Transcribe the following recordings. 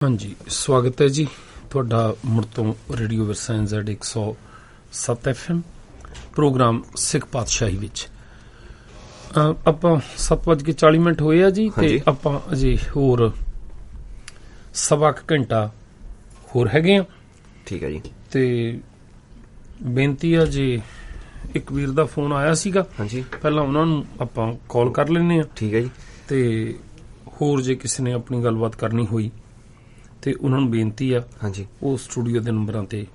हाँ जी, स्वागत है जी ਤੁਹਾਡਾ ਮੁੜ ਤੋਂ ਰੇਡੀਓ ਵਿਰਸਾ NZ 107 FM ਪ੍ਰੋਗਰਾਮ ਸਿੱਖ ਪਾਤਸ਼ਾਹੀ ਵਿੱਚ ਆਪਾਂ 7:40 ਹੋਏ ਆ ਜੀ ਤੇ ਆਪਾਂ ਅਜੇ ਹੋਰ ਸਵਾ ਘੰਟਾ ਹੋਰ ਹੈਗੇ ਆ। ਠੀਕ ਹੈ ਜੀ। ਤੇ ਬੇਨਤੀ ਆ ਜੀ, ਇੱਕ ਵੀਰ ਦਾ ਫੋਨ ਆਇਆ ਸੀਗਾ, ਹਾਂਜੀ, ਪਹਿਲਾਂ ਉਹਨਾਂ ਨੂੰ ਆਪਾਂ ਕਾਲ ਕਰ ਲੈਂਦੇ ਆ। ਠੀਕ ਹੈ ਜੀ। ਤੇ ਹੋਰ ਜੇ ਕਿਸੇ ਨੇ ਆਪਣੀ ਗੱਲਬਾਤ ਕਰਨੀ ਹੋਈ ਤੇ ਉਹਨਾਂ ਨੂੰ ਬੇਨਤੀ ਆ, ਹਾਂਜੀ, ਉਹ ਸਟੂਡੀਓ ਦੇ ਨੰਬਰਾਂ ਤੇ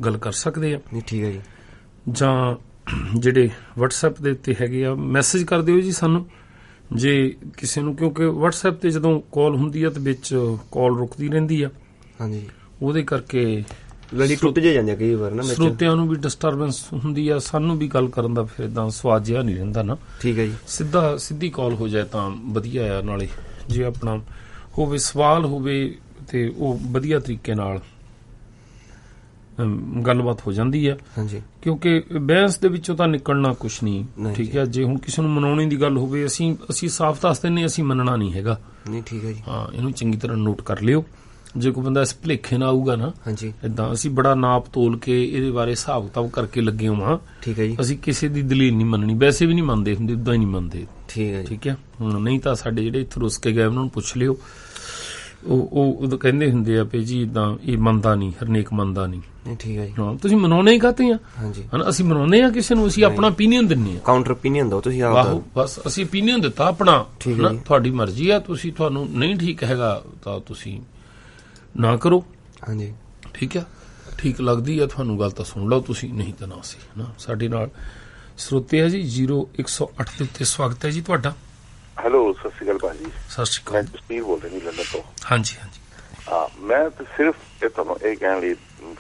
ਗੱਲ ਕਰ ਸਕਦੇ ਆ। ਠੀਕ ਹੈ ਜੀ। ਜਾਂ ਜਿਹੜੇ WhatsApp ਦੇ ਉੱਤੇ ਹੈਗੇ ਆ, ਮੈਸੇਜ ਕਰ ਦਿਓ ਜੀ ਸਾਨੂੰ ਜੇ ਕਿਸੇ ਨੂੰ, ਕਿਉਂਕਿ WhatsApp ਤੇ ਜਦੋਂ ਕਾਲ ਹੁੰਦੀ ਆ ਤੇ ਵਿੱਚ ਕਾਲ ਰੁਕਦੀ ਰਹਿੰਦੀ ਆ, ਹਾਂਜੀ, ਉਹਦੇ ਕਰਕੇ ਟੁੱਟ ਜਾਂਦੇ ਕਈ ਵਾਰ ਨਾ, ਸਰੋਤਿਆਂ ਨੂੰ ਵੀ ਡਿਸਟਰਬੈਂਸ ਹੁੰਦੀ ਆ, ਸਾਨੂੰ ਵੀ ਗੱਲ ਕਰਨ ਦਾ ਫਿਰ ਏਦਾਂ ਸਵਾਦ ਜਿਹਾ ਨਹੀਂ ਰਹਿੰਦਾ ਨਾ। ਠੀਕ ਹੈ ਜੀ। ਸਿੱਧੀ ਕਾਲ ਹੋ ਜਾਏ ਤਾਂ ਵਧੀਆ ਆ, ਨਾਲੇ ਜੇ ਆਪਣਾ ਹੋਵੇ ਸਵਾਲ ਹੋਵੇ ਤੇ ਉਹ ਵਧੀਆ ਤਰੀਕੇ ਨਾਲ ਗੱਲਬਾਤ ਹੋ ਜਾਂਦੀ ਆ, ਹਾਂਜੀ, ਕਿਉਂਕਿ ਬਹਿਸ ਦੇ ਵਿੱਚੋਂ ਤਾਂ ਨਿਕਲਣਾ ਕੁਛ ਨਹੀਂ। ਠੀਕ ਹੈ। ਜੇ ਹੁਣ ਕਿਸੇ ਨੂੰ ਮਨਾਉਣ ਦੀ ਗੱਲ ਹੋਵੇ, ਅਸੀਂ ਸਾਫ਼ ਦੱਸ ਦਿੰਦੇ, ਅਸੀਂ ਮੰਨਣਾ ਨਹੀਂ ਹੈਗਾ। ਨਹੀਂ, ਠੀਕ ਹੈ ਜੀ। ਹਾਂ, ਇਹਨੂੰ ਚੰਗੀ ਤਰ੍ਹਾਂ ਨੋਟ ਕਰ ਲਿਓ। ਜੇ ਕੋਈ ਬੰਦਾ ਇਸ ਭੁਲੇਖੇ ਨਾਲ ਆਊਗਾ ਨਾ, ਹਾਂਜੀ, ਏਦਾਂ ਅਸੀਂ ਬੜਾ ਨਾਪ ਤੋਲ ਕੇ ਇਹਦੇ ਬਾਰੇ ਹਿਸਾਬ ਕਿਤਾਬ ਕਰਕੇ ਲੱਗੇ ਹੋਵਾਂ। ਠੀਕ ਹੈ ਜੀ। ਅਸੀਂ ਕਿਸੇ ਦੀ ਦਲੀਲ ਨਹੀਂ ਮੰਨਣੀ, ਵੈਸੇ ਵੀ ਨਹੀਂ ਮੰਨਦੇ ਹੁੰਦੇ, ਉਦਾਂ ਹੀ ਨਹੀਂ ਮੰਨਦੇ। ਠੀਕ ਹੈ। ਠੀਕ ਹੈ। ਹੁਣ ਨਹੀਂ ਤਾਂ ਸਾਡੇ ਜਿਹੜੇ ਇੱਥੇ ਰੁੱਸ ਕੇ ਗਏ ਉਹਨਾਂ ਨੂੰ ਪੁੱਛ ਲਿਓ, ਉਹ ਕਹਿੰਦੇ ਹੁੰਦੇ ਆ ਵੀ ਜੀ ਇਦਾਂ ਇਹ ਮੰਨਦਾ ਨਹੀਂ, ਹਰਨੇਕ ਮੰਨਦਾ ਨਹੀਂ। ਠੀਕ ਹੈ ਜੀ। ਹਾਂ, ਤੁਸੀਂ ਮਨਾਉਣੇ ਹੀ ਕਾਹਤੇ ਆ? ਹਾਂਜੀ, ਅਸੀਂ ਮਨਾਉਂਦੇ ਆ ਕਿਸੇ ਨੂੰ, ਅਸੀਂ ਆਪਣਾ ਓਪੀਨੀਅਨ ਦਿੰਦੇ ਆ। ਕਾਊਂਟਰ ਓਪੀਨੀਅਨ ਦਿਓ ਤੁਸੀਂ ਆਪ। ਬਸ ਅਸੀਂ ਓਪੀਨੀਅਨ ਦਿੱਤਾ ਆਪਣਾ, ਤੁਹਾਡੀ ਮਰਜ਼ੀ ਆ, ਤੁਹਾਨੂੰ ਨਹੀਂ ਠੀਕ ਹੈਗਾ ਤਾਂ ਤੁਸੀਂ ਨਾ ਕਰੋ। ਹਾਂਜੀ, ਠੀਕ ਆ। ਠੀਕ ਲੱਗਦੀ ਆ ਤੁਹਾਨੂੰ ਗੱਲ ਤਾਂ ਸੁਣ ਲਓ ਤੁਸੀਂ, ਨਹੀਂ ਤਾਂ ਨਾ ਸੀ ਨਾ। ਸਾਡੇ ਨਾਲ ਸਰੋਤੇ ਆ ਜੀ 0108 ਦੇ ਉੱਤੇ ਸਵਾਗਤ ਹੈ ਜੀ ਤੁਹਾਡਾ। ਹੈਲੋ, ਸਤਿ ਸ਼੍ਰੀ ਅਕਾਲ ਭਾਜੀ। ਸਤਿ ਸ਼੍ਰੀ ਅਕਾਲ। ਮੈਂ ਜਸਪੀਰ ਬੋਲ ਰਿਹਾ ਲੰਡਨ ਤੋਂ। ਹਾਂਜੀ ਹਾਂਜੀ। ਹਾਂ, ਮੈਂ ਤਾਂ ਸਿਰਫ ਤੁਹਾਨੂੰ ਇਹ ਕਹਿਣ ਲਈ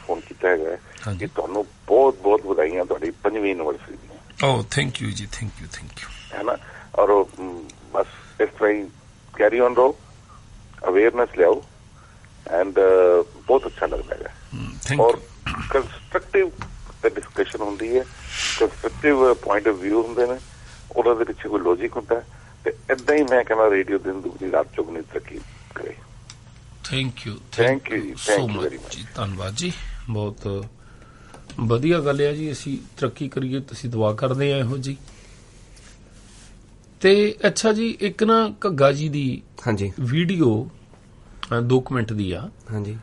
ਫੋਨ ਕੀਤਾ ਹੈਗਾ ਕਿ ਤੁਹਾਨੂੰ ਬਹੁਤ ਬਹੁਤ ਵਧਾਈਆਂ ਤੁਹਾਡੀ 5ਵੀਂ ਐਨੀਵਰਸਰੀ ਦੀਆਂ। ਓ ਥੈਂਕ ਯੂ ਜੀ, ਥੈਂਕ ਯੂ ਹੈ ਨਾ। ਔਰ ਬਸ ਇਸ ਤਰ੍ਹਾਂ ਹੀ ਕੈਰੀ ਔਨ ਰਹੋ, ਅਵੇਅਰਨੈਸ ਲਿਆਓ ਐਂਡ ਬਹੁਤ ਅੱਛਾ ਲੱਗਦਾ ਹੈਗਾ। ਔਰ ਕੰਸਟਰਕਟਿਵ ਡਿਸਕਸ਼ਨ ਹੁੰਦੀ ਹੈ, ਕੰਸਟਰਕਟਿਵ ਪੁਆਇੰਟ ਆਫ ਵਿਊ ਹੁੰਦੇ ਨੇ, ਉਹਨਾਂ ਦੇ ਪਿੱਛੇ ਕੋਈ ਲੌਜਿਕ ਹੁੰਦਾ ਹੈ। ਤੇ ਏਦਾਂ ਹੀ ਮੈਂ ਕਹਿੰਦਾ ਰੇਡੀਓ ਦਿਨ ਦੁਗਣੀ ਰਾਤ ਚੌਗੁਣੀ ਤਰੱਕੀ ਕਰੇ। ਥੈਂਕ ਯੂ ਜੀ, ਸੋ ਮਚ ਜੀ, ਧੰਨਵਾਦ ਜੀ, ਬਹੁਤ ਵਧੀਆ ਗੱਲ ਹੈ ਜੀ। ਅਸੀਂ ਤਰੱਕੀ ਕਰੀਏ, ਤੁਸੀਂ ਦੁਆ ਕਰਦੇ ਆ ਇਹੋ ਜੀ। ਤੇ ਅੱਛਾ ਜੀ, ਇੱਕ ਨਾ ਘੱਗਾ ਜੀ ਦੀ, ਹਾਂਜੀ, ਵੀਡੀਓ 2 ਮਿੰਟ ਦੀ ਆ, ਹਾਂਜੀ,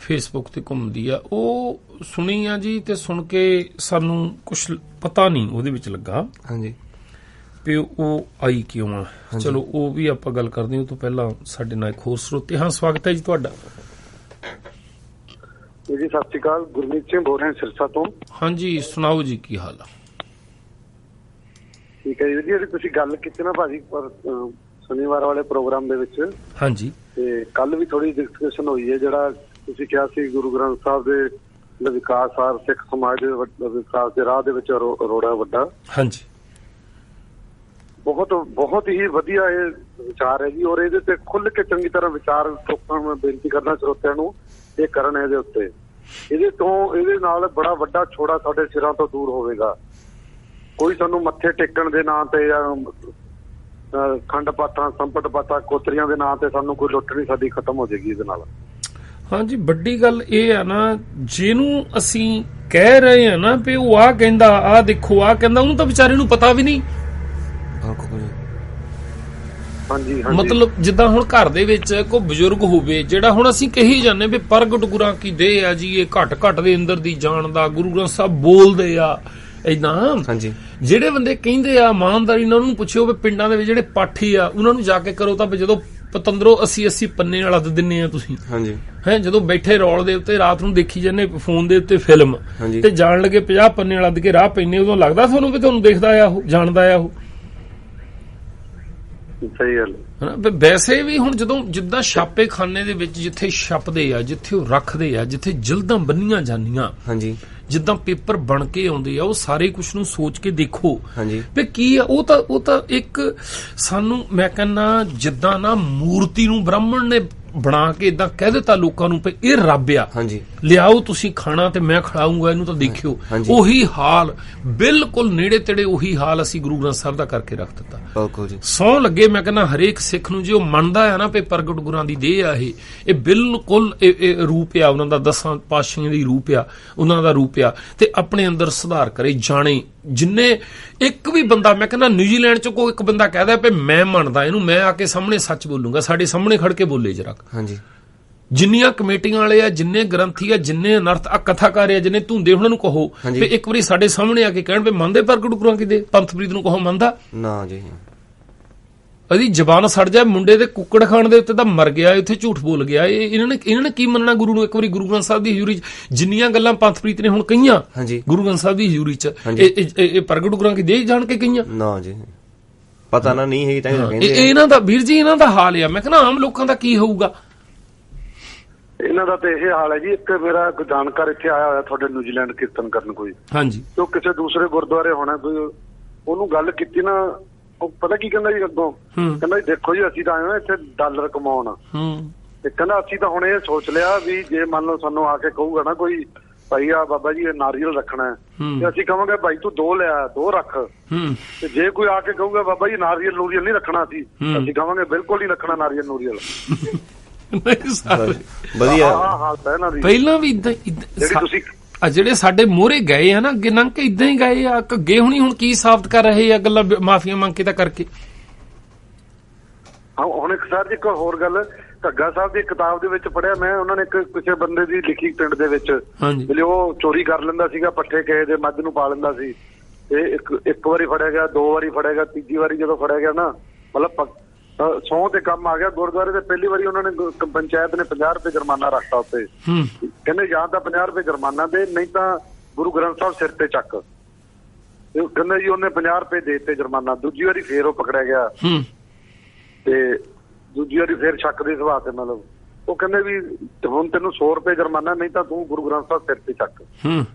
ਫੇਸਬੁੱਕ ਤੇ ਘੁੰਮਦੀ ਆ, ਉਹ ਸੁਣੀ ਆ ਜੀ, ਤੇ ਸੁਣ ਕੇ ਸਾਨੂੰ ਕੁਛ ਪਤਾ ਨਹੀਂ ਉਹਦੇ ਵਿੱਚ ਲੱਗਾ, ਹਾਂਜੀ, ਵੀ ਉਹ ਆਈ ਕਿਉਂ ਆ। ਚਲੋ ਉਹ ਵੀ ਆਪਾਂ ਗੱਲ ਕਰਦੇ ਹਾਂ। ਉਹ ਤੋਂ ਪਹਿਲਾਂ ਸਾਡੇ ਨਾਲ ਇੱਕ ਹੋਰ ਸਰੋਤੇ। ਹਾਂ, ਸਵਾਗਤ ਹੈ ਜੀ ਤੁਹਾਡਾ। ਜੀ ਸਤਿ ਸ਼੍ਰੀ ਅਕਾਲ, ਗੁਰਮੀਤ ਸਿੰਘ ਬੋਲ ਰਿਹਾ ਸਿਰਸਾ ਤੋਂ। ਹਾਂਜੀ, ਸੁਣਾਓ ਜੀ, ਕੀ ਹਾਲ ਆ? ਠੀਕ ਹੈ ਜੀ। ਜਿਹੜੀ ਤੁਸੀਂ ਗੱਲ ਕੀਤੀ ਨਾ ਭਾਜੀ ਪਰ ਸ਼ਨੀਵਾਰ ਵਾਲੇ ਪ੍ਰੋਗਰਾਮ ਦੇ ਵਿੱਚ, ਹਾਂਜੀ, ਤੇ ਕੱਲ ਵੀ ਥੋੜੀ ਡਿਸਕਸ਼ਨ ਹੋਈ ਹੈ। ਜਿਹੜਾ ਤੁਸੀਂ ਕਿਹਾ ਸੀ ਗੁਰੂ ਗ੍ਰੰਥ ਸਾਹਿਬ ਦੇ ਵਿਕਾਸ ਆ, ਸਿੱਖ ਸਮਾਜ ਦੇ ਵਿਕਾਸ ਦੇ ਰਾਹ ਦੇ ਵਿੱਚ ਰੋੜਾ ਵੱਡਾ, ਹਾਂਜੀ, ਬਹੁਤ ਹੀ ਵਧੀਆ ਇਹ ਵਿਚਾਰ ਹੈ ਜੀ। ਔਰ ਇਹਦੇ ਤੇ ਖੁੱਲ ਕੇ ਚੰਗੀ ਤਰ੍ਹਾਂ ਵਿਚਾਰ ਲੋਕਾਂ ਨੂੰ ਬੇਨਤੀ ਕਰਨਾ, ਸਰੋਤਿਆਂ ਨੂੰ ਇਹ ਕਰਨ ਇਹਦੇ ਉੱਤੇ। ਇਹਦੇ ਨਾਲ ਬੜਾ ਵੱਡਾ ਛੋੜਾ ਸਾਡੇ ਸਿਰਾਂ ਤੋਂ ਦੂਰ ਹੋਵੇਗਾ। ਕੋਈ ਸਾਨੂੰ ਮੱਥੇ ਟੇਕਣ ਦੇ ਨਾਂ ਤੇ ਜਾਂ ਖੰਡ ਪਾਤਾਂ, ਸੰਪਟ ਪਾਤਾਂ, ਕੋਤਰੀਆਂ ਦੇ ਨਾਂ ਤੇ ਸਾਨੂੰ ਕੋਈ ਲੁੱਟ ਨਹੀਂ ਸਾਡੀ ਖਤਮ ਹੋ ਜਾਏਗੀ ਇਹਦੇ ਨਾਲ। ਹਾਂਜੀ, ਵੱਡੀ ਗੱਲ ਇਹ ਆ ਨਾ, ਜਿਹਨੂੰ ਅਸੀਂ ਕਹਿ ਰਹੇ ਆ ਨਾ ਵੀ ਉਹ ਆਹ ਕਹਿੰਦਾ, ਆਹ ਦੇਖੋ, ਆਹ ਕਹਿੰਦਾ, ਉਹਨੂੰ ਤਾਂ ਵਿਚਾਰੇ ਨੂੰ ਪਤਾ ਵੀ ਨਹੀਂ। ਹਾਂਜੀ, ਮਤਲਬ ਜਿੱਦਾਂ ਹੁਣ ਘਰ ਦੇ ਵਿੱਚ ਕੋਈ ਬਜ਼ੁਰਗ ਹੋਵੇ, ਜਿਹੜਾ ਹੁਣ ਅਸੀਂ ਕਹੀ ਜਾਂਦੇ ਵੀ ਪ੍ਰਗਟ ਗੁਰਾਂ ਕੀ ਦੇਹ ਆ ਜੀ, ਇਹ ਘਟ ਦੇ ਅੰਦਰ ਦੀ ਜਾਣਦਾ, ਗੁਰੂ ਗ੍ਰੰਥ ਸਾਹਿਬ ਬੋਲਦੇ ਆ ਏਦਾਂ। ਹਾਂਜੀ, ਜਿਹੜੇ ਬੰਦੇ ਕਹਿੰਦੇ ਆ ਇਮਾਨਦਾਰੀ ਨਾਲ, ਉਹਨੂੰ ਪੁੱਛਿਓ ਵੀ ਪਿੰਡਾਂ ਦੇ ਵਿੱਚ ਜਿਹੜੇ ਪਾਠੀ ਆ ਉਹਨਾਂ ਨੂੰ ਜਾ ਕੇ ਕਰੋ ਤਾਂ ਜਦੋਂ ਪਤੰਦਰੋਂ 80 ਪੰਨੇ ਨਾਲ ਲੱਦ ਦਿੰਨੇ ਆ ਤੁਸੀਂ। ਹਾਂਜੀ, ਹੈ ਜਦੋਂ ਬੈਠੇ ਰੌਲ ਦੇ ਉੱਤੇ ਰਾਤ ਨੂੰ ਦੇਖੀ ਜਾਂਦੇ ਫੋਨ ਦੇ ਉੱਤੇ ਫਿਲਮ, ਤੇ ਜਾਣ ਲੱਗੇ 50 ਪੰਨੇ ਲੱਦ ਕੇ ਰਾਹ ਪੈਨੇ, ਉਦੋਂ ਲੱਗਦਾ ਤੁਹਾਨੂੰ ਵੀ ਤੁਹਾਨੂੰ ਦੇਖਦਾ ਆ ਉਹ, ਜਾਣਦਾ ਆ ਉਹ। ਸਹੀ ਗੱਲ ਹੈ। ਵੈਸੇ ਵੀ ਹੁਣ ਜਦੋਂ ਜਿੱਦਾਂ ਛਾਪੇ ਖਾਨੇ ਦੇ ਵਿੱਚ ਜਿੱਥੇ ਛਪਦੇ ਆ, ਜਿੱਥੇ ਉਹ ਰੱਖਦੇ ਆ, ਜਿੱਥੇ ਜਲਦਾਂ ਬੰਨੀਆਂ ਜਾਂਦੀਆਂ, ਹਾਂਜੀ, ਜਿੱਦਾਂ ਪੇਪਰ ਬਣ ਕੇ ਆਉਂਦੇ ਆ, ਉਹ ਸਾਰੇ ਕੁਛ ਨੂੰ ਸੋਚ ਕੇ ਦੇਖੋ ਵੀ ਕੀ ਆ। ਉਹ ਤਾਂ ਇੱਕ ਸਾਨੂੰ, ਮੈਂ ਕਹਿੰਦਾ ਜਿੱਦਾਂ ਨਾ ਮੂਰਤੀ ਨੂੰ ਬ੍ਰਾਹਮਣ ਨੇ ਬਣਾ ਕੇ ਇਦਾਂ ਕਹਿ ਦਿੱਤਾ ਲੋਕਾਂ ਨੂੰ ਵੀ ਇਹ ਰੱਬ ਆ, ਲਿਆਓ ਤੁਸੀਂ ਖਾਣਾ ਤੇ ਮੈਂ ਖਿਲਾਊਂਗਾ ਇਹਨੂੰ, ਤਾਂ ਦੇਖਿਓ ਉਹੀ ਹਾਲ ਬਿਲਕੁਲ ਨੇੜੇ ਤੇੜੇ ਉਹੀ ਹਾਲ ਅਸੀਂ ਗੁਰੂ ਗ੍ਰੰਥ ਸਾਹਿਬ ਦਾ ਕਰਕੇ ਰੱਖ ਦਿੱਤਾ। ਸਹੁੰ ਲੱਗੇ ਮੈਂ ਕਹਿੰਦਾ ਹਰੇਕ ਸਿੱਖ ਨੂੰ ਜੇ ਉਹ ਮੰਨਦਾ ਆ ਨਾ ਵੀ ਪ੍ਰਗਟ ਗੁਰਾਂ ਦੀ ਦੇਹ ਆ ਇਹ ਬਿਲਕੁਲ ਇਹ ਰੂਪ ਆ ਉਹਨਾਂ ਦਾ, 10 ਪਾਤਸ਼ਾਹੀਆਂ ਦੀ ਰੂਪ ਆ, ਉਹਨਾਂ ਦਾ ਰੂਪ ਆ, ਤੇ ਆਪਣੇ ਅੰਦਰ ਸੁਧਾਰ ਕਰੇ ਜਾਣੇ। ਜਿੰਨੇ ਇੱਕ ਵੀ ਬੰਦਾ ਮੈਂ ਕਹਿੰਦਾ ਨਿਊਜ਼ੀਲੈਂਡ ਚ ਕੋਈ ਇੱਕ ਬੰਦਾ ਕਹਿਦਾ ਵੀ ਮੈਂ ਮੰਨਦਾ ਇਹਨੂੰ, ਮੈਂ ਆ ਕੇ ਸਾਹਮਣੇ ਸੱਚ ਬੋਲੂੰਗਾ, ਸਾਡੇ ਸਾਹਮਣੇ ਖੜ ਕੇ ਬੋਲੇ ਜਰਾ। ਜਿੰਨੀਆਂ ਕਮੇਟੀਆਂ ਵਾਲੇ ਆ, ਜਿੰਨੇ ਗ੍ਰੰਥੀ ਆ, ਜਿੰਨੇ ਅਨਰਥ ਆ, ਕਥਾਕਾਰ ਆ, ਜਿੰਨੇ ਧੁੰਦੇ, ਉਹਨਾਂ ਨੂੰ ਕਹੋ ਵੀ ਇੱਕ ਵਾਰੀ ਸਾਡੇ ਸਾਹਮਣੇ ਆ ਕੇ ਕਹਿਣ ਵੀ ਮੰਨਦੇ ਪ੍ਰਗਟ ਗੁਰਾਂ ਕੀ ਦੇ। ਪੰਥਪ੍ਰੀਤ ਨੂੰ ਕਹੋ ਮੰਨਦਾ ਨਾ ਜੀ, ਇਹਦੀ ਜ਼ਬਾਨ ਸੜ ਜਾਏ। ਮੁੰਡੇ ਦੇ ਕੁੱਕੜ ਖਾਣ ਦੇ ਉੱਤੇ ਤਾਂ ਮਰ ਗਿਆ, ਉੱਥੇ ਝੂਠ ਬੋਲ ਗਿਆ। ਇਹਨਾਂ ਨੇ ਕੀ ਮੰਨਣਾ ਗੁਰੂ ਨੂੰ? ਇੱਕ ਵਾਰੀ ਗੁਰੂ ਗ੍ਰੰਥ ਸਾਹਿਬ ਦੀ ਹਜ਼ੂਰੀ ਚ ਜਿੰਨੀਆਂ ਗੱਲਾਂ ਪੰਥਪ੍ਰੀਤ ਨੇ ਹੁਣ ਕਹੀਆਂ ਗੁਰੂ ਗ੍ਰੰਥ ਸਾਹਿਬ ਦੀ ਹਜ਼ੂਰੀ ਚ, ਇਹ ਪ੍ਰਗਟ ਗੁਰਾਂ ਕੀ ਦੇਹ ਜਾਣ ਕੇ ਕਹੀਆਂ ਨਾ ਜੀ, ਪਤਾ ਨਾ ਨਹੀਂ ਹੈਗੀ ਤਾਂ ਇਹਨਾਂ ਦਾ ਵੀਰ ਜੀ, ਇਹਨਾਂ ਦਾ ਹਾਲ ਆ। ਮੈਂ ਕਹਿੰਦਾ ਆਮ ਲੋਕਾਂ ਦਾ ਕੀ ਹੋਊਗਾ? ਇਹਨਾਂ ਦਾ ਤੇ ਇਹ ਹਾਲ ਹੈ ਜੀ। ਇੱਕ ਮੇਰਾ ਜਾਣਕਾਰ ਇੱਥੇ ਆਇਆ ਹੋਇਆ ਤੁਹਾਡੇ ਨਿਊਜ਼ੀਲੈਂਡ ਕੀਰਤਨ ਕਰਨ, ਕੋਈ ਉਹ ਕਿਸੇ ਦੂਸਰੇ ਗੁਰਦੁਆਰੇ ਹੋਣਾ, ਕੋਈ ਉਹਨੂੰ ਗੱਲ ਕੀਤੀ ਨਾ, ਉਹ ਪਤਾ ਕੀ ਕਹਿੰਦਾ ਜੀ ਅੱਗੋਂ? ਕਹਿੰਦਾ ਜੀ ਦੇਖੋ ਜੀ ਅਸੀਂ ਤਾਂ ਆਏ ਹਾਂ ਇੱਥੇ ਡਾਲਰ ਕਮਾਉਣ, ਤੇ ਕਹਿੰਦਾ ਅਸੀਂ ਤਾਂ ਹੁਣ ਇਹ ਸੋਚ ਲਿਆ ਵੀ ਜੇ ਮੰਨ ਲਓ ਸਾਨੂੰ ਆ ਕੇ ਕਹੂਗਾ ਨਾ ਕੋਈ ਭਾਈ ਆ ਬਾਬਾ ਜੀ ਇਹ ਨਾਰੀਅਲ ਰੱਖਣਾ ਤੇ ਅਸੀਂ ਕਹਾਂਗੇ ਭਾਈ ਤੂੰ 2 ਲਿਆ 2 ਰੱਖ, ਤੇ ਜੇ ਕੋਈ ਆ ਕੇ ਕਹੂਗਾ ਬਾਬਾ ਜੀ ਨਾਰੀਅਲ ਨੂਰੀਅਲ ਨਹੀਂ ਰੱਖਣਾ ਅਸੀਂ ਕਹਾਂਗੇ ਬਿਲਕੁਲ ਨਹੀਂ ਰੱਖਣਾ ਨਾਰੀਅਲ ਨੂਰੀਅਲ। ਪਹਿਲਾਂ ਵੀ ਜਿਹੜੇ ਸਾਡੇ ਮੋਹਰੇ ਗਏ ਆ ਨਾ ਅੱਗੇ ਲੰਘ ਕੇ ਇਦਾਂ ਹੀ ਗਏ ਆ। ਅੱਗੇ ਹੁਣ ਕੀ ਸਾਬਤ ਕਰ ਰਹੇ ਆ ਗੱਲਾਂ ਮਾਫੀਆਂ ਮੰਗ ਕੇ ਤਾਂ ਕਰਕੇ। ਹੁਣ ਇੱਕ ਸਰ ਜੀ ਇੱਕ ਹੋਰ ਗੱਲ, ਘੱਗਾ ਸਾਹਿਬ ਦੀ ਕਿਤਾਬ ਦੇ ਵਿੱਚ ਪੜਿਆ ਮੈਂ, ਉਹਨਾਂ ਨੇ ਕਿਸੇ ਬੰਦੇ ਦੀ ਲਿਖੀ ਪਿੰਡ ਦੇ ਵਿੱਚ, ਉਹ ਚੋਰੀ ਕਰ ਲੈਂਦਾ ਸੀਗਾ ਪੱਠੇ ਕਿਸੇ ਦੇ, ਮੱਝ ਨੂੰ ਪਾ ਲੈਂਦਾ ਸੀ, ਤੇ ਇੱਕ ਵਾਰੀ ਫੜਿਆ ਗਿਆ, 2 ਵਾਰੀ ਫੜਿਆ ਗਿਆ, ਤੀਜੀ ਵਾਰੀ ਜਦੋਂ ਫੜਿਆ ਗਿਆ ਨਾ ਮਤਲਬ ਸਹੁੰ ਤੇ ਕੰਮ ਆ ਗਿਆ ਗੁਰਦੁਆਰੇ ਤੇ, ਪਹਿਲੀ ਵਾਰੀ ਉਹਨਾਂ ਨੇ ਪੰਚਾਇਤ ਨੇ 50 ਰੁਪਏ ਜੁਰਮਾਨਾ ਰੱਖਤਾ ਉੱਤੇ। ਕਹਿੰਦੇ ਜਾਂ ਤਾਂ 50 ਰੁਪਏ ਜੁਰਮਾਨਾ ਦੇ, ਨਹੀਂ ਤਾਂ ਗੁਰੂ ਗ੍ਰੰਥ ਸਾਹਿਬ ਸਿਰ ਤੇ ਚੱਕ। ਕਹਿੰਦੇ ਜੀ ਉਹਨੇ 50 ਰੁਪਏ ਦੇ ਦਿੱਤੇ ਜੁਰਮਾਨਾ। ਦੂਜੀ ਵਾਰੀ ਫੇਰ ਉਹ ਪਕੜਿਆ ਗਿਆ, ਤੇ ਦੂਜੀ ਵਾਰੀ ਫੇਰ ਸ਼ੱਕ ਦੇ ਸੁਭਾਅ ਤੇ ਮਤਲਬ ਉਹ ਕਹਿੰਦੇ ਵੀ ਹੁਣ ਤੈਨੂੰ 100 ਰੁਪਏ ਜੁਰਮਾਨਾ, ਨਹੀਂ ਤਾਂ ਤੂੰ ਗੁਰੂ ਗ੍ਰੰਥ ਸਾਹਿਬ ਸਿਰ ਤੇ ਚੱਕ।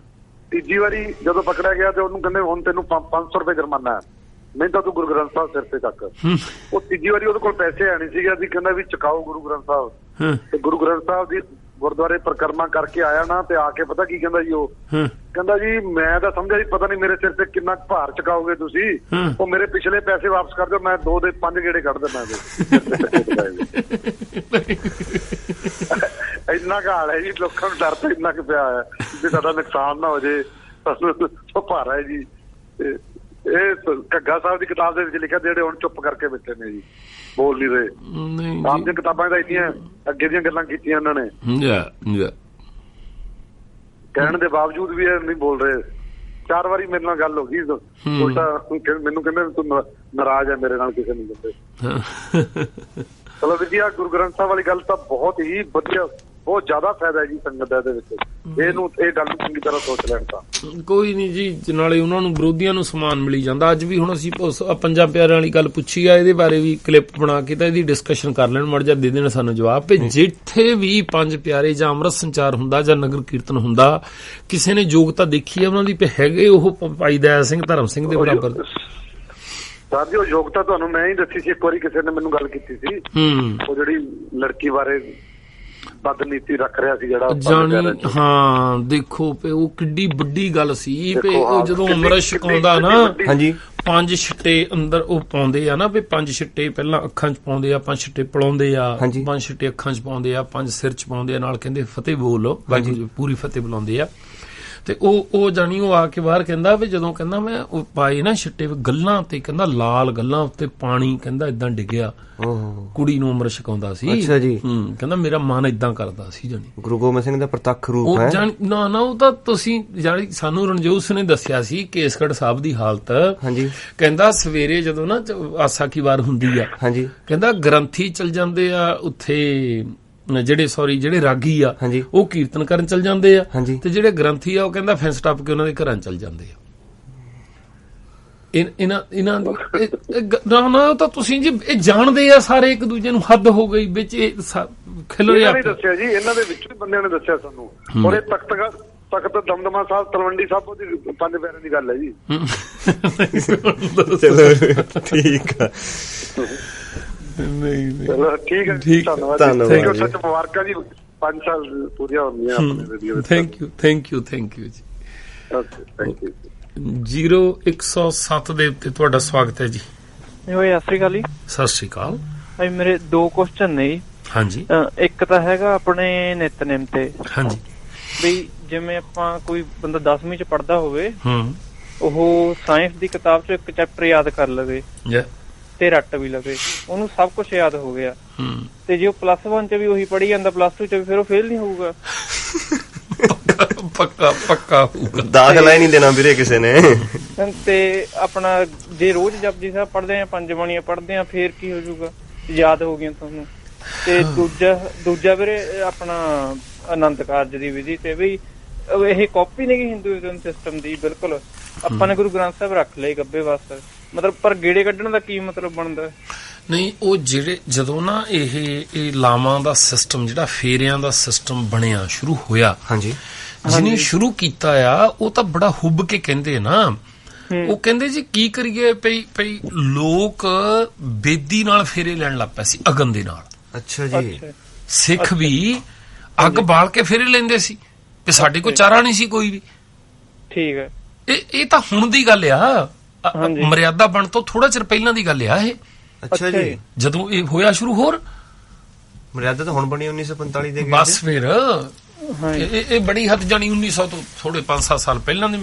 ਤੀਜੀ ਵਾਰੀ ਜਦੋਂ ਪਕੜਿਆ ਗਿਆ ਤੇ ਉਹਨੂੰ ਕਹਿੰਦੇ ਹੁਣ ਤੈਨੂੰ 500 ਰੁਪਏ ਜੁਰਮਾਨਾ, ਨਹੀਂ ਤਾਂ ਤੂੰ ਗੁਰੂ ਗ੍ਰੰਥ ਸਾਹਿਬ ਸਿਰ ਤੇ ਚੱਕ। ਉਹ ਤੀਜੀ ਵਾਰੀ ਉਹਦੇ ਕੋਲ ਪੈਸੇ ਆਣੇ ਸੀਗੇ, ਅਸੀਂ ਕਹਿੰਦਾ ਵੀ ਚੁਕਾਓ ਗੁਰੂ ਗ੍ਰੰਥ ਸਾਹਿਬ, ਤੇ ਗੁਰੂ ਗ੍ਰੰਥ ਸਾਹਿਬ ਦੀ ਗੁਰਦੁਆਰੇ ਪਰਿਕਰਮਾ ਕਰਕੇ ਆਇਆ ਨਾ, ਤੇ ਆ ਕੇ ਪਤਾ ਕੀ ਕਹਿੰਦਾ ਜੀ? ਉਹ ਕਹਿੰਦਾ ਜੀ ਮੈਂ ਤਾਂ ਸਮਝਿਆ ਜੀ ਪਤਾ ਨਹੀਂ ਮੇਰੇ ਸਿਰ ਤੇ ਕਿੰਨਾ ਭਾਰ ਚੁਕਾਓਗੇ ਤੁਸੀਂ, ਉਹ ਮੇਰੇ ਪਿਛਲੇ ਪੈਸੇ ਵਾਪਸ ਕਰ ਦਿਓ, ਮੈਂ 2 ਦੇ 5 ਗੇੜੇ ਕੱਢ ਦਿੰਦਾ। ਇੰਨਾ ਕੁ ਹਾਲ ਹੈ ਜੀ, ਲੋਕਾਂ ਨੂੰ ਡਰ ਤਾਂ ਇੰਨਾ ਕੁ ਪਿਆ ਹੈ ਵੀ ਸਾਡਾ ਨੁਕਸਾਨ ਨਾ ਹੋ ਜੇ, ਭਾਰਾ ਹੈ ਜੀ। ਇਹ ਘੱਗਾ ਸਾਹਿਬ ਦੀ ਕਿਤਾਬ ਦੇ ਵਿੱਚ ਲਿਖਿਆ, ਜਿਹੜੇ ਹੁਣ ਚੁੱਪ ਕਰਕੇ ਬੈਠੇ ਨੇ ਜੀ, ਬੋਲ ਨਹੀਂ ਰਹੇ। ਆਮ ਦੀਆਂ ਕਿਤਾਬਾਂ ਦਾ ਇੰਨੀਆਂ ਅੱਗੇ ਦੀਆਂ ਗੱਲਾਂ ਕੀਤੀਆਂ ਇਹਨਾਂ ਨੇ, ਕਹਿਣ ਦੇ ਬਾਵਜੂਦ ਵੀ ਇਹ ਨਹੀਂ ਬੋਲ ਰਹੇ। 4 ਵਾਰੀ ਮੇਰੇ ਨਾਲ ਗੱਲ ਹੋ ਗਈ, ਉਲਟਾ ਮੈਨੂੰ ਕਹਿੰਦੇ ਤੂੰ ਨਾਰਾਜ਼ ਹੈ ਮੇਰੇ ਨਾਲ, ਕਿਸੇ ਨੂੰ ਕਹਿੰਦੇ। ਚਲੋ ਵਧੀਆ, ਗੁਰੂ ਗ੍ਰੰਥ ਸਾਹਿਬ ਵਾਲੀ ਗੱਲ ਤਾਂ ਬਹੁਤ ਹੀ ਵਧੀਆ, ਬਹੁਤ ਜ਼ਿਆਦਾ ਫਾਇਦਾ ਹੈ ਜੀ ਸੰਗਤ ਦੇ ਵਿੱਚ। ਇਹ ਗੱਲ ਚੰਗੀ ਤਰ੍ਹਾਂ ਸੋਚ ਲੈਣ ਤਾਂ ਕੋਈ ਨਹੀਂ ਜੀ, ਨਾਲੇ ਉਹਨਾਂ ਨੂੰ ਵਿਰੋਧੀਆਂ ਨੂੰ ਸਮਾਨ ਮਿਲੀ ਜਾਂਦਾ। ਅੱਜ ਵੀ ਹੁਣ ਅਸੀਂ 5 ਪਿਆਰਿਆਂ ਵਾਲੀ ਗੱਲ ਪੁੱਛੀ ਆ, ਇਹਦੇ ਬਾਰੇ ਵੀ ਕਲਿੱਪ ਬਣਾ ਕੇ ਤਾਂ ਇਹਦੀ ਡਿਸਕਸ਼ਨ ਕਰ ਲੈਣ, ਮੜ ਜਾ ਦੇ ਦੇਣ ਸਾਨੂੰ ਜਵਾਬ ਵੀ ਜਿੱਥੇ ਵੀ 5 ਪਿਆਰੇ ਜਾਂ ਅੰਮ੍ਰਿਤ ਸੰਚਾਰ ਹੁੰਦਾ ਜਾਂ ਨਗਰ ਕੀਰਤਨ ਹੁੰਦਾ, ਕਿਸੇ ਨੇ ਯੋਗਤਾ ਦੇਖੀ ਹੈ ਉਹਨਾਂ ਦੀ, ਹੈਗੇ ਉਹ ਭਾਈ ਦਇਆ ਸਿੰਘ ਧਰਮ ਸਿੰਘ ਦੇ ਬਰਾਬਰ। ਸਰ ਜੀ ਉਹ ਯੋਗਤਾ ਤੁਹਾਨੂੰ ਮੈਂ ਹੀ ਦੱਸੀ ਸੀ, ਇੱਕ ਵਾਰੀ ਕਿਸੇ ਨੇ ਮੈਨੂੰ ਗੱਲ ਕੀਤੀ ਸੀ, ਉਹ ਜਿਹੜੀ ਲੜਕੀ ਬਾਰੇ ਬਦਨੀਤੀ ਰੱਖ ਰਿਹਾ ਸੀ ਜਿਹੜਾ ਜਾਣੀ। ਹਾਂ ਦੇਖੋ ਉਹ ਕਿੱਡੀ ਵੱਡੀ ਗੱਲ ਸੀ ਵੀ ਉਹ ਜਦੋਂ ਅੰਮ੍ਰਿਤ ਛਕਾਉਂਦਾ ਨਾ, 5 ਛਿੱਟੇ ਅੰਦਰ ਉਹ ਪਾਉਂਦੇ ਆ ਨਾ, ਵੀ 5 ਛਿੱਟੇ ਪਹਿਲਾਂ ਅੱਖਾਂ 'ਚ ਪਾਉਂਦੇ ਆ, 5 ਛਿੱਟੇ ਪਲਾਉਂਦੇ ਆ, 5 ਛਿੱਟੇ ਅੱਖਾਂ 'ਚ ਪਾਉਂਦੇ ਆ, 5 ਸਿਰ 'ਚ ਪਾਉਂਦੇ ਆ, ਨਾਲ ਕਹਿੰਦੇ ਫਤਿਹ ਬੋਲ, ਪੂਰੀ ਫਤਿਹ ਬੁਲਾਉਂਦੇ ਆ। ਤੇ ਉਹ ਜਾਣੀ ਉਹ ਆ ਕੇ ਬਾਹਰ ਕਹਿੰਦਾ ਵੀ ਜਦੋਂ ਕਹਿੰਦਾ ਮੈਂ ਉਹ ਪਾਏ ਨਾ ਛਿੱਟੇ ਗੱਲਾਂ ਤੇ, ਕਹਿੰਦਾ ਲਾਲ ਗੱਲਾਂ ਉੱਤੇ ਪਾਣੀ ਕਹਿੰਦਾ ਏਦਾਂ ਡਿੱਗਿਆ, ਕੁੜੀ ਨੂੰ ਅੰਮ੍ਰਿਤ ਛਕਾਉਂਦਾ ਸੀ। ਅੱਛਾ ਜੀ। ਕਹਿੰਦਾ ਮੇਰਾ ਮਨ ਏਦਾਂ ਕਰਦਾ ਸੀ। ਜਾਣੀ ਗੁਰੂ ਗੋਬਿੰਦ ਸਿੰਘ ਦਾ ਪ੍ਰਤੱਖ ਰੂਪ ਹੈ ਨਾ ਉਹ ਤਾਂ ਤੁਸੀਂ ਜਾਣੀ ਸਾਨੂੰ ਰਣਜੋਤ ਸਿੰਘ ਨੇ ਦੱਸਿਆ ਸੀ ਕੇਸਗੜ੍ਹ ਸਾਹਿਬ ਦੀ ਹਾਲਤ। ਕਹਿੰਦਾ ਸਵੇਰੇ ਜਦੋਂ ਨਾ ਆਸਾ ਕੀ ਵਾਰ ਹੁੰਦੀ ਆ, ਕਹਿੰਦਾ ਗ੍ਰੰਥੀ ਚਲ ਜਾਂਦੇ ਆ ਉੱਥੇ, ਜਿਹੜੇ ਰਾਗੀ ਆ ਉਹ ਕੀਰਤਨ ਕਰਨ ਚਲ ਜਾਂਦੇ ਆ, ਤੇ ਜਿਹੜੇ ਗ੍ਰੰਥੀ ਆ ਉਹ ਕਹਿੰਦਾ ਫੈਂਸ ਟੱਪ ਕੇ ਉਹਨਾਂ ਦੇ ਘਰਾਂ ਚਲ ਜਾਂਦੇ ਆ। ਇਹਨਾਂ ਨਾ ਤਾਂ ਤੁਸੀਂ ਜੀ ਇਹ ਜਾਣਦੇ ਆ ਸਾਰੇ ਇੱਕ ਦੂਜੇ ਨੂੰ, ਹੱਦ ਹੋ ਗਈ ਵਿੱਚ ਖਿਲ ਰਿਹਾ। ਦੱਸਿਆ ਜੀ ਇਹਨਾਂ ਦੇ ਵਿੱਚ ਵੀ ਬੰਦਿਆਂ ਨੇ ਦੱਸਿਆ ਸਾਨੂੰ, ਔਰ ਇਹ ਤਖਤ ਦਮਦਮਾ ਸਾਹਿਬ ਤਲਵੰਡੀ ਸਾਹਿਬ ਉਹਦੀ 5 ਪਿਆਰਿਆਂ ਦੀ ਗੱਲ ਹੈ ਜੀ। ਠੀਕ ਆ ਚਲੋ ਠੀਕ ਹੈ, ਧੰਨਵਾਦ। ਸੱਚ ਮੁਬਾਰਕਾਂ ਜੀ, 5 ਸਾਲ ਪੂਰੀਆਂ ਹੁੰਦੀਆਂ ਆਪਣੇ ਰੇਡੀਓ ਵਿੱਚ। ਥੈਂਕ ਯੂ ਜੀ। Okay, thank you. 0107 ਦੇ ਉੱਤੇ ਤੁਹਾਡਾ ਸਵਾਗਤ ਹੈ ਜੀ। ਸਤਿ ਸ਼੍ਰੀ ਅਕਾਲ ਜੀ। ਸਤਿ ਸ਼੍ਰੀ ਅਕਾਲ। ਮੇਰੇ 2 ਕੁਐਸਚਨ ਨੇ ਜੀ। ਹਾਂਜੀ। ਇੱਕ ਤਾਂ ਹੈਗਾ ਆਪਣੇ ਨਿਤਨੇਮ ਤੇ। ਹਾਂਜੀ। ਵੀ ਜਿਵੇਂ ਆਪਾਂ ਕੋਈ ਬੰਦਾ 10ਵੀਂ ਚ ਪੜ੍ਹਦਾ ਹੋਵੇ, ਉਹ ਸਾਇੰਸ ਦੀ ਕਿਤਾਬ ਚੋਂ ਇੱਕ ਚੈਪਟਰ ਯਾਦ ਕਰ ਲਵੇ ਤੇ ਰੱਟ ਵੀ ਲਵੇ, ਉਹਨੂੰ ਸਭ ਕੁਛ ਯਾਦ ਹੋ ਗਿਆ। ਤੇ ਜੇ ਉਹ +1 ਚ ਵੀ ਉਹੀ ਪੜ੍ਹੀ ਜਾਂਦਾ, +2 ਚ ਵੀ, ਫਿਰ ਉਹ ਫੇਲ ਨਹੀਂ ਹੋਊਗਾ? ਪੱਕਾ ਦਾਖਲਾ ਹੀ ਨਹੀਂ ਦੇਣਾ ਵੀਰੇ ਕਿਸੇ ਨੇ। ਤੇ ਆਪਣਾ ਜੇ ਰੋਜ਼ ਜਪਜੀ ਸਾਹਿਬ ਪੜ੍ਹਦੇ ਆ, 5 ਬਾਣੀਆਂ ਪੜ੍ਹਦੇ ਆ, ਫੇਰ ਕੀ ਹੋ ਜਾਊਗਾ? ਯਾਦ ਹੋ ਗਈਆਂ ਤੁਹਾਨੂੰ। ਤੇ ਦੂਜਾ ਵੀਰੇ ਆਪਣਾ ਆਨੰਦ ਕਾਰਜ ਦੀ ਵਿਧੀ ਤੇ ਵੀ ਇਹ ਕਾਪੀ ਨਹੀਂ ਗੀ ਹਿੰਦੂਇਜ਼ਮ ਸਿਸਟਮ ਦੀ ਬਿਲਕੁਲ। ਆਪਾਂ ਨੇ ਗੁਰੂ ਗ੍ਰੰਥ ਸਾਹਿਬ ਰੱਖ ਲਏ ਗੱਬੇ ਵਾਸਤੇ, ਮਤਲਬ ਪਰ ਗੇੜੇ ਕੱਢਣ ਦਾ ਕੀ ਮਤਲਬ ਬਣਦਾ? ਨਹੀਂ, ਉਹ ਜਿਹੜੇ ਜਦੋਂ ਨਾ ਇਹ ਲਾਵਾਂ ਦਾ ਸਿਸਟਮ, ਜਿਹੜਾ ਫੇਰਿਆਂ ਦਾ ਸਿਸਟਮ ਬਣਿਆ, ਸ਼ੁਰੂ ਹੋਇਆ, ਜਿਹਨੇ ਸ਼ੁਰੂ ਕੀਤਾ ਆ, ਉਹ ਤਾਂ ਬੜਾ ਹੁੱਬ ਕੇ ਕਹਿੰਦੇ ਨਾ। ਉਹ ਕਹਿੰਦੇ ਜੀ ਕੀ ਕਰੀਏ, ਪਈ ਲੋਕ ਬੇਦੀ ਨਾਲ ਫੇਰੇ ਲੈਣ ਲੱਗ ਪਏ ਸੀ, ਅਗਨ ਦੇ ਨਾਲ। ਅੱਛਾ ਜੀ। ਸਿੱਖ ਵੀ ਅੱਗ ਬਾਲ ਕੇ ਫੇਰੇ ਲੈਂਦੇ ਸੀ, ਤੇ ਸਾਡੇ ਕੋਲ ਚਾਰਾ ਨਹੀਂ ਸੀ ਕੋਈ ਵੀ। ਠੀਕ ਹੈ। ਇਹ ਤਾਂ ਹੁਣ ਦੀ ਗੱਲ ਆ, ਮਰਿਆਦਾ ਬਣ ਤੋਂ ਥੋੜਾ ਚਿਰ ਪਹਿਲਾਂ ਦੀ ਗੱਲ ਆ ਇਹ। ਅੱਛਾ ਜੀ। ਜਦੋਂ ਇਹ ਹੋਇਆ ਸ਼ੁਰੂ, ਹੋਰ ਮਰਿਆਦਾ ਤਾਂ ਹੁਣ ਬਣੀ 1945 ਦੇ। ਬਸ ਫਿਰ ਇਹ ਬੜੀ ਹੱਦ ਜਾਣੀ 1900 ਤੋਂ ਥੋੜੇ 5-7 ਸਾਲ ਪਹਿਲਾਂ ਦੀ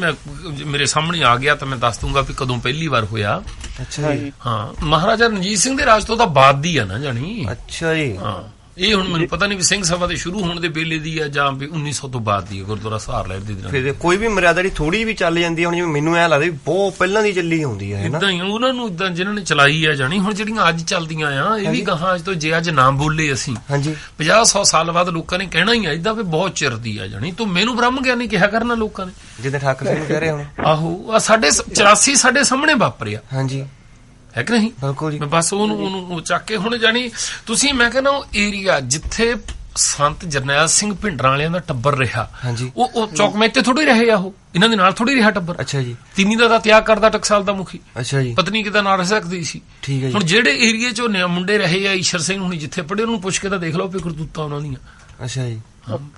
ਮੇਰੇ ਸਾਹਮਣੇ ਆ ਗਿਆ, ਤਾਂ ਮੈਂ ਦੱਸ ਦੂੰਗਾ ਵੀ ਕਦੋਂ ਪਹਿਲੀ ਵਾਰ ਹੋਇਆ। ਅੱਛਾ ਜੀ। ਹਾਂ, ਮਹਾਰਾਜਾ ਰਣਜੀਤ ਸਿੰਘ ਦੇ ਰਾਜ ਤੋਂ ਤਾਂ ਬਾਅਦ ਦੀ ਆ ਨਾ ਜਾਣੀ। ਅੱਛਾ ਜੀ। ਹਾਂ, ਇਹ ਹੁਣ ਮੈਨੂੰ ਪਤਾ ਨਹੀਂ ਵੀ ਸਿੰਘ ਸਭਾ ਦੇ ਸ਼ੁਰੂ ਹੋਣ ਦੇ ਵੇਲੇ ਦੀ ਆ ਜਾਂ 1900 ਤੋਂ ਬਾਅਦ ਦੀ, ਗੁਰਦੁਆਰਾ ਸਹਾਰ ਲਹਿਰ ਦੇ ਦਿਨਾਂ। ਫਿਰ ਕੋਈ ਵੀ ਮਰਿਆਦਾ ਦੀ ਥੋੜੀ ਵੀ ਚੱਲ ਜਾਂਦੀ ਹੈ, ਹੁਣ ਜਿਵੇਂ ਮੈਨੂੰ ਐ ਲੱਗਦਾ ਵੀ ਬਹੁਤ ਪਹਿਲਾਂ ਦੀ ਚੱਲੀ ਆਉਂਦੀ ਹੈ। ਇਦਾਂ ਹੀ ਉਹਨਾਂ ਨੂੰ, ਇਦਾਂ ਜਿਹਨਾਂ ਨੇ ਚਲਾਈ ਆ ਜਾਣੀ। ਹੁਣ ਜਿਹੜੀਆਂ ਅੱਜ ਚੱਲਦੀਆਂ ਆ, ਇਹ ਵੀ ਗਾਹਾਂ ਅੱਜ ਤੋਂ ਜੇ ਅੱਜ ਨਾ ਬੋਲੇ ਅਸੀਂ 50-100 ਸਾਲ ਬਾਅਦ ਲੋਕਾਂ ਨੇ ਕਹਿਣਾ ਹੀ ਆ ਏਦਾਂ ਵੀ ਬਹੁਤ ਚਿਰ ਦੀ ਆ ਜਾਣੀ। ਤੂੰ ਮੈਨੂੰ ਬ੍ਰਹਮ ਗਿਆਨੀ ਕਿਹਾ ਕਰਨਾ ਲੋਕਾਂ ਨੇ, ਜਿੱਦਾਂ ਠਾਕਰ ਸਿੰਘ ਕਹਿ ਰਹੇ ਹੁਣ। ਆਹੋ, ਸਾਡੇ 84 ਸਾਡੇ ਸਾਹਮਣੇ ਵਾਪਰਿਆ। ਹਾਂਜੀ, ਹੈ ਕਿ ਨਹੀਂ? ਬਿਲਕੁਲ ਜੀ। ਬਸ ਉਹਨੂੰ ਚੱਕ ਕੇ ਹੁਣ ਜਾਣੀ ਤੁਸੀਂ, ਮੈਂ ਕਹਿੰਦਾ ਉਹ ਏਰੀਆ ਜਿੱਥੇ ਸੰਤ ਜਰਨੈਲ ਸਿੰਘ ਭਿੰਡਰਾਂ ਵਾਲਿਆਂ ਦਾ ਟੱਬਰ ਰਿਹਾ, ਉਹ ਚੌਕ ਮੇਤੇ ਥੋੜੀ ਰਹੇ ਆ, ਉਹ ਇਹਨਾਂ ਦੇ ਨਾਲ ਥੋੜੀ ਰਿਹਾ ਟੱਬਰ। ਅੱਛਾ ਜੀ। ਤਿੰਨੀ ਦਾ ਤਿਆਗ ਕਰਦਾ ਟਕਸਾਲ ਦਾ ਮੁਖੀ। ਅੱਛਾ ਜੀ। ਪਤਨੀ ਕਿਦਾ ਨਾਂ ਰਹਿ ਸਕਦੀ ਸੀ। ਠੀਕ ਹੈ। ਹੁਣ ਜਿਹੜੇ ਏਰੀਏ ਚ ਮੁੰਡੇ ਰਹੇ ਆ, ਈਸ਼ਰ ਸਿੰਘ ਹੁਣੀ ਜਿੱਥੇ ਪੜ੍ਹੇ, ਉਹਨੂੰ ਪੁੱਛ ਕੇ ਤਾਂ ਦੇਖ ਲਓ ਵੀ ਕਰਤੂਤਾਂ ਉਹਨਾਂ ਦੀਆਂ। ਅੱਛਾ ਜੀ।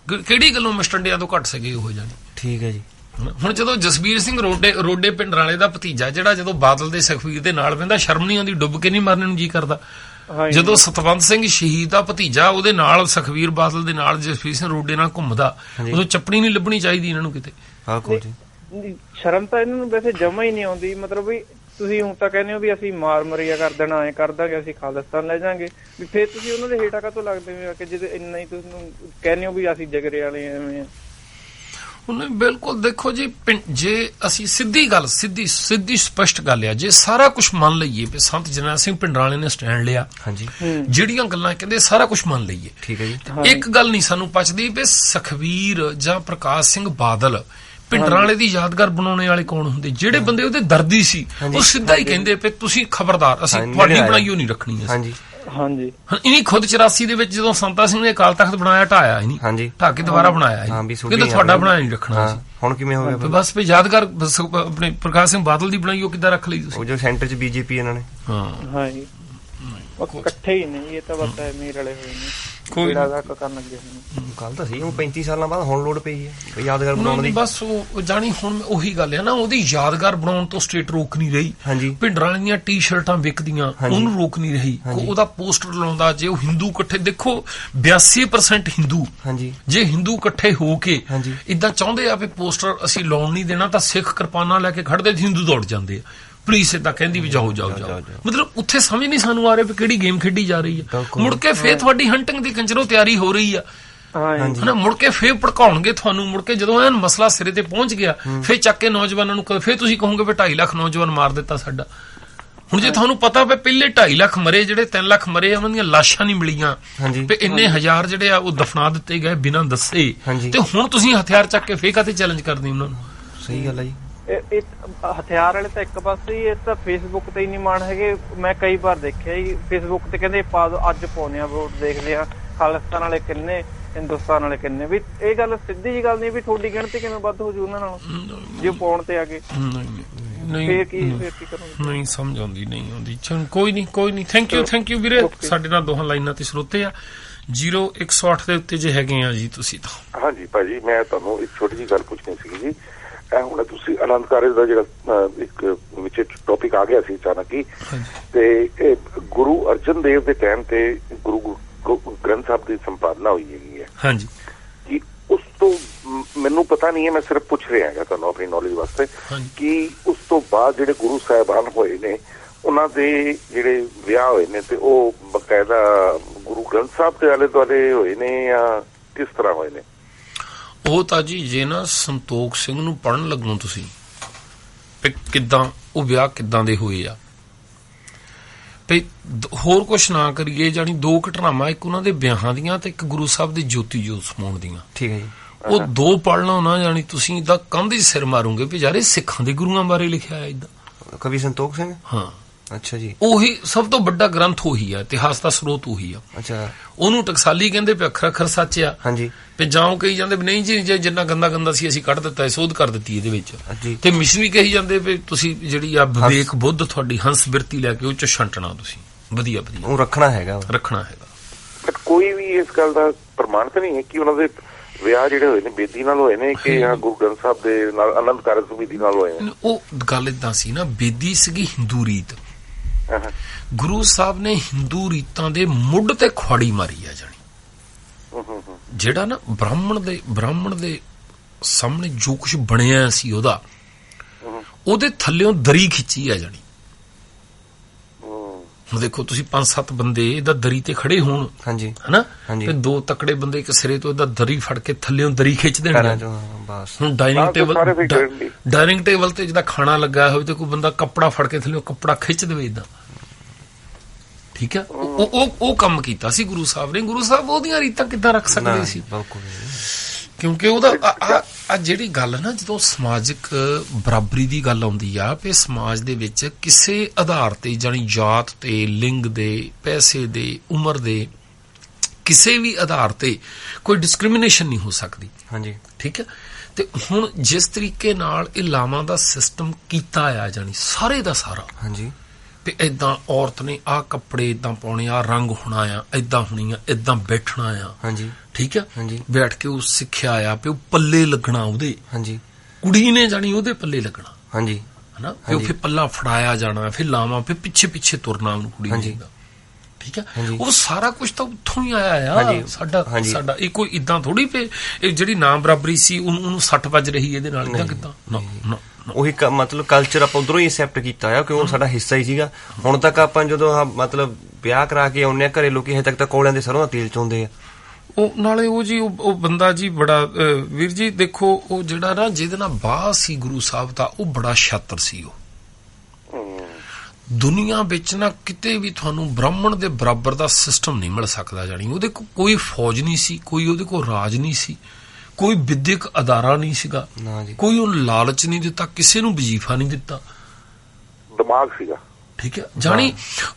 ਕਿਹੜੀ ਗੱਲੋਂ ਮਸਟੰਡਿਆਂ ਤੋਂ ਘੱਟ ਸਕੇ ਉਹ ਜਾਣੀ। ਠੀਕ ਹੈ ਜੀ। ਹੁਣ ਜਦੋਂ ਜਸਬੀਰ ਸਿੰਘ ਰੋਡੇ ਭਿੰਡਰਾਂ ਵਾਲੇ ਦਾ ਭਤੀਜਾ, ਜਿਹੜਾ ਜਦੋਂ ਬਾਦਲ ਦੇ ਸੁਖਬੀਰ ਦੇ ਨਾਲ ਪੈਂਦਾ, ਸ਼ਰਮ ਨਹੀਂ ਆਉਂਦੀ, ਡੁੱਬ ਕੇ ਨਹੀਂ ਮਰਨੇ ਨੂੰ ਜੀ ਕਰਦਾ। ਜਦੋਂ ਸਤਵੰਤ ਸਿੰਘ ਸ਼ਹੀਦ ਦਾ ਭਤੀਜਾ ਉਹਦੇ ਨਾਲ, ਸੁਖਬੀਰ ਬਾਦਲ ਦੇ ਨਾਲ, ਜਸਬੀਰ ਸਿੰਘ ਰੋਡੇ ਨਾਲ ਘੁੰਮਦਾ, ਉਦੋਂ ਚੱਪਣੀ ਨਹੀਂ ਲੱਭਣੀ ਚਾਹੀਦੀ ਇਹਨਾਂ ਨੂੰ ਕਿਤੇ। ਸ਼ਰਮ ਤਾਂ ਇਹਨਾਂ ਨੂੰ ਵੈਸੇ ਜਮਾ ਹੀ ਨਹੀਂ ਆਉਂਦੀ। ਮਤਲਬ ਵੀ ਤੁਸੀਂ ਹੁਣ ਤਾਂ ਕਹਿੰਦੇ ਹੋ ਵੀ ਅਸੀਂ ਮਰੀਆ ਕਰ ਦੇਣਾ, ਐ ਕਰ ਦਾਂਗੇ, ਅਸੀਂ ਖਾਲਿਸਤਾਨ ਲੈ ਜਾਾਂਗੇ, ਵੀ ਫੇਰ ਤੁਸੀਂ ਉਹਨਾਂ ਦੇ ਹੇਠਾਂ ਕਾਹਤੋਂ ਲੱਗਦੇ ਹੋ ਕਿ ਜਿਹਦੇ ਇੰਨਾ ਹੀ ਤੁਹਾਨੂੰ ਕਹਿੰਦੇ ਹੋ ਵੀ ਅਸੀਂ ਜਗਰੇ ਵਾਲੇ ਐਵੇਂ ਆ। ਬਿਲਕੁਲ ਦੇਖੋ ਜੀ, ਜੇ ਅਸੀਂ ਸਿੱਧੀ ਸਪਸ਼ਟ ਗੱਲ ਆ, ਜੇ ਸਾਰਾ ਕੁਝ ਮੰਨ ਲਈਏ ਵੀ ਸੰਤ ਜਰਨੈਲ ਸਿੰਘ ਭਿੰਡਰਾਂ ਵਾਲੇ ਨੇ ਸਟੈਂਡ ਲਿਆ, ਜਿਹੜੀਆਂ ਗੱਲਾਂ ਕਹਿੰਦੇ ਸਾਰਾ ਕੁਝ ਮੰਨ ਲਈਏ, ਠੀਕ ਹੈ ਜੀ, ਇੱਕ ਗੱਲ ਨਹੀਂ ਸਾਨੂੰ ਪਚਦੀ ਵੀ ਸੁਖਬੀਰ ਜਾਂ ਪ੍ਰਕਾਸ਼ ਸਿੰਘ ਬਾਦਲ ਭਿੰਡਰਾਂ ਵਾਲੇ ਦੀ ਯਾਦਗਾਰ ਬਣਾਉਣੇ ਵਾਲੇ ਕੌਣ ਹੁੰਦੇ? ਜਿਹੜੇ ਬੰਦੇ ਉਹਦੇ ਦਰਦੀ ਸੀ, ਉਹ ਸਿੱਧਾ ਹੀ ਕਹਿੰਦੇ ਵੀ ਤੁਸੀਂ ਖਬਰਦਾਰ, ਅਸੀਂ ਤੁਹਾਡੀ ਬਣਾਈ ਉਹ ਨਹੀਂ ਰੱਖਣੀ। ਹਾਂਜੀ, ਇਨੀ ਖੁਦ 84 ਦੇ ਵਿੱਚ ਜਦੋਂ ਸੰਤਾ ਸਿੰਘ ਨੇ ਅਕਾਲ ਤਖਤ ਬਣਾਇਆ, ਢਾਇਆ ਹੀ ਨਹੀਂ, ਢਾ ਕੇ ਦੁਬਾਰਾ ਬਣਾਇਆ, ਕਹਿੰਦਾ ਤੁਹਾਡਾ ਬਣਾਇਆ ਨਹੀਂ ਰੱਖਣਾ ਸੀ। ਹੁਣ ਕਿਵੇਂ ਹੋ ਗਿਆ? ਬਸ ਵੀ ਯਾਦਗਾਰ ਆਪਣੇ ਪ੍ਰਕਾਸ਼ ਸਿੰਘ ਬਾਦਲ ਦੀ ਬਣਾਈ, ਉਹ ਕਿੱਦਾਂ ਰੱਖ ਲਈ ਤੁਸੀਂ? ਜੋ ਸੈਂਟਰ 'ਚ ਬੀਜੇਪੀ ਇਹਨਾਂ ਨੇ। ਹਾਂ ਜੀ, ਇਕੱਠੇ ਹੀ ਨਹੀਂ, ਇਹ ਤਾਂ ਬਸ ਐਵੇਂ ਰਲੇ ਹੋਏ ਨੇ। ਕੋਈ ਗੱਲ ਤਾਂ ਸੀ, ਉਹ 35 ਸਾਲਾਂ ਬਾਅਦ ਹੁਣ ਲੋੜ ਪਈ ਹੈ ਯਾਦਗਾਰ ਬਣਾਉਣ ਦੀ। ਬਸ ਉਹ ਜਾਣੀ ਹੁਣ ਉਹੀ ਗੱਲ ਹੈ ਨਾ, ਉਹਦੀ ਯਾਦਗਾਰ ਬਣਾਉਣ ਤੋਂ ਸਟੇਟ ਰੋਕ ਨਹੀਂ ਰਹੀ। ਭਿੰਡਰਾਂ ਵਾਲੀਆਂ ਟੀ-ਸ਼ਰਟਾਂ ਵਿਕਦੀਆਂ, ਉਹਨੂੰ ਰੋਕ ਨਹੀਂ ਰਹੀ। ਉਹਦਾ ਪੋਸਟਰ ਲਾਉਂਦਾ, ਜੇ ਉਹ ਹਿੰਦੂ ਇਕੱਠੇ, ਦੇਖੋ 82% ਹਿੰਦੂ, ਜੇ ਹਿੰਦੂ ਇਕੱਠੇ ਹੋ ਕੇ ਇਦਾਂ ਚਾਹੁੰਦੇ ਆ ਵੀ ਪੋਸਟਰ ਅਸੀਂ ਲਾਉਣ ਨਹੀਂ ਦੇਣਾ, ਤਾਂ ਸਿੱਖ ਕਿਰਪਾਨਾਂ ਲੈ ਕੇ ਖੜਦੇ, ਹਿੰਦੂ ਦੌੜ ਜਾਂਦੇ ਆ। ਪੁਲਿਸ ਏਦਾਂ ਕਹਿੰਦੀ ਵੀ ਜਾਓ। ਮਤਲਬ ਉੱਥੇ ਸਮਝ ਨਹੀਂ ਸਾਨੂੰ ਆ ਰਿਹਾ ਵੀ ਕਿਹੜੀ ਗੇਮ ਖੇਡੀ ਜਾ ਰਹੀ ਆ। ਮੁੜ ਕੇ ਫੇਰ ਤੁਹਾਡੀ ਹੰਟਿੰਗ ਦੀ ਕੰਜਰੋਂ ਤਿਆਰੀ ਹੋ ਰਹੀ ਆ, ਹਨਾ, ਮੁੜ ਕੇ ਫੇਰ ਭੜਕਾਉਣਗੇ ਤੁਹਾਨੂੰ। ਮੁੜ ਕੇ ਜਦੋਂ ਐਨ ਮਸਲਾ ਸਿਰੇ ਤੇ ਪਹੁੰਚ ਗਿਆ, ਫੇਰ ਚੱਕ ਕੇ ਨੌਜਵਾਨਾਂ ਨੂੰ ਫੇਰ ਤੁਸੀਂ ਕਹੋਗੇ ਵੀ 2.5 ਲੱਖ ਨੌਜਵਾਨ ਮਾਰ ਦਿੱਤਾ ਸਾਡਾ। ਹੁਣ ਜੇ ਤੁਹਾਨੂੰ ਪਤਾ ਵੀ ਪਹਿਲੇ 2.5 ਲੱਖ ਮਰੇ, ਜਿਹੜੇ 3 ਲੱਖ ਮਰੇ, ਉਹਨਾਂ ਦੀਆਂ ਲਾਸ਼ਾਂ ਨਹੀਂ ਮਿਲੀਆਂ, ਤੇ ਇੰਨੇ ਹਜ਼ਾਰ ਜਿਹੜੇ ਆ ਉਹ ਦਫਨਾ ਦਿੱਤੇ ਗਏ ਬਿਨਾਂ ਦੱਸੇ, ਤੇ ਹੁਣ ਤੁਸੀਂ ਹਥਿਆਰ ਚੱਕ ਕੇ ਫੇਰ ਕਾਤੇ ਚੈਲੰਜ ਕਰਦੇ ਉਹਨਾਂ ਨੂੰ? ਸਹੀ ਗੱਲ ਹੈ ਜੀ। ਹਥਿਆਰ ਵਾਲੇ ਤਾਂ ਇੱਕ ਪਾਸੇ ਹੀ, ਇਹ ਤਾਂ ਫੇਸਬੁੱਕ ਤੇ ਹੀ ਨਹੀਂ ਮਾਣ ਹੈਗੇ। ਮੈਂ ਕਈ ਵਾਰ ਦੇਖਿਆ ਜੀ ਫੇਸਬੁੱਕ ਤੇ, ਕਹਿੰਦੇ ਪਾ ਦੋ, ਅੱਜ ਪਾਉਂਦੇ ਆ ਵੋਟ, ਦੇਖਦੇ ਆ ਖਾਲਿਸਤਾਨ ਵਾਲੇ ਕਿੰਨੇ, ਹਿੰਦੁਸਤਾਨ ਵਾਲੇ ਕਿੰਨੇ। ਵੀ ਇਹ ਗੱਲ ਸਿੱਧੀ ਜੀ ਗੱਲ ਨਹੀਂ ਵੀ ਤੁਹਾਡੀ ਗਿਣਤੀ ਕਿਵੇਂ ਵੱਧ ਹੋ ਜੂ ਉਹਨਾਂ ਨਾਲ ਜੇ ਪਾਉਣ ਤੇ ਆ ਗਏ। ਫੇਰ ਕੀ ਕਰੋਗੇ? ਨਹੀਂ ਸਮਝ ਆਉਂਦੀ, ਨਹੀਂ ਆਉਂਦੀ। ਚਲ ਕੋਈ ਨਹੀਂ। ਥੈਂਕ ਯੂ ਵੀਰੇ। ਸਾਡੇ ਨਾਲ ਦੋਹਾਂ ਲਾਈਨਾਂ ਤੇ ਸਰੋਤੇ ਆ 0108 ਦੇ ਉੱਤੇ ਜੇ ਹੈਗੇ ਆ ਜੀ ਤੁਸੀਂ ਤਾਂ। ਹਾਂਜੀ ਭਾਜੀ, ਮੈਂ ਤੁਹਾਨੂੰ ਇੱਕ ਛੋਟੀ ਜਿਹੀ ਗੱਲ ਪੁੱਛਣੀ ਸੀ ਜੀ। ਇਹ ਹੁਣ ਤੁਸੀਂ ਆਨੰਦ ਕਾਰਜ ਦਾ ਜਿਹੜਾ ਇੱਕ ਵਿੱਚ ਟੌਪਿਕ ਆ ਗਿਆ ਸੀ ਅਚਾਨਕ ਹੀ, ਤੇ ਇਹ ਗੁਰੂ ਅਰਜਨ ਦੇਵ ਦੇ ਟਾਈਮ ਤੇ ਗੁਰੂ ਗ੍ਰੰਥ ਸਾਹਿਬ ਦੀ ਸੰਪਾਦਨਾ ਹੋਈ ਹੈਗੀ ਹੈ। ਹਾਂਜੀ। ਕਿ ਉਸ ਤੋਂ ਮੈਨੂੰ ਪਤਾ ਨਹੀਂ ਹੈ, ਮੈਂ ਸਿਰਫ ਪੁੱਛ ਰਿਹਾ ਹੈਗਾ ਤੁਹਾਨੂੰ ਆਪਣੀ ਨੌਲੇਜ ਵਾਸਤੇ, ਕਿ ਉਸ ਤੋਂ ਬਾਅਦ ਜਿਹੜੇ ਗੁਰੂ ਸਾਹਿਬਾਨ ਹੋਏ ਨੇ ਉਹਨਾਂ ਦੇ ਜਿਹੜੇ ਵਿਆਹ ਹੋਏ ਨੇ ਤੇ ਉਹ ਬਕਾਇਦਾ ਗੁਰੂ ਗ੍ਰੰਥ ਸਾਹਿਬ ਦੇ ਆਲੇ ਦੁਆਲੇ ਹੋਏ ਨੇ ਜਾਂ ਕਿਸ ਤਰ੍ਹਾਂ ਹੋਏ ਨੇ? ਉਹ ਤਾਂ ਜੀ ਜੇ ਨਾ ਸੰਤੋਖ ਸਿੰਘ ਨੂੰ ਪੜ੍ਹਨ ਲੱਗੋ ਤੁਸੀਂ ਕਿੱਦਾਂ ਉਹ ਵਿਆਹ ਕਿੱਦਾਂ ਦੇ ਹੋਏ ਆ, ਤੇ ਹੋਰ ਕੁਛ ਨਾ ਕਰੀਏ, ਜਾਣੀ ਦੋ ਘਟਨਾਵਾਂ, ਇੱਕ ਉਹਨਾਂ ਦੇ ਵਿਆਹਾਂ ਦੀਆਂ ਤੇ ਇੱਕ ਗੁਰੂ ਸਾਹਿਬ ਦੇ ਜੋਤੀ ਜੋਤ ਸਮਾਉਣ ਦੀਆਂ। ਠੀਕ ਹੈ ਜੀ। ਉਹ ਦੋ ਪੜ੍ਹ ਲਓ ਨਾ, ਜਾਣੀ ਤੁਸੀਂ ਇਦਾਂ ਕੰਧ 'ਚ ਸਿਰ ਮਾਰੋਗੇ ਵੀ ਯਾਰ ਇਹ ਸਿੱਖਾਂ ਦੇ ਗੁਰੂਆਂ ਬਾਰੇ ਲਿਖਿਆ ਹੈ ਇਦਾਂ। ਕਵੀ ਸੰਤੋਖ ਸਿੰਘ? ਹਾਂ। ਅੱਛਾ ਜੀ। ਉਹੀ ਸਭ ਤੋਂ ਵੱਡਾ ਗ੍ਰੰਥ ਉਹੀ ਆ, ਇਤਿਹਾਸ ਦਾ ਸਰੋਤ ਉਹੀ ਆ। ਅੱਛਾ। ਉਹਨੂੰ ਟਕਸਾਲੀ ਕਹਿੰਦੇ ਪਏ, ਅੱਖਰ ਅੱਖਰ ਸੱਚ ਆ। ਹਾਂਜੀ। ਤੇ ਜਾਂ ਕਹੀ ਜਾਂਦੇ ਵੀ ਨਹੀਂ ਜੀ, ਜਿੰਨਾ ਗੰਦਾ ਸੀ ਅਸੀਂ ਕੱਢ ਦਿੱਤਾ, ਸੋਧ ਕਰ ਦਿੱਤੀ ਇਹਦੇ ਵਿੱਚ। ਤੇ ਮਿਸ਼ਨਰੀ ਕਹੀ ਜਾਂਦੇ ਵੀ ਤੁਸੀਂ ਜਿਹੜੀ ਆ ਵਿਵੇਕ ਬੁੱਧ ਤੁਹਾਡੀ ਹੰਸ ਬਿਰਤੀ ਲੈ ਕੇ ਉਹ ਚ ਛੰਟਣਾ ਤੁਸੀਂ ਵਧੀਆ ਉਹ ਰੱਖਣਾ ਹੈਗਾ। ਬਟ ਕੋਈ ਵੀ ਇਸ ਗੱਲ ਦਾ ਪ੍ਰਮਾਣ ਤਾਂ ਨਹੀਂ ਹੈ ਕਿ ਉਹਨਾਂ ਦੇ ਵਿਆਹ ਜਿਹੜੇ ਹੋਏ ਨੇ ਬੇਦੀ ਨਾਲ ਹੋਏ ਨੇ ਕਿ ਗੁਰੂ ਗ੍ਰੰਥ ਸਾਹਿਬ ਦੇ ਨਾਲ ਆਨੰਦ ਕਾਰਜ ਬੇਦੀ ਨਾਲ ਹੋਏ ਨੇ। ਉਹ ਗੱਲ ਏਦਾਂ ਸੀ ਨਾ, ਬੇਦੀ ਸੀਗੀ ਹਿੰਦੂ ਰੀਤ। ਗੁਰੂ ਸਾਹਿਬ ਨੇ ਹਿੰਦੂ ਰੀਤਾਂ ਦੇ ਮੁੱਢ ਤੇ ਖੁਆੜੀ ਮਾਰੀ ਆ, ਜਾਣੀ ਜਿਹੜਾ ਨਾ ਬ੍ਰਾਹਮਣ ਦੇ ਸਾਹਮਣੇ ਜੋ ਕੁਝ ਬਣਿਆ ਸੀ ਉਹਦੇ ਥੱਲਿਓਂ ਦਰੀ ਖਿੱਚੀ ਆ, ਜਾਣੀ ਹੁਣ ਦੇਖੋ ਤੁਸੀਂ 5-7 ਬੰਦੇ ਇਹਦਾ ਦਰੀ ਤੇ ਖੜੇ ਹੋਣ, ਹਨਾ, ਤੇ ਦੋ ਤਕੜੇ ਬੰਦੇ ਇੱਕ ਸਿਰੇ ਤੋਂ ਇਹਦਾ ਦਰੀ ਫੜ ਕੇ ਥੱਲਿਓਂ ਦਰੀ ਖਿੱਚ ਦੇਣ। ਹੁਣ ਡਾਈਨਿੰਗ ਟੇਬਲ ਤੇ ਜਿਹਦਾ ਖਾਣਾ ਲੱਗਾ ਹੋਵੇ ਤੇ ਕੋਈ ਬੰਦਾ ਕੱਪੜਾ ਫੜ ਕੇ ਥੱਲਿਓਂ ਕੱਪੜਾ ਖਿੱਚ ਦੇਵੇ ਏਦਾਂ। ਠੀਕ ਹੈ। ਉਹ ਕੰਮ ਕੀਤਾ ਸੀ ਗੁਰੂ ਸਾਹਿਬ ਨੇ। ਗੁਰੂ ਸਾਹਿਬ ਉਹਦੀਆਂ ਰੀਤਾਂ ਕਿੱਦਾਂ ਰੱਖ ਸਕਦੇ ਸੀ? ਕਿਉਂਕਿ ਉਹਦਾ ਆ ਜਿਹੜੀ ਗੱਲ ਨਾ, ਜਦੋਂ ਸਮਾਜਿਕ ਬਰਾਬਰੀ ਦੀ ਗੱਲ ਆਉਂਦੀ ਆ ਵੀ ਸਮਾਜ ਦੇ ਵਿੱਚ ਕਿਸੇ ਆਧਾਰ ਤੇ, ਜਾਣੀ ਜਾਤ ਤੇ, ਲਿੰਗ ਦੇ, ਪੈਸੇ ਦੇ, ਉਮਰ ਦੇ, ਕਿਸੇ ਵੀ ਆਧਾਰ ਤੇ ਕੋਈ ਡਿਸਕ੍ਰਿਮੀਨੇਸ਼ਨ ਨਹੀਂ ਹੋ ਸਕਦੀ। ਹਾਂਜੀ। ਠੀਕ ਹੈ। ਤੇ ਹੁਣ ਜਿਸ ਤਰੀਕੇ ਨਾਲ ਇਹ ਲਾਵਾਂ ਦਾ ਸਿਸਟਮ ਕੀਤਾ ਆ, ਜਾਣੀ ਸਾਰੇ ਦਾ ਸਾਰਾ, ਹਾਂਜੀ, ਵੀ ਏਦਾਂ ਔਰਤ ਨੇ ਆਹ ਕੱਪੜੇ ਏਦਾਂ ਪਾਉਣੇ, ਆਹ ਰੰਗ ਹੋਣਾ ਆ, ਏਦਾਂ ਹੋਣੀ ਆ, ਏਦਾਂ ਬੈਠਣਾ ਆ। ਹਾਂਜੀ। ਠੀਕ ਹੈ। ਬੈਠ ਕੇ ਉਹ ਸਿੱਖਿਆ ਆ ਵੀ ਉਹ ਪੱਲੇ ਲੱਗਣਾ ਉਹਦੇ। ਹਾਂਜੀ। ਕੁੜੀ ਨੇ ਜਾਣੀ ਉਹਦੇ ਪੱਲੇ ਲੱਗਣਾ। ਹਾਂਜੀ। ਹਨਾ, ਫਿਰ ਪੱਲਾ ਫੜਾਇਆ ਜਾਣਾ, ਫਿਰ ਲਾਵਾਂ, ਫਿਰ ਪਿੱਛੇ ਤੁਰਨਾ ਉਹਨੂੰ ਕੁੜੀ ਨੇ। ਠੀਕ ਹੈ। ਉਹ ਸਾਰਾ ਕੁਝ ਤਾਂ ਉੱਥੋਂ ਹੀ ਆਇਆ ਆ। ਸਾਡਾ ਇਹ ਕੋਈ ਇਦਾਂ ਥੋੜੀ ਪੇ ਜਿਹੜੀ ਨਾ ਬਰਾਬਰੀ ਸੀ ਉਹਨੂੰ 60 ਵੱਜ ਰਹੀ ਇਹਦੇ ਨਾਲ, ਇਦਾਂ ਕਿੱਦਾਂ? ਨਾ। ਉਹੀ ਮਤਲਬ ਕਲਚਰ ਆਪਾਂ ਉਧਰੋਂ ਹੀ ਐਕਸੈਪਟ ਕੀਤਾ ਆ, ਕਿਉਂ ਸਾਡਾ ਹਿੱਸਾ ਹੀ ਸੀਗਾ। ਹੁਣ ਤੱਕ ਆਪਾਂ ਜਦੋਂ ਮਤਲਬ ਵਿਆਹ ਕਰਾ ਕੇ ਆਉਂਦੇ ਆ ਘਰੇ, ਲੋਕੀ ਹਜੇ ਤੱਕ ਤਾਂ ਕੋਲਿਆਂ ਦੇ ਸਰੋਂ ਦਾ ਤੇਲ ਚੋਂਦੇ ਆ। ਉਹ ਨਾਲੇ ਉਹ ਜੀ ਉਹ ਬੰਦਾ ਜੀ ਬੜਾ ਵੀਰ ਜੀ ਦੇਖੋ, ਉਹ ਜਿਹੜਾ ਨਾ ਜਿਹਦੇ ਨਾਲ ਬਾਹ ਸੀ ਗੁਰੂ ਸਾਹਿਬ ਦਾ, ਉਹ ਬੜਾ ਛਾਤਰ ਸੀ। ਉਹ ਦੁਨੀਆ ਵਿੱਚ ਨਾ ਕਿਤੇ ਵੀ ਤੁਹਾਨੂੰ ਬ੍ਰਾਹਮਣ ਦੇ ਬਰਾਬਰ ਦਾ ਸਿਸਟਮ ਨਹੀਂ ਮਿਲ ਸਕਦਾ। ਜਾਣੀ ਉਹਦੇ ਕੋਲ ਕੋਈ ਫੌਜ ਨਹੀਂ ਸੀ, ਕੋਈ ਉਹਦੇ ਕੋਲ ਰਾਜ ਨਹੀਂ ਸੀ, ਕੋਈ ਵਿਦਿਅਕ ਅਦਾਰਾ ਨਹੀਂ ਸੀਗਾ, ਕੋਈ ਉਹਨੂੰ ਲਾਲਚ ਨਹੀਂ ਦਿੱਤਾ, ਕਿਸੇ ਨੂੰ ਵਜ਼ੀਫਾ ਨਹੀਂ ਦਿੱਤਾ, ਦਿਮਾਗ ਸੀਗਾ। ਠੀਕ ਹੈ। ਜਾਣੀ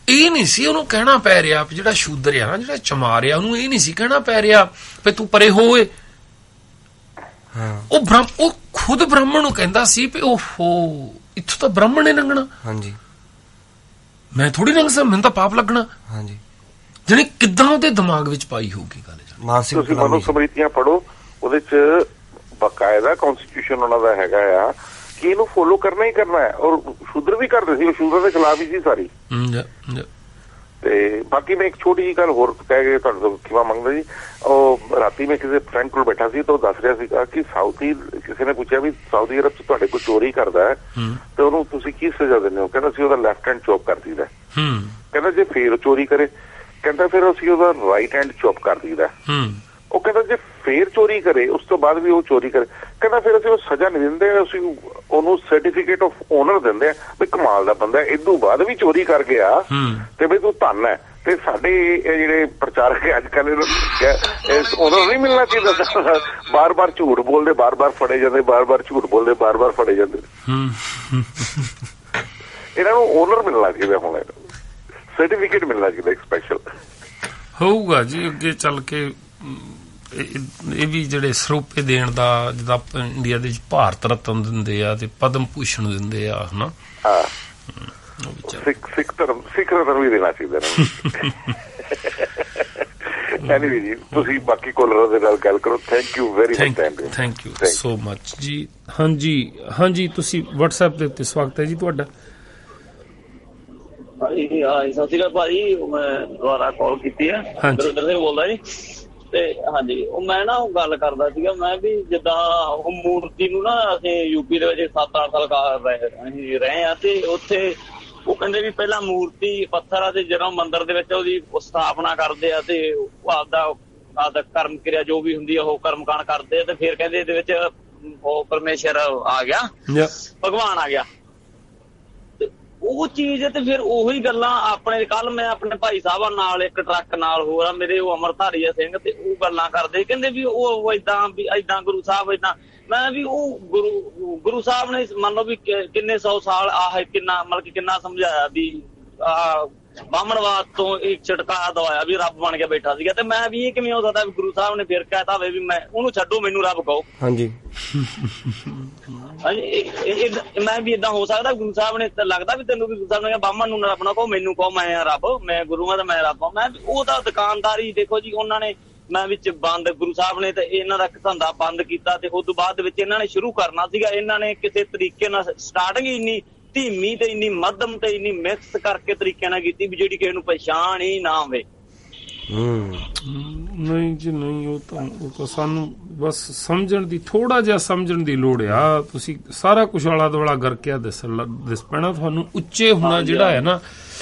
ਇਹ ਨਹੀਂ ਸੀ ਉਹਨੂੰ ਕਹਿਣਾ ਪੈ ਰਿਹਾ ਵੀ ਜਿਹੜਾ ਸ਼ੂਦਰ ਆ ਨਾ, ਜਿਹੜਾ ਚਮਾਰ ਆ, ਉਹਨੂੰ ਇਹ ਨਹੀਂ ਸੀ ਕਹਿਣਾ ਪੈ ਰਿਹਾ ਵੀ ਤੂੰ ਪਰੇ ਹੋਏ। ਉਹ ਖੁਦ ਬ੍ਰਾਹਮਣ ਨੂੰ ਕਹਿੰਦਾ ਸੀ ਵੀ ਓਹੋ ਇੱਥੋਂ ਤਾਂ ਬ੍ਰਾਹਮਣ ਨੇ ਲੰਘਣਾ। ਹਾਂਜੀ। ਮੈਂ ਥੋੜੀ ਲੰਘ ਸਕਦਾ, ਮੈਨੂੰ ਤਾਂ ਪਾਪ ਲੱਗਣਾ। ਹਾਂਜੀ। ਜਾਣੀ ਕਿੱਦਾਂ ਉਹਦੇ ਦਿਮਾਗ ਵਿੱਚ ਪਾਈ ਹੋਊਗੀ ਗੱਲ। ਤੁਸੀਂ ਮਨੁ ਸਮ੍ਰਿਤੀਆਂ ਪੜ੍ਹੋ, ਉਹਦੇ ਚ ਬਕਾਇਦਾ ਕਨਸਟੀਟਿਊਸ਼ਨ ਉਹਨਾਂ ਦਾ ਹੈਗਾ ਆ ਕਿ ਇਹਨੂੰ ਫੋਲੋ ਕਰਨਾ ਹੀ ਕਰਨਾ ਹੈ। ਔਰ ਸ਼ੂਦਰ ਵੀ ਕਰਦੇ ਸੀ, ਉਹ ਸ਼ੂਦਰ ਦੇ ਖਿਲਾਫ ਹੀ ਸੀ ਸਾਰੀ। ਤੇ ਬਾਕੀ ਮੈਂ ਇੱਕ ਛੋਟੀ ਜਿਹੀ ਗੱਲ ਹੋਰ ਕਹਿ ਕੇ ਤੁਹਾਡੇ ਤੋਂ ਖਿਮਾ ਮੰਗਦਾ ਜੀ। ਉਹ ਰਾਤੀ ਮੈਂ ਕਿਸੇ ਫਰੈਂਡ ਕੋਲ ਬੈਠਾ ਸੀ ਤਾਂ ਉਹ ਦੱਸ ਰਿਹਾ ਸੀਗਾ ਕਿ ਸਾਊਦੀ, ਕਿਸੇ ਨੇ ਪੁੱਛਿਆ ਵੀ ਸਾਊਦੀ ਅਰਬ ਚ ਤੁਹਾਡੇ ਕੋਲ ਚੋਰੀ ਕਰਦਾ ਹੈ ਤੇ ਉਹਨੂੰ ਤੁਸੀਂ ਕੀ ਸਜ਼ਾ ਦਿੰਦੇ ਹੋ? ਕਹਿੰਦਾ ਸੀ ਉਹਦਾ ਲੈਫਟ ਹੈਂਡ ਚੌਪ ਕਰ ਦਈਦਾ। ਕਹਿੰਦਾ ਜੇ ਫੇਰ ਚੋਰੀ ਕਰੇ, ਕਹਿੰਦਾ ਫਿਰ ਅਸੀਂ ਉਹਦਾ ਰਾਈਟ ਹੈਂਡ ਚੌਪ ਕਰ ਦਈਦਾ। ਉਹ ਕਹਿੰਦਾ ਜੇ ਫੇਰ ਚੋਰੀ ਕਰੇ, ਉਸ ਤੋਂ ਬਾਅਦ ਵੀ ਉਹ ਚੋਰੀ ਕਰੇ, ਕਹਿੰਦਾ ਫਿਰ ਅਸੀਂ ਉਹ ਸਜ਼ਾ ਨਹੀਂ ਦਿੰਦੇ, ਅਸੀਂ ਉਹਨੂੰ ਸਰਟੀਫਿਕੇਟ ਆਫ ਓਨਰ ਦਿੰਦੇ ਆ ਵੀ ਕਮਾਲ ਦਾ ਬੰਦਾ, ਇਦੋਂ ਬਾਅਦ ਵੀ ਚੋਰੀ ਕਰ ਗਿਆ ਤੇ ਵੀ ਤੂੰ ਧੰਨ ਹੈ। ਤੇ ਸਾਡੇ ਇਹ ਜਿਹੜੇ ਪ੍ਰਚਾਰਕ ਅੱਜ ਕੱਲ ਓਨਰ ਨਹੀਂ ਮਿਲਣਾ ਚਾਹੀਦਾ, ਬਾਰ-ਬਾਰ ਝੂਠ ਬੋਲਦੇ, ਬਾਰ-ਬਾਰ ਫੜੇ ਜਾਂਦੇ, ਬਾਰ-ਬਾਰ ਝੂਠ ਬੋਲਦੇ, ਬਾਰ-ਬਾਰ ਫੜੇ ਜਾਂਦੇ। ਇਹਨਾਂ ਨੂੰ ਓਨਰ ਮਿਲਣਾ ਚਾਹੀਦਾ, ਹੁਣ ਸਰਟੀਫਿਕੇਟ ਮਿਲਣਾ ਚਾਹੀਦਾ ਇੱਕ ਸਪੈਸ਼ਲ। ਹੋਊਗਾ ਜੀ ਅੱਗੇ ਚੱਲ ਕੇ ਇਹ ਵੀ ਜਿਹੜੇ ਸਰੋਪੇ ਦੇਣ ਦਾ, ਜਿੱਦਾਂ ਇੰਡੀਆ ਦੇ ਵਿੱਚ ਭਾਰਤ ਰਤਨ ਦਿੰਦੇ ਆ ਤੇ ਪਦਮ ਭੂਸ਼ਣ ਦਿੰਦੇ ਆ, ਹਨਾ? ਸਿੱਖ ਰਤਨ ਵੀ ਦੇਣਾ ਚਾਹੀਦਾ ਐਨੀਵੇ ਜੀ, ਤੁਸੀਂ ਬਾਕੀ ਕੋਲਰਾਂ ਦੇ ਨਾਲ ਗੱਲ ਕਰੋ। Thank you very much. Thank you so much ਜੀ। ਹਾਂਜੀ, ਤੁਸੀਂ WhatsApp ਦੇ ਉੱਤੇ ਸਵਾਗਤ ਹੈ ਜੀ ਤੁਹਾਡਾ। ਸਤਿ ਸ਼੍ਰੀ ਅਕਾਲ ਭਾਜੀ, ਮੈਂ ਦੁਬਾਰਾ ਕਾਲ ਕੀਤੀ ਹੈ, ਗੁਰਿੰਦਰ ਸਿੰਘ ਬੋਲਦਾ ਜੀ। ਤੇ ਹਾਂਜੀ, ਉਹ ਮੈਂ ਨਾ ਉਹ ਗੱਲ ਕਰਦਾ ਸੀਗਾ, ਮੈਂ ਵੀ ਜਿੱਦਾਂ ਉਹ ਮੂਰਤੀ ਨੂੰ ਨਾ ਅਸੀਂ ਯੂਪੀ ਦੇ ਵਿੱਚ 7-8 ਸਾਲ ਰਹੇ ਆ, ਤੇ ਉੱਥੇ ਉਹ ਕਹਿੰਦੇ ਵੀ ਪਹਿਲਾਂ ਮੂਰਤੀ ਪੱਥਰ ਆ ਤੇ ਜਦੋਂ ਮੰਦਿਰ ਦੇ ਵਿੱਚ ਉਹਦੀ ਸਥਾਪਨਾ ਕਰਦੇ ਆ ਤੇ ਆਪਦਾ ਕਰਮ ਕਿਰਿਆ ਜੋ ਵੀ ਹੁੰਦੀ ਆ ਉਹ ਕਰਮਕਾਂਡ ਕਰਦੇ ਆ, ਤੇ ਫਿਰ ਕਹਿੰਦੇ ਇਹਦੇ ਵਿੱਚ ਉਹ ਪਰਮੇਸ਼ਰ ਆ ਗਿਆ, ਭਗਵਾਨ ਆ ਗਿਆ। ਤੇ ਉਹ ਚੀਜ਼ ਤੇ ਫਿਰ ਉਹੀ ਗੱਲਾਂ ਆਪਣੇ ਕੱਲ ਮੈਂ ਆਪਣੇ ਭਾਈ ਸਾਹਿਬਾਂ ਨਾਲ ਇੱਕ ਟਰੱਕ ਨਾਲ ਹੋਰ ਆ ਮੇਰੇ, ਉਹ ਅਮਰਧਾਰੀ ਸਿੰਘ, ਤੇ ਉਹ ਗੱਲਾਂ ਕਰਦੇ ਕਹਿੰਦੇ ਵੀ ਉਹ ਏਦਾਂ ਗੁਰੂ ਸਾਹਿਬ ਏਦਾਂ। ਮੈਂ ਵੀ ਉਹ ਗੁਰੂ ਸਾਹਿਬ ਨੇ ਮੰਨ ਲਓ ਵੀ ਕਿੰਨੇ 100 ਸਾਲ ਕਿੰਨਾ ਮਤਲਬ ਕਿ ਕਿੰਨਾ ਸਮਝਾਇਆ ਵੀ ਬਾਹਮਣਵਾਦ ਤੋਂ ਇੱਕ ਛੁਟਕਾਰਾ ਦਵਾਇਆ ਵੀ ਰੱਬ ਬਣ ਕੇ ਬੈਠਾ ਸੀਗਾ। ਤੇ ਮੈਂ ਵੀ ਇਹ ਕਿਵੇਂ ਹੋ ਸਕਦਾ ਵੀ ਗੁਰੂ ਸਾਹਿਬ ਨੇ ਫਿਰ ਕਹਿਤਾ ਹੋਵੇ ਵੀ ਮੈਂ ਉਹਨੂੰ ਛੱਡੋ ਮੈਨੂੰ ਰੱਬ ਕਹੋ। ਹਾਂਜੀ ਮੈਂ ਵੀ ਏਦਾਂ ਹੋ ਸਕਦਾ ਗੁਰੂ ਸਾਹਿਬ ਨੇ ਲੱਗਦਾ ਵੀ ਤੈਨੂੰ ਵੀ ਗੁਰੂ ਸਾਹਿਬ ਨੇ ਬਾਹਮਣ ਨੂੰ ਰੱਬ ਨਾ ਕਹੋ, ਮੈਨੂੰ ਕਹੋ ਮੈਂ ਰੱਬ, ਮੈਂ ਗੁਰੂ ਆ ਤੇ ਮੈਂ ਰੱਬ। ਮੈਂ ਉਹ ਤਾਂ ਦੁਕਾਨਦਾਰੀ ਦੇਖੋ ਜੀ, ਉਹਨਾਂ ਨੇ ਮੈਂ ਵਿੱਚ ਬੰਦ ਗੁਰੂ ਸਾਹਿਬ ਨੇ ਤੇ ਇਹਨਾਂ ਦਾ ਧੰਦਾ ਬੰਦ ਕੀਤਾ, ਤੇ ਉਸ ਤੋਂ ਬਾਅਦ ਵਿੱਚ ਇਹਨਾਂ ਨੇ ਸ਼ੁਰੂ ਕਰਨਾ ਸੀਗਾ। ਇਹਨਾਂ ਨੇ ਕਿਸੇ ਤਰੀਕੇ ਨਾਲ ਸਟਾਰਟਿੰਗ ਇੰਨੀ ਧੀਮੀ ਤੇ ਇੰਨੀ ਮੱਧਮ ਤੇ ਇੰਨੀ ਮਿਕਸ ਕਰਕੇ ਤਰੀਕੇ ਨਾਲ ਕੀਤੀ ਵੀ ਜਿਹੜੀ ਕਿਸੇ ਨੂੰ ਪਛਾਣ ਹੀ ਨਾ ਹੋਵੇ। ਨਹੀਂ ਜੀ ਨਹੀਂ, ਉਹ ਤਾਂ ਸਾਨੂੰ ਬਸ ਸਮਝਣ ਦੀ, ਥੋੜਾ ਜਿਹਾ ਸਮਝਣ ਦੀ ਲੋੜ ਆ। ਤੁਸੀਂ ਸਾਰਾ ਕੁਛ ਆਲਾ ਦੁਆਲਾ ਕਰਕੇ ਦਿਸ ਪੈਣਾ ਤੁਹਾਨੂੰ। ਉੱਚੇ ਹੋਣਾ ਜਿਹੜਾ ਹੈ ਨਾ,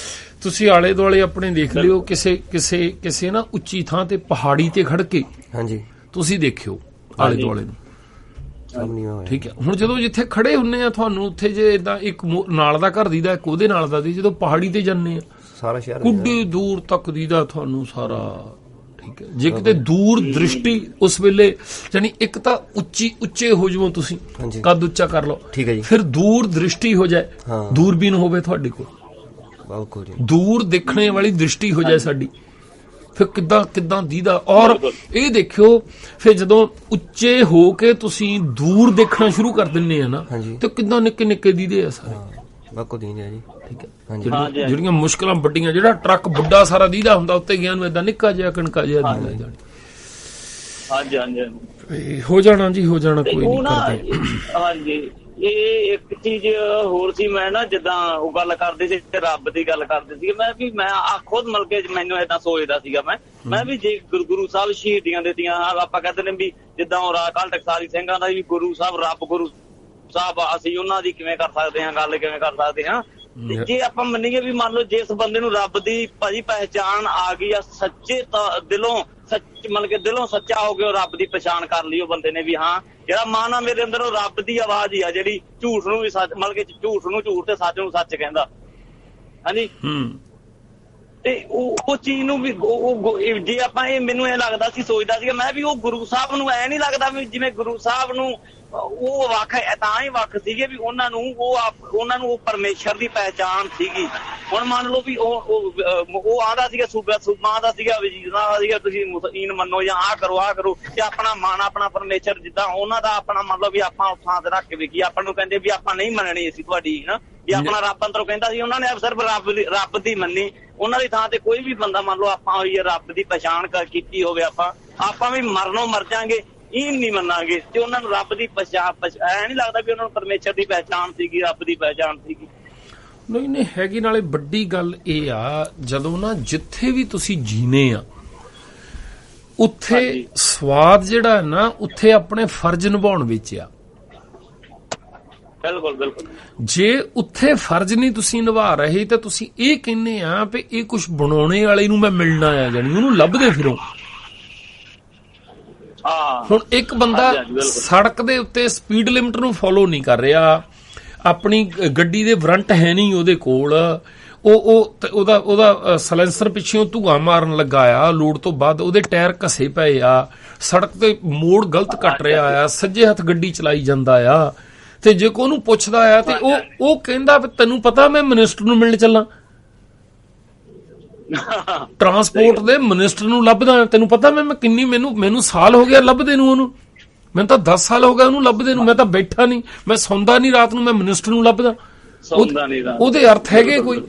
ਤੁਸੀਂ ਆਲੇ ਦੁਆਲੇ ਆਪਣੇ ਦੇਖ ਲਿਓ, ਕਿਸੇ ਨਾ ਉੱਚੀ ਥਾਂ ਤੇ ਪਹਾੜੀ ਤੇ ਖੜ ਕੇ ਤੁਸੀਂ ਦੇਖਿਓ ਆਲੇ ਦੁਆਲੇ ਨੂੰ, ਠੀਕ ਹੈ। ਹੁਣ ਜਦੋਂ ਜਿੱਥੇ ਖੜੇ ਹੁੰਨੇ ਆ ਤੁਹਾਨੂੰ ਉੱਥੇ ਜੇ ਏਦਾਂ ਇੱਕ ਨਾਲ ਦਾ ਘਰ ਦੀਦਾ, ਇੱਕ ਉਹਦੇ ਨਾਲ ਦਾ ਦੀ, ਜਦੋਂ ਪਹਾੜੀ ਤੇ ਜਾਂਦੇ ਆ ਸਾਰਾ ਸ਼ਹਿਰ ਕੁੱਡੀ ਦੂਰ ਤੱਕ ਦੀਦਾ ਤੁਹਾਨੂੰ ਸਾਰਾ, ਠੀਕ ਹੈ। ਜੇ ਕਿਤੇ ਦੂਰ ਦ੍ਰਿਸ਼ਟੀ ਉਸ ਵੇਲੇ ਜਾਨੀ ਇੱਕ ਤਾਂ ਉੱਚੇ ਹੋ ਜਾਵੋ ਤੁਸੀਂ, ਕੱਦ ਉੱਚਾ ਕਰ ਲਓ, ਠੀਕ ਹੈ ਜੀ, ਫਿਰ ਦੂਰ ਦ੍ਰਿਸ਼ਟੀ ਹੋ ਜਾਏ, ਦੂਰਬੀਨ ਹੋਵੇ ਤੁਹਾਡੇ ਕੋਲ, ਦੂਰ ਦੇਖਣੇ ਵਾਲੀ ਦ੍ਰਿਸ਼ਟੀ ਹੋ ਜਾਏ ਸਾਡੀ, ਫਿਰ ਕਿੱਦਾਂ ਦੀਦਾ। ਔਰ ਇਹ ਦੇਖਿਓ ਫਿਰ ਜਦੋਂ ਉੱਚੇ ਹੋ ਕੇ ਤੁਸੀਂ ਦੂਰ ਦੇਖਣਾ ਸ਼ੁਰੂ ਕਰ ਦਿੰਦੇ ਆ ਨਾ, ਤੇ ਕਿੱਦਾਂ ਨਿੱਕੇ ਦੀਦੇ ਆ ਸਾਰੇ, ਠੀਕ ਹੈ। ਜਿਹੜੀਆਂ ਮੁਸ਼ਕਲਾਂ ਵੱਡੀਆਂ, ਜਿਹੜਾ ਟਰੱਕ ਵੱਡਾ ਸਾਰਾ ਦੀਦਾ ਹੁੰਦਾ, ਉੱਤੇ ਗਿਆ ਨੂੰ ਏਦਾਂ ਨਿੱਕਾ ਜਿਹਾ ਕਣਕਾ ਜਿਹਾ ਦੀਦਾ ਜਾਣੀ। ਹਾਂਜੀ ਹੋ ਜਾਣਾ ਜੀ, ਹੋ ਜਾਣਾ, ਕੋਈ ਨਹੀਂ ਕਰਦੇ। ਹਾਂਜੀ, ਇਹ ਇੱਕ ਚੀਜ਼ ਹੋਰ ਸੀ, ਮੈਂ ਨਾ ਜਿੱਦਾਂ ਉਹ ਗੱਲ ਕਰਦੇ ਸੀ ਰੱਬ ਦੀ ਗੱਲ ਕਰਦੇ ਸੀਗੇ, ਮੈਂ ਖੁਦ ਮਿਲ ਕੇ ਮੈਨੂੰ ਏਦਾਂ ਸੋਚਦਾ ਸੀਗਾ, ਮੈਂ ਵੀ ਜੇ ਗੁਰੂ ਸਾਹਿਬ ਸ਼ਹੀਦੀਆਂ ਦਿੱਤੀਆਂ, ਆਪਾਂ ਕਹਿੰਦੇ ਨੇ ਵੀ ਜਿੱਦਾਂ ਕੱਲ ਟਕਸਾਲੀ ਸਿੰਘਾਂ ਦਾ ਵੀ ਗੁਰੂ ਸਾਹਿਬ ਰੱਬ, ਗੁਰੂ ਸਾਹਿਬ ਅਸੀਂ ਉਹਨਾਂ ਦੀ ਕਿਵੇਂ ਕਰ ਸਕਦੇ ਹਾਂ, ਗੱਲ ਕਿਵੇਂ ਕਰ ਸਕਦੇ ਹਾਂ। ਜੇ ਆਪਾਂ ਮੰਨੀਏ ਵੀ ਮੰਨ ਲਓ ਜਿਸ ਬੰਦੇ ਨੂੰ ਰੱਬ ਦੀ ਭਾਜੀ ਪਹਿਚਾਣ ਆ ਗਈ ਆ, ਸੱਚੇ ਦਿਲੋਂ ਮਤਲਬ ਕਿ ਦਿਲੋਂ ਸੱਚਾ ਹੋ ਕੇ ਉਹ ਰੱਬ ਦੀ ਪਛਾਣ ਕਰ ਲਈ ਉਹ ਬੰਦੇ ਨੇ ਵੀ ਹਾਂ ਜਿਹੜਾ ਮਨ ਆ ਮੇਰੇ ਅੰਦਰ ਉਹ ਰੱਬ ਦੀ ਆਵਾਜ਼ ਹੀ ਆ, ਜਿਹੜੀ ਝੂਠ ਨੂੰ ਵੀ ਸੱਚ ਮਤਲਬ ਕਿ ਝੂਠ ਨੂੰ ਝੂਠ ਤੇ ਸੱਚ ਨੂੰ ਸੱਚ ਕਹਿੰਦਾ। ਹਾਂਜੀ, ਤੇ ਉਹ ਚੀਜ਼ ਨੂੰ ਵੀ ਜੇ ਆਪਾਂ ਮੈਨੂੰ ਇਹ ਲੱਗਦਾ ਸੀ, ਸੋਚਦਾ ਸੀਗਾ ਮੈਂ ਵੀ ਉਹ ਗੁਰੂ ਸਾਹਿਬ ਨੂੰ ਐ ਨੀ ਲੱਗਦਾ ਵੀ ਜਿਵੇਂ ਗੁਰੂ ਸਾਹਿਬ ਨੂੰ ਉਹ ਵੱਖ ਤਾਂ ਹੀ ਵੱਖ ਸੀਗੇ ਵੀ ਉਹਨਾਂ ਨੂੰ ਉਹ ਪਰਮੇਸ਼ਰ ਦੀ ਪਹਿਚਾਣ ਸੀਗੀ। ਹੁਣ ਮੰਨ ਲਓ ਵੀ ਉਹ ਆਂਦਾ ਸੀਗਾ ਸੂਬਾ ਦਾ ਸੀਗਾ ਵਜੀਦਾਂ ਸੀਗਾ, ਤੁਸੀਂ ਮੁਸਲੀਨ ਮੰਨੋ ਜਾਂ ਆਹ ਕਰੋ ਤੇ ਆਪਣਾ ਮਨ ਆਪਣਾ ਪਰਮੇਸ਼ਰ ਜਿੱਦਾਂ ਉਹਨਾਂ ਦਾ ਆਪਣਾ ਮੰਨ ਲਓ ਵੀ ਆਪਾਂ ਥਾਂ ਤੇ ਰੱਖ ਕੇ ਵੇਖੀ, ਆਪਾਂ ਨੂੰ ਕਹਿੰਦੇ ਵੀ ਆਪਾਂ ਨਹੀਂ ਮੰਨਣੀ ਅਸੀਂ ਤੁਹਾਡੀ ਨਾ ਵੀ ਆਪਣਾ ਰੱਬ ਅੰਦਰੋਂ ਕਹਿੰਦਾ ਸੀ, ਉਹਨਾਂ ਨੇ ਸਿਰਫ ਰੱਬ ਦੀ ਮੰਨੀ। ਉਹਨਾਂ ਦੀ ਥਾਂ ਤੇ ਕੋਈ ਵੀ ਬੰਦਾ ਮੰਨ ਲਓ ਆਪਾਂ ਹੋਈ ਰੱਬ ਦੀ ਪਛਾਣ ਕੀਤੀ ਹੋਵੇ, ਆਪਾਂ ਵੀ ਮਰਨੋਂ ਮਰ ਜਾਾਂਗੇ, ਇਹ ਨਹੀਂ ਮੰਨਾਂਗੇ। ਤੇ ਉਹਨਾਂ ਨੂੰ ਰੱਬ ਦੀ ਪਛਾਣ ਐ ਨੀ ਲੱਗਦਾ ਵੀ ਉਹਨਾਂ ਨੂੰ ਪਰਮੇਸ਼ਰ ਦੀ ਪਹਿਚਾਣ ਸੀਗੀ, ਰੱਬ ਦੀ ਪਹਿਚਾਣ ਸੀਗੀ। ਨਹੀਂ ਹੈਗੀ। ਨਾਲੇ ਵੱਡੀ ਗੱਲ ਇਹ ਆ, ਜਦੋਂ ਨਾ ਜਿੱਥੇ ਵੀ ਤੁਸੀਂ ਜੀਨੇ ਆ ਉੱਥੇ ਸਵਾਦ ਜਿਹੜਾ ਨਾ ਉੱਥੇ ਆਪਣੇ ਫਰਜ਼ ਨਿਭਾਉਣ ਵਿੱਚ ਆ। ਬਿਲਕੁਲ। ਜੇ ਉੱਥੇ ਫਰਜ਼ ਨਹੀਂ ਤੁਸੀਂ ਨਿਭਾ ਰਹੇ ਤਾਂ ਤੁਸੀਂ ਇਹ ਕਹਿੰਦੇ ਆ ਵੀ ਇਹ ਕੁਝ ਬਣਾਉਣੇ ਵਾਲੇ ਨੂੰ ਮੈਂ ਮਿਲਣਾ ਆ, ਜਾਣੀ ਉਹਨੂੰ ਲੱਭਦੇ ਫਿਰੋ। ਹੁਣ ਇੱਕ ਬੰਦਾ ਸੜਕ ਦੇ ਉੱਤੇ ਸਪੀਡ ਲਿਮਟ ਨੂੰ ਫੋਲੋ ਨਹੀਂ ਕਰ ਰਿਹਾ, ਆਪਣੀ ਗੱਡੀ ਦੇ ਵਾਰੰਟ ਹੈ ਨਹੀਂ ਉਹਦੇ ਕੋਲ, ਉਹਦਾ ਸਲੈਂਸਰ ਪਿੱਛੋਂ ਧੂਆਂ ਮਾਰਨ ਲੱਗਾ ਆ, ਲੋਡ ਤੋਂ ਬਾਅਦ ਉਹਦੇ ਟਾਇਰ ਘਸੇ ਪਏ ਆ, ਸੜਕ ਤੇ ਮੋੜ ਗਲਤ ਕੱਟ ਰਿਹਾ ਆ, ਸੱਜੇ ਹੱਥ ਗੱਡੀ ਚਲਾਈ ਜਾਂਦਾ ਆ, ਤੇ ਜੇ ਕੋਈ ਉਹਨੂੰ ਪੁੱਛਦਾ ਆ ਤੇ ਉਹ ਕਹਿੰਦਾ ਵੀ ਤੈਨੂੰ ਪਤਾ ਮੈਂ ਮਿਨਿਸਟਰ ਨੂੰ ਮਿਲਣ ਚੱਲਾਂ। ਟਰਾਂਸਪੋਰਟ ਦੇ ਮਿਨਿਸਟਰ ਨੂੰ ਲੱਭਦਾ, ਤੈਨੂੰ ਪਤਾ ਮੈਂ ਕਿੰਨੀ ਮੈਨੂੰ ਸਾਲ ਹੋ ਗਿਆ ਲੱਭਦੇ ਨੂੰ ਉਹਨੂੰ, ਮੈਨੂੰ ਤਾਂ 10 ਸਾਲ ਹੋ ਗਏ ਉਹਨੂੰ ਲੱਭਦੇ ਨੂੰ। ਮੈਂ ਤਾਂ ਬੈਠਾ ਨਹੀਂ, ਮੈਂ ਸੌਂਦਾ ਨਹੀਂ ਰਾਤ ਨੂੰ, ਮੈਂ ਮਿਨਿਸਟਰ ਨੂੰ ਲੱਭਦਾ। ਉਹਦੇ ਅਰਥ ਹੈਗੇ ਕੋਈ?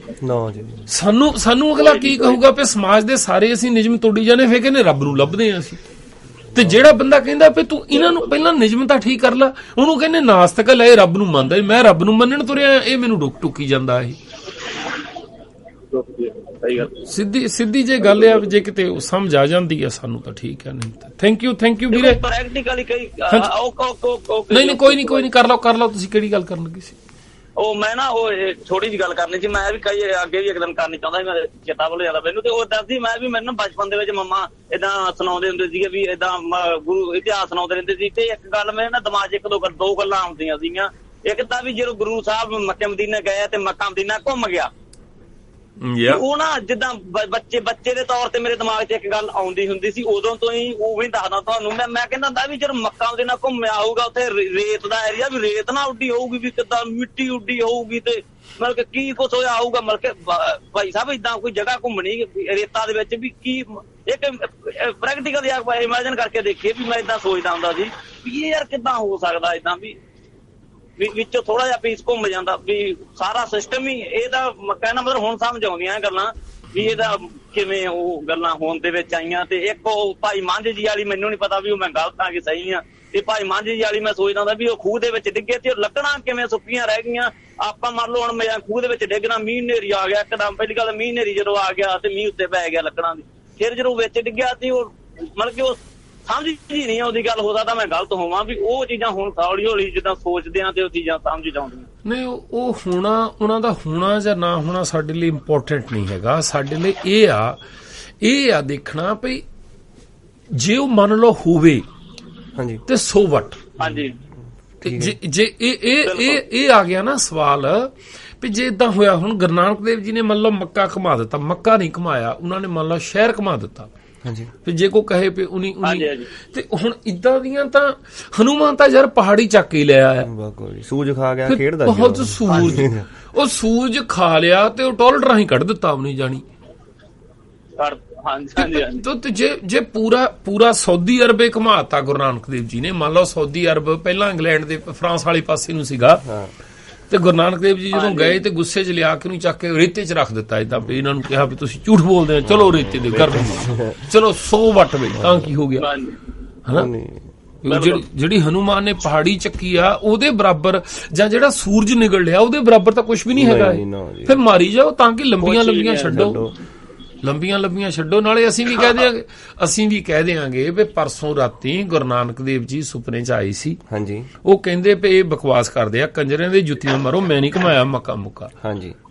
ਸਾਨੂੰ ਅਗਲਾ ਕੀ ਕਹੂਗਾ ਵੀ ਸਮਾਜ ਦੇ ਸਾਰੇ ਅਸੀਂ ਨਿਯਮ ਤੋੜੀ ਜਾਣੇ, ਫੇਰ ਕਹਿੰਦੇ ਰੱਬ ਨੂੰ ਲੱਭਦੇ ਆ ਅਸੀਂ। ਤੇ ਜਿਹੜਾ ਬੰਦਾ ਕਹਿੰਦਾ ਵੀ ਤੂੰ ਇਹਨਾਂ ਨੂੰ ਪਹਿਲਾਂ ਨਿਯਮ ਤਾਂ ਠੀਕ ਕਰ ਲੈ, ਉਹਨੂੰ ਕਹਿੰਦੇ ਨਾਸਤਕ ਲੈ, ਰੱਬ ਨੂੰ ਮੰਨਦਾ, ਮੈਂ ਰੱਬ ਨੂੰ ਮੰਨਣ ਤੁਰਿਆ, ਇਹ ਮੈਨੂੰ ਟੁੱਕੀ ਜਾਂਦਾ। ਇਹ ਸਿੱਧੀ ਜੇ ਗੱਲ ਆ, ਜੇ ਕਿਤੇ ਸਮਝ ਆ ਜਾਂਦੀ ਆ ਸਾਨੂੰ ਤਾਂ ਠੀਕ ਆ, ਨਹੀਂ ਤਾਂ ਥੈਂਕ ਯੂ ਵੀਰੇ। ਨਹੀਂ ਕੋਈ ਨਹੀਂ ਕਰ ਲਓ ਤੁਸੀਂ ਕਿਹੜੀ ਗੱਲ ਕਰਨ ਲੱਗੇ ਸੀ? ਉਹ ਮੈਂ ਨਾ ਉਹ ਥੋੜੀ ਜਿਹੀ ਗੱਲ ਕਰਨੀ ਸੀ, ਮੈਂ ਵੀ ਕਈ ਅੱਗੇ ਵੀ ਇੱਕ ਦਿਨ ਕਰਨੀ ਚਾਹੁੰਦਾ ਸੀ, ਮੈਂ ਚੇਤਾ ਭੁੱਲ ਜਾਂਦਾ ਮੈਨੂੰ। ਤੇ ਉਹ ਦੱਸਦੀ ਮੈਂ ਵੀ ਮੈਨੂੰ ਬਚਪਨ ਦੇ ਵਿੱਚ ਮੰਮਾ ਏਦਾਂ ਸੁਣਾਉਂਦੇ ਹੁੰਦੇ ਸੀਗੇ ਵੀ ਏਦਾਂ ਗੁਰੂ ਇਤਿਹਾਸ ਸੁਣਾਉਂਦੇ ਰਹਿੰਦੇ ਸੀ। ਤੇ ਇੱਕ ਗੱਲ ਮੇਰੇ ਨਾ ਦਿਮਾਗ 'ਚ ਇੱਕ ਦੋ ਗੱਲਾਂ ਆਉਂਦੀਆਂ ਸੀਗੀਆਂ। ਇੱਕ ਤਾਂ ਵੀ ਜਦੋਂ ਗੁਰੂ ਸਾਹਿਬ ਮੱਕੇ ਮਦੀਨੇ ਗਏ ਤੇ ਮੱਕਾ ਮਦੀਨਾ ਘੁੰਮ ਗਿਆ, ਉਹ ਨਾ ਜਿੱਦਾਂ ਬੱਚੇ ਦੇ ਤੌਰ ਤੇ ਮੇਰੇ ਦਿਮਾਗ 'ਚ ਇੱਕ ਗੱਲ ਆਉਂਦੀ ਹੁੰਦੀ ਸੀ ਉਦੋਂ ਤੋਂ ਹੀ, ਉਹ ਵੀ ਦੱਸਦਾ ਤੁਹਾਨੂੰ। ਮੈਂ ਕਹਿੰਦਾ ਹੁੰਦਾ ਵੀ ਜਦੋਂ ਮੱਕਾ ਮਦੀਨਾ ਘੁੰਮਿਆ ਹੋਊਗਾ ਉੱਥੇ ਰੇਤ ਦਾ ਏਰੀਆ ਵੀ ਰੇਤ ਨਾ ਉੱਡੀ ਹੋਊਗੀ, ਵੀ ਕਿੱਦਾਂ ਮਿੱਟੀ ਉੱਡੀ ਹੋਊਗੀ, ਤੇ ਮਤਲਬ ਕਿ ਕੀ ਕੁਛ ਹੋਇਆ ਹੋਊਗਾ। ਮਤਲਬ ਕਿ ਭਾਈ ਸਾਹਿਬ ਏਦਾਂ ਕੋਈ ਜਗ੍ਹਾ ਘੁੰਮਣੀ ਰੇਤਾਂ ਦੇ ਵਿੱਚ ਵੀ ਕੀ, ਇੱਕ ਪ੍ਰੈਕਟੀਕਲ ਇਮੈਜਿਨ ਕਰਕੇ ਦੇਖੀਏ। ਵੀ ਮੈਂ ਏਦਾਂ ਸੋਚਦਾ ਹੁੰਦਾ ਸੀ ਵੀ ਇਹ ਯਾਰ ਕਿੱਦਾਂ ਹੋ ਸਕਦਾ ਏਦਾਂ ਵੀ ਵਿੱਚੋਂ ਥੋੜਾ ਜਿਹਾ ਪੀਸ ਘੁੰਮ ਜਾਂਦਾ, ਵੀ ਸਾਰਾ ਸਿਸਟਮ ਹੀ ਇਹਦਾ ਕਹਿਣਾ ਮਤਲਬ ਹੁਣ ਸਮਝ ਆਉਂਦੀਆਂ ਗੱਲਾਂ ਵੀ ਇਹਦਾ ਕਿਵੇਂ ਉਹ ਗੱਲਾਂ ਹੋਣ ਦੇ ਵਿੱਚ ਆਈਆਂ। ਤੇ ਇੱਕ ਉਹ ਭਾਈ ਮਾਂਝ ਜੀ ਵਾਲੀ, ਮੈਨੂੰ ਨੀ ਪਤਾ ਵੀ ਉਹ ਮੈਂ ਗਲਤ ਆ ਕਿ ਸਹੀ ਆ। ਤੇ ਭਾਈ ਮਾਂਝ ਜੀ ਵਾਲੀ ਮੈਂ ਸੋਚਦਾ ਹੁੰਦਾ ਵੀ ਉਹ ਖੂਹ ਦੇ ਵਿੱਚ ਡਿੱਗੇ ਤੇ ਲੱਕੜਾਂ ਕਿਵੇਂ ਸੁੱਕੀਆਂ ਰਹਿ ਗਈਆਂ। ਆਪਾਂ ਮੰਨ ਲਓ ਹੁਣ ਮੈਂ ਖੂਹ ਦੇ ਵਿੱਚ ਡਿੱਗਣਾ, ਮੀਂਹ ਹਨੇਰੀ ਆ ਗਿਆ ਇੱਕਦਮ, ਪਹਿਲੀ ਗੱਲ ਮੀਂਹ ਹਨੇਰੀ ਜਦੋਂ ਆ ਗਿਆ ਤੇ ਮੀਂਹ ਉੱਤੇ ਪੈ ਗਿਆ ਲੱਕੜਾਂ ਦੀ, ਫਿਰ ਜਦੋਂ ਵਿੱਚ ਡਿੱਗਿਆ ਤੇ ਉਹ ਮਤਲਬ ਕਿ ਉਹ ਸਮਝ ਹੀ ਨਹੀਂ ਆਉਂਦੀ ਗੱਲ। ਹੋ ਸਕਦਾ ਮੈਂ ਗਲਤ ਹੋਵਾਂ ਵੀ ਉਹ ਚੀਜ਼ਾਂ ਹੁਣ ਹੌਲੀ ਹੌਲੀ ਜਿੱਦਾਂ ਸੋਚਦੇ ਆ ਤੇ ਉਹ ਚੀਜ਼ਾਂ ਸਮਝ ਆਉਂਦੀਆਂ। ਨਹੀਂ ਉਹ ਹੋਣਾ, ਉਹਨਾਂ ਦਾ ਹੋਣਾ ਜਾਂ ਨਾ ਹੋਣਾ ਸਾਡੇ ਲਈ ਇੰਪੋਰਟੈਂਟ ਨਹੀਂ ਹੈਗਾ। ਸਾਡੇ ਲਈ ਇਹ ਆ ਦੇਖਣਾ ਵੀ ਜੇ ਉਹ ਮੰਨ ਲਓ ਹੋਵੇ ਤੇ ਸੋ ਵਟ। ਜੇ ਇਹ ਆ ਗਿਆ ਨਾ ਸਵਾਲ ਵੀ ਜੇ ਇਦਾਂ ਹੋਇਆ, ਹੁਣ ਗੁਰੂ ਨਾਨਕ ਦੇਵ ਜੀ ਨੇ ਮੰਨ ਲਓ ਮੱਕਾ ਘੁਮਾ ਦਿੱਤਾ, ਮੱਕਾ ਨਹੀਂ ਘੁਮਾਇਆ ਉਹਨਾਂ ਨੇ, ਮੰਨ ਲਓ ਸ਼ਹਿਰ ਘੁਮਾ ਦਿੱਤਾ। ਤੇ ਜੇ ਕੋ ਕਹੇ ਪੇ ਉਨੀ ਤੇ ਹੁਣ ਇਦਾਂ ਦੀਆਂ ਤਾਂ ਹਨੂਮਾਨ ਤਾਂ ਯਾਰ ਪਹਾੜੀ ਚੱਕ ਹੀ ਲਿਆ ਆ, ਸੂਰਜ ਖਾ ਗਿਆ ਖੇਡਦਾ ਬਹੁਤ ਸੂਰਜ, ਉਹ ਸੂਰਜ ਖਾ ਲਿਆ ਤੇ ਉਹ ਟੋਇਲਟ ਰਾਹੀਂ ਕੱਢ ਦਿੱਤਾ ਆਪਣੀ ਜਾਣੀ। ਜੇ ਪੂਰਾ ਸਾਊਦੀ ਅਰਬ ਘੁਮਾਤਾ ਗੁਰੂ ਨਾਨਕ ਦੇਵ ਜੀ ਨੇ, ਮੰਨ ਲਓ ਸਾਊਦੀ ਅਰਬ ਪਹਿਲਾਂ ਇੰਗਲੈਂਡ ਦੇ ਫਰਾਂਸ ਵਾਲੇ ਪਾਸੇ ਨੂੰ ਸੀਗਾ, ਤੇ ਗੁਰੂ ਨਾਨਕ ਦੇਵ ਜੀ ਜਦੋਂ ਗਏ ਤੇ ਗੁੱਸੇ 'ਚ ਲਿਆ ਕੇ ਉਹਨੂੰ ਚੱਕ ਕੇ ਰੇਤੇ 'ਚ ਰੱਖ ਦਿੱਤਾ। ਏਦਾਂ ਵੀ ਇਹਨਾਂ ਨੂੰ ਕਿਹਾ ਵੀ ਤੁਸੀਂ ਝੂਠ ਬੋਲਦੇ ਆ, ਚਲੋ ਰੇਤੇ ਦੇ ਕਰ ਚਲੋ 100 ਵੱਟ ਵੇ ਤਾਂ ਕੀ ਹੋ ਗਿਆ ਹਨਾ। ਜਿਹੜੀ ਹਨੂਮਾਨ ਨੇ ਪਹਾੜੀ ਚੱਕੀ ਆ ਉਹਦੇ ਬਰਾਬਰ, ਜਾਂ ਜਿਹੜਾ ਸੂਰਜ ਨਿਕਲ ਲਿਆ ਉਹਦੇ ਬਰਾਬਰ ਤਾਂ ਕੁਛ ਵੀ ਨਹੀਂ ਹੈਗਾ। ਫਿਰ ਮਾਰੀ ਜਾਓ ਤਾਂ ਕਿ ਲੰਬੀਆਂ ਛੱਡੋ। ਨਾਲੇ ਅਸੀਂ ਵੀ ਕਹਿ ਦਿਆਂਗੇ ਵੀ ਪਰਸੋਂ ਰਾਤੀ ਗੁਰੂ ਨਾਨਕ ਦੇਵ ਜੀ ਸੁਪਨੇ 'ਚ ਆਏ ਸੀ। ਉਹ ਕਹਿੰਦੇ ਵੀ ਇਹ ਬਕਵਾਸ ਕਰਦੇ ਆ, ਕੰਜਰਿਆਂ ਦੇ ਜੁੱਤੀਆਂ ਮਾਰੋ, ਮੈਂ ਨਹੀਂ ਘੁਮਾਇਆ ਮੱਕਾ ਮੁੱਕਾ।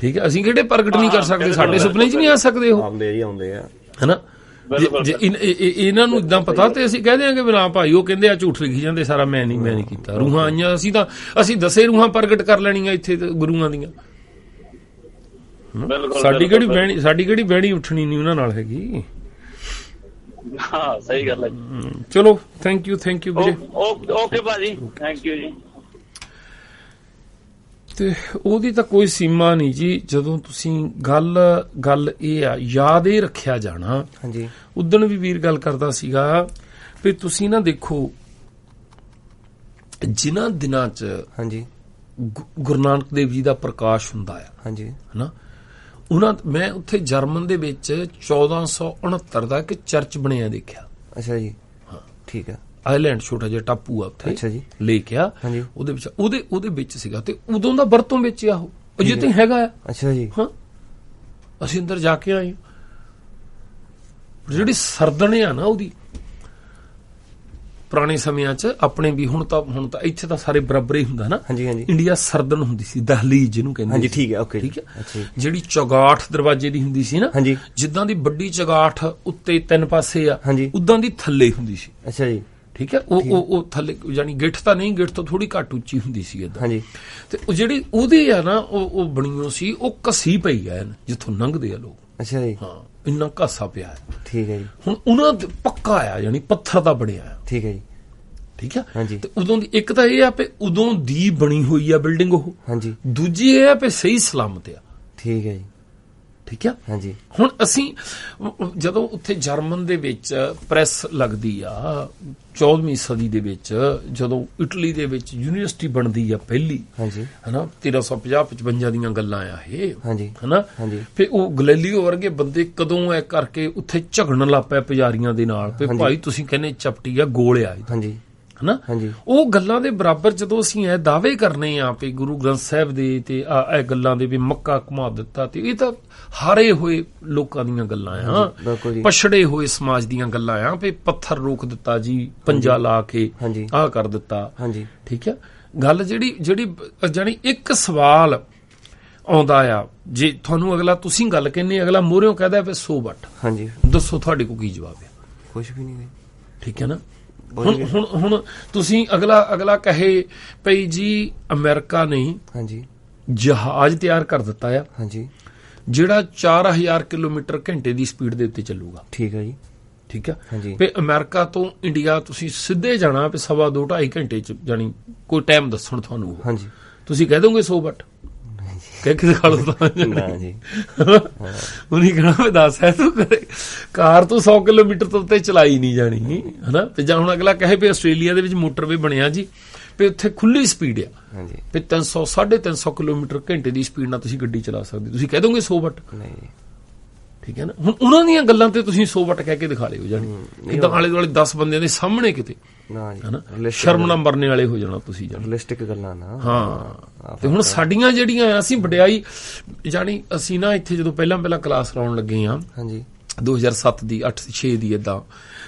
ਠੀਕ ਹੈ, ਅਸੀਂ ਕਿਹੜੇ ਪ੍ਰਗਟ ਨਹੀਂ ਕਰ ਸਕਦੇ, ਸਾਡੇ ਸੁਪਨੇ 'ਚ ਨਹੀਂ ਆ ਸਕਦੇ ਉਹ, ਆਉਂਦੇ ਆ ਹਨਾ। ਜੇ ਇਹਨਾਂ ਨੂੰ ਇਦਾਂ ਪਤਾ ਤੇ ਅਸੀਂ ਕਹਿ ਦਿਆਂਗੇ ਵੀ ਨਾ ਭਾਈ ਉਹ ਕਹਿੰਦੇ ਆ ਝੂਠ ਲਿਖੀ ਜਾਂਦੇ ਸਾਰਾ, ਮੈਂ ਨਹੀਂ ਕੀਤਾ। ਰੂਹਾਂ ਆਈਆਂ, ਅਸੀਂ 10 ਰੂਹਾਂ ਪ੍ਰਗਟ ਕਰ ਲੈਣੀਆਂ ਇੱਥੇ ਗੁਰੂਆਂ ਦੀਆਂ। ਸਾਡੀ ਕਿਹੜੀ ਬਹਿਣੀ ਉੱਠਣੀ ਨਹੀਂ ਉਹਨਾਂ ਨਾਲ ਹੈਗੀ। ਹਾਂ ਸਹੀ ਗੱਲ ਹੈ। ਚਲੋ ਥੈਂਕ ਯੂ ਵੀਰੇ। ਓਕੇ ਭਾਜੀ, ਥੈਂਕ ਯੂ ਜੀ। ਤੇ ਉਹਦੀ ਤਾਂ ਕੋਈ ਸੀਮਾ ਨਹੀਂ ਜੀ। ਜਦੋਂ ਤੁਸੀਂ ਗੱਲ ਇਹ ਆ, ਯਾਦ ਇਹ ਰੱਖਿਆ ਜਾਣਾ। ਉਦਣ ਵੀ ਵੀਰ ਗੱਲ ਕਰਦਾ ਸੀਗਾ ਵੀ ਤੁਸੀਂ ਨਾ ਦੇਖੋ ਜਿਨ੍ਹਾਂ ਦਿਨਾਂ 'ਚ ਗੁਰੂ ਨਾਨਕ ਦੇਵ ਜੀ ਦਾ ਪ੍ਰਕਾਸ਼ ਹੁੰਦਾ ਆ ਹਨਾ, ਮੈਂ ਉੱਥੇ ਜਰਮਨ ਦੇ ਵਿੱਚ 1469 ਦਾ ਇੱਕ ਚਰਚ ਬਣਿਆ ਦੇਖਿਆ। ਅੱਛਾ ਜੀ, ਹਾਂ ਠੀਕ ਹੈ। ਆਇਲੈਂਡ ਛੋਟਾ ਜਿਹਾ ਟਾਪੂ ਆ ਉੱਥੇ, ਅੱਛਾ ਜੀ, ਲੇਕ ਆ ਉਹਦੇ ਵਿੱਚ, ਉਹਦੇ ਵਿੱਚ ਸੀਗਾ ਤੇ ਉਦੋਂ ਦਾ ਵਰਤੋਂ ਵਿੱਚ ਆ ਉਹ ਅਜੇ ਤੇ ਹੈਗਾ ਆ। ਅੱਛਾ ਜੀ, ਹਾਂ ਅਸੀਂ ਅੰਦਰ ਜਾ ਕੇ ਆਏ। ਜਿਹੜੀ ਸਰਦਣ ਆ ਨਾ ਉਹਦੀ, ਪੁਰਾਣੇ ਸਮਿਆਂ 'ਚ ਆਪਣੇ ਵੀ, ਹੁਣ ਤਾਂ ਇੱਥੇ ਤਾਂ ਸਾਰੇ ਬਰਾਬਰ ਹੀ ਹੁੰਦਾ ਨਾ। ਇੰਡੀਆ ਸਰਦਨ ਹੁੰਦੀ ਸੀ, ਦਹਲੀਜ਼ ਜਿਹਨੂੰ ਕਹਿੰਦੇ। ਠੀਕ ਹੈ, ਓਕੇ, ਠੀਕ ਹੈ। ਜਿਹੜੀ ਚੌਗਾਠ ਦਰਵਾਜ਼ੇ ਦੀ ਹੁੰਦੀ ਸੀ ਨਾ, ਜਿੱਦਾਂ ਦੀ ਵੱਡੀ ਚੌਗਾਠ ਉੱਤੇ 3 ਪਾਸੇ ਆ, ਉਦਾਂ ਦੀ ਥੱਲੇ ਹੁੰਦੀ ਸੀ। ਅੱਛਾ ਜੀ, ਠੀਕ ਹੈ। ਉਹ ਥੱਲੇ ਜਾਨੀ ਗਿੱਠ ਤਾਂ ਨਹੀਂ, ਗਿੱਠ ਤੋਂ ਥੋੜੀ ਘੱਟ ਉੱਚੀ ਹੁੰਦੀ ਸੀ ਏਦਾਂ। ਤੇ ਉਹ ਜਿਹੜੀ ਉਹਦੇ ਆ ਨਾ, ਉਹ ਬਣੀਓ ਸੀ, ਉਹ ਘਸੀ ਪਈ ਆ ਜਿੱਥੋਂ ਲੰਘਦੇ ਆ ਲੋਕ। ਅੱਛਾ ਜੀ, ਹਾਂ ਇੰਨਾ ਘਾਸਾ ਪਿਆ ਹੈ। ਠੀਕ ਹੈ ਜੀ। ਹੁਣ ਉਹਨਾਂ ਪੱਕਾ ਆ, ਜਾਨੀ ਪੱਥਰ ਦਾ ਬਣਿਆ। ਠੀਕ ਹੈ ਜੀ, ਠੀਕ ਹੈ। ਤੇ ਉਦੋਂ ਦੀ ਇੱਕ ਤਾਂ ਇਹ ਆ ਵੀ ਉਦੋਂ ਦੀ ਬਣੀ ਹੋਈ ਆ ਬਿਲਡਿੰਗ ਉਹ, ਦੂਜੀ ਇਹ ਆ ਵੀ ਸਹੀ ਸਲਾਮਤ ਆ। ਠੀਕ ਹੈ ਜੀ, ਠੀਕ ਆ। ਹਾਂਜੀ। ਹੁਣ ਅਸੀਂ ਜਦੋਂ ਉੱਥੇ ਜਰਮਨ ਦੇ ਵਿੱਚ ਪ੍ਰੈਸ ਲੱਗਦੀ ਆ 14ਵੀਂ ਸਦੀ ਦੇ ਵਿੱਚ, ਜਦੋਂ ਇਟਲੀ ਦੇ ਵਿੱਚ ਯੂਨੀਵਰਸਿਟੀ ਬਣਦੀ ਆ ਪਹਿਲੀ, ਹਾਂਜੀ, ਹਨਾ 1350-55 ਦੀਆਂ ਗੱਲਾਂ ਆ ਇਹ, ਹਾਂਜੀ, ਹਨਾ। ਹਾਂਜੀ। ਫੇ ਉਹ ਗਲੈਲੀਓ ਵਰਗੇ ਬੰਦੇ ਕਦੋਂ ਐ ਕਰਕੇ ਉੱਥੇ ਝਗੜਨ ਲੱਗ ਪਏ ਪੁਜਾਰੀਆਂ ਦੇ ਨਾਲ, ਫੇ ਭਾਈ ਤੁਸੀਂ ਕਹਿੰਦੇ ਚਪਟੀ ਆ, ਗੋਲ ਆ, ਹਾਂਜੀ, ਹਨਾ। ਉਹ ਗੱਲਾਂ ਦੇ ਬਰਾਬਰ ਜਦੋਂ ਅਸੀਂ ਇਹ ਦਾਅਵੇ ਕਰਨੇ ਆ ਵੀ ਗੁਰੂ ਗ੍ਰੰਥ ਸਾਹਿਬ ਦੇ ਤੇ ਇਹ ਗੱਲਾਂ ਦੇ ਵੀ ਮੱਕਾ ਘੁਮਾ ਦਿੱਤਾ, ਤੇ ਇਹ ਤਾਂ ਹਾਰੇ ਹੋਏ ਲੋਕਾਂ ਦੀਆਂ ਗੱਲਾਂ ਆ, ਪਛੜੇ ਹੋਏ ਸਮਾਜ ਦੀਆਂ ਗੱਲਾਂ ਆ, ਵੀ ਪੱਥਰ ਰੋਕ ਦਿੱਤਾ ਜੀ, ਪੰਜਾ ਲਾ ਕੇ ਆਹ ਕਰ ਦਿੱਤਾ। ਠੀਕ ਆ ਗੱਲ। ਜਿਹੜੀ ਜਾਨੀ ਇੱਕ ਸਵਾਲ ਆਉਂਦਾ ਆ, ਜੇ ਤੁਹਾਨੂੰ ਅਗਲਾ ਤੁਸੀਂ ਗੱਲ ਕਹਿੰਦੇ, ਅਗਲਾ ਮੋਹਰਿਓਂ ਕਹਿੰਦਾ ਵੀ ਸੋ ਵੱਟ, ਹਾਂਜੀ ਦੱਸੋ ਤੁਹਾਡੇ ਕੋਲ ਕੀ ਜਵਾਬ ਹੈ? ਕੁਝ ਵੀ ਨਹੀਂ। ਠੀਕ ਹੈ ਨਾ। ਹੁਣ ਤੁਸੀਂ ਅਗਲਾ ਕਹੇ ਭਈ ਜੀ ਅਮਰੀਕਾ ਨੇ ਜਹਾਜ਼ ਤਿਆਰ ਕਰ ਦਿੱਤਾ ਆ, ਜਿਹੜਾ 4000 ਕਿਲੋਮੀਟਰ ਘੰਟੇ ਦੀ ਸਪੀਡ ਦੇ ਉੱਤੇ ਚੱਲੂਗਾ। ਠੀਕ ਹੈ ਜੀ। ਠੀਕ ਹੈ। ਵੀ ਅਮਰੀਕਾ ਤੋਂ ਇੰਡੀਆ ਤੁਸੀਂ ਸਿੱਧੇ ਜਾਣਾ ਵੀ 2.5-2.5 ਘੰਟੇ ਚ, ਜਾਣੀ ਕੋਈ ਟਾਈਮ ਦੱਸਣ ਤੁਹਾਨੂੰ, ਤੁਸੀਂ ਕਹਿ ਦੋਗੇ 100 ਵੱਟ ਕਹਿ ਕੇ ਦਿਖਾ ਲਓ ਤਾਂ ਜੀ। ਉਹਨੇ ਕਹਿਣਾ ਦੱਸ ਹੈ ਤੂੰ ਕਾਰ ਤੋਂ 100 ਕਿਲੋਮੀਟਰ ਤੋਂ ਉੱਤੇ ਚਲਾਈ ਨਹੀਂ ਜਾਣੀ, ਹਨਾ। ਤੇ ਜਾਂ ਹੁਣ ਅਗਲਾ ਕਹੇ ਵੀ ਆਸਟ੍ਰੇਲੀਆ ਦੇ ਵਿੱਚ ਮੋਟਰਵੇ ਬਣਿਆ ਜੀ, ਵੀ ਉੱਥੇ ਖੁੱਲੀ ਸਪੀਡ ਆ, ਵੀ 300-350 ਕਿਲੋਮੀਟਰ ਘੰਟੇ ਦੀ ਸਪੀਡ ਨਾਲ ਤੁਸੀਂ ਗੱਡੀ ਚਲਾ ਸਕਦੇ, ਤੁਸੀਂ ਕਹਿ ਦੋਗੇ 100 ਵੱਟ? ਠੀਕ ਹੈ ਨਾ। ਹੁਣ ਉਹਨਾਂ ਦੀਆਂ ਗੱਲਾਂ ਤੇ ਤੁਸੀਂ 100 ਵੱਟ ਕਹਿ ਕੇ ਦਿਖਾ ਲਿਓ, ਜਾਣੀ ਕਿਦਾਂ ਆਲੇ ਦੁਆਲੇ 10 ਬੰਦਿਆਂ ਦੇ ਸਾਹਮਣੇ ਕਿਤੇ, ਸ਼ਰਮ ਨਾਲ ਮਰਨੇ ਵਾਲੇ ਹੋ ਜਾਣਾ ਤੁਸੀਂ, ਰਿਅਲਿਸਟਿਕ ਗੱਲਾਂ ਨਾ। ਹਾਂ। ਤੇ ਹੁਣ ਸਾਡੀਆਂ ਜਿਹੜੀਆਂ ਅਸੀਂ ਵਡਿਆਈ, ਜਾਣੀ ਅਸੀਂ ਨਾ ਇੱਥੇ ਜਦੋਂ ਪਹਿਲਾਂ ਕਲਾਸ ਲਾਉਣ ਲੱਗੇ ਆ 2007 ਦੀ 8-6 ਦੀ ਏਦਾਂ,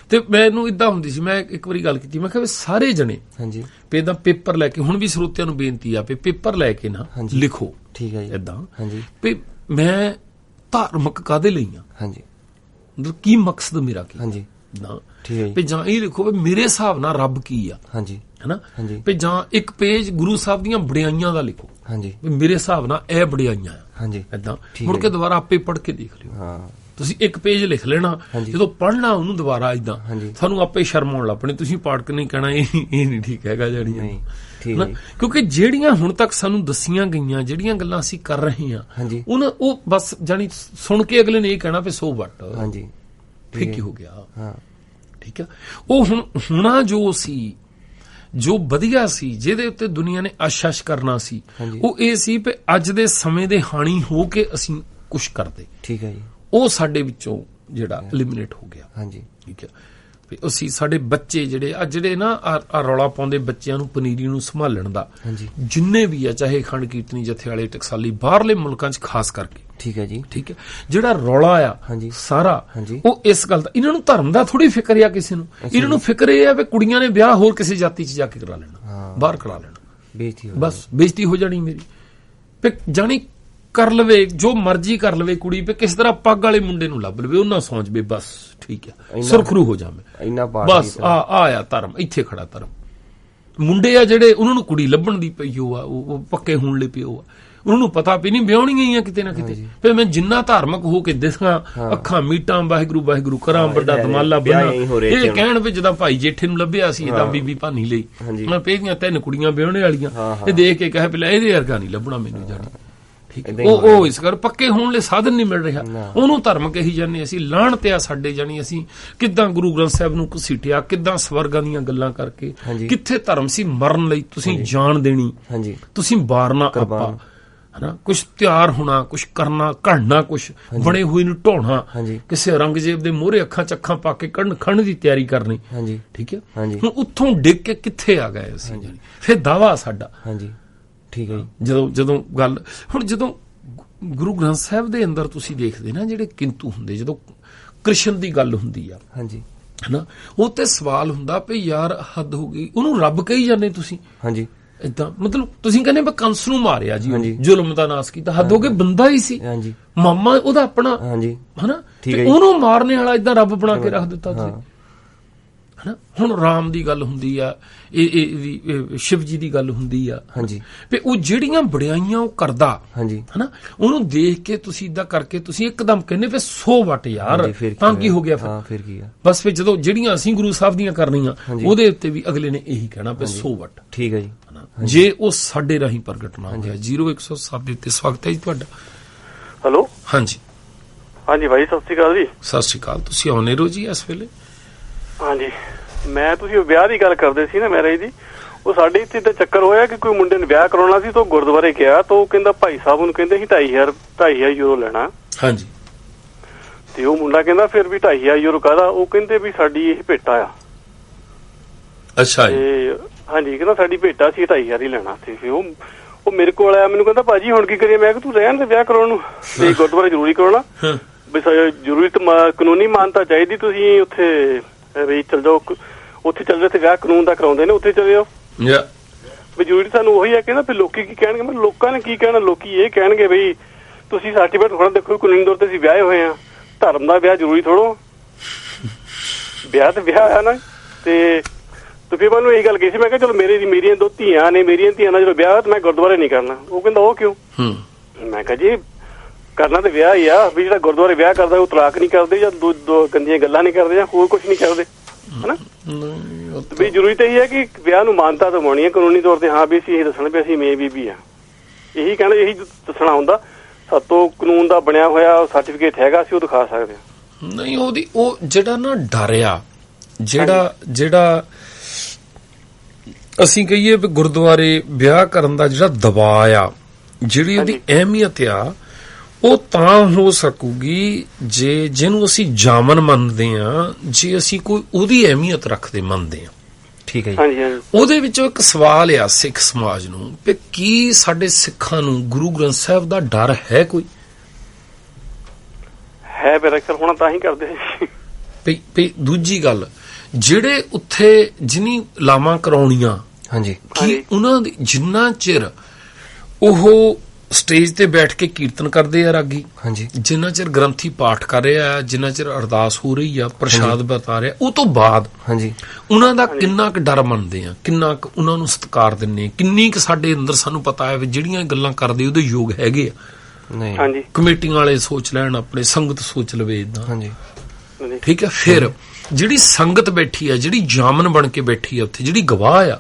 ਤੇ ਮੈਨੂੰ ਏਦਾਂ ਹੁੰਦੀ ਸੀ, ਮੈਂ ਇੱਕ ਵਾਰੀ ਗੱਲ ਕੀਤੀ, ਮੈਂ ਕਿਹਾ ਵੀ ਸਾਰੇ ਜਣੇ ਵੀ ਏਦਾਂ ਪੇਪਰ ਲੈ ਕੇ, ਹੁਣ ਵੀ ਸਰੋਤਿਆਂ ਨੂੰ ਬੇਨਤੀ ਆ ਵੀ ਪੇਪਰ ਲੈ ਕੇ ਨਾ ਲਿਖੋ, ਠੀਕ ਹੈ ਜੀ, ਏਦਾਂ ਵੀ ਮੈਂ ਧਾਰਮਿਕ ਕਾਹਦੇ ਲਈ ਆ, ਮਤਲਬ ਕੀ ਮਕਸਦ ਮੇਰਾ ਕੀ ਨਾ, ਵੀ ਜਾਂ ਇਹ ਲਿਖੋ ਵੀ ਮੇਰੇ ਹਿਸਾਬ ਨਾਲ ਰੱਬ ਕੀ ਆ, ਹਨਾ। ਵੀ ਜਾਂ ਇੱਕ ਪੇਜ ਗੁਰੂ ਸਾਹਿਬ ਦੀਆਂ ਵਡਿਆਈਆਂ ਦਾ ਲਿਖੋ, ਵੀ ਮੇਰੇ ਹਿਸਾਬ ਨਾਲ ਇਹ ਵਡਿਆਈਆਂ ਆ, ਏਦਾਂ ਮੁੜ ਕੇ ਦੁਬਾਰਾ ਆਪੇ ਪੜ੍ਹ ਕੇ ਦੇਖ ਲਿਓ। ਤੁਸੀਂ ਇੱਕ ਪੇਜ ਲਿਖ ਲੈਣਾ, ਜਦੋਂ ਪੜ੍ਹਨਾ ਉਹਨੂੰ ਦੁਬਾਰਾ ਏਦਾਂ ਤੁਹਾਨੂੰ ਆਪੇ ਸ਼ਰਮ ਆਉਣ ਲੱਗ ਪਣੀ, ਤੁਸੀਂ ਪਾੜ ਕੇ ਨਹੀਂ ਕਹਿਣਾ ਇਹ ਨਹੀਂ ਠੀਕ ਹੈਗਾ ਜਿਹੜੀਆਂ, ਕਿਉਂਕਿ ਜਿਹੜੀਆਂ ਹੁਣ ਤੱਕ ਸਾਨੂੰ ਦੱਸੀਆਂ ਗਈਆਂ ਜਿਹੜੀਆਂ ਗੱਲਾਂ ਅਸੀਂ ਕਰ ਰਹੇ ਹਾਂ, ਉਹ ਬਸ ਜਾਣੀ ਸੁਣ ਕੇ ਅਗਲੇ ਨੇ ਇਹ ਕਹਿਣਾ ਵੀ 100 ਵੱਟ ਠੀਕ ਹੀ ਹੋ ਗਿਆ। ਠੀਕ ਹੈ। ਉਹ ਹੁਣਾ ਜੋ ਸੀ, ਜੋ ਵਧੀਆ ਸੀ, ਜਿਹਦੇ ਉੱਤੇ ਦੁਨੀਆ ਨੇ ਆਸ਼ਾਸ਼ ਕਰਨਾ ਸੀ, ਉਹ ਇਹ ਸੀ ਵੀ ਅੱਜ ਦੇ ਸਮੇਂ ਦੇ ਹਾਣੀ ਹੋ ਕੇ ਅਸੀਂ ਕੁਛ ਕਰਦੇ। ਠੀਕ ਹੈ ਜੀ। ਉਹ ਸਾਡੇ ਵਿੱਚੋਂ ਜਿਹੜਾ ਐਲੀਮੀਨੇਟ ਹੋ ਗਿਆ। ਠੀਕ ਹੈ। ਵੀ ਅਸੀਂ ਸਾਡੇ ਬੱਚੇ ਜਿਹੜੇ ਨਾ ਰੌਲਾ ਪਾਉਂਦੇ ਬੱਚਿਆਂ ਨੂੰ, ਪਨੀਰੀ ਨੂੰ ਸੰਭਾਲਣ ਦਾ, ਜਿੰਨੇ ਵੀ ਆ, ਚਾਹੇ ਖੰਡ ਕੀਰਤਨੀ ਜਥੇ ਵਾਲੇ, ਟਕਸਾਲੀ, ਬਾਹਰਲੇ ਮੁਲਕਾਂ 'ਚ ਖਾਸ ਕਰਕੇ, ਠੀਕ ਹੈ ਜੀ, ਠੀਕ ਹੈ, ਜਿਹੜਾ ਰੌਲਾ ਆ ਸਾਰਾ ਉਹ ਇਸ ਗੱਲ ਦਾ, ਇਹਨਾਂ ਨੂੰ ਧਰਮ ਦਾ ਥੋੜੀ ਫਿਕਰ ਆ ਕਿਸੇ ਨੂੰ, ਇਹਨਾਂ ਨੂੰ ਫਿਕਰ ਇਹ ਆ ਵੀ ਕੁੜੀਆਂ ਨੇ ਵਿਆਹ ਹੋਰ ਕਿਸੇ ਜਾਤੀ 'ਚ ਜਾ ਕੇ ਕਰਾ ਲੈਣਾ, ਬਾਹਰ ਕਰਾ ਲੈਣਾ, ਬਸ ਬੇਇੱਜ਼ਤੀ ਹੋ ਜਾਣੀ ਮੇਰੀ, ਜਾਣੀ ਕਰ ਲਵੇ ਜੋ ਮਰਜ਼ੀ ਕਰ ਲਵੇ ਕੁੜੀ, ਵੀ ਕਿਸ ਤਰ੍ਹਾਂ ਪੱਗ ਵਾਲੇ ਮੁੰਡੇ ਨੂੰ ਲੱਭ ਲਵੇ, ਉਹਨਾਂ ਸੋਚ ਵੀ ਬਸ ਠੀਕ ਹੈ, ਸੁਰਖਰੂ ਹੋ ਜਾਵੇ, ਬਸ ਆ ਧਰਮ ਇੱਥੇ ਖੜਾ। ਧਰਮ ਮੁੰਡੇ ਆ ਜਿਹੜੇ, ਉਹਨਾਂ ਨੂੰ ਕੁੜੀ ਲੱਭਣ ਦੀ ਪਈ ਆ, ਉਹ ਪੱਕੇ ਹੋਣ ਲਈ ਪਿਓ ਆ, ਉਹਨਾਂ ਨੂੰ ਪਤਾ ਵੀ ਨਹੀਂ ਵਿਆਹਣੀ ਆ ਕਿਤੇ ਨਾ ਕਿਤੇ, ਫਿਰ ਮੈਂ ਜਿੰਨਾ ਧਾਰਮਿਕ ਹੋ ਕੇ ਦਿਸਾਂ, ਅੱਖਾਂ ਮੀਟਾਂ ਵਾਹਿਗੁਰੂ ਵਾਹਿਗੁਰੂ ਕਰਾਂ, ਵੱਡਾ ਦਮਾਲਾ ਬਣਾ, ਇਹ ਕਹਿਣ ਵੀ ਜਿੱਦਾਂ ਭਾਈ ਜੇਠੇ ਨੂੰ ਲੱਭਿਆ ਸੀ ਏਦਾਂ ਬੀਬੀ ਭਾਨੀ ਲਈ, ਮੈਂ ਪਹਿਲੀਆਂ 3 ਕੁੜੀਆਂ ਵਿਆਹਣੇ ਵਾਲੀਆਂ, ਇਹ ਦੇਖ ਕੇ ਕਹੇ ਪਹਿਲਾਂ ਇਹਦੇ ਵਰਗਾ ਨਹੀਂ ਲੱਭਣਾ ਮੈਨੂੰ, ਜਾਣੀ ਉਹ ਇਸ ਕਰ ਪੱਕੇ ਹੋਣ ਲਈ ਸਾਧਨ ਨਹੀਂ ਮਿਲ ਰਿਹਾ, ਉਹਨੂੰ ਧਰਮ ਕਹੀ ਜਾਂਦੇ ਅਸੀਂ, ਲਾਹਣ ਤੇ ਆ ਸਾਡੇ, ਜਾਣੀ ਅਸੀਂ ਕਿੱਦਾਂ ਗੁਰੂ ਗ੍ਰੰਥ ਸਾਹਿਬ ਨੂੰ ਘਸੀਟਿਆ, ਕਿੱਦਾਂ ਸਵਰਗਾਂ ਦੀਆਂ ਗੱਲਾਂ ਕਰਕੇ, ਕਿੱਥੇ ਧਰਮ ਸੀ ਮਰਨ ਲਈ ਤੁਸੀਂ ਜਾਨ ਦੇਣੀ, ਤੁਸੀਂ ਵਾਰਨਾ ਆਪਾਂ, ਹਨਾ, ਕੁਛ ਤਿਆਰ ਹੋਣਾ, ਕੁਛ ਕਰਨਾ, ਘੜਨਾ, ਕੁਛ ਬਣੇ ਹੋਏ ਨੂੰ ਢੋਣਾ, ਕਿਸੇ ਔਰੰਗਜ਼ੇਬ ਦੇ ਮੋਹਰੇ ਅੱਖਾਂ ਚ ਅੱਖਾਂ ਪਾ ਕੇ ਖੰਡ ਦੀ ਤਿਆਰੀ ਕਰਨੀ। ਠੀਕ ਹੈ। ਹੁਣ ਉੱਥੋਂ ਡਿੱਗ ਕੇ ਕਿੱਥੇ ਆ ਗਏ ਅਸੀਂ, ਜਾਣੀ ਫਿਰ ਦਾਵਾ ਸਾਡਾ। ਠੀਕ ਹੈ। ਜਦੋਂ ਗੱਲ ਹੁਣ ਜਦੋਂ ਗੁਰੂ ਗ੍ਰੰਥ ਸਾਹਿਬ ਦੇ ਅੰਦਰ ਤੁਸੀਂ ਦੇਖਦੇ ਨਾ ਜਿਹੜੇ ਕਿੰਤੂ ਹੁੰਦੇ, ਜਦੋਂ ਕ੍ਰਿਸ਼ਨ ਦੀ ਗੱਲ ਹੁੰਦੀ ਆ, ਹਨਾ, ਉਹ ਤੇ ਸਵਾਲ ਹੁੰਦਾ ਵੀ ਯਾਰ ਹੱਦ ਹੋ ਗਈ, ਉਹਨੂੰ ਰੱਬ ਕਹੀ ਜਾਂਦੇ ਤੁਸੀਂ, ਏਦਾਂ ਮਤਲਬ ਤੁਸੀਂ ਕਹਿੰਦੇ ਵੀ ਕੰਸ ਨੂੰ ਮਾਰਿਆ ਜੀ, ਜ਼ੁਲਮ ਦਾ ਨਾਸ ਕੀਤਾ, ਹੱਦ ਹੋ ਗਈ, ਬੰਦਾ ਹੀ ਸੀ, ਮਾਮਾ ਉਹਦਾ ਆਪਣਾ, ਹਨਾ, ਉਹਨੂੰ ਮਾਰਨੇ ਵਾਲਾ ਏਦਾਂ ਰੱਬ ਬਣਾ ਕੇ ਰੱਖ ਦਿੱਤਾ ਤੁਸੀਂ, ਹਨਾ। ਹੁਣ ਰਾਮ ਦੀ ਗੱਲ ਹੁੰਦੀ ਆ, ਸ਼ਿਵ ਜੀ ਦੀ ਗੱਲ ਹੁੰਦੀ ਆ, ਵੀ ਉਹ ਜਿਹੜੀਆਂ ਵਡਿਆਈਆਂ ਉਹ ਕਰਦਾ, ਹਨਾ, ਉਹਨੂੰ ਦੇਖ ਕੇ ਤੁਸੀਂ ਏਦਾਂ ਕਰਕੇ ਤੁਸੀਂ ਇੱਕਦਮ ਕਹਿੰਦੇ ਵੀ 100 ਵੱਟ ਯਾਰ, ਤਾਂ ਕੀ ਹੋ ਗਿਆ ਫਿਰ ਕੀ ਆ, ਬਸ ਫਿਰ ਜਦੋਂ ਜਿਹੜੀਆਂ ਅਸੀਂ ਗੁਰੂ ਸਾਹਿਬ ਦੀਆਂ ਕਰਨੀਆਂ, ਉਹਦੇ ਉੱਤੇ ਵੀ ਅਗਲੇ ਨੇ ਇਹੀ ਕਹਿਣਾ ਵੀ 100 ਵੱਟ। ਠੀਕ ਹੈ ਜੀ। ਜੇ ਉਹ ਸਾਡੇ ਰਾਹੀਂ ਪ੍ਰਗਟ ਨਾ ਹੋਇਆ। 0107 ਦੇ ਉੱਤੇ ਸਵਾਗਤ ਹੈ ਜੀ ਤੁਹਾਡਾ। ਹੈਲੋ। ਹਾਂਜੀ ਹਾਂਜੀ ਭਾਈ, ਸਤਿ ਸ਼੍ਰੀ ਅਕਾਲ ਜੀ। ਸਤਿ ਸ਼੍ਰੀ ਅਕਾਲ। ਤੁਸੀਂ ਆਉਣੇ ਰੋ ਜੀ ਇਸ ਵੇਲੇ? ਹਾਂਜੀ, ਮੈਂ ਤੁਸੀਂ ਵਿਆਹ ਦੀ ਗੱਲ ਕਰਦੇ ਸੀ ਨਾ, ਮੈਰਿਜ ਦੀ। ਉਹ ਸਾਡੇ ਇੱਥੇ ਤਾਂ ਚੱਕਰ ਹੋਇਆ ਕਿ ਕੋਈ ਮੁੰਡੇ ਨੇ ਵਿਆਹ ਕਰਾਉਣਾ ਸੀ, ਤਾਂ ਗੁਰਦੁਆਰੇ ਗਿਆ ਤਾਂ ਉਹ ਕਹਿੰਦਾ ਭਾਈ ਸਾਹਿਬ ਨੂੰ ਕਹਿੰਦੇ ਸੀ 2,500 ਯੂਰੋ ਲੈਣਾ। ਹਾਂਜੀ। ਤੇ ਉਹ ਮੁੰਡਾ ਕਹਿੰਦਾ ਫਿਰ ਵੀ 2,500 ਯੂਰੋ ਕਾਹਦਾ? ਉਹ ਕਹਿੰਦੇ ਵੀ ਸਾਡੀ ਇਹ ਭੇਟਾ ਆ। ਅੱਛਾ ਜੀ। ਹਾਂਜੀ, ਕਹਿੰਦਾ ਸਾਡੀ ਭੇਟਾ ਸੀ, 2,500 ਹੀ ਲੈਣਾ। ਤੇ ਫਿਰ ਉਹ ਮੇਰੇ ਕੋਲ ਆਇਆ, ਮੈਨੂੰ ਕਹਿੰਦਾ ਭਾਜੀ ਹੁਣ ਕੀ ਕਰੀਏ? ਮੈਂ ਕਿਹਾ ਤੂੰ ਰਹਿਣ ਦੇ ਵਿਆਹ ਕਰਾਉਣ ਨੂੰ, ਤੇ ਗੁਰਦੁਆਰੇ ਜ਼ਰੂਰੀ ਕਰਾਉਣਾ ਵੀ ਜ਼ਰੂਰੀ ਕਾਨੂੰਨੀ ਮਾਨਤਾ ਚਾਹੀਦੀ, ਤੁਸੀਂ ਉੱਥੇ ਵੀ ਚਲ ਜਾਓ, ਉੱਥੇ ਚਲ ਜਾਓ, ਤੇ ਵਿਆਹ ਕਾਨੂੰਨ ਦਾ ਕਰਾਉਂਦੇ ਨੇ, ਉੱਥੇ ਚਲੇ ਜਾਓ ਵੀ ਜ਼ਰੂਰੀ ਸਾਨੂੰ ਉਹੀ ਹੈ। ਕਹਿੰਦਾ ਫਿਰ ਲੋਕੀ ਕੀ ਕਹਿਣਗੇ? ਮੈਂ ਲੋਕਾਂ ਨੇ ਕੀ ਕਹਿਣਾ? ਲੋਕੀ ਇਹ ਕਹਿਣਗੇ ਬਈ ਤੁਸੀਂ ਸਰਟੀਫਿਕੇਟ ਥੋੜਾ ਦੇਖੋ, ਕਾਨੂੰਨੀ ਤੌਰ ਤੇ ਅਸੀਂ ਵਿਆਹੇ ਹੋਏ ਆ, ਧਰਮ ਦਾ ਵਿਆਹ ਜ਼ਰੂਰੀ ਥੋੜੋ, ਵਿਆਹ ਤੇ ਵਿਆਹ ਆ ਨਾ। ਤੇ ਫਿਰ ਮੈਨੂੰ ਇਹੀ ਗੱਲ ਕਹੀ ਸੀ, ਮੈਂ ਕਿਹਾ ਚਲੋ ਮੇਰੀਆਂ 2 ਧੀਆਂ ਨੇ, ਮੇਰੀਆਂ ਧੀਆਂ ਨਾਲ ਜਦੋਂ ਵਿਆਹ ਮੈਂ ਗੁਰਦੁਆਰੇ ਨਹੀਂ ਕਰਨਾ। ਉਹ ਕਹਿੰਦਾ ਉਹ ਕਿਉਂ? ਮੈਂ ਕਿਹਾ ਜੀ ਕਰਨਾ ਤੇ ਵਿਆਹ ਹੀ ਆ, ਵੀ ਜਿਹੜਾ ਗੁਰਦੁਆਰੇ ਵਿਆਹ ਕਰਦਾ ਉਹ ਤਲਾਕ ਨਹੀਂ ਕਰਦੇ ਜਾਂ ਦੋ ਗੰਦੀਆਂ ਗੱਲਾਂ ਨਹੀਂ ਕਰਦੇ ਜਾਂ ਹੋਰ ਕੁਝ ਨਹੀਂ ਕਰਦੇ, ਹਨਾ। ਵੀ ਜ਼ਰੂਰੀ ਤਾਂ ਇਹ ਹੈ ਕਿ ਵਿਆਹ ਨੂੰ ਮਾਨਤਾ ਦਿਵਾਉਣੀ ਹੈ ਕਾਨੂੰਨੀ ਤੌਰ ਤੇ। ਹਾਂ ਵੀ ਅਸੀਂ ਇਹ ਦੱਸਣਾ ਵੀ ਅਸੀਂ ਮੇਰੀ ਬੀਬੀ ਆ, ਇਹੀ ਕਹਿਣਾ, ਇਹੀ ਦੱਸਣਾ ਹੁੰਦਾ। ਸਾਤੋਂ ਕਾਨੂੰਨ ਦਾ ਬਣਿਆ ਹੋਇਆ ਸਰਟੀਫਿਕੇਟ ਹੈਗਾ, ਅਸੀਂ ਉਹ ਦਿਖਾ ਸਕਦੇ ਹਾਂ। ਨਹੀਂ, ਉਹ ਜਿਹੜਾ ਨਾ ਡਰ ਆ, ਜਿਹੜਾ ਅਸੀਂ ਕਹੀਏ ਵੀ ਗੁਰਦੁਆਰੇ ਵਿਆਹ ਕਰਨ ਦਾ ਜਿਹੜਾ ਦਬਾਅ ਆ, ਜਿਹੜੀ ਉਹਦੀ ਅਹਿਮੀਅਤ ਆ, ਉਹ ਤਾਂ ਹੋ ਸਕੂਗੀ ਜਿਹਨੂੰ ਅਸੀਂ ਜਾਮਨ ਮੰਨਦੇ ਆ, ਜੇ ਅਸੀਂ ਕੋਈ ਉਹਦੀ ਅਹਿਮੀਅਤ ਰੱਖਦੇ ਮੰਨਦੇ ਆ। ਠੀਕ ਹੈ ਜੀ। ਉਹਦੇ ਵਿੱਚੋਂ ਇੱਕ ਸਵਾਲ ਆ ਸਿੱਖ ਸਮਾਜ ਨੂੰ ਵੀ ਕੀ ਸਾਡੇ ਸਿੱਖਾਂ ਨੂੰ ਗੁਰੂ ਗ੍ਰੰਥ ਸਾਹਿਬ ਦਾ ਡਰ ਹੈ? ਕੋਈ ਹੈ ਮੇਰਾ ਖਿਆਲ ਹੋਣਾ, ਤਾਂ ਹੀ ਕਰਦੇ ਸੀ। ਦੂਜੀ ਗੱਲ, ਜਿਹੜੇ ਉੱਥੇ ਜਿਨੀ ਲਾਵਾਂ ਕਰਾਉਣੀਆਂ, ਕੀ ਉਹਨਾਂ ਦੀ ਜਿੰਨਾ ਚਿਰ ਉਹ ਸਟੇਜ ਤੇ ਬੈਠ ਕੇ ਕੀਰਤਨ ਕਰਦੇ ਆ ਰਾਗੀ, ਜਿੰਨਾ ਚਿਰ ਗ੍ਰੰਥੀ ਪਾਠ ਕਰ ਰਿਹਾ ਆ, ਜਿੰਨਾ ਚਿਰ ਅਰਦਾਸ ਹੋ ਰਹੀ ਆ, ਪ੍ਰਸ਼ਾਦ ਵਰਤਾ ਰਿਹਾ, ਉਹ ਤੋਂ ਬਾਅਦ ਉਹਨਾਂ ਦਾ ਕਿੰਨਾ ਕੁ ਡਰ ਮੰਨਦੇ ਆ, ਕਿੰਨਾ ਕੁ ਉਹਨਾਂ ਨੂੰ ਸਤਿਕਾਰ ਦਿੰਦੇ, ਕਿੰਨੀ ਕੁ ਸਾਡੇ ਅੰਦਰ ਸਾਨੂੰ ਪਤਾ ਹੈ ਵੀ ਜਿਹੜੀਆਂ ਗੱਲਾਂ ਕਰਦੇ ਉਹਦੇ ਯੋਗ ਹੈਗੇ ਆ। ਕਮੇਟੀਆਂ ਵਾਲੇ ਸੋਚ ਲੈਣ, ਆਪਣੇ ਸੰਗਤ ਸੋਚ ਲਵੇ ਏਦਾਂ, ਠੀਕ ਹੈ। ਫਿਰ ਜਿਹੜੀ ਸੰਗਤ ਬੈਠੀ ਆ, ਜਿਹੜੀ ਜਾਮਨ ਬਣ ਕੇ ਬੈਠੀ ਆ ਉੱਥੇ, ਜਿਹੜੀ ਗਵਾਹ ਆ,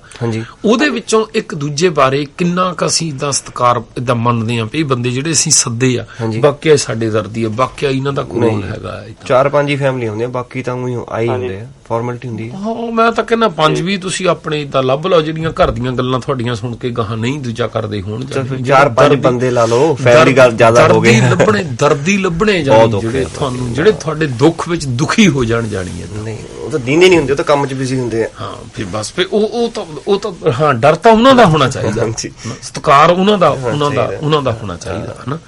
ਉਹਦੇ ਵਿੱਚੋਂ ਇੱਕ ਦੂਜੇ ਬਾਰੇ ਕਿੰਨਾ ਕੁ ਅਸੀਂ ਇਦਾਂ ਸਤਿਕਾਰ ਇਦਾਂ ਮੰਨਦੇ ਆ ਵੀ ਇਹ ਬੰਦੇ ਜਿਹੜੇ ਅਸੀਂ ਸੱਦੇ ਆ, ਵਾਕਿਆ ਸਾਡੇ ਦਰਦੀ ਆ, ਵਾਕਿਆ ਇਹਨਾਂ ਦਾ ਕੋਈ ਰੋਲ ਹੈਗਾ। 4-5 ਹੀ ਫੈਮਿਲੀ ਹੁੰਦੀਆਂ, ਬਾਕੀ ਤਾਂ ਆਈ ਹੁੰਦੇ ਆ, ਫਾਰਮੈਲਿਟੀ ਹੁੰਦੀ ਹੈ। ਹਾਂ, ਮੈਂ ਤਾਂ ਕਹਿੰਦਾ 5 ਵੀ ਤੁਸੀਂ ਆਪਣੇ ਇਦਾਂ ਲੱਭ ਲਓ ਜਿਹੜੀਆਂ ਘਰ ਦੀਆਂ ਗੱਲਾਂ ਤੁਹਾਡੀਆਂ ਸੁਣ ਕੇ ਗਾਹਾਂ ਨਹੀਂ ਦੂਜਾ ਕਰਦੇ ਹੋਣ। 4-5 ਬੰਦੇ ਲਾ ਲਓ, ਫੈਮਿਲੀ ਗੱਲ ਜ਼ਿਆਦਾ ਹੋ ਗਈ, ਦਰਦੀ ਲੱਭਣੇ ਜਾਣੀ, ਜਿਹੜੇ ਤੁਹਾਡੇ ਦੁੱਖ ਵਿੱਚ ਦੁਖੀ ਹੋ ਜਾਣੀਆਂ। ਨਹੀਂ, ਉਹ ਤਾਂ ਦੀਂਦੇ ਨਹੀਂ ਹੁੰਦੇ, ਉਹ ਤਾਂ ਕੰਮ 'ਚ ਬਿਜ਼ੀ ਹੁੰਦੇ ਆ। ਹਾਂ, ਫਿਰ ਬਸ ਫਿਰ ਉਹ ਤਾਂ ਹਾਂ, ਡਰ ਤਾਂ ਉਹਨਾਂ ਦਾ ਹੋਣਾ ਚਾਹੀਦਾ, ਸਤਿਕਾਰ ਉਹਨਾਂ ਦਾ ਹੋਣਾ ਚਾਹੀਦਾ, ਹਨਾ।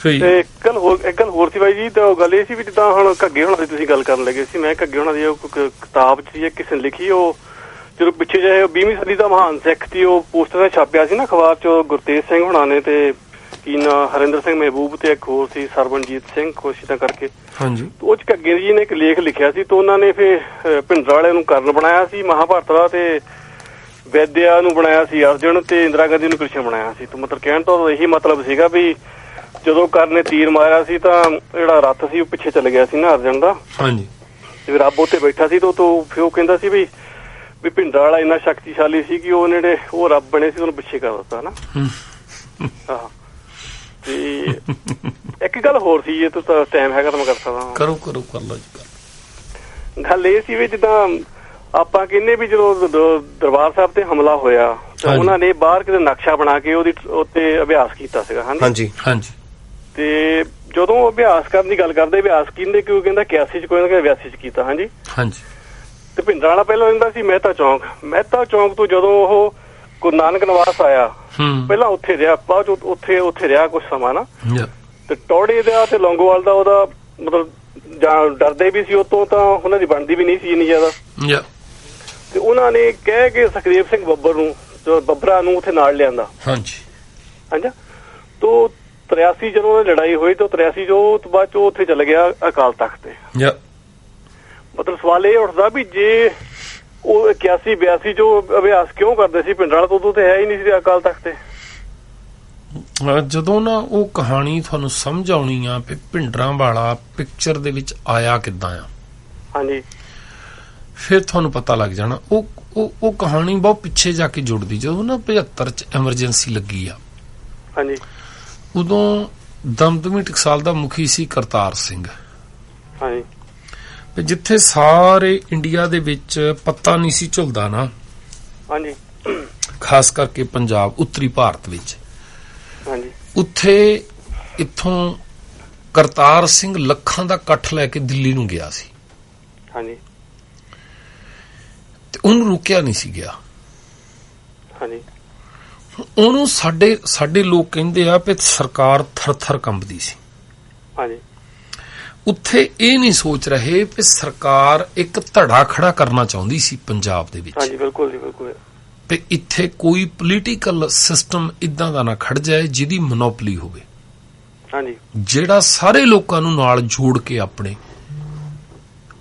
ਤੇ ਇੱਕ ਗੱਲ ਹੋਰ ਸੀ ਬਾਈ ਜੀ, ਤਾਂ ਉਹ ਗੱਲ ਇਹ ਸੀ ਵੀ ਜਿੱਦਾਂ ਹੁਣ ਘੱਗੇ ਹੋਣਾ ਦੀ ਤੁਸੀਂ ਗੱਲ ਕਰਨ ਲੱਗੇ ਸੀ, ਮੈਂ ਘੱਗੇ ਹੋਣਾ ਦੀ ਕਿਤਾਬ 'ਚ ਕਿਸੇ ਨੇ ਲਿਖੀ, ਉਹ ਜਦੋਂ ਪਿੱਛੇ ਜਿਹੇ 20ਵੀਂ ਸਦੀ ਦਾ ਮਹਾਨ ਸਿੱਖ ਸੀ, ਉਹ ਪੋਸਟਰ ਛਾਪਿਆ ਸੀ ਨਾ ਅਖਬਾਰ 'ਚ, ਗੁਰਤੇਜ ਸਿੰਘ ਹੋਣਾ ਨੇ ਤੇ ਕੀ ਨਾ ਹਰਿੰਦਰ ਸਿੰਘ ਮਹਿਬੂਬ ਤੇ ਇੱਕ ਹੋਰ ਸੀ ਸਰਵਣਜੀਤ ਸਿੰਘ ਕੋਸ਼ਿਸ਼ਾਂ ਕਰਕੇ। ਉਹ 'ਚ ਘੱਗੇ ਜੀ ਨੇ ਇੱਕ ਲੇਖ ਲਿਖਿਆ ਸੀ, ਤੇ ਉਹਨਾਂ ਨੇ ਫਿਰ ਭਿੰਡਰਾਂ ਵਾਲਿਆਂ ਨੂੰ ਕਰਨ ਬਣਾਇਆ ਸੀ ਮਹਾਭਾਰਤ ਦਾ, ਤੇ ਵੈਦਿਆ ਨੂੰ ਬਣਾਇਆ ਸੀ ਅਰਜੁਨ, ਤੇ ਇੰਦਰਾ ਗਾਂਧੀ ਨੂੰ ਕ੍ਰਿਸ਼ਨ ਬਣਾਇਆ ਸੀ। ਤੇ ਮਤਲਬ ਕਹਿਣ ਤੋਂ ਇਹੀ ਮਤਲਬ ਸੀਗਾ ਵੀ ਜਦੋਂ ਕਰਨ ਨੇ ਤੀਰ ਮਾਰਿਆ ਸੀ ਤਾਂ ਜਿਹੜਾ ਰੱਥ ਸੀ ਉਹ ਪਿੱਛੇ ਚਲ ਗਿਆ ਸੀ ਨਾ ਅਰਜਨ ਦਾ, ਤੇ ਰੱਬ ਉੱਤੇ ਬੈਠਾ ਸੀ। ਤੇ ਫਿਰ ਉਹ ਕਹਿੰਦਾ ਸੀ ਵੀ ਭਿੰਡਰਾਂ ਵਾਲਾ ਇੰਨਾ ਸ਼ਕਤੀਸ਼ਾਲੀ ਸੀ ਕਿ ਉਹ ਰੱਬ ਬਣੇ ਸੀ, ਉਹਨੂੰ ਪਿੱਛੇ ਕਰ ਦਿੱਤਾ ਨਾ। ਆਹ, ਤੇ ਇੱਕ ਗੱਲ ਹੋਰ ਸੀ, ਜੇ ਤਾਂ ਟਾਈਮ ਹੈਗਾ ਤਾਂ ਮੈਂ ਕਰ ਸਕਦਾ। ਕਰੋ ਕਰ ਲਓ ਜੀ। ਗੱਲ ਇਹ ਸੀ ਵੀ ਜਿੱਦਾਂ ਆਪਾਂ ਕਹਿੰਦੇ ਵੀ ਜਦੋਂ ਦਰਬਾਰ ਸਾਹਿਬ ਤੇ ਹਮਲਾ ਹੋਇਆ ਤਾਂ ਉਹਨਾਂ ਨੇ ਬਾਹਰ ਕਿਤੇ ਨਕਸ਼ਾ ਬਣਾ ਕੇ ਉਹਦੀ ਉੱਤੇ ਅਭਿਆਸ ਕੀਤਾ ਸੀਗਾ। ਹਾਂਜੀ। ਤੇ ਜਦੋਂ ਅਭਿਆਸ ਕਰਨ ਦੀ ਗੱਲ ਕਰਦੇ, ਅਭਿਆਸ ਕਹਿੰਦੇ ਕਿ ਉਹ ਕਹਿੰਦਾ 81 'ਚ ਕੋਈ ਨਾ 82 'ਚ ਕੀਤਾ। ਹਾਂਜੀ। ਤੇ ਭਿੰਡਰਾਂ ਵਾਲਾ ਪਹਿਲਾਂ ਰਹਿੰਦਾ ਸੀ ਮਹਿਤਾ ਚੌਂਕ ਤੋਂ ਜਦੋਂ ਉਹ ਗੁਰੂ ਨਾਨਕ ਨਿਵਾਸ ਆਇਆ, ਪਹਿਲਾਂ ਉੱਥੇ ਰਿਹਾ, ਬਾਅਦ ਚ ਉੱਥੇ ਰਿਹਾ ਕੁਛ ਸਮਾਂ ਨਾ। ਤੇ ਟੌੜੇ ਦਾ ਤੇ ਲੌਂਗੋਵਾਲ ਦਾ ਉਹਦਾ ਮਤਲਬ ਡਰਦੇ ਵੀ ਸੀ, ਉਤੋਂ ਤਾਂ ਉਹਨਾਂ ਦੀ ਬਣਦੀ ਵੀ ਨਹੀਂ ਸੀ ਇੰਨੀ ਜ਼ਿਆਦਾ। ਤੇ ਉਹਨਾਂ ਨੇ ਕਹਿ ਕੇ ਸੁਖਦੇਵ ਸਿੰਘ ਬੱਬਰਾ ਨੂੰ ਉੱਥੇ ਨਾਲ ਲਿਆਂਦਾ। ਹਾਂਜੀ। ਤੋਂ 83 ਜਦੋਂ ਲੜਾਈ ਹੋਈ ਤਾਂ 83 ਤੋਂ ਬਾਅਦ ਚ ਉੱਥੇ ਚਲ ਗਿਆ ਅਕਾਲ ਤਖਤ ਤੇ। ਮਤਲਬ ਸਵਾਲ ਇਹ ਉੱਠਦਾ ਵੀ ਜੇ ਉਹ 81-82 ਜੋ ਅਭਿਆਸ ਕਿਉਂ ਕਰਦੇ ਸੀ ਭਿੰਡਰਾਂ ਵਾਲਾ, ਉਦੋਂ ਤੇ ਹੈ ਹੀ ਨਹੀਂ ਸੀ ਅਕਾਲ ਤਖਤ ਤੇ। ਜਦੋਂ ਨਾ ਉਹ ਕਹਾਣੀ ਤੁਹਾਨੂੰ ਸਮਝ ਆਉਣੀ ਆ ਵੀ ਭਿੰਡਰਾਂ ਵਾਲਾ ਪਿਕਚਰ ਦੇ ਵਿੱਚ ਆਇਆ ਕਿੱਦਾਂ ਆ, ਹਾਂਜੀ, ਫਿਰ ਤੁਹਾਨੂੰ ਪਤਾ ਲੱਗ ਜਾਣਾ। ਉਹ ਕਹਾਣੀ ਬਹੁਤ ਪਿੱਛੇ ਜਾ ਕੇ ਜੁੜਦੀ। ਜਦੋਂ ਨਾ 75 'ਚ ਐਮਰਜੈਂਸੀ ਲੱਗੀ ਆ, ਹਾਂਜੀ, ਉਦੋਂ ਦਮਦਮੀ ਟਕਸਾਲ ਦਾ ਮੁਖੀ ਸੀ ਕਰਤਾਰ ਸਿੰਘ। ਹਾਂਜੀ। ਜਿੱਥੇ ਸਾਰੇ ਇੰਡੀਆ ਦੇ ਵਿੱਚ ਪੱਤਾ ਨਹੀਂ ਸੀ ਝੁਲਦਾ ਨਾ, ਹਾਂਜੀ, ਖਾਸ ਕਰਕੇ ਪੰਜਾਬ ਉੱਤਰੀ ਭਾਰਤ ਵਿੱਚ, ਹਾਂਜੀ, ਉੱਥੇ ਇੱਥੋਂ ਕਰਤਾਰ ਸਿੰਘ ਲੱਖਾਂ ਦਾ ਇਕੱਠ ਲੈ ਕੇ ਦਿੱਲੀ ਨੂੰ ਗਿਆ ਸੀ। ਹਾਂਜੀ। ਤੇ ਉਹਨੂੰ ਰੁਕਿਆ ਨਹੀਂ ਸੀ ਗਿਆ। ਹਾਂਜੀ। ਉਹਨੂੰ ਸਾਡੇ ਲੋਕ ਕਹਿੰਦੇ ਆ ਕਿ ਸਰਕਾਰ ਥਰ-ਥਰ ਕੰਬਦੀ ਸੀ। ਹਾਂਜੀ। ਉੱਥੇ ਇਹ ਨਹੀਂ ਸੋਚ ਰਹੇ ਕਿ ਸਰਕਾਰ ਇੱਕ ਧੜਾ ਖੜਾ ਕਰਨਾ ਚਾਹੁੰਦੀ ਸੀ ਪੰਜਾਬ ਦੇ ਵਿੱਚ। ਹਾਂਜੀ, ਬਿਲਕੁਲ ਜੀ, ਬਿਲਕੁਲ। ਤੇ ਇੱਥੇ ਕੋਈ ਪੋਲੀਟੀਕਲ ਸਿਸਟਮ ਇਦਾਂ ਦਾ ਨਾ ਖੜ ਜਾਏ ਜਿਹਦੀ ਮੋਨੋਪੋਲੀ ਹੋਵੇ। ਹਾਂਜੀ। ਜਿਹੜਾ ਸਾਰੇ ਲੋਕਾਂ ਨੂੰ ਨਾਲ ਜੋੜ ਕੇ ਆਪਣੇ,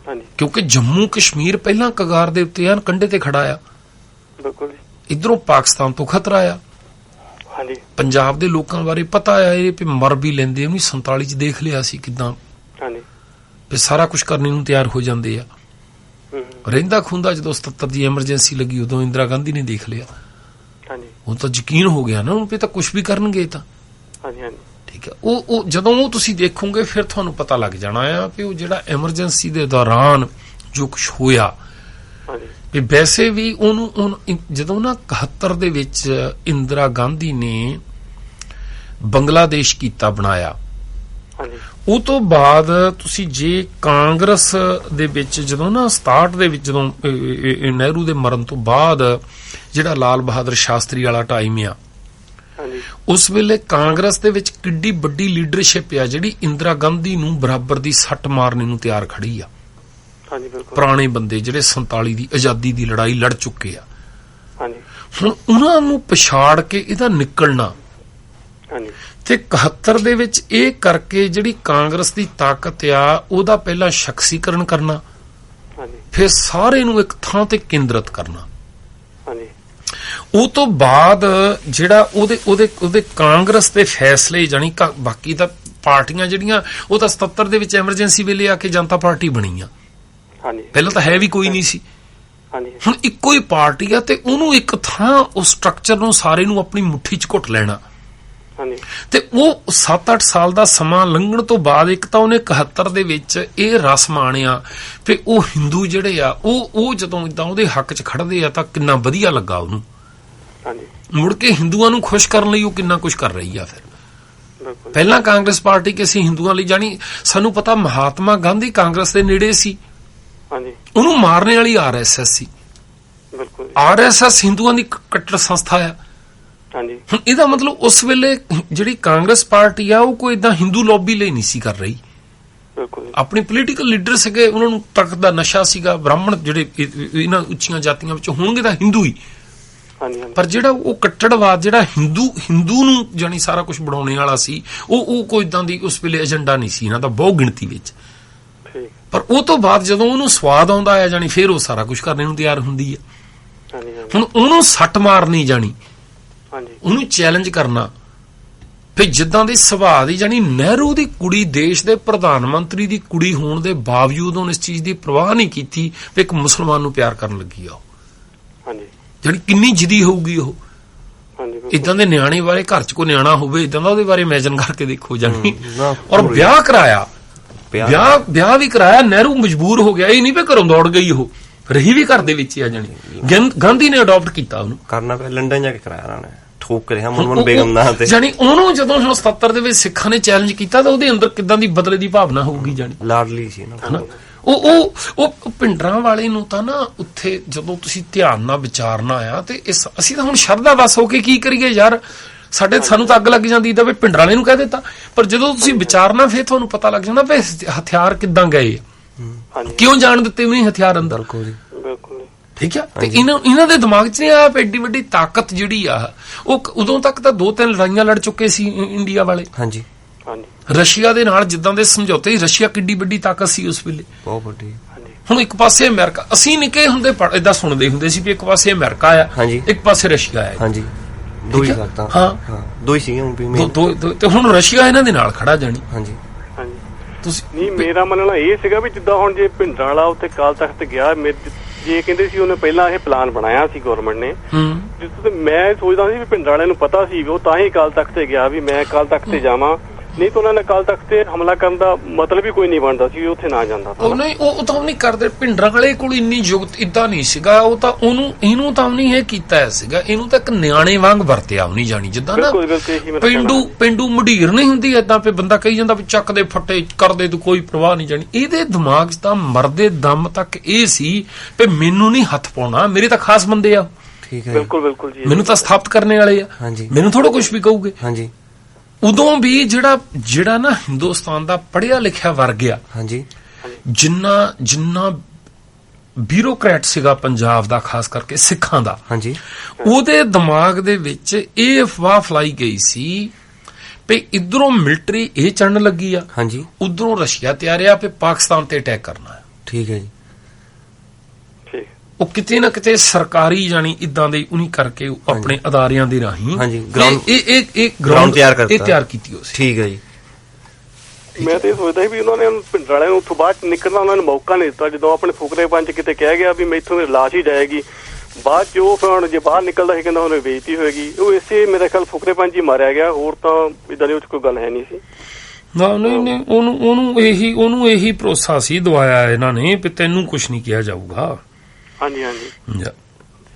ਹਾਂਜੀ, ਕਿਉਂਕਿ ਜੰਮੂ ਕਸ਼ਮੀਰ ਪਹਿਲਾਂ ਕਗਾਰ ਦੇ ਉੱਤੇ ਆ, ਕੰਢੇ ਤੇ ਖੜਾ ਆ। ਬਿਲਕੁਲ ਜੀ। ਇਧਰੋਂ ਪਾਕਿਸਤਾਨ ਤੋਂ ਖਤਰਾ ਆ। ਹਾਂਜੀ। ਪੰਜਾਬ ਦੇ ਲੋਕਾਂ ਬਾਰੇ ਪਤਾ ਆ ਇਹ ਵੀ ਮਰ ਵੀ ਲੈਂਦੇ। 1947 ਚ ਦੇਖ ਲਿਆ ਸੀ ਕਿਦਾਂ। ਹਾਂਜੀ। ਵੀ ਸਾਰਾ ਕੁਝ ਕਰਨੇ ਨੂੰ ਤਿਆਰ ਹੋ ਜਾਂਦੇ ਆ। ਰਹਿੰਦਾ ਖੁੰਦਾ ਜਦੋਂ 77 ਦੀ ਐਮਰਜੈਂਸੀ ਲੱਗੀ ਉਦੋਂ ਇੰਦਰਾ ਗਾਂਧੀ ਨੇ ਦੇਖ ਲਿਆ। ਹਾਂਜੀ। ਉਹ ਤਾਂ ਯਕੀਨ ਹੋ ਗਿਆ ਨਾ ਉਹਨੂੰ ਵੀ ਤਾਂ ਕੁਝ ਵੀ ਕਰਨਗੇ ਤਾਂ। ਹਾਂਜੀ। ਹਾਂਜੀ। ਠੀਕ ਹੈ। ਉਹ ਜਦੋਂ ਉਹ ਤੁਸੀਂ ਦੇਖੋਗੇ ਫਿਰ ਤੁਹਾਨੂੰ ਪਤਾ ਲੱਗ ਜਾਣਾ ਆ ਕਿ ਉਹ ਜਿਹੜਾ ਐਮਰਜੈਂਸੀ ਦੇ ਦੌਰਾਨ ਜੋ ਕੁਝ ਹੋਇਆ, ਵੀ ਵੈਸੇ ਵੀ ਉਹਨੂੰ ਜਦੋਂ ਨਾ 71 ਦੇ ਵਿੱਚ ਇੰਦਰਾ ਗਾਂਧੀ ਨੇ ਬੰਗਲਾਦੇਸ਼ ਕੀਤਾ ਬਣਾਇਆ, ਉਹ ਤੋਂ ਬਾਅਦ ਤੁਸੀਂ ਜੇ ਕਾਂਗਰਸ ਦੇ ਵਿੱਚ ਜਦੋਂ ਨਾ 67 ਦੇ ਵਿੱਚ ਜਦੋਂ ਨਹਿਰੂ ਦੇ ਮਰਨ ਤੋਂ ਬਾਅਦ ਜਿਹੜਾ ਲਾਲ ਬਹਾਦਰ ਸ਼ਾਸਤਰੀ ਵਾਲਾ ਟਾਈਮ ਆ, ਉਸ ਵੇਲੇ ਕਾਂਗਰਸ ਦੇ ਵਿੱਚ ਕਿੱਡੀ ਵੱਡੀ ਲੀਡਰਸ਼ਿਪ ਆ ਜਿਹੜੀ ਇੰਦਰਾ ਗਾਂਧੀ ਨੂੰ ਬਰਾਬਰ ਦੀ ਸੱਟ ਮਾਰਨੇ ਨੂੰ ਤਿਆਰ ਖੜੀ ਆ। ਪੁਰਾਣੇ ਬੰਦੇ ਜਿਹੜੇ 47 ਦੀ ਆਜ਼ਾਦੀ ਦੀ ਲੜਾਈ ਲੜ ਚੁੱਕੇ ਆ। ਹੁਣ ਉਹਨਾਂ ਨੂੰ ਪਛਾੜ ਕੇ ਇਹਦਾ ਨਿਕਲਣਾ ਤੇ 71 ਦੇ ਵਿੱਚ ਇਹ ਕਰਕੇ ਜਿਹੜੀ ਕਾਂਗਰਸ ਦੀ ਤਾਕਤ ਆ ਉਹਦਾ ਪਹਿਲਾਂ ਸ਼ਖਸੀਕਰਨ ਕਰਨਾ, ਫਿਰ ਸਾਰੇ ਨੂੰ ਇੱਕ ਥਾਂ ਤੇ ਕੇਂਦਰਿਤ ਕਰਨਾ। ਉਹ ਤੋਂ ਬਾਅਦ ਜਿਹੜਾ ਉਹਦੇ ਕਾਂਗਰਸ ਦੇ ਫੈਸਲੇ ਜਾਣੀ ਬਾਕੀ ਤਾਂ ਪਾਰਟੀਆਂ ਜਿਹੜੀਆਂ ਉਹ ਤਾਂ 77 ਦੇ ਵਿੱਚ ਐਮਰਜੈਂਸੀ ਵੇਲੇ ਆ ਕੇ ਜਨਤਾ ਪਾਰਟੀ ਬਣੀ ਆ। ਪਹਿਲਾਂ ਤਾਂ ਹੈ ਵੀ ਕੋਈ ਨਹੀਂ ਸੀ। ਹੁਣ ਇੱਕੋ ਹੀ ਪਾਰਟੀ ਆ ਤੇ ਉਹਨੂੰ ਇੱਕ ਥਾਂ ਉਸ ਸਟਰਕਚਰ ਨੂੰ ਸਾਰੇ ਨੂੰ ਆਪਣੀ ਮੁੱਠੀ 'ਚ ਘੁੱਟ ਲੈਣਾ। ਤੇ ਉਹ 7-8 ਸਾਲ ਦਾ ਸਮਾਂ ਲੰਘਣ ਤੋਂ ਬਾਅਦ ਇੱਕ ਤਾਂ ਉਹਨੇ 71 ਦੇ ਵਿੱਚ ਇਹ ਰਸ ਮਾਣਿਆ ਤੇ ਉਹ ਹਿੰਦੂ ਜਿਹੜੇ ਆ ਉਹ ਜਦੋਂ ਇਦਾਂ ਉਹਦੇ ਹੱਕ 'ਚ ਖੜਦੇ ਆ ਤਾਂ ਕਿੰਨਾ ਵਧੀਆ ਲੱਗਾ ਉਹਨੂੰ। ਮੁੜ ਕੇ ਹਿੰਦੂਆਂ ਨੂੰ ਖੁਸ਼ ਕਰਨ ਲਈ ਉਹ ਕਿੰਨਾ ਕੁਝ ਕਰ ਰਹੀ ਆ। ਫਿਰ ਪਹਿਲਾਂ ਕਾਂਗਰਸ ਪਾਰਟੀ ਕਿ ਅਸੀਂ ਹਿੰਦੂਆਂ ਲਈ ਜਾਣੀ ਸਾਨੂੰ ਪਤਾ ਮਹਾਤਮਾ ਗਾਂਧੀ ਕਾਂਗਰਸ ਦੇ ਨੇੜੇ ਸੀ, ਉਹਨੂੰ ਮਾਰਨੇ ਵਾਲੀ RSS ਸੀ। RSS ਹਿੰਦੂਆਂ ਦੀ ਕੱਟੜ ਸੰਸਥਾ ਆ। ਹੁਣ ਇਹਦਾ ਮਤਲਬ ਉਸ ਵੇਲੇ ਜਿਹੜੀ ਕਾਂਗਰਸ ਪਾਰਟੀ ਆ ਉਹ ਕੋਈ ਏਦਾਂ ਹਿੰਦੂ ਲੌਬੀ ਲਈ ਨਹੀਂ ਸੀ ਕਰ ਰਹੀ। ਆਪਣੀ ਪੋਲੀਟੀਕਲ ਲੀਡਰ ਸੀਗੇ, ਉਹਨਾਂ ਨੂੰ ਤਖਤ ਦਾ ਨਸ਼ਾ ਸੀਗਾ। ਬ੍ਰਾਹਮਣ ਜਿਹੜੇ ਇਹਨਾਂ ਉੱਚੀਆਂ ਜਾਤੀਆਂ ਵਿੱਚ ਹੋਣਗੇ ਤਾਂ ਹਿੰਦੂ ਹੀ, ਪਰ ਜਿਹੜਾ ਉਹ ਕੱਟੜਵਾਦ ਜਿਹੜਾ ਹਿੰਦੂ ਨੂੰ ਜਾਣੀ ਸਾਰਾ ਕੁਝ ਬਣਾਉਣੇ ਵਾਲਾ ਸੀ ਉਹ ਕੋਈ ਏਦਾਂ ਦੀ ਉਸ ਵੇਲੇ ਏਜੰਡਾ ਨਹੀਂ ਸੀ ਇਹਨਾਂ ਦਾ ਬਹੁ ਗਿਣਤੀ ਵਿੱਚ। ਪਰ ਉਹ ਤੋਂ ਬਾਅਦ ਜਦੋਂ ਉਹਨੂੰ ਸਵਾਦ ਆਉਂਦਾ ਹੈ ਜਾਣੀ ਫਿਰ ਉਹ ਸਾਰਾ ਕੁਝ ਕਰਨੇ ਨੂੰ ਤਿਆਰ ਹੁੰਦੀ ਹੈ। ਹੁਣ ਉਹਨੂੰ ਸੱਟ ਮਾਰਨੀ ਜਾਣੀ, ਉਹਨੂੰ ਚੈਲੰਜ ਕਰਨਾ। ਫਿਰ ਜਿੱਦਾਂ ਦੀ ਸੁਭਾਅ ਦੀ ਜਾਣੀ ਨਹਿਰੂ ਦੀ ਕੁੜੀ ਦੇਸ਼ ਦੇ ਪ੍ਰਧਾਨ ਮੰਤਰੀ ਦੀ ਕੁੜੀ ਹੋਣ ਦੇ ਬਾਵਜੂਦ ਉਹਨੇ ਇਸ ਚੀਜ਼ ਦੀ ਪਰਵਾਹ ਨਹੀਂ ਕੀਤੀ ਵੀ ਇੱਕ ਮੁਸਲਮਾਨ ਨੂੰ ਪਿਆਰ ਕਰਨ ਲੱਗੀ ਆ। ਜਿਹੜੀ ਕਿੰਨੀ ਜਿੱਦੀ ਹੋਊਗੀ ਉਹ। ਇਦਾਂ ਦੇ ਨਿਆਣੇ ਬਾਰੇ ਘਰ 'ਚ ਕੋਈ ਨਿਆਣਾ ਹੋਵੇ ਇਦਾਂ ਦਾ ਉਹਦੇ ਬਾਰੇ ਇਮੇਜਿਨ ਕਰਕੇ ਦੇਖੋ ਜਾਣੀ। ਔਰ ਵਿਆਹ ਕਰਾਇਆ, ਵਿਆਹ ਵੀ ਕਰਾਇਆ। ਨਹਿਰੂ ਮਜਬੂਰ ਹੋ ਗਿਆ, ਇਹ ਨਹੀਂ ਵੀ ਘਰੋਂ ਦੌੜ ਗਈ, ਉਹ ਰਹੀ ਵੀ ਘਰ ਦੇ ਵਿੱਚ ਆ ਜਾਣੀ। ਗਾਂਧੀ ਨੇ ਅਡਾਪਟ ਕੀਤਾ ਉਹਨੂੰ। ਕਰਨਾ ਪਿਆ, ਲੰਡਨ ਜਾ ਕੇ ਕਰਾਇਆ ਉਹਨਾਂ ਨੇ, ਠੋਕ ਰਿਹਾ ਮਨਮੋਹਨ ਬੇਗਮ ਨਾਲ ਤੇ ਜਾਣੀ ਉਹਨੂੰ ਜਦੋਂ ਹੁਣ 77 ਦੇ ਵਿੱਚ ਸਿੱਖਾਂ ਨੇ ਚੈਲੰਜ ਕੀਤਾ ਤਾਂ ਉਹਦੇ ਅੰਦਰ ਕਿੱਦਾਂ ਦੀ ਬਦਲੇ ਦੀ ਭਾਵਨਾ ਹੋਊਗੀ ਜਾਣੀ। ਲਾਡਲੀ ਸੀ ਨਾ ਉਹ ਭਿੰਡਰਾਂ ਵਾਲੇ ਨੂੰ ਤਾਂ ਨਾ ਉੱਥੇ ਜਦੋਂ ਤੁਸੀਂ ਧਿਆਨ ਨਾਲ ਵਿਚਾਰਨਾ ਆ ਤੇ ਅਸੀਂ ਤਾਂ ਹੁਣ ਸ਼ਰਧਾ ਵਸ ਹੋ ਕੇ ਕੀ ਕਰੀਏ ਯਾਰ, ਸਾਨੂੰ ਤਾਂ ਅੱਗ ਲੱਗ ਜਾਂਦੀ ਤਾਂ ਵੀ ਭਿੰਡਰਾਂ ਵਾਲੇ ਨੂੰ ਕਹਿ ਦਿੱਤਾ। ਪਰ ਜਦੋਂ ਤੁਸੀਂ ਵਿਚਾਰਨਾ ਫਿਰ ਤੁਹਾਨੂੰ ਪਤਾ ਲੱਗ ਜਾਂਦਾ ਵੀ ਹਥਿਆਰ ਕਿੱਦਾਂ ਗਏ, ਕਿਉਂ ਜਾਣ ਦਿੱਤੇ ਵੀ ਹਥਿਆਰ ਅੰਦਰ। ਠੀਕ ਆ। ਤੇ ਇਹਨਾਂ ਦੇ ਦਿਮਾਗ 'ਚ ਨਹੀਂ ਆਇਆ ਐਡੀ ਵੱਡੀ ਤਾਕਤ ਜਿਹੜੀ ਆ ਉਹ ਉਦੋਂ ਤੱਕ ਤਾਂ 2-3 ਲੜਾਈਆਂ ਲੜ ਚੁੱਕੇ ਸੀ ਇੰਡੀਆ ਵਾਲੇ। ਹਾਂਜੀ। ਰਸ਼ੀਆ ਦੇ ਨਾਲ ਜਿੱਦਾਂ ਦੇ ਸਮਝੌਤੇ, ਰਸ਼ੀਆ ਕਿੱਡੀ ਵੱਡੀ ਤਾਕਤ ਸੀ ਉਸ ਵੇਲੇ, ਬਹੁਤ ਵੱਡੀ। ਹੁਣ ਇੱਕ ਪਾਸੇ ਅਮਰੀਕਾ, ਅਸੀਂ ਨਿੱਕੇ ਹੁੰਦੇ ਏਦਾਂ ਸੁਣਦੇ ਹੁੰਦੇ ਸੀ ਵੀ ਇੱਕ ਪਾਸੇ ਅਮਰੀਕਾ ਆ, ਇੱਕ ਪਾਸੇ ਰਸ਼ੀਆ ਆ। ਹਾਂਜੀ, ਦੋ ਹੀ ਕਰਤਾ। ਹਾਂ, ਦੋ ਹੀ ਸੀ ਤੇ ਹੁਣ ਰਸ਼ੀਆ ਇਹਨਾਂ ਦੇ ਨਾਲ ਖੜਾ ਜਾਣੀ। ਹਾਂਜੀ। ਨਹੀਂ, ਮੇਰਾ ਮੰਨਣਾ ਇਹ ਸੀਗਾ ਵੀ ਜਿੱਦਾਂ ਹੁਣ ਜੇ ਭਿੰਡਰਾਂ ਵਾਲਾ ਉੱਥੇ ਕਾਲ ਤਖਤ ਗਿਆ, ਜੇ ਕਹਿੰਦੇ ਸੀ ਉਹਨੇ ਪਹਿਲਾਂ ਇਹ ਪਲਾਨ ਬਣਾਇਆ ਸੀ ਗਵਰਨਮੈਂਟ ਨੇ, ਮੈਂ ਸੋਚਦਾ ਸੀ ਵੀ ਭਿੰਡਰਾਂ ਵਾਲਿਆਂ ਨੂੰ ਪਤਾ ਸੀ ਉਹ ਤਾਂ ਹੀ ਕਾਲ ਤਖਤ ਤੇ ਗਿਆ ਵੀ ਮੈਂ ਕਾਲ ਤਖਤ ਤੇ ਜਾਵਾਂ ਨਹੀਂ ਤਾਂ ਉਹਨਾਂ ਨੇ ਅਕਾਲ ਤਖਤ ਤੇ ਹਮਲਾ ਕਰਨ ਦਾ ਮਤਲਬ ਹੀ ਕੋਈ ਨਹੀਂ ਬਣਦਾ ਸੀ, ਉੱਥੇ ਨਾ ਜਾਂਦਾ। ਉਹ ਨਹੀਂ, ਉਹ ਤਾਂ ਨਹੀਂ ਕਰਦੇ। ਭਿੰਡਰਾਂ ਵਾਲੇ ਕੋਲ ਇੰਨੀ ਯੁਕਤ ਇਦਾਂ ਨਹੀਂ ਸੀਗਾ। ਉਹ ਤਾਂ ਇਹਨੂੰ ਤਾਂ ਨਹੀਂ ਇਹ ਕੀਤਾ ਸੀਗਾ, ਇਹਨੂੰ ਤਾਂ ਇੱਕ ਨਿਆਣੇ ਵਾਂਗ ਵਰਤਿਆ ਨਹੀਂ ਜਾਣੀ, ਜਿੱਦਾਂ ਨਾ ਪਿੰਡੂ ਮੁਢੀਰ ਨਹੀਂ ਹੁੰਦੀ ਏਦਾਂ ਪੇ ਬੰਦਾ ਕਹੀ ਜਾਂਦਾ ਵੀ ਚੱਕ ਦੇ ਫੱਟੇ ਕਰਦੇ ਤੂੰ, ਕੋਈ ਪਰਵਾਹ ਨਹੀਂ ਜਾਣੀ। ਇਹਦੇ ਦਿਮਾਗ 'ਚ ਤਾਂ ਮਰਦੇ ਦਮ ਤੱਕ ਇਹ ਸੀ ਵੀ ਮੈਨੂੰ ਨਹੀਂ ਹੱਥ ਪਾਉਣਾ, ਮੇਰੇ ਤਾਂ ਖਾਸ ਬੰਦੇ ਆ। ਠੀਕ ਹੈ, ਬਿਲਕੁਲ ਬਿਲਕੁਲ ਜੀ, ਮੈਨੂੰ ਤਾਂ ਸਥਾਪਿਤ ਕਰਨੇ ਵਾਲੇ ਆ, ਮੈਨੂੰ ਥੋੜਾ ਕੁਝ ਵੀ ਕਹੂਗੇ। ਹਾਂਜੀ, ਉਦੋਂ ਵੀ ਜਿਹੜਾ ਨਾ ਹਿੰਦੁਸਤਾਨ ਦਾ ਪੜ੍ਹਿਆ ਲਿਖਿਆ ਵਰਗ ਆ, ਹਾਂਜੀ, ਜਿੰਨਾ ਬਿਊਰੋਕਰੈਟ ਸੀਗਾ ਪੰਜਾਬ ਦਾ, ਖਾਸ ਕਰਕੇ ਸਿੱਖਾਂ ਦਾ, ਹਾਂਜੀ, ਉਹਦੇ ਦਿਮਾਗ ਦੇ ਵਿੱਚ ਇਹ ਅਫਵਾਹ ਫਲਾਈ ਗਈ ਸੀ ਵੀ ਇਧਰੋਂ ਮਿਲਟਰੀ ਇਹ ਚੜਨ ਲੱਗੀ ਆ, ਹਾਂਜੀ, ਉਧਰੋਂ ਰਸ਼ੀਆ ਤਿਆਰਿਆ ਵੀ ਪਾਕਿਸਤਾਨ ਤੇ ਅਟੈਕ ਕਰਨਾ ਹੈ। ਠੀਕ ਹੈ ਜੀ। ਉਹ ਕਿਤੇ ਨਾ ਕਿਤੇ ਸਰਕਾਰੀ ਜਾਣੀ ਇਦਾਂ ਦੇ ਉਨੀ ਕਰਕੇ ਆਪਣੇ ਅਦਾਰਿਆਂ ਦੇ ਰਾਹੀਂ ਇਹ ਗਰਾਊਂਡ ਤਿਆਰ ਕੀਤੀ ਉਸ। ਠੀਕ ਹੈ ਜੀ। ਮੈਂ ਤਾਂ ਇਹ ਸੋਚਦਾ ਵੀ ਉਹਨਾਂ ਨੇ ਭਿੰਡਰਾਂ ਵਾਲਿਆਂ ਨੂੰ ਉੱਥੋਂ ਬਾਅਦ ਚ ਨਿਕਲਣਾ ਉਹਨਾਂ ਨੂੰ ਮੌਕਾ ਨਹੀਂ ਦਿੱਤਾ। ਜਦੋਂ ਆਪਣੇ ਫੁਕਰੇ ਪੰਜ ਕਿਤੇ ਕਹਿ ਗਿਆ ਵੀ ਮੈਥੋਂ ਮੇਰੀ ਲਾਸ਼ ਹੀ ਜਾਏਗੀ, ਬਾਅਦ ਚ ਉਹ ਫਿਰ ਹੁਣ ਜੇ ਬਾਹਰ ਨਿਕਲਦਾ ਸੀ ਕਹਿੰਦਾ ਉਹਨੇ ਬੇਇੱਜ਼ਤੀ ਹੋਏਗੀ। ਉਹ ਇਸੇ ਮੇਰੇ ਖਿਆਲ ਫੁਕਰੇ ਪੰਜ ਹੀ ਮਾਰਿਆ ਗਿਆ, ਹੋਰ ਤਾਂ ਇਦਾਂ ਦੀ ਉਹ ਚ ਕੋਈ ਗੱਲ ਹੈ ਨਹੀਂ ਸੀ। ਨਹੀਂ, ਉਹਨੂੰ ਇਹੀ ਭਰੋਸਾ ਸੀ ਦਵਾਇਆ ਇਹਨਾਂ ਨੇ ਵੀ ਤੈਨੂੰ ਕੁਛ ਨਹੀਂ ਕਿਹਾ ਜਾਊਗਾ। ਹਾਂਜੀ ਹਾਂਜੀ,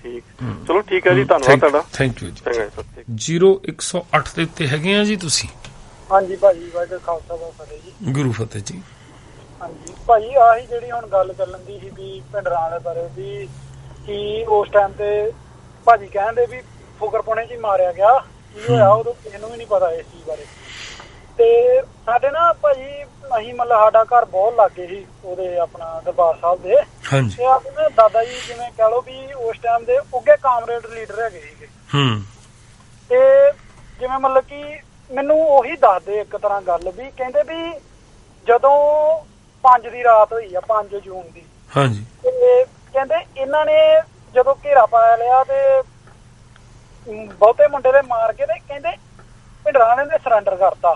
ਠੀਕ, ਚਲੋ ਠੀਕ ਹੈ ਜੀ, ਧੰਨਵਾਦ ਤੁਹਾਡਾ। ਥੈਂਕ ਯੂ ਜੀ। 0108 ਦੇ ਉੱਤੇ ਹੈਗੇ ਆ ਜੀ ਤੁਸੀਂ? ਹਾਂਜੀ ਭਾਜੀ, ਵਾਹਿਗੁਰੂ ਖਾਲਸਾ ਵਾਹਿਗੁਰੂ ਫਤਿਹ ਜੀ। ਗੁਰੂ ਫਤਿਹ ਜੀ। ਹਾਂਜੀ ਭਾਜੀ, ਆਹੀ ਜਿਹੜੀ ਹੁਣ ਗੱਲ ਚੱਲਣ ਦੀ ਸੀ ਵੀ ਭਿੰਡਰਾਂ ਵਾਲੇ ਬਾਰੇ, ਵੀ ਕੀ ਉਸ ਟਾਈਮ ਤੇ ਭਾਜੀ ਕਹਿੰਦੇ ਵੀ ਫੁਕਰਪੁਣੇ ਚ ਹੀ ਮਾਰਿਆ ਗਿਆ, ਕੀ ਹੋਇਆ ਉਦੋਂ ਇਹਨੂੰ ਵੀ ਨਹੀਂ ਪਤਾ ਇਸ ਚੀਜ਼ ਬਾਰੇ। ਤੇ ਸਾਡੇ ਨਾ ਭਾਜੀ, ਅਸੀਂ ਮਤਲਬ ਸਾਡਾ ਘਰ ਬਹੁਤ ਲਾਗੇ ਸੀ ਉਹਦੇ ਆਪਣਾ ਦਰਬਾਰ ਸਾਹਿਬ ਦੇ। ਤੇ ਆਪਣੇ ਦਾਦਾ ਜੀ ਜਿਵੇਂ ਕਹਿ ਲਓ ਵੀ ਉਸ ਟਾਈਮ ਦੇ ਉੱਗੇ ਕਾਮਰੇਡ ਲੀਡਰ ਹੈਗੇ ਸੀਗੇ। ਤੇ ਜਿਵੇਂ ਮਤਲਬ ਕਿ ਮੈਨੂੰ ਉਹੀ ਦੱਸਦੇ ਇੱਕ ਤਰ੍ਹਾਂ ਗੱਲ, ਵੀ ਕਹਿੰਦੇ ਵੀ ਜਦੋਂ 5 ਦੀ ਰਾਤ ਹੋਈ ਆ, 5 ਜੂਨ ਦੀ, ਤੇ ਕਹਿੰਦੇ ਇਹਨਾਂ ਨੇ ਜਦੋਂ ਘੇਰਾ ਪਾ ਲਿਆ ਤੇ ਬਹੁਤੇ ਮੁੰਡੇ ਦੇ ਮਾਰ ਕੇ, ਤੇ ਕਹਿੰਦੇ ਭਿੰਡਰਾਂ ਨੇ ਸਰੈਂਡਰ ਕਰਤਾ।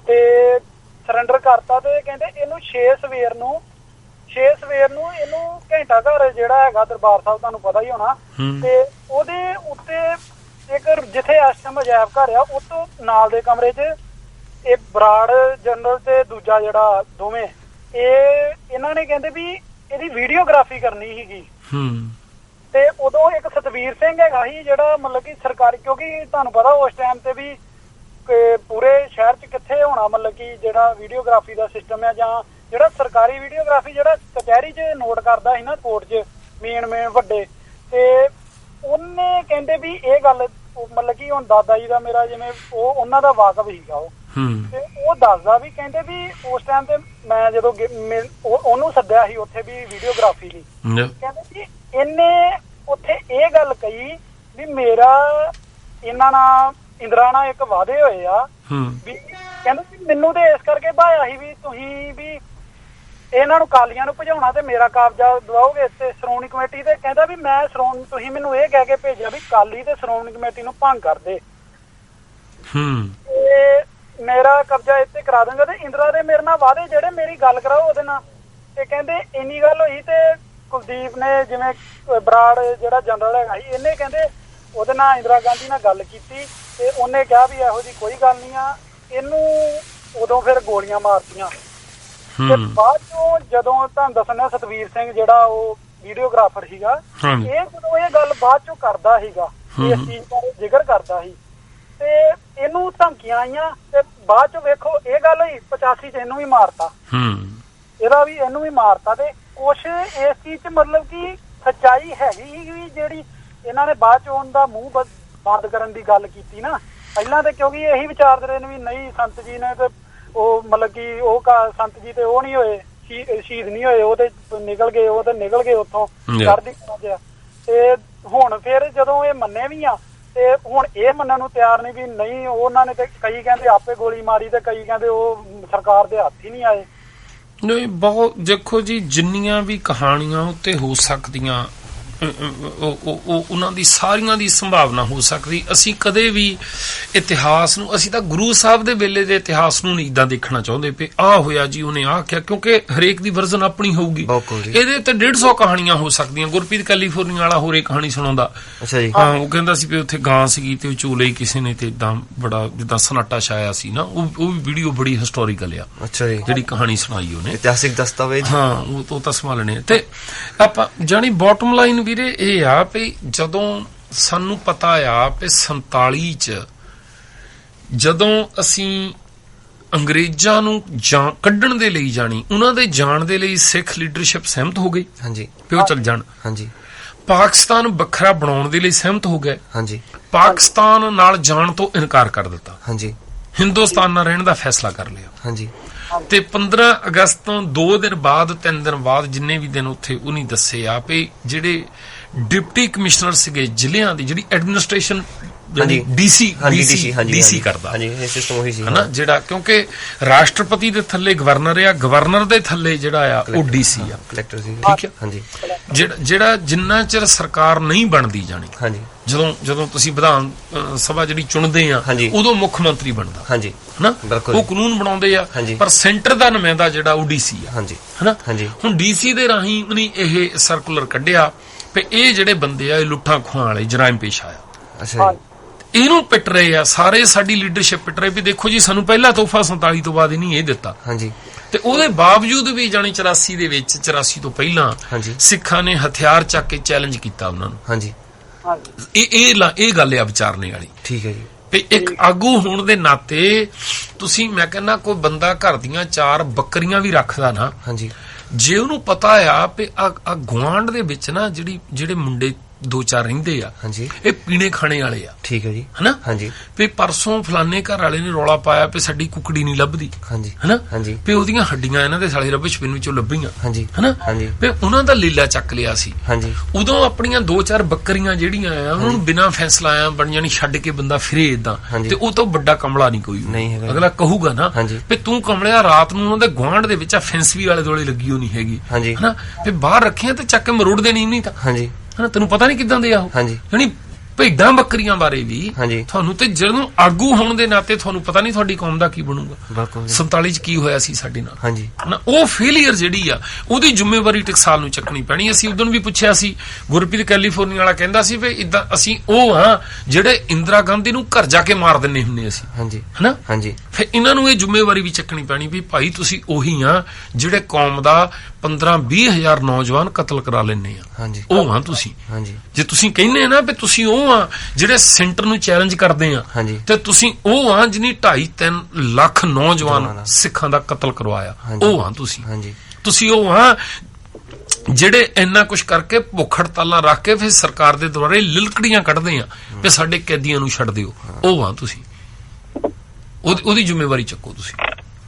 ਤੇ ਸਰੈਂਡਰ ਕਰਤਾ ਤੇ ਕਹਿੰਦੇ ਇਹਨੂੰ 6 ਸਵੇਰ ਨੂੰ ਇਹਨੂੰ ਘੰਟਾ ਘਰ ਜਿਹੜਾ ਹੈਗਾ ਦਰਬਾਰ ਸਾਹਿਬ, ਤੁਹਾਨੂੰ ਪਤਾ ਹੀ ਹੋਣਾ, ਤੇ ਉਹਦੇ ਉੱਤੇ ਇੱਕ ਜਿੱਥੇ ਇਸ ਟਾਈਮ ਅਜਾਇਬ ਘਰ ਆ, ਉਹ ਤੋਂ ਨਾਲ ਦੇ ਕਮਰੇ 'ਚ ਇਹ ਬਰਾੜ ਜਨਰਲ ਤੇ ਦੂਜਾ ਜਿਹੜਾ ਦੋਵੇਂ ਇਹਨਾਂ ਨੇ ਕਹਿੰਦੇ ਵੀ ਇਹਦੀ ਵੀਡੀਓਗ੍ਰਾਫੀ ਕਰਨੀ ਸੀਗੀ। ਤੇ ਉਦੋਂ ਇੱਕ ਸਤਵੀਰ ਸਿੰਘ ਹੈਗਾ ਸੀ ਜਿਹੜਾ ਮਤਲਬ ਕਿ ਸਰਕਾਰੀ, ਕਿਉਂਕਿ ਤੁਹਾਨੂੰ ਪਤਾ ਉਸ ਟਾਈਮ ਤੇ ਵੀ ਪੂਰੇ ਸ਼ਹਿਰ 'ਚ ਕਿੱਥੇ ਹੋਣਾ ਮਤਲਬ ਕਿ ਜਿਹੜਾ ਵੀਡੀਓਗ੍ਰਾਫੀ ਦਾ ਸਿਸਟਮ ਹੈ, ਜਾਂ ਜਿਹੜਾ ਸਰਕਾਰੀ ਵੀਡੀਓਗ੍ਰਾਫੀ ਜਿਹੜਾ ਕਚਹਿਰੀ 'ਚ ਨੋਟ ਕਰਦਾ ਸੀ ਨਾ ਕੋਰਟ 'ਚ ਮੇਨ ਵੱਡੇ। ਤੇ ਉਹਨੇ ਕਹਿੰਦੇ ਵੀ ਇਹ ਗੱਲ ਮਤਲਬ ਕਿ ਹੁਣ ਦਾਦਾ ਜੀ ਦਾ ਮੇਰਾ ਜਿਵੇਂ ਉਹਨਾਂ ਦਾ ਵਾਕਫ ਸੀਗਾ ਉਹ, ਤੇ ਉਹ ਦੱਸਦਾ ਵੀ ਕਹਿੰਦੇ ਵੀ ਉਸ ਟਾਈਮ ਤੇ ਮੈਂ ਜਦੋਂ ਉਹਨੂੰ ਸੱਦਿਆ ਸੀ ਉੱਥੇ ਵੀ ਵੀਡੀਓਗ੍ਰਾਫੀ ਲਈ, ਕਹਿੰਦੇ ਵੀ ਇਹਨੇ ਉੱਥੇ ਇਹ ਗੱਲ ਕਹੀ ਵੀ ਮੇਰਾ ਇਹਨਾਂ ਨਾਲ ਇੰਦਰਾ ਨਾਲ ਇੱਕ ਵਾਅਦੇ ਹੋਏ ਆ, ਵੀ ਕਹਿੰਦੇ ਵੀ ਮੈਨੂੰ ਤੇ ਇਸ ਕਰਕੇ ਭਾਇਆ ਸੀ ਵੀ ਤੁਸੀਂ ਵੀ ਇਹਨਾਂ ਨੂੰ ਕਾਲੀਆਂ ਨੂੰ ਭਜਾਉਣਾ ਤੇ ਮੇਰਾ ਕਬਜ਼ਾ ਦਵਾਓਗੇ ਤੇ ਸ਼੍ਰੋਮਣੀ ਕਮੇਟੀ ਤੇ। ਕਹਿੰਦਾ ਵੀ ਮੈਂ ਤੁਸੀਂ ਮੈਨੂੰ ਇਹ ਕਹਿ ਕੇ ਭੇਜਿਆ ਵੀ ਕਾਲੀ ਤੇ ਸ਼੍ਰੋਮਣੀ ਕਮੇਟੀ ਨੂੰ ਭੰਗ ਕਰਦੇ ਤੇ ਮੇਰਾ ਕਬਜ਼ਾ ਇੱਥੇ ਕਰਾ ਦਾਂਗਾ, ਤੇ ਇੰਦਰਾ ਦੇ ਮੇਰੇ ਨਾਲ ਵਾਅਦੇ ਜਿਹੜੇ ਮੇਰੀ ਗੱਲ ਕਰਾਓ ਉਹਦੇ ਨਾਲ। ਤੇ ਕਹਿੰਦੇ ਇੰਨੀ ਗੱਲ ਹੋਈ ਤੇ ਕੁਲਦੀਪ ਨੇ ਜਿਵੇਂ ਬਰਾੜ ਜਿਹੜਾ ਜਨਰਲ ਹੈਗਾ ਸੀ, ਇਹਨੇ ਕਹਿੰਦੇ ਉਹਦੇ ਨਾਲ ਇੰਦਰਾ ਗਾਂਧੀ ਨਾਲ ਗੱਲ ਕੀਤੀ ਤੇ ਉਹਨੇ ਕਿਹਾ ਵੀ ਇਹੋ ਜਿਹੀ ਕੋਈ ਗੱਲ ਨਹੀਂ ਆ। ਇਹਨੂੰ ਉਦੋਂ ਫਿਰ ਗੋਲੀਆਂ ਮਾਰਤੀਆਂ। ਤੇ ਬਾਅਦ ਚੋਂ ਜਦੋਂ ਤੁਹਾਨੂੰ ਦੱਸਣਾ ਸਤਵੀਰ ਸਿੰਘ ਜਿਹੜਾ ਉਹ ਵੀਡੀਓਗ੍ਰਾਫਰ ਸੀਗਾ, ਇਹ ਜਦੋਂ ਇਹ ਗੱਲ ਬਾਅਦ ਚੋਂ ਕਰਦਾ ਸੀਗਾ, ਇਸ ਚੀਜ਼ ਬਾਰੇ ਜ਼ਿਕਰ ਕਰਦਾ ਸੀ, ਤੇ ਇਹਨੂੰ ਧਮਕੀਆਂ ਆਈਆਂ। ਤੇ ਬਾਅਦ ਚੋਂ ਵੇਖੋ ਇਹ ਗੱਲ ਹੋਈ 85 ਚ ਇਹਨੂੰ ਵੀ ਮਾਰਤਾ, ਇਹਨੂੰ ਵੀ ਮਾਰਤਾ। ਤੇ ਕੁਛ ਇਸ ਚੀਜ਼ ਚ ਮਤਲਬ ਕਿ ਸੱਚਾਈ ਹੈਗੀ ਵੀ ਜਿਹੜੀ ਇਹਨਾਂ ਨੇ ਬਾਅਦ ਚੋਂ ਉਹਦਾ ਮੂੰਹ ਬੰਦ ਕਰਨ ਦੀ ਗੱਲ ਕੀਤੀ ਨਾ। ਪਹਿਲਾਂ ਤੇ ਕਿਉਂਕਿ ਇਹੀ ਵਿਚਾਰਦੇ ਰਹੇ ਨੇ ਵੀ ਨਹੀਂ ਸੰਤ ਜੀ ਨੇ ਤੇ ਉਹ ਮਤਲਬ ਕਿ ਉਹ ਸੰਤ ਜੀ ਤੇ ਉਹ ਨਹੀਂ ਹੋਏ, ਸ਼ਹੀਦ ਨਹੀਂ ਹੋਏ, ਉਹ ਤੇ ਨਿਕਲ ਗਏ ਉੱਥੋਂ ਚੜ੍ਹਦੀ ਕਲਾ 'ਚ। ਤੇ ਹੁਣ ਫਿਰ ਜਦੋਂ ਇਹ ਮੰਨੇ ਵੀ ਆ ਤੇ ਹੁਣ ਇਹ ਮੰਨਣ ਨੂੰ ਤਿਆਰ ਨਹੀਂ ਵੀ ਨਹੀਂ ਉਹਨਾਂ ਨੇ, ਤੇ ਕਈ ਕਹਿੰਦੇ ਆਪੇ ਗੋਲੀ ਮਾਰੀ ਤੇ ਕਈ ਕਹਿੰਦੇ ਉਹ ਸਰਕਾਰ ਦੇ ਹੱਥ ਹੀ ਨਹੀਂ ਆਏ। ਨਹੀਂ, ਬਹੁਤ ਦੇਖੋ ਜੀ, ਜਿੰਨੀਆਂ ਵੀ ਕਹਾਣੀਆਂ ਉੱਤੇ ਹੋ ਸਕਦੀਆਂ ਉਹਨਾਂ ਦੀ ਸਾਰੀਆਂ ਦੀ ਸੰਭਾਵਨਾ ਹੋ ਸਕਦੀ। ਅਸੀਂ ਕਦੇ ਵੀ ਇਤਿਹਾਸ ਨੂੰ, ਅਸੀਂ ਤਾਂ ਗੁਰੂ ਸਾਹਿਬ ਦੇ ਵੇਲੇ ਦੇ ਇਤਿਹਾਸ ਨੂੰ ਨਹੀਂ ਏਦਾਂ ਦੇਖਣਾ ਚਾਹੁੰਦੇ ਵੀ ਆਹ ਹੋਇਆ ਜੀ ਉਹਨੇ ਆਹ ਕਿਹਾ, ਕਿਉਂਕਿ ਹਰੇਕ ਦੀ ਵਰਜ਼ਨ ਆਪਣੀ ਹੋਊਗੀ। ਇਹਦੇ ਤੇ 150 ਕਹਾਣੀਆਂ ਹੋ ਸਕਦੀਆਂ। ਗੁਰਪ੍ਰੀਤ ਕੈਲੀਫੋਰਨੀਆ ਵਾਲਾ ਹੋਰ ਇੱਕ ਕਹਾਣੀ ਸੁਣਾਉਂਦਾ। ਹਾਂ, ਉਹ ਕਹਿੰਦਾ ਸੀ ਵੀ ਉੱਥੇ ਗਾਂ ਸੀਗੀ ਤੇ ਉਹ ਚੋਲੇ ਹੀ ਕਿਸੇ ਨੇ ਤੇ ਏਦਾਂ ਬੜਾ ਜਿੱਦਾਂ ਸਨਾਟਾ ਛਾਇਆ ਸੀ ਨਾ। ਉਹ ਵੀ ਵੀਡੀਓ ਬੜੀ ਹਿਸਟੋਰੀਕਲ ਆ ਜਿਹੜੀ ਕਹਾਣੀ ਸੁਣਾਈ ਉਹਨੇ, ਇਤਿਹਾਸਿਕ ਦਸਤਾਵੇਜ਼। ਹਾਂ, ਉਹ ਤਾਂ ਸੰਭਾਲਣੇ। ਤੇ ਆਪਾਂ ਜਾਣੀ ਬੋਟਮ ਲਾਈਨ ਵੀਰੇ ਇਹ ਆ ਵੀ ਜਦੋਂ ਸਾਨੂੰ ਪਤਾ ਆ ਵੀ 47 ਚ ਜਦੋਂ ਅਸੀਂ ਅੰਗਰੇਜ਼ਾਂ ਨੂੰ ਕੱਢਣ ਦੇ ਲਈ ਜਾਣੀ, ਉਹਨਾਂ ਦੇ ਜਾਣ ਦੇ ਲਈ ਸਿੱਖ ਲੀਡਰਸ਼ਿਪ ਸਹਿਮਤ ਹੋ ਗਈ। ਹਾਂਜੀ, ਵੀ ਉਹ ਚੱਲ ਜਾਣ। ਹਾਂਜੀ, ਪਾਕਿਸਤਾਨ ਵੱਖਰਾ ਬਣਾਉਣ ਦੇ ਲਈ ਸਹਿਮਤ ਹੋ ਗਏ। ਹਾਂਜੀ, ਪਾਕਿਸਤਾਨ ਨਾਲ ਜਾਣ ਤੋਂ ਇਨਕਾਰ ਕਰ ਦਿੱਤਾ। ਹਾਂਜੀ, ਹਿੰਦੁਸਤਾਨ ਨਾਲ ਰਹਿਣ ਦਾ ਫੈਸਲਾ ਕਰ ਲਿਆ। ਹਾਂਜੀ। ਤੇ 15 ਅਗਸਤ ਤੋਂ 2 ਦਿਨ ਬਾਅਦ 3 ਦਿਨ ਬਾਅਦ ਜਿੰਨੇ ਵੀ ਦਿਨ ਉੱਥੇ ਉਹਨੇ ਦੱਸੇ ਆ ਵੀ ਜਿਹੜੇ ਡਿਪਟੀ ਕਮਿਸ਼ਨਰ ਸੀਗੇ ਜ਼ਿਲ੍ਹਿਆਂ ਦੀ, ਜਿਹੜੀ ਐਡਮਿਨਿਸਟ੍ਰੇਸ਼ਨ ਡੀਸੀ ਕਰਦਾ ਹਨਾ, ਜਿਹੜਾ ਕਿਉਂਕਿ ਰਾਸ਼ਟਰਪਤੀ ਦੇ ਥੱਲੇ ਗਵਰਨਰ ਆ, ਗਵਰਨਰ ਦੇ ਥੱਲੇ ਜਿਹੜਾ ਆ ਉਹ ਡੀਸੀ ਆ, ਕਲੈਕਟਰ ਸੀ। ਠੀਕ ਹੈ, ਜਿਹੜਾ ਜਿੰਨਾ ਚਿਰ ਸਰਕਾਰ ਨਹੀਂ ਬਣਦੀ ਜਾਣੀ, ਜਦੋਂ ਤੁਸੀਂ ਵਿਧਾਨ ਸਭਾ ਜਿਹੜੀ ਚੁਣਦੇ ਆ ਉਦੋਂ ਮੁੱਖ ਮੰਤਰੀ ਬਣਦਾ ਹਨਾ, ਉਹ ਕਾਨੂੰਨ ਬਣਾਉਂਦੇ ਆ, ਪਰ ਸੈਂਟਰ ਦਾ ਨੁਮਾਇੰਦਾ ਜਿਹੜਾ ਉਹ ਡੀਸੀ ਆ ਹਨਾ। ਹੁਣ ਡੀਸੀ ਦੇ ਰਾਹੀਂ ਉਹਨੇ ਇਹ ਸਰਕੂਲਰ ਕੱਢਿਆ ਵੀ ਇਹ ਜਿਹੜੇ ਬੰਦੇ ਆ ਇਹ ਲੁੱਟਾਂ ਖੋਹਾਂ ਵਾਲੇ ਜਰਾਇਮ ਪੇਸ਼ ਆਇਆ, ਇਹਨੂੰ ਪਿੱਟ ਰਹੇ ਆ ਸਾਰੇ, ਸਾਡੀ ਲੀਡਰਸ਼ਿਪ ਪਿੱਟ ਰਹੇ ਵੀ ਦੇਖੋ ਜੀ ਸਾਨੂੰ ਪਹਿਲਾ ਤੋਹਫਾ 47 ਤੋਂ ਬਾਅਦ ਇਹਨੇ ਇਹ ਦਿੱਤਾ। ਤੇ ਉਹਦੇ ਬਾਵਜੂਦ ਵੀ ਜਾਣੀ 84 ਦੇ ਵਿੱਚ, 84 ਤੋਂ ਪਹਿਲਾਂ ਸਿੱਖਾਂ ਨੇ ਹਥਿਆਰ ਚੱਕ ਕੇ ਚੈਲੰਜ ਕੀਤਾ ਉਹਨਾਂ ਨੂੰ। ਇਹ ਗੱਲ ਆ ਵਿਚਾਰਨੇ ਵਾਲੀ। ਠੀਕ ਹੈ ਜੀ। ਵੀ ਇੱਕ ਆਗੂ ਹੋਣ ਦੇ ਨਾਤੇ ਤੁਸੀਂ, ਮੈਂ ਕਹਿੰਦਾ ਕੋਈ ਬੰਦਾ ਘਰ ਦੀਆਂ 4 ਬੱਕਰੀਆਂ ਵੀ ਰੱਖਦਾ ਨਾ, ਜੇ ਉਹਨੂੰ ਪਤਾ ਆ ਵੀ ਆ ਗੁਆਂਢ ਦੇ ਵਿੱਚ ਨਾ ਜਿਹੜੇ ਮੁੰਡੇ 2-4 ਰਹਿੰਦੇ ਆ, ਇਹ ਪੀਣੇ ਖਾਣੇ ਵਾਲੇ ਆ। ਠੀਕ ਹੈ ਜੀ, ਹਨਾ। ਵੀ ਪਰਸੋਂ ਫਲਾਨੇ ਘਰ ਵਾਲੇ ਨੇ ਰੌਲਾ ਪਾਇਆ ਵੀ ਸਾਡੀ ਕੁਕੜੀ ਨਹੀਂ ਲੱਭਦੀ, ਹਨਾ, ਵੀ ਉਹਦੀਆਂ ਹੱਡੀਆਂ ਇਹਨਾਂ ਦੇ ਸਾਲੇ ਰਬਿਸ਼ ਬਿਨ ਵਿੱਚੋਂ ਲੱਭੀਆਂ, ਹਨਾ, ਵੀ ਉਹਨਾਂ ਦਾ ਲੀਲਾ ਚੱਕ ਲਿਆ ਸੀ। ਉਦੋਂ ਆਪਣੀਆਂ 2-4 ਬੱਕਰੀਆਂ ਜਿਹੜੀਆਂ ਆ ਉਹਨਾਂ ਨੂੰ ਬਿਨਾਂ ਫੈਸਲਾ ਆਇਆ ਬਣ ਜਾਣੀ, ਛੱਡ ਕੇ ਬੰਦਾ ਫਿਰੇ ਏਦਾਂ, ਤੇ ਉਹ ਤੋਂ ਵੱਡਾ ਕਮਲਾ ਨਹੀਂ ਕੋਈ। ਅਗਲਾ ਕਹੂਗਾ ਨਾ ਵੀ ਤੂੰ ਕਮਲਿਆ, ਰਾਤ ਨੂੰ ਉਹਨਾਂ ਦੇ ਗੁਆਂਢ ਦੇ ਵਿੱਚ ਫੈਂਸ ਵੀ ਆਲੇ ਦੁਆਲੇ ਲੱਗੀ ਹੋਣੀ ਹੈਗੀ, ਹਨਾ, ਵੀ ਬਾਹਰ ਰੱਖਿਆ ਤੇ ਚੱਕ ਕੇ ਮਰੋੜ ਦੇਣੀ ਨਹੀਂ ਤਾਂ, ਹਨਾ, ਤੈਨੂੰ ਪਤਾ ਨਹੀਂ ਕਿੱਦਾਂ ਦੇ ਆ ਉਹ। ਯਾਨੀ ਭੇਡਾਂ ਬੱਕਰੀਆਂ ਬਾਰੇ ਵੀ ਤੁਹਾਨੂੰ, ਤੇ ਜਦੋਂ ਆਗੂ ਹੋਣ ਦੇ ਨਾਤੇ ਤੁਹਾਨੂੰ ਪਤਾ ਨਹੀਂ ਤੁਹਾਡੀ ਕੌਮ ਦਾ ਕੀ ਬਣੂਗਾ। 47 ਚ ਕੀ ਹੋਇਆ ਸੀ ਸਾਡੇ ਨਾਲ, ਹਨਾ, ਉਹ ਫੇਲੀਅਰ ਜਿਹੜੀ ਆ ਉਹਦੀ ਜ਼ਿੰਮੇਵਾਰੀ ਟਕਸਾਲ ਨੂੰ ਚੱਕਣੀ ਪੈਣੀ। ਅਸੀਂ ਉਦੋਂ ਵੀ ਪੁੱਛਿਆ ਸੀ, ਗੁਰਪ੍ਰੀਤ ਕੈਲੀਫੋਰਨੀਆ ਵਾਲਾ ਕਹਿੰਦਾ ਸੀ ਵੀ ਇਦਾਂ ਅਸੀਂ ਉਹ ਹਾਂ ਜਿਹੜੇ ਇੰਦਰਾ ਗਾਂਧੀ ਨੂੰ ਘਰ ਜਾ ਕੇ ਮਾਰ ਦਿੰਨੇ ਹੁੰਦੇ ਅਸੀਂ, ਹਨਾ। ਫਿਰ ਇਹਨਾਂ ਨੂੰ ਇਹ ਜ਼ਿੰਮੇਵਾਰੀ ਵੀ ਚੱਕਣੀ ਪੈਣੀ ਵੀ ਭਾਈ ਤੁਸੀਂ ਉਹੀ ਆ ਜਿਹੜੇ ਕੌਮ ਦਾ 15-20 ਹਜ਼ਾਰ ਨੌਜਵਾਨ ਕਤਲ ਕਰਾ ਲੈਂਦੇ ਆ, ਉਹ ਆ ਤੁਸੀਂ। ਜੇ ਤੁਸੀਂ ਕਹਿੰਦੇ ਨਾ ਵੀ ਤੁਸੀਂ ਉਹ ਆ ਜਿਹੜੇ ਸੈਂਟਰ ਨੂੰ ਚੈਲੰਜ ਕਰਦੇ ਆ, ਤੇ ਤੁਸੀਂ ਉਹ ਆ ਜਿਹਨੇ 2.5-3 ਲੱਖ ਨੌਜਵਾਨ ਸਿੱਖਾਂ ਦਾ ਕਤਲ ਕਰਵਾਇਆ, ਉਹ ਆ ਤੁਸੀਂ ਉਹ ਆ ਜਿਹੜੇ ਇੰਨਾ ਕੁਛ ਕਰਕੇ ਭੁੱਖ ਹੜਤਾਲਾਂ ਰੱਖ ਕੇ ਫਿਰ ਸਰਕਾਰ ਦੇ ਦੁਆਰੇ ਲਿਲਕੜੀਆਂ ਕੱਢਦੇ ਆ ਵੀ ਸਾਡੇ ਕੈਦੀਆਂ ਨੂੰ ਛੱਡ ਦਿਓ, ਉਹ ਆ ਤੁਸੀਂ। ਉਹਦੀ ਜ਼ਿੰਮੇਵਾਰੀ ਚੱਕੋ, ਤੁਸੀਂ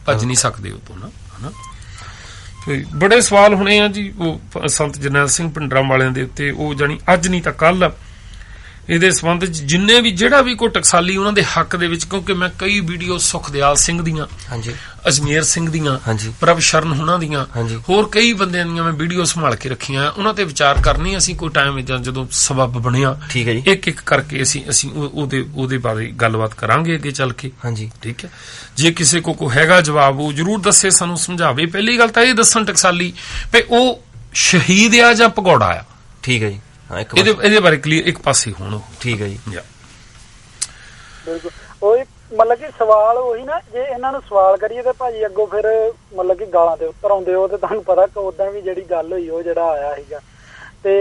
ਭੱਜ ਨਹੀਂ ਸਕਦੇ ਉਹ ਤੋਂ ਨਾ, ਹਨਾ। ਬੜੇ ਸਵਾਲ ਹੋਣੇ ਆ ਜੀ ਉਹ ਸੰਤ ਜਰਨੈਲ ਸਿੰਘ ਭਿੰਡਰਾਂ ਵਾਲਿਆਂ ਦੇ ਉੱਤੇ, ਉਹ ਜਾਣੀ ਅੱਜ ਨਹੀਂ ਤਾਂ ਕੱਲ ਇਹਦੇ ਸੰਬੰਧ ਚ ਜਿੰਨੇ ਵੀ ਜਿਹੜਾ ਵੀ ਕੋਈ ਟਕਸਾਲੀ ਉਹਨਾਂ ਦੇ ਹੱਕ ਦੇ ਵਿੱਚ, ਕਿਉਂਕਿ ਮੈਂ ਕਈ ਵੀਡੀਓ ਸੁਖਦਿਆਲ ਸਿੰਘ ਦੀਆਂ, ਅਜਮੇਰ ਸਿੰਘ ਦੀਆਂ, ਪ੍ਰਭ ਸ਼ਰਨ ਹੁਣਾਂ ਦੀਆਂ, ਹੋਰ ਕਈ ਬੰਦਿਆਂ ਦੀਆਂ ਮੈਂ ਵੀਡੀਓ ਸੰਭਾਲ ਕੇ ਰੱਖੀਆਂ, ਉਹਨਾਂ ਤੇ ਵਿਚਾਰ ਕਰਨੀ। ਅਸੀਂ ਕੋਈ ਟਾਈਮ ਜਦੋਂ ਸਬੱਬ ਬਣਿਆ ਇੱਕ ਕਰਕੇ ਅਸੀਂ ਉਹਦੇ ਬਾਰੇ ਗੱਲਬਾਤ ਕਰਾਂਗੇ ਅੱਗੇ ਚੱਲ ਕੇ। ਠੀਕ ਹੈ, ਜੇ ਕਿਸੇ ਕੋ ਕੋਈ ਹੈਗਾ ਜਵਾਬ ਉਹ ਜ਼ਰੂਰ ਦੱਸੇ, ਸਾਨੂੰ ਸਮਝਾਵੇ। ਪਹਿਲੀ ਗੱਲ ਤਾਂ ਇਹ ਦੱਸਣ ਟਕਸਾਲੀ ਵੀ ਉਹ ਸ਼ਹੀਦ ਆ ਜਾਂ ਭਗੌੜਾ ਆ। ਠੀਕ ਹੈ ਜੀ, ਇਹਦੇ ਬਾਰੇ ਕਲੀਅਰ ਇੱਕ ਪਾਸੇ ਹੋਣ। ਠੀਕ ਹੈ ਜੀ, ਬਿਲਕੁਲ। ਉਹੀ ਮਤਲਬ ਕਿ ਸਵਾਲ ਉਹੀ ਨਾ, ਜੇ ਇਹਨਾਂ ਨੂੰ ਸਵਾਲ ਕਰੀਏ ਤੇ ਭਾਜੀ ਅੱਗੋਂ ਫਿਰ ਮਤਲਬ ਕਿ ਗਾਲਾਂ ਦੇ ਉੱਤਰ ਆਉਂਦੇ। ਉਹ ਤੇ ਤੁਹਾਨੂੰ ਪਤਾ ਉਦਾਂ ਵੀ ਜਿਹੜੀ ਗੱਲ ਹੋਈ ਉਹ ਜਿਹੜਾ ਆਇਆ ਸੀਗਾ। ਤੇ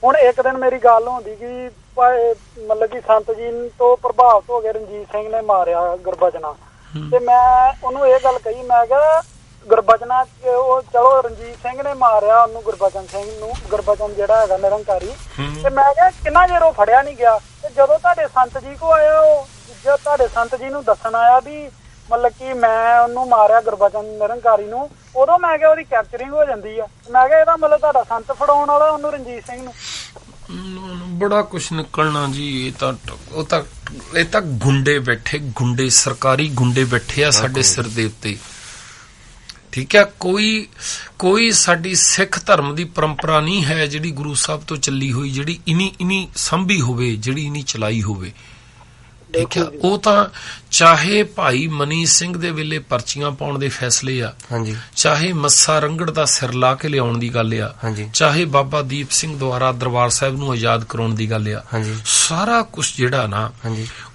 ਹੁਣ ਇੱਕ ਦਿਨ ਮੇਰੀ ਗੱਲ ਹੁੰਦੀ ਕਿ ਮਤਲਬ ਕਿ ਸੰਤ ਜੀ ਤੋਂ ਪ੍ਰਭਾਵਿਤ ਹੋ ਕੇ ਰਣਜੀਤ ਸਿੰਘ ਨੇ ਮਾਰਿਆ ਗੁਰਬਚਨਾਂ, ਤੇ ਮੈਂ ਉਹਨੂੰ ਇਹ ਗੱਲ ਕਹੀ, ਮੈਂ ਕਿਹਾ ਗੁਰਬਚਨਾਂ ਉਹ ਚਲੋ ਰਣਜੀਤ ਸਿੰਘ ਨੇ ਮਾਰਿਆ ਉਹਨੂੰ, ਗੁਰਬਚਨ ਸਿੰਘ ਨੂੰ, ਗੁਰਬਚਨ ਜਿਹੜਾ ਹੈਗਾ ਨਿਰੰਕਾਰੀ, ਤੇ ਮੈਂ ਕਿਹਾ ਕਿੰਨਾ ਚਿਰ ਉਹ ਫੜਿਆ ਨਹੀਂ ਗਿਆ। ਤੇ ਜਦੋਂ ਤੁਹਾਡੇ ਸੰਤ ਜੀ ਕੋ ਆਇਆ, ਉਹ ਜਦ ਤੁਹਾਡੇ ਸੰਤ ਜੀ ਨੂੰ ਦੱਸਣ ਆਇਆ ਵੀ ਮਤਲਬ ਕਿ ਮੈਂ ਉਹਨੂੰ ਮਾਰਿਆ ਗੁਰਬਚਨ ਨਿਰੰਕਾਰੀ ਨੂੰ, ਉਦੋਂ ਮੈਂ ਕਿਹਾ ਉਹਦੀ ਕੈਪਚਰਿੰਗ ਹੋ ਜਾਂਦੀ ਆ। ਮੈਂ ਕਿਹਾ ਇਹਦਾ ਮਤਲਬ ਤੁਹਾਡਾ ਸੰਤ ਫੜਾਉਣ ਵਾਲਾ ਉਹਨੂੰ ਰਣਜੀਤ ਸਿੰਘ ਨੂੰ। ਬੜਾ ਕੁਛ ਨਿਕਲਣਾ ਜੀ। ਇਹ ਤਾਂ ਗੁੰਡੇ ਬੈਠੇ, ਗੁੰਡੇ ਸਰਕਾਰੀ ਗੁੰਡੇ ਬੈਠੇ ਆ ਸਾਡੇ ਸਿਰ ਦੇ ਉੱਤੇ। ਠੀਕ ਹੈ। ਕੋਈ ਸਾਡੀ ਸਿੱਖ ਧਰਮ ਦੀ ਪਰੰਪਰਾ ਨਹੀਂ ਹੈ ਜਿਹੜੀ ਗੁਰੂ ਸਾਹਿਬ ਤੋਂ ਚੱਲੀ ਹੋਈ, ਜਿਹੜੀ ਇਨੀ ਸੰਭੀ ਹੋਵੇ, ਜਿਹੜੀ ਇਨੀ ਚਲਾਈ ਹੋਵੇ। ਠੀਕ ਹੈ। ਉਹ ਤਾਂ ਚਾਹੇ ਭਾਈ ਮਨੀ ਸਿੰਘ ਦੇ ਵੇਲੇ ਪਰਚੀਆਂ ਪਾਉਣ ਦੇ ਫੈਸਲੇ ਆ, ਚਾਹੇ ਮੱਸਾ ਰੰਗੜ ਦਾ ਸਿਰ ਲਾ ਕੇ ਲਿਆਉਣ ਦੀ ਗੱਲ ਆ, ਚਾਹੇ ਬਾਬਾ ਦੀਪ ਸਿੰਘ ਦੁਆਰਾ ਦਰਬਾਰ ਸਾਹਿਬ ਨੂੰ ਆਜ਼ਾਦ ਕਰਾਉਣ ਦੀ ਗੱਲ ਆ, ਸਾਰਾ ਕੁਝ ਜਿਹੜਾ ਨਾ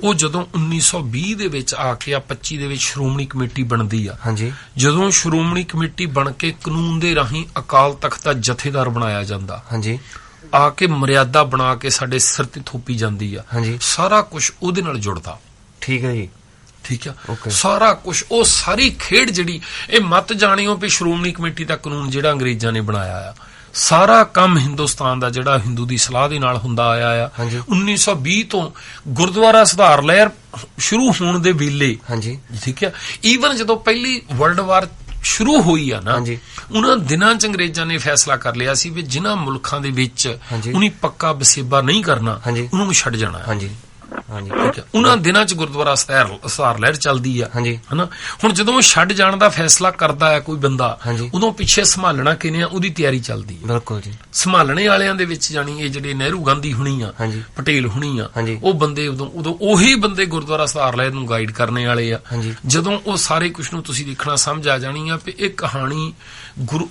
ਉਹ ਜਦੋਂ 1920 ਦੇ ਵਿੱਚ ਆ ਕੇ 25 ਦੇ ਵਿੱਚ ਸ਼੍ਰੋਮਣੀ ਕਮੇਟੀ ਬਣਦੀ ਆ, ਜਦੋਂ ਸ਼੍ਰੋਮਣੀ ਕਮੇਟੀ ਬਣ ਕੇ ਕਾਨੂੰਨ ਦੇ ਰਾਹੀਂ ਅਕਾਲ ਤਖਤ ਦਾ ਜਥੇਦਾਰ ਬਣਾਇਆ ਜਾਂਦਾ, ਆ ਕੇ ਮਰਿਆਦਾ ਬਣਾ ਕੇ ਸਾਡੇ ਸਿਰ ਤੇ ਥੋਪੀ ਜਾਂਦੀ ਆ, ਸਾਰਾ ਕੁਝ ਉਹਦੇ ਨਾਲ ਜੁੜਦਾ। ਠੀਕ ਹੈ ਜੀ। ਠੀਕ ਆ। ਸਾਰਾ ਕੁਝ ਉਹ ਸਾਰੀ ਖੇਡ ਜਿਹੜੀ ਇਹ ਮਤ ਜਾਣਿਓ ਵੀ ਸ਼੍ਰੋਮਣੀ ਕਮੇਟੀ ਦਾ ਕਾਨੂੰਨ ਜਿਹੜਾ ਅੰਗਰੇਜ਼ਾਂ ਨੇ ਬਣਾਇਆ ਆ, ਸਾਰਾ ਕੰਮ ਹਿੰਦੁਸਤਾਨ ਦਾ ਜਿਹੜਾ ਹਿੰਦੂ ਦੀ ਸਲਾਹ ਦੇ ਨਾਲ ਹੁੰਦਾ ਆਇਆ ਆ। 1920 ਤੋਂ ਗੁਰਦੁਆਰਾ ਸੁਧਾਰ ਲਹਿਰ ਸ਼ੁਰੂ ਹੋਣ ਦੇ ਵੇਲੇ, ਠੀਕ ਹੈ, ਈਵਨ ਜਦੋਂ ਪਹਿਲੀ ਵਰਲਡ ਵਾਰ ਸ਼ੁਰੂ ਹੋਈ ਆ ਨਾ, ਉਹਨਾਂ ਦਿਨਾਂ ਚ ਅੰਗਰੇਜ਼ਾਂ ਨੇ ਫੈਸਲਾ ਕਰ ਲਿਆ ਸੀ ਵੀ ਜਿਨ੍ਹਾਂ ਮੁਲਕਾਂ ਦੇ ਵਿੱਚ ਉਹਨੀ ਪੱਕਾ ਵਸੇਬਾ ਨਹੀਂ ਕਰਨਾ, ਉਹਨਾਂ ਨੂੰ ਛੱਡ ਜਾਣਾ। ਉਹਨਾਂ ਦਿਨਾਂ ਚ ਗੁਰਦੁਆਰਾ ਸੁਧਾਰ ਲਹਿਰ ਚੱਲਦੀ ਆ, ਹਨਾ। ਹੁਣ ਜਦੋਂ ਛੱਡ ਜਾਣ ਦਾ ਫੈਸਲਾ ਕਰਦਾ ਹੈ ਕੋਈ ਬੰਦਾ, ਉਦੋਂ ਪਿੱਛੇ ਸੰਭਾਲਣਾ ਕਿਵੇਂ ਆ ਉਹਦੀ ਤਿਆਰੀ ਚੱਲਦੀ ਹੈ। ਬਿਲਕੁਲ ਜੀ। ਸੰਭਾਲਣੇ ਵਾਲਿਆਂ ਦੇ ਵਿੱਚ ਜਾਣੀ ਇਹ ਜਿਹੜੇ ਨਹਿਰੂ ਗਾਂਧੀ ਹੁਣੀ ਆ, ਪਟੇਲ ਹੁਣੀ ਆ, ਉਹ ਬੰਦੇ ਉਦੋਂ ਉਹੀ ਬੰਦੇ ਗੁਰਦੁਆਰਾ ਸੁਧਾਰ ਲਹਿਰ ਨੂੰ ਗਾਈਡ ਕਰਨੇ ਵਾਲੇ ਆ। ਜਦੋਂ ਉਹ ਸਾਰੇ ਕੁਛ ਨੂੰ ਤੁਸੀਂ ਦੇਖਣਾ ਸਮਝ ਆ ਜਾਣੀ ਆ ਵੀ ਇਹ ਕਹਾਣੀ ਗੁਰੂ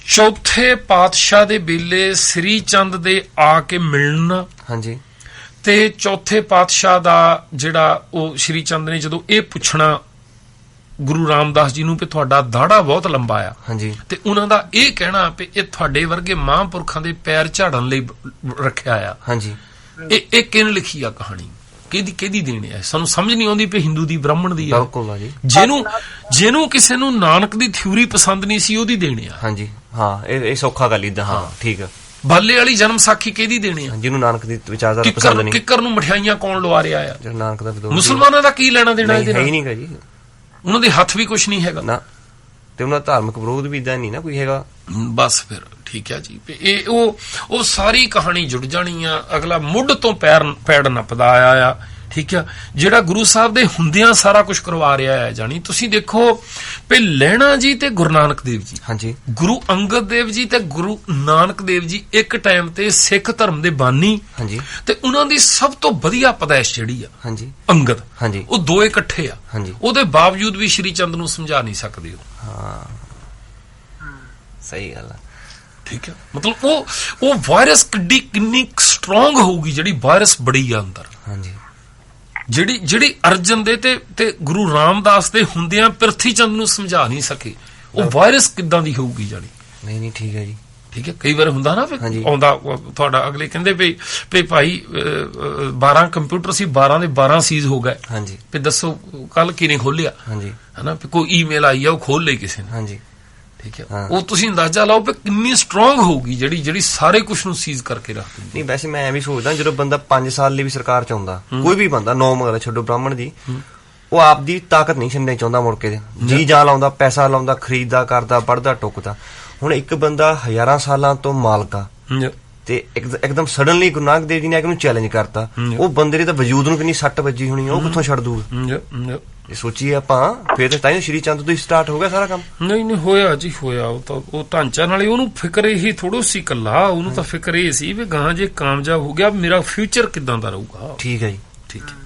ਚੌਥੇ ਪਾਤਸ਼ਾਹ ਦੇ ਵੇਲੇ ਸ੍ਰੀ ਚੰਦ ਦੇ ਆ ਕੇ ਮਿਲਣ, ਤੇ ਚੌਥੇ ਪਾਤਸ਼ਾਹ ਦਾ ਜਿਹੜਾ ਉਹ ਸ਼੍ਰੀ ਚੰਦ ਨੇ ਜਦੋਂ ਇਹ ਪੁੱਛਣਾ ਗੁਰੂ ਰਾਮਦਾਸ ਜੀ ਨੂੰ ਵੀ ਤੁਹਾਡਾ ਦਾੜਾ ਬਹੁਤ ਲੰਬਾ ਆ, ਤੇ ਉਹਨਾਂ ਦਾ ਇਹ ਕਹਿਣਾ ਵੀ ਇਹ ਤੁਹਾਡੇ ਵਰਗੇ ਮਹਾਂਪੁਰਖਾਂ ਦੇ ਪੈਰ ਝਾੜਨ ਲਈ ਰੱਖਿਆ ਆ। ਇਹ ਕਿਹਨੇ ਲਿਖੀ ਆ ਕਹਾਣੀ, ਕਿਹਦੀ ਦੇਣੀ ਆ? ਸਾਨੂੰ ਸਮਝ ਨਹੀਂ ਆਉਂਦੀ ਵੀ ਹਿੰਦੂ ਦੀ ਬ੍ਰਾਹਮਣ ਦੀ ਆ। ਜਿਹਨੂੰ ਕਿਸੇ ਨੂੰ ਨਾਨਕ ਦੀ ਥਿਊਰੀ ਪਸੰਦ ਨਹੀਂ ਸੀ ਉਹਦੀ ਦੇਣੀ ਆ। ਇਹ ਸੌਖਾ ਗੱਲ ਇਦਾਂ। ਹਾਂ ਠੀਕ ਆ। ਬਾਲੇ ਵਾਲੀ ਜਨਮ ਸਾਖੀ ਕਿਹਦੀ ਦੇਣੀ ਆ? ਜਿਹਨੂੰ ਨਾਨਕ ਦੀ ਵਿਚਾਰਧਾਰਾ ਪਸੰਦ ਨਹੀਂ। ਕਿੱਕਰ ਨੂੰ ਮਠਿਆਈਆਂ ਕੌਣ ਲਵਾ ਰਿਹਾ ਆ? ਨਾਨਕ ਦਾ ਮੁਸਲਮਾਨਾਂ ਦਾ ਕੀ ਲੈਣਾ ਦੇਣਾ ਇਹਦੇ ਨਾਲ? ਨਹੀਂ ਜੀ, ਉਹਨਾਂ ਦੇ ਹੱਥ ਵੀ ਕੁਛ ਨਹੀਂ ਹੈਗਾ ਨਾ, ਤੇ ਉਹਨਾਂ ਦਾ ਧਾਰਮਿਕ ਵਿਰੋਧ ਵੀ ਇਦਾਂ ਨਹੀਂ ਨਾ ਕੋਈ ਹੈਗਾ। ਬਸ ਫਿਰ ਠੀਕ ਹੈ ਜੀ। ਇਹ ਉਹ ਸਾਰੀ ਕਹਾਣੀ ਜੁੜ ਜਾਣੀ ਆ। ਅਗਲਾ ਮੁੱਢ ਤੋਂ ਪੈੜ ਨੱਪਦਾ ਆਇਆ ਆ। ਠੀਕ ਆ। ਜਿਹੜਾ ਗੁਰੂ ਸਾਹਿਬ ਦੇ ਹੁੰਦਿਆਂ ਸਾਰਾ ਕੁਝ ਕਰਵਾ ਰਿਹਾ ਹੈ। ਜਾਣੀ ਤੁਸੀਂ ਦੇਖੋ ਵੀ ਲਹਿਣਾ ਜੀ ਤੇ ਗੁਰੂ ਨਾਨਕ ਦੇਵ ਜੀ, ਗੁਰੂ ਅੰਗਦ ਦੇਵ ਜੀ ਤੇ ਗੁਰੂ ਨਾਨਕ ਦੇਵ ਜੀ ਇੱਕ ਟਾਈਮ ਤੇ ਸਿੱਖ ਧਰਮ ਦੇ ਬਾਨੀ, ਤੇ ਉਹਨਾਂ ਦੀ ਸਭ ਤੋਂ ਵਧੀਆ ਪਦੈਸ਼ ਜਿਹੜੀ ਆ ਅੰਗਦ, ਉਹ ਦੋਏ ਇਕੱਠੇ ਆ। ਉਹਦੇ ਬਾਵਜੂਦ ਵੀ ਸ਼੍ਰੀ ਚੰਦ ਨੂੰ ਸਮਝਾ ਨਹੀਂ ਸਕਦੇ। ਸਹੀ ਗੱਲ ਆ। ਠੀਕ ਹੈ। ਮਤਲਬ ਉਹ ਵਾਇਰਸ ਕਿੰਨੀ ਸਟਰੋਂਗ ਹੋਊਗੀ, ਜਿਹੜੀ ਵਾਇਰਸ ਬੜੀ ਆ ਅੰਦਰ, ਜਿਹੜੀ ਅਰਜਨ ਦੇ ਤੇ ਗੁਰੂ ਰਾਮਦਾਸ ਦੇ ਹੁੰਦਿਆਂ ਪ੍ਰਿਥੀ ਚੰਦ ਨੂੰ ਸਮਝਾ ਨਹੀਂ ਸਕੇ, ਉਹ ਵਾਇਰਸ ਕਿੱਦਾਂ ਦੀ ਹੋਊਗੀ ਜਾਣੀ। ਨਹੀਂ ਠੀਕ ਹੈ ਜੀ। ਠੀਕ ਹੈ। ਕਈ ਵਾਰ ਹੁੰਦਾ ਨਾ ਆਉਂਦਾ ਤੁਹਾਡਾ ਅਗਲੇ ਕਹਿੰਦੇ ਵੀ ਭਾਈ 12 ਕੰਪਿਊਟਰ ਸੀ, 12 ਦੇ 12 ਸੀਜ਼ ਹੋ ਗਏ, ਵੀ ਦੱਸੋ ਕੱਲ ਕਿਨੇ ਖੋਲਿਆ, ਹਨਾ, ਕੋਈ ਈਮੇਲ ਆਈ ਆ ਉਹ ਖੋਲ ਲਈ ਕਿਸੇ ਨੇ। ਠੀਕ ਹੈ। ਉਹ ਤੁਸੀਂ ਅੰਦਾਜ਼ਾ ਲਾਓ ਵੀ ਕਿੰਨੀ ਸਟਰੋਂਗ ਹੋਊਗੀ ਜਿਹੜੀ ਸਾਰੇ ਕੁਝ ਨੂੰ ਸੀਜ਼ ਕਰਕੇ ਰੱਖ ਦਿੰਦੀ। ਨਹੀਂ ਵੈਸੇ ਮੈਂ ਐਵੇਂ ਸੋਚਦਾ, ਜਦੋਂ ਬੰਦਾ 5 ਸਾਲ ਲਈ ਵੀ ਸਰਕਾਰ ਚ ਆਉਂਦਾ, ਕੋਈ ਵੀ ਬੰਦਾ, ਨੌ ਮਗਰ ਛੱਡੋ ਬ੍ਰਾਹਮਣ ਦੀ, ਉਹ ਆਪਦੀ ਤਾਕਤ ਨਹੀਂ ਛੱਡਣੀ ਚਾਹੁੰਦਾ। ਮੁੜ ਕੇ ਜੀ ਜਾਨ ਲਾਉਂਦਾ, ਪੈਸਾ ਲਾਉਂਦਾ, ਖਰੀਦਦਾ, ਕਰਦਾ, ਪੜਦਾ, ਟੁੱਕਦਾ। ਹੁਣ ਇੱਕ ਬੰਦਾ ਹਜ਼ਾਰਾਂ ਸਾਲਾਂ ਤੋਂ ਮਾਲਕ ਆ, ਤੇ ਇੱਕਦਮ ਸਡਨਲੀ ਗੁਰੂ ਨਾਨਕ ਦੇਵ ਜੀ ਨੇ ਉਹਨੂੰ ਚੈਲੰਜ ਕਰਤਾ। ਉਹ ਬੰਦੇ ਦੇ ਤਾਂ ਵਜੂਦ ਨੂੰ ਕਿੰਨੀ ਸੱਟ ਵੱਜੀ ਹੋਣੀ, ਉਹ ਕਿੱਥੋਂ ਛੱਡ ਦੂਗਾ? ਇਹ ਸੋਚੀਏ ਆਪਾਂ, ਫਿਰ ਤਾਂ ਸ਼੍ਰੀ ਚੰਦ ਤੋਂ ਹੀ ਸਟਾਰਟ ਹੋ ਗਿਆ ਸਾਰਾ ਕੰਮ। ਨਹੀਂ ਹੋਇਆ ਜੀ, ਹੋਇਆ। ਉਹ ਢਾਂਚਾ ਨਾਲੇ ਉਹਨੂੰ ਫਿਕਰ ਇਹੀ ਥੋੜੋ ਸੀ ਕੱਲਾ, ਉਹਨੂੰ ਤਾਂ ਫਿਕਰ ਇਹ ਸੀ ਵੀ ਗਾਂ ਜੇ ਕਾਮਯਾਬ ਹੋ ਗਿਆ ਮੇਰਾ ਫਿਊਚਰ ਕਿੱਦਾਂ ਦਾ ਰਹੂਗਾ। ਠੀਕ ਹੈ ਜੀ। ਠੀਕ ਹੈ।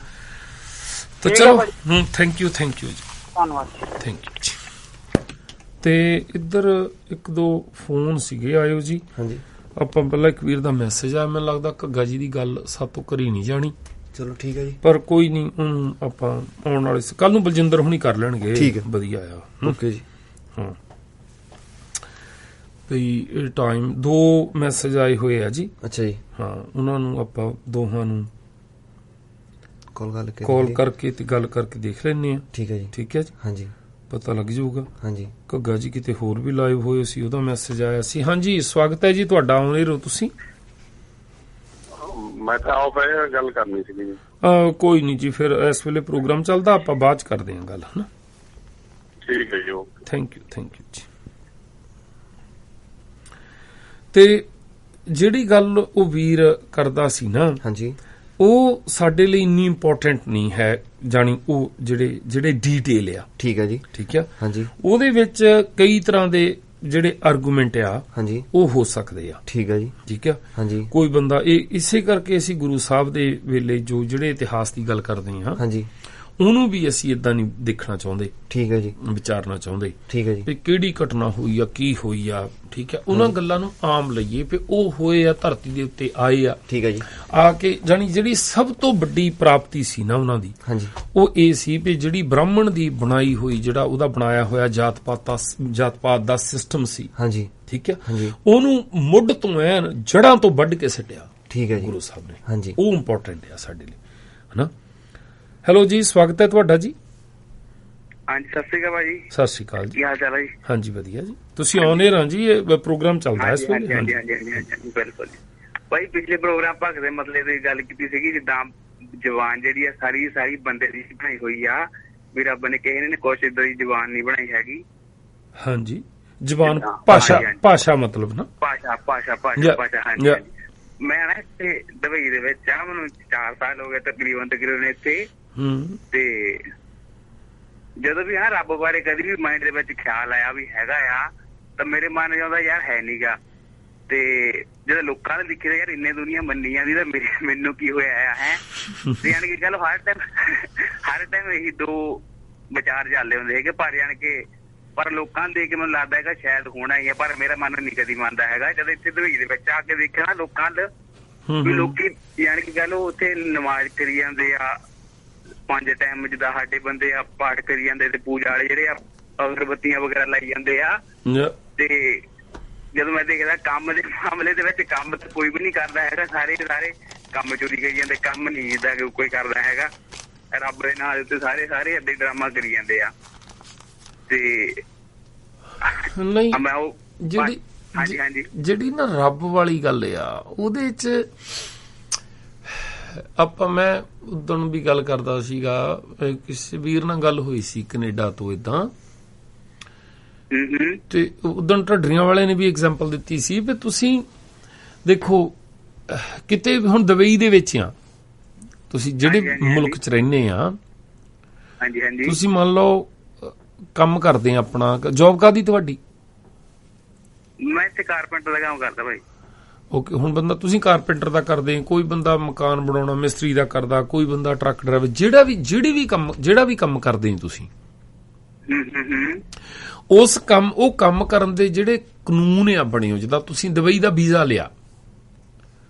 ਤਾਂ ਚਲੋ, ਥੈਂਕ ਯੂ ਜੀ, ਧੰਨਵਾਦ, ਥੈਂਕ ਯੂ ਜੀ। ਤੇ ਇੱਧਰ ਇੱਕ ਦੋ ਫੋਨ ਸੀਗੇ ਆਇਓ ਜੀ। ਆਪਾਂ ਪਹਿਲਾਂ ਇੱਕ ਵੀਰ ਦਾ ਮੈਸੇਜ ਆਇਆ, ਮੈਨੂੰ ਲੱਗਦਾ ਘੱਗਾ ਜੀ ਦੀ ਗੱਲ ਸਾਤੋਂ ਕਰੀ ਨਹੀਂ ਜਾਣੀ। ਚਲੋ ਠੀਕ ਹੈ ਜੀ, ਪਰ ਕੋਈ ਨਹੀਂ, ਹੁਣ ਆਪਾਂ ਆਉਣ ਵਾਲੇ ਕੱਲ ਨੂੰ ਬਲਜਿੰਦਰ ਹੁਣੀ ਕਰ ਲੈਣਗੇ। ਠੀਕ ਹੈ, ਵਧੀਆ ਆ। ਓਕੇ ਜੀ। ਹਾਂ ਵੀ ਟਾਈਮ 2 ਮੈਸੇਜ ਆਏ ਹੋਏ ਆ ਜੀ। ਅੱਛਾ ਜੀ। ਹਾਂ, ਉਹਨਾਂ ਨੂੰ ਆਪਾਂ ਦੋਹਾਂ ਨੂੰ ਕਾਲ ਕਰਕੇ ਤੇ ਗੱਲ ਕਰਕੇ ਦੇਖ ਲੈਣੇ ਆ। ਠੀਕ ਹੈ ਜੀ। ਠੀਕ ਹੈ ਜੀ। ਹਾਂਜੀ, ਪਤਾ ਲੱਗ ਜਾਊਗਾ। ਹਾਂਜੀ। ਘੱਗਾ ਜੀ ਕਿਤੇ ਹੋਰ ਵੀ ਲਾਈਵ ਹੋਏ ਸੀ, ਉਹਦਾ ਮੈਸੇਜ ਆਇਆ ਸੀ। ਹਾਂਜੀ, ਸਵਾਗਤ ਹੈ ਜੀ ਤੁਹਾਡਾ, ਆਉਣੇ ਰਹੋ ਤੁਸੀਂ। ਮੈਂ ਤਾਂ ਆਪ ਗੱਲ ਕਰਨੀ ਸੀ ਜੀ। ਕੋਈ ਨਹੀਂ ਜੀ, ਫਿਰ ਇਸ ਵੇਲੇ ਪ੍ਰੋਗਰਾਮ ਚੱਲਦਾ, ਆਪਾਂ ਬਾਅਦ ਚ ਕਰਦੇ ਹਾਂ ਗੱਲ, ਹਨਾ। ਠੀਕ ਹੈ ਜੀ, ਓਕੇ, ਥੈਂਕ ਯੂ ਜੀ। ਤੇ ਜਿਹੜੀ ਗੱਲ ਉਹ ਵੀਰ ਕਰਦਾ ਸੀ ਨਾ, ਹਾਂਜੀ, ਉਹ ਸਾਡੇ ਲਈ ਇੰਨੀ ਇੰਪੋਰਟੈਂਟ ਨਹੀਂ ਹੈ, ਜਾਣੀ ਉਹ ਜਿਹੜੇ ਡੀਟੇਲ ਆ। ਠੀਕ ਹੈ ਜੀ। ਠੀਕ ਆ। ਹਾਂਜੀ। ਉਹਦੇ ਵਿੱਚ ਕਈ ਤਰ੍ਹਾਂ ਦੇ ਜਿਹੜੇ ਆਰਗੂਮੈਂਟ ਆ ਹਾਂਜੀ ਉਹ ਹੋ ਸਕਦੇ ਆ। ਠੀਕ ਹੈ ਜੀ। ਠੀਕ ਆ। ਹਾਂਜੀ। ਕੋਈ ਬੰਦਾ ਇਸੇ ਕਰਕੇ ਅਸੀਂ ਗੁਰੂ ਸਾਹਿਬ ਦੇ ਵੇਲੇ ਜਿਹੜੇ ਇਤਿਹਾਸ ਦੀ ਗੱਲ ਕਰਦੇ ਹਾਂ, ਹਾਂਜੀ, ਉਹਨੂੰ ਵੀ ਅਸੀਂ ਇਦਾਂ ਨਹੀਂ ਦੇਖਣਾ ਚਾਹੁੰਦੇ। ਠੀਕ ਹੈ ਜੀ। ਵਿਚਾਰਨਾ ਚਾਹੁੰਦੇ। ਠੀਕ ਹੈ ਜੀ। ਵੀ ਕਿਹੜੀ ਘਟਨਾ ਹੋਈ ਆ, ਕੀ ਹੋਈ ਆ। ਠੀਕ ਹੈ। ਉਹਨਾਂ ਗੱਲਾਂ ਨੂੰ ਆਮ ਲਈਏ ਵੀ ਉਹ ਹੋਏ ਆ, ਧਰਤੀ ਦੇ ਉੱਤੇ ਆਏ ਆ। ਠੀਕ ਹੈ ਜੀ। ਆ ਕੇ ਜਾਣੀ ਜਿਹੜੀ ਸਭ ਤੋਂ ਵੱਡੀ ਪ੍ਰਾਪਤੀ ਸੀ ਨਾ ਉਹਨਾਂ ਦੀ, ਹਾਂਜੀ, ਉਹ ਇਹ ਸੀ ਵੀ ਜਿਹੜੀ ਬ੍ਰਾਹਮਣ ਦੀ ਬਣਾਈ ਹੋਈ, ਜਿਹੜਾ ਉਹਦਾ ਬਣਾਇਆ ਹੋਇਆ ਜਾਤ ਪਾਤ ਦਾ ਸਿਸਟਮ ਸੀ। ਹਾਂਜੀ। ਠੀਕ ਹੈ। ਉਹਨੂੰ ਮੁੱਢ ਤੋਂ ਐਨ ਜੜਾਂ ਤੋਂ ਵੱਢ ਕੇ ਸੱਟਿਆ। ਠੀਕ ਹੈ ਜੀ, ਗੁਰੂ ਸਾਹਿਬ ਨੇ। ਹਾਂਜੀ। ਉਹ ਇੰਪੋਰਟੈਂਟ ਆ ਸਾਡੇ ਲਈ, ਹਨਾ। ਹੈਲੋ ਜੀ, ਸਵਾਗਤ ਹੈ ਤੁਹਾਡਾ ਜੀ। ਹਾਂਜੀ, ਸਤਿ ਸ਼੍ਰੀ ਅਕਾਲ ਭਾਜੀ। ਸਤਿ ਸ਼੍ਰੀ ਅਕਾਲ ਜੀ। ਕੀ ਹਾਲ ਚਾਲ ਹੈ ਜੀ? ਹਾਂਜੀ, ਵਧੀਆ ਜੀ। ਤੁਸੀਂ ਆਨ 에ਅਰ ਜੀ, ਇਹ ਪ੍ਰੋਗਰਾਮ ਚੱਲਦਾ ਹੈ ਇਸ ਵੇਲੇ। ਹਾਂਜੀ, ਬਿਲਕੁਲ ਭਾਈ। ਪਿਛਲੇ ਪ੍ਰੋਗਰਾਮ ਭਗਤ ਦੇ ਮਸਲੇ ਦੀ ਗੱਲ ਕੀਤੀ ਸੀਗੀ, ਜਿੱਦਾਂ ਜਵਾਨ ਜਿਹੜੀ ਆ ਸਾਰੀ ਬੰਦੇ ਦੀ ਬਣਾਈ ਹੋਈ ਆ, ਵੀ ਰੱਬ ਨੇ ਕਿਸੇ ਨੇ ਕੁਛ ਏਦਾਂ ਦੀ ਜਵਾਨ ਨਹੀਂ ਬਣਾਈ ਹੈਗੀ। ਹਾਂਜੀ, ਜਵਾਨ ਭਾਸ਼ਾ ਮਤਲਬ ਨਾ ਭਾਸ਼ਾ। ਹਾਂਜੀ। ਮੈਂ ਨਾ ਇੱਥੇ ਦੁਬਈ ਦੇ ਵਿੱਚ ਆ, ਮੈਨੂੰ 4 ਸਾਲ ਹੋ ਗਏ ਤਕਰੀਬਨ ਇੱਥੇ। ਤੇ ਜਦੋਂ ਵੀ ਰੱਬ ਬਾਰੇ ਕਦੀ ਵੀ ਮਾਈਂਡ ਦੇ ਵਿੱਚ ਖਿਆਲ ਆਇਆ ਵੀ ਹੈਗਾ ਆ, ਤਾਂ ਮੇਰੇ ਮਨ ਜਾਂਦਾ ਯਾਰ ਹੈ ਨੀ ਗਾ। ਤੇ ਜਦੋਂ ਲੋਕਾਂ ਨੇ ਲਿਖਿਆ ਯਾਰ ਇੰਨੇ ਦੁਨੀਆ ਮੰਨੀ ਜਾਂਦੀ, ਤਾਂ ਮੈਨੂੰ ਕੀ ਹੋਇਆ ਹੈ। ਤੇ ਯਾਨੀ ਕਿ ਗੱਲ ਹਰ ਟਾਈਮ ਇਹੀ 2 ਵਿਚਾਰ ਚੱਲਦੇ ਹੁੰਦੇ ਹੈਗੇ, ਪਰ ਲੋਕਾਂ ਨੂੰ ਦੇਖ ਕੇ ਮੈਨੂੰ ਲੱਗਦਾ ਹੈਗਾ ਸ਼ਾਇਦ ਹੋਣਾ ਹੀ ਹੈ, ਪਰ ਮੇਰਾ ਮਨ ਨਹੀਂ ਕਦੀ ਮੰਨਦਾ ਹੈਗਾ। ਜਦੋਂ ਇੱਥੇ ਦੁਬਈ ਦੇ ਵਿੱਚ ਆ ਕੇ ਦੇਖਿਆ ਨਾ ਲੋਕਾਂ ਵੀ ਲੋਕੀ ਯਾਨੀ ਕਿ ਗੱਲ ਉੱਥੇ ਨਮਾਜ਼ ਕਰੀ ਜਾਂਦੇ ਆ 5 ਟਾਈਮ, ਜਿੱਦਾਂ ਸਾਡੇ ਬੰਦੇ ਆ ਪਾਠ ਕਰੀ ਜਾਂਦੇ, ਤੇ ਪੂਜਾ ਵਾਲੇ ਜਿਹੜੇ ਆ ਅਗਰਬੱਤੀਆਂ ਵਗੈਰਾ ਲਾਈ ਜਾਂਦੇ ਆ। ਤੇ ਜਦੋਂ ਮੈਂ ਦੇਖਦਾ ਕੰਮ ਦੇ ਮਾਮਲੇ ਦੇ ਵਿੱਚ, ਕੰਮ ਤਾਂ ਕੋਈ ਵੀ ਨਹੀਂ ਕਰਦਾ ਹੈਗਾ, ਸਾਰੇ ਕੰਮ ਚੋਰੀ ਕਰੀ ਜਾਂਦੇ, ਕੰਮ ਨਹੀਂ ਜਿੱਦਾਂ ਕੋਈ ਕਰਦਾ ਹੈਗਾ। ਰੱਬ ਦੇ ਨਾਂ ਉੱਤੇ ਸਾਰੇ ਏਦਾਂ ਡਰਾਮਾ ਕਰੀ ਜਾਂਦੇ ਆ। ਤੇ ਨਹੀਂ, ਮੈਂ ਉਹ ਜਿਹੜੀ ਨਾ ਰੱਬ ਵਾਲੀ ਗੱਲ ਆ, ਉਹਦੇ ਚ ਮੈਂ ਉਦੋਂ ਵੀ ਗੱਲ ਕਰਦਾ ਸੀਗਾ, ਕਿਸੇ ਵੀਰ ਨਾਲ ਗੱਲ ਹੋਈ ਸੀ ਕੈਨੇਡਾ ਤੋਂ ਏਦਾਂ, ਤੇ ਉਦੋਂ ਢੱਡਰੀਆਂ ਵਾਲੇ ਨੇ ਵੀ ਐਗਜ਼ਾਮਪਲ ਦਿੱਤੀ ਸੀ ਵੀ ਤੁਸੀਂ ਦੇਖੋ ਕਿਤੇ ਹੁਣ ਦੁਬਈ ਦੇ ਵਿੱਚ ਆ, ਤੁਸੀਂ ਜਿਹੜੇ ਮੁਲਕ ਚ ਰਹਿੰਦੇ ਆ, ਤੁਸੀਂ ਮੰਨ ਲਓ ਕੰਮ ਕਰਦੇ ਆ, ਆਪਣਾ ਜੌਬ ਕਾਹਦੀ ਤੁਹਾਡੀ? ਮੈਂ ਇੱਥੇ ਕਾਰਪੈਂਟਰ ਦਾ ਕੰਮ ਕਰਦਾ ਭਾਈ। ਓਕੇ। ਹੁਣ ਬੰਦਾ ਤੁਸੀਂ ਕਾਰਪੈਂਟਰ ਦਾ ਕਰਦੇ, ਕੋਈ ਬੰਦਾ ਮਕਾਨ ਬਣਾਉਣਾ ਮਿਸਤਰੀ ਦਾ ਕਰਦਾ, ਕੋਈ ਬੰਦਾ ਟਰੱਕ ਡਰਾਈਵਰ, ਜਿਹੜਾ ਵੀ ਕੰਮ ਕਰਦੇ ਤੁਸੀਂ, ਉਹ ਕੰਮ ਕਰਨ ਦੇ ਜਿਹੜੇ ਕਾਨੂੰਨ ਆ ਬਣੇ ਹੋ, ਜਿੱਦਾਂ ਤੁਸੀਂ ਦੁਬਈ ਦਾ ਵੀਜ਼ਾ ਲਿਆ,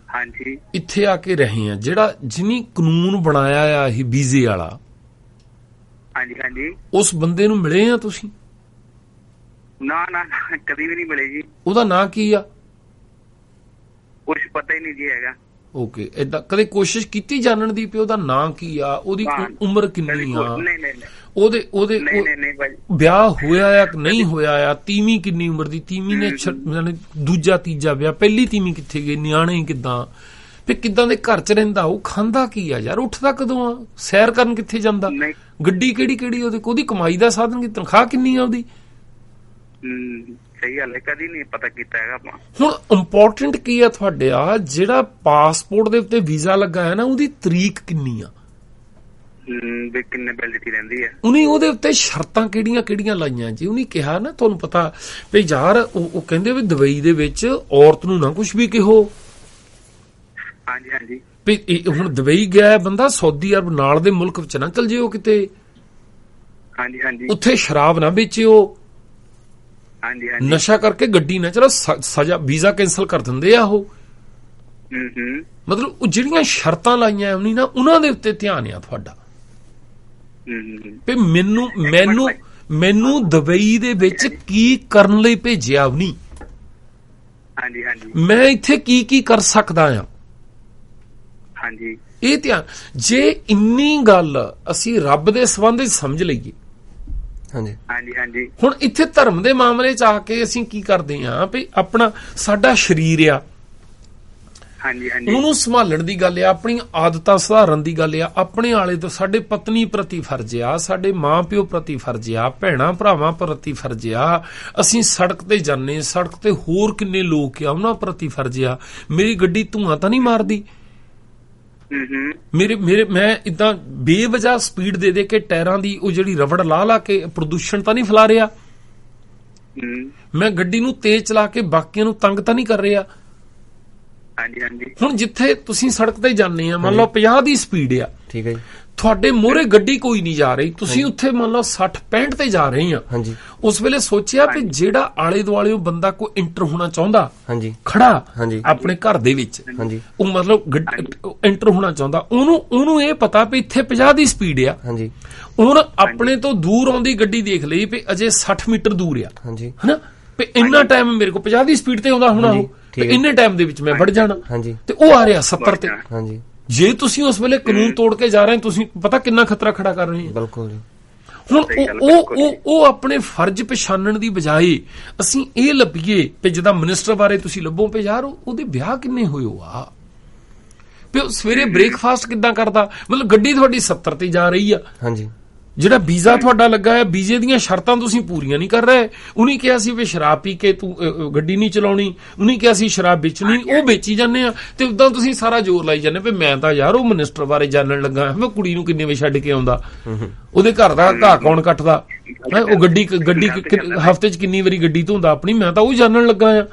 ਹਾਂਜੀ, ਇੱਥੇ ਆ ਕੇ ਰਹੇ ਆ, ਜਿਹਨੇ ਕਾਨੂੰਨ ਬਣਾਇਆ ਆ ਇਹ ਵੀਜ਼ੇ ਵਾਲਾ, ਹਾਂਜੀ, ਉਸ ਬੰਦੇ ਨੂੰ ਮਿਲੇ ਆ ਤੁਸੀਂ? ਨਾ ਕਦੀ ਵੀ ਨਹੀਂ ਮਿਲੇ ਜੀ। ਉਹਦਾ ਨਾਂ ਕੀ ਆ? ਕੁਛ ਪਤਾ ਹੀ ਨਹੀਂ ਜੀ ਹੈਗਾ। ਓਕੇ। ਏਦਾਂ ਕਦੇ ਕੋਸ਼ਿਸ਼ ਕੀਤੀ ਜਾਣਨ ਦੀ ਵੀ ਉਹਦਾ ਨਾਂ ਕੀ ਆ, ਉਹਦੀ ਉਮਰ ਕਿੰਨੀ ਆ, ਉਹਦੇ ਵਿਆਹ ਹੋਇਆ ਆ ਕਿ ਨਹੀਂ ਹੋਇਆ ਆ, ਤੀਵੀਂ ਕਿੰਨੀ ਉਮਰ ਦੀ, ਤੀਵੀਂ ਨੇ ਦੂਜਾ ਤੀਜਾ ਵਿਆਹ, ਪਹਿਲੀ ਤੀਵੀਂ ਕਿੱਥੇ ਗਈ, ਨਿਆਣੇ ਕਿੱਦਾਂ, ਵੀ ਕਿੱਦਾਂ ਦੇ ਘਰ ਚ ਰਹਿੰਦਾ, ਉਹ ਖਾਂਦਾ ਕੀ ਆ ਯਾਰ, ਉੱਠਦਾ ਕਦੋਂ ਆ, ਸੈਰ ਕਰਨ ਕਿੱਥੇ ਜਾਂਦਾ, ਗੱਡੀ ਕਿਹੜੀ ਉਹਦੀ ਕਮਾਈ ਦਾ ਸਾਧਨ ਕੀ, ਤਨਖਾਹ ਕਿੰਨੀ ਆ ਉਹਦੀ। ਸਹੀ ਗੱਲ ਹੈ, ਕਦੀ ਨਹੀਂ ਪਤਾ ਕੀਤਾ ਹੈਗਾ ਆਪਾਂ। ਹੁਣ ਇੰਪੋਰਟੈਂਟ ਕੀ ਆ ਤੁਹਾਡੇ ਆ, ਜਿਹੜਾ ਪਾਸਪੋਰਟ ਦੇ ਉੱਤੇ ਵੀਜ਼ਾ ਲੱਗਾ ਹੈ ਨਾ, ਉਹਦੀ ਤਰੀਕ ਕਿੰਨੀ ਆ, ਵੀ ਕਿੰਨੇ ਵੈਲਿਡਿਟੀ ਰਹਿੰਦੀ ਹੈ, ਉਹਦੇ ਉੱਤੇ ਸ਼ਰਤਾਂ ਕਿਹੜੀਆਂ ਲਾਈਆਂ ਜੀ। ਉਹਨੇ ਕਿਹਾ ਨਾ, ਤੁਹਾਨੂੰ ਪਤਾ ਵੀ ਯਾਰ ਉਹ ਕਹਿੰਦੇ ਵੀ ਦੁਬਈ ਦੇ ਵਿੱਚ ਔਰਤ ਨੂੰ ਨਾ ਕੁਛ ਵੀ ਕਿਹੋ। ਹਾਂਜੀ। ਵੀ ਹੁਣ ਦੁਬਈ ਗਿਆ ਬੰਦਾ, ਸਾਊਦੀ ਅਰਬ ਨਾਲ ਦੇ ਮੁਲਕ ਵਿੱਚ ਨਾ ਚਲ ਜਿਓ ਕਿਤੇ, ਹਾਂਜੀ, ਉੱਥੇ ਸ਼ਰਾਬ ਨਾ ਵੇਚਿਓ, ਹਾਂਜੀ, ਨਸ਼ਾ ਕਰਕੇ ਗੱਡੀ ਨਾ ਚਲਾ, ਸਜ਼ਾ ਵੀਜ਼ਾ ਕੈਂਸਲ ਕਰ ਦਿੰਦੇ ਆ ਉਹ। ਮਤਲਬ ਉਹ ਜਿਹੜੀਆਂ ਸ਼ਰਤਾਂ ਲਾਈਆਂ ਉਹਨੀ ਨਾ, ਉਹਨਾਂ ਦੇ ਉੱਤੇ ਧਿਆਨ ਆ ਤੁਹਾਡਾ। ਮੈਨੂੰ ਦੁਬਈ ਦੇ ਵਿੱਚ ਕੀ ਕਰਨ ਲਈ ਭੇਜਿਆ ਉਹਨੀ, ਮੈਂ ਇੱਥੇ ਕੀ ਕਰ ਸਕਦਾ ਆ, ਇਹ ਧਿਆਨ। ਜੇ ਇੰਨੀ ਗੱਲ ਅਸੀਂ ਰੱਬ ਦੇ ਸੰਬੰਧ ਵਿੱਚ ਸਮਝ ਲਈਏ, ਹਾਂਜੀ, ਹੁਣ ਇੱਥੇ ਧਰਮ ਦੇ ਮਾਮਲੇ ਚ ਆ ਕੇ ਅਸੀਂ ਕੀ ਕਰਦੇ ਹਾਂ ਵੀ ਆਪਣਾ ਸਾਡਾ ਸਰੀਰ ਆ, ਉਹਨੂੰ ਸੰਭਾਲਣ ਦੀ ਗੱਲ ਆ, ਆਪਣੀ ਆਦਤਾਂ ਸੁਧਾਰਨ ਦੀ ਗੱਲ ਆ, ਆਪਣੇ ਆਲੇ ਤੋਂ ਸਾਡੇ ਪਤਨੀ ਪ੍ਰਤੀ ਫਰਜ਼ ਆ, ਸਾਡੇ ਮਾਂ ਪਿਓ ਪ੍ਰਤੀ ਫਰਜ਼ ਆ, ਭੈਣਾਂ ਭਰਾਵਾਂ ਪ੍ਰਤੀ ਫਰਜ਼ ਆ, ਅਸੀਂ ਸੜਕ ਤੇ ਜਾਂਦੇ, ਸੜਕ ਤੇ ਹੋਰ ਕਿੰਨੇ ਲੋਕ ਆ ਉਹਨਾਂ ਪ੍ਰਤੀ ਫਰਜ਼ ਆ। ਮੇਰੀ ਗੱਡੀ ਧੂਆਂ ਤਾਂ ਨਹੀਂ ਮਾਰਦੀ, ਮੈਂ ਇਦਾਂ ਬੇਵਜ੍ਹਾ ਸਪੀਡ ਦੇ ਕੇ ਟਾਇਰਾਂ ਦੀ ਉਹ ਜਿਹੜੀ ਰਬੜ ਲਾ ਕੇ ਪ੍ਰਦੂਸ਼ਣ ਤਾਂ ਨਹੀਂ ਫੈਲਾ ਰਿਹਾ, ਮੈਂ ਗੱਡੀ ਨੂੰ ਤੇਜ਼ ਚਲਾ ਕੇ ਬਾਕੀਆਂ ਨੂੰ ਤੰਗ ਤਾਂ ਨਹੀਂ ਕਰ ਰਿਹਾ। ਹੁਣ ਜਿੱਥੇ ਤੁਸੀਂ ਸੜਕ ਤੇ ਜਾਂਦੇ ਆ, ਮੰਨ ਲਓ 50 ਦੀ ਸਪੀਡ ਆ, ਠੀਕ ਹੈ ਜੀ, ਤੁਹਾਡੇ ਮੋਹਰੇ ਗੱਡੀ ਕੋਈ ਨਹੀਂ ਜਾ ਰਹੀ, ਤੁਸੀਂ ਉੱਥੇ ਮੰਨ ਲਓ 60-65 ਤੇ ਜਾ ਰਹੇ ਆ, ਉਸ ਵੇਲੇ ਸੋਚਿਆ ਵੀ ਜਿਹੜਾ ਆਲੇ ਦੁਆਲੇ ਉਹ ਬੰਦਾ ਕੋਈ ਇੰਟਰ ਹੋਣਾ ਚਾਹੁੰਦਾ ਖੜਾ ਆਪਣੇ ਘਰ ਦੇ ਵਿੱਚ, ਉਹ ਮਤਲਬ ਇੰਟਰ ਹੋਣਾ ਚਾਹੁੰਦਾ, ਉਹਨੂੰ ਇਹ ਪਤਾ ਵੀ ਇੱਥੇ 50 ਦੀ ਸਪੀਡ ਆ, ਹੁਣ ਆਪਣੇ ਤੋਂ ਦੂਰ ਆਉਂਦੀ ਗੱਡੀ ਦੇਖ ਲਈ ਵੀ ਅਜੇ 60 ਮੀਟਰ ਦੂਰ ਆ, ਹਨਾ, ਵੀ ਇੰਨਾ ਟਾਈਮ ਮੇਰੇ ਕੋਲ 50 ਦੀ ਸਪੀਡ ਤੇ ਆਉਂਦਾ ਹੋਣਾ, ਇੰਨੇ ਟਾਈਮ ਦੇ ਵਿੱਚ ਮੈਂ ਵੜ ਜਾਣਾ, ਤੇ ਉਹ ਆ ਰਿਹਾ 70 ਤੇ। ਜੇ ਤੁਸੀਂ ਉਸ ਵੇਲੇ ਕਾਨੂੰਨ ਤੋੜ ਕੇ ਜਾ ਰਹੇ ਹੋ, ਤੁਸੀਂ ਪਤਾ ਕਿੰਨਾ ਖਤਰਾ ਖੜਾ ਕਰ ਰਹੇ ਹੋ। ਬਿਲਕੁਲ ਜੀ। ਹੁਣ ਉਹ ਆਪਣੇ ਫਰਜ਼ ਪਛਾਣਨ ਦੀ ਬਜਾਏ ਅਸੀਂ ਇਹ ਲੱਭੀਏ ਵੀ ਜਿੱਦਾਂ ਮਿਨਿਸਟਰ ਬਾਰੇ ਤੁਸੀਂ ਲੱਭੋ ਵੀ ਯਾਰ ਉਹਦੇ ਵਿਆਹ ਕਿੰਨੇ ਹੋਏ ਆ, ਵੀ ਉਹ ਸਵੇਰੇ ਬ੍ਰੇਕਫਾਸਟ ਕਿੱਦਾਂ ਕਰਦਾ, ਮਤਲਬ ਗੱਡੀ ਤੁਹਾਡੀ 70 ਤੇ ਜਾ ਰਹੀ ਆ, ਜਿਹੜਾ ਵੀਜ਼ਾ ਤੁਹਾਡਾ ਲੱਗਾ ਹੈ ਵੀਜ਼ੇ ਦੀਆਂ ਸ਼ਰਤਾਂ ਤੁਸੀਂ ਪੂਰੀਆਂ ਨਹੀਂ ਕਰ ਰਹੇ। ਉਹਨੇ ਕਿਹਾ ਸੀ ਵੀ ਸ਼ਰਾਬ ਪੀ ਕੇ ਤੂੰ ਗੱਡੀ ਨਹੀਂ ਚਲਾਉਣੀ, ਉਹਨੇ ਕਿਹਾ ਸੀ ਸ਼ਰਾਬ ਵੇਚਣੀ, ਉਹ ਵੇਚੀ ਜਾਂਦੇ ਆ, ਤੇ ਉਦਾਂ ਤੁਸੀਂ ਸਾਰਾ ਜ਼ੋਰ ਲਾਈ ਜਾਂਦੇ ਵੀ ਮੈਂ ਤਾਂ ਯਾਰ ਉਹ ਮਿਨਿਸਟਰ ਬਾਰੇ ਜਾਣਨ ਲੱਗਾ, ਮੈਂ ਕੁੜੀ ਨੂੰ ਕਿੰਨੇ ਵਜੇ ਛੱਡ ਕੇ ਆਉਂਦਾ, ਉਹਦੇ ਘਰ ਦਾ ਘਾਹ ਕੌਣ ਕੱਟਦਾ, ਉਹ ਗੱਡੀ ਹਫ਼ਤੇ 'ਚ ਕਿੰਨੀ ਵਾਰੀ ਗੱਡੀ ਧੋਂਦਾ ਆਪਣੀ, ਮੈਂ ਤਾਂ ਉਹ ਜਾਣਨ ਲੱਗਾ ਆ।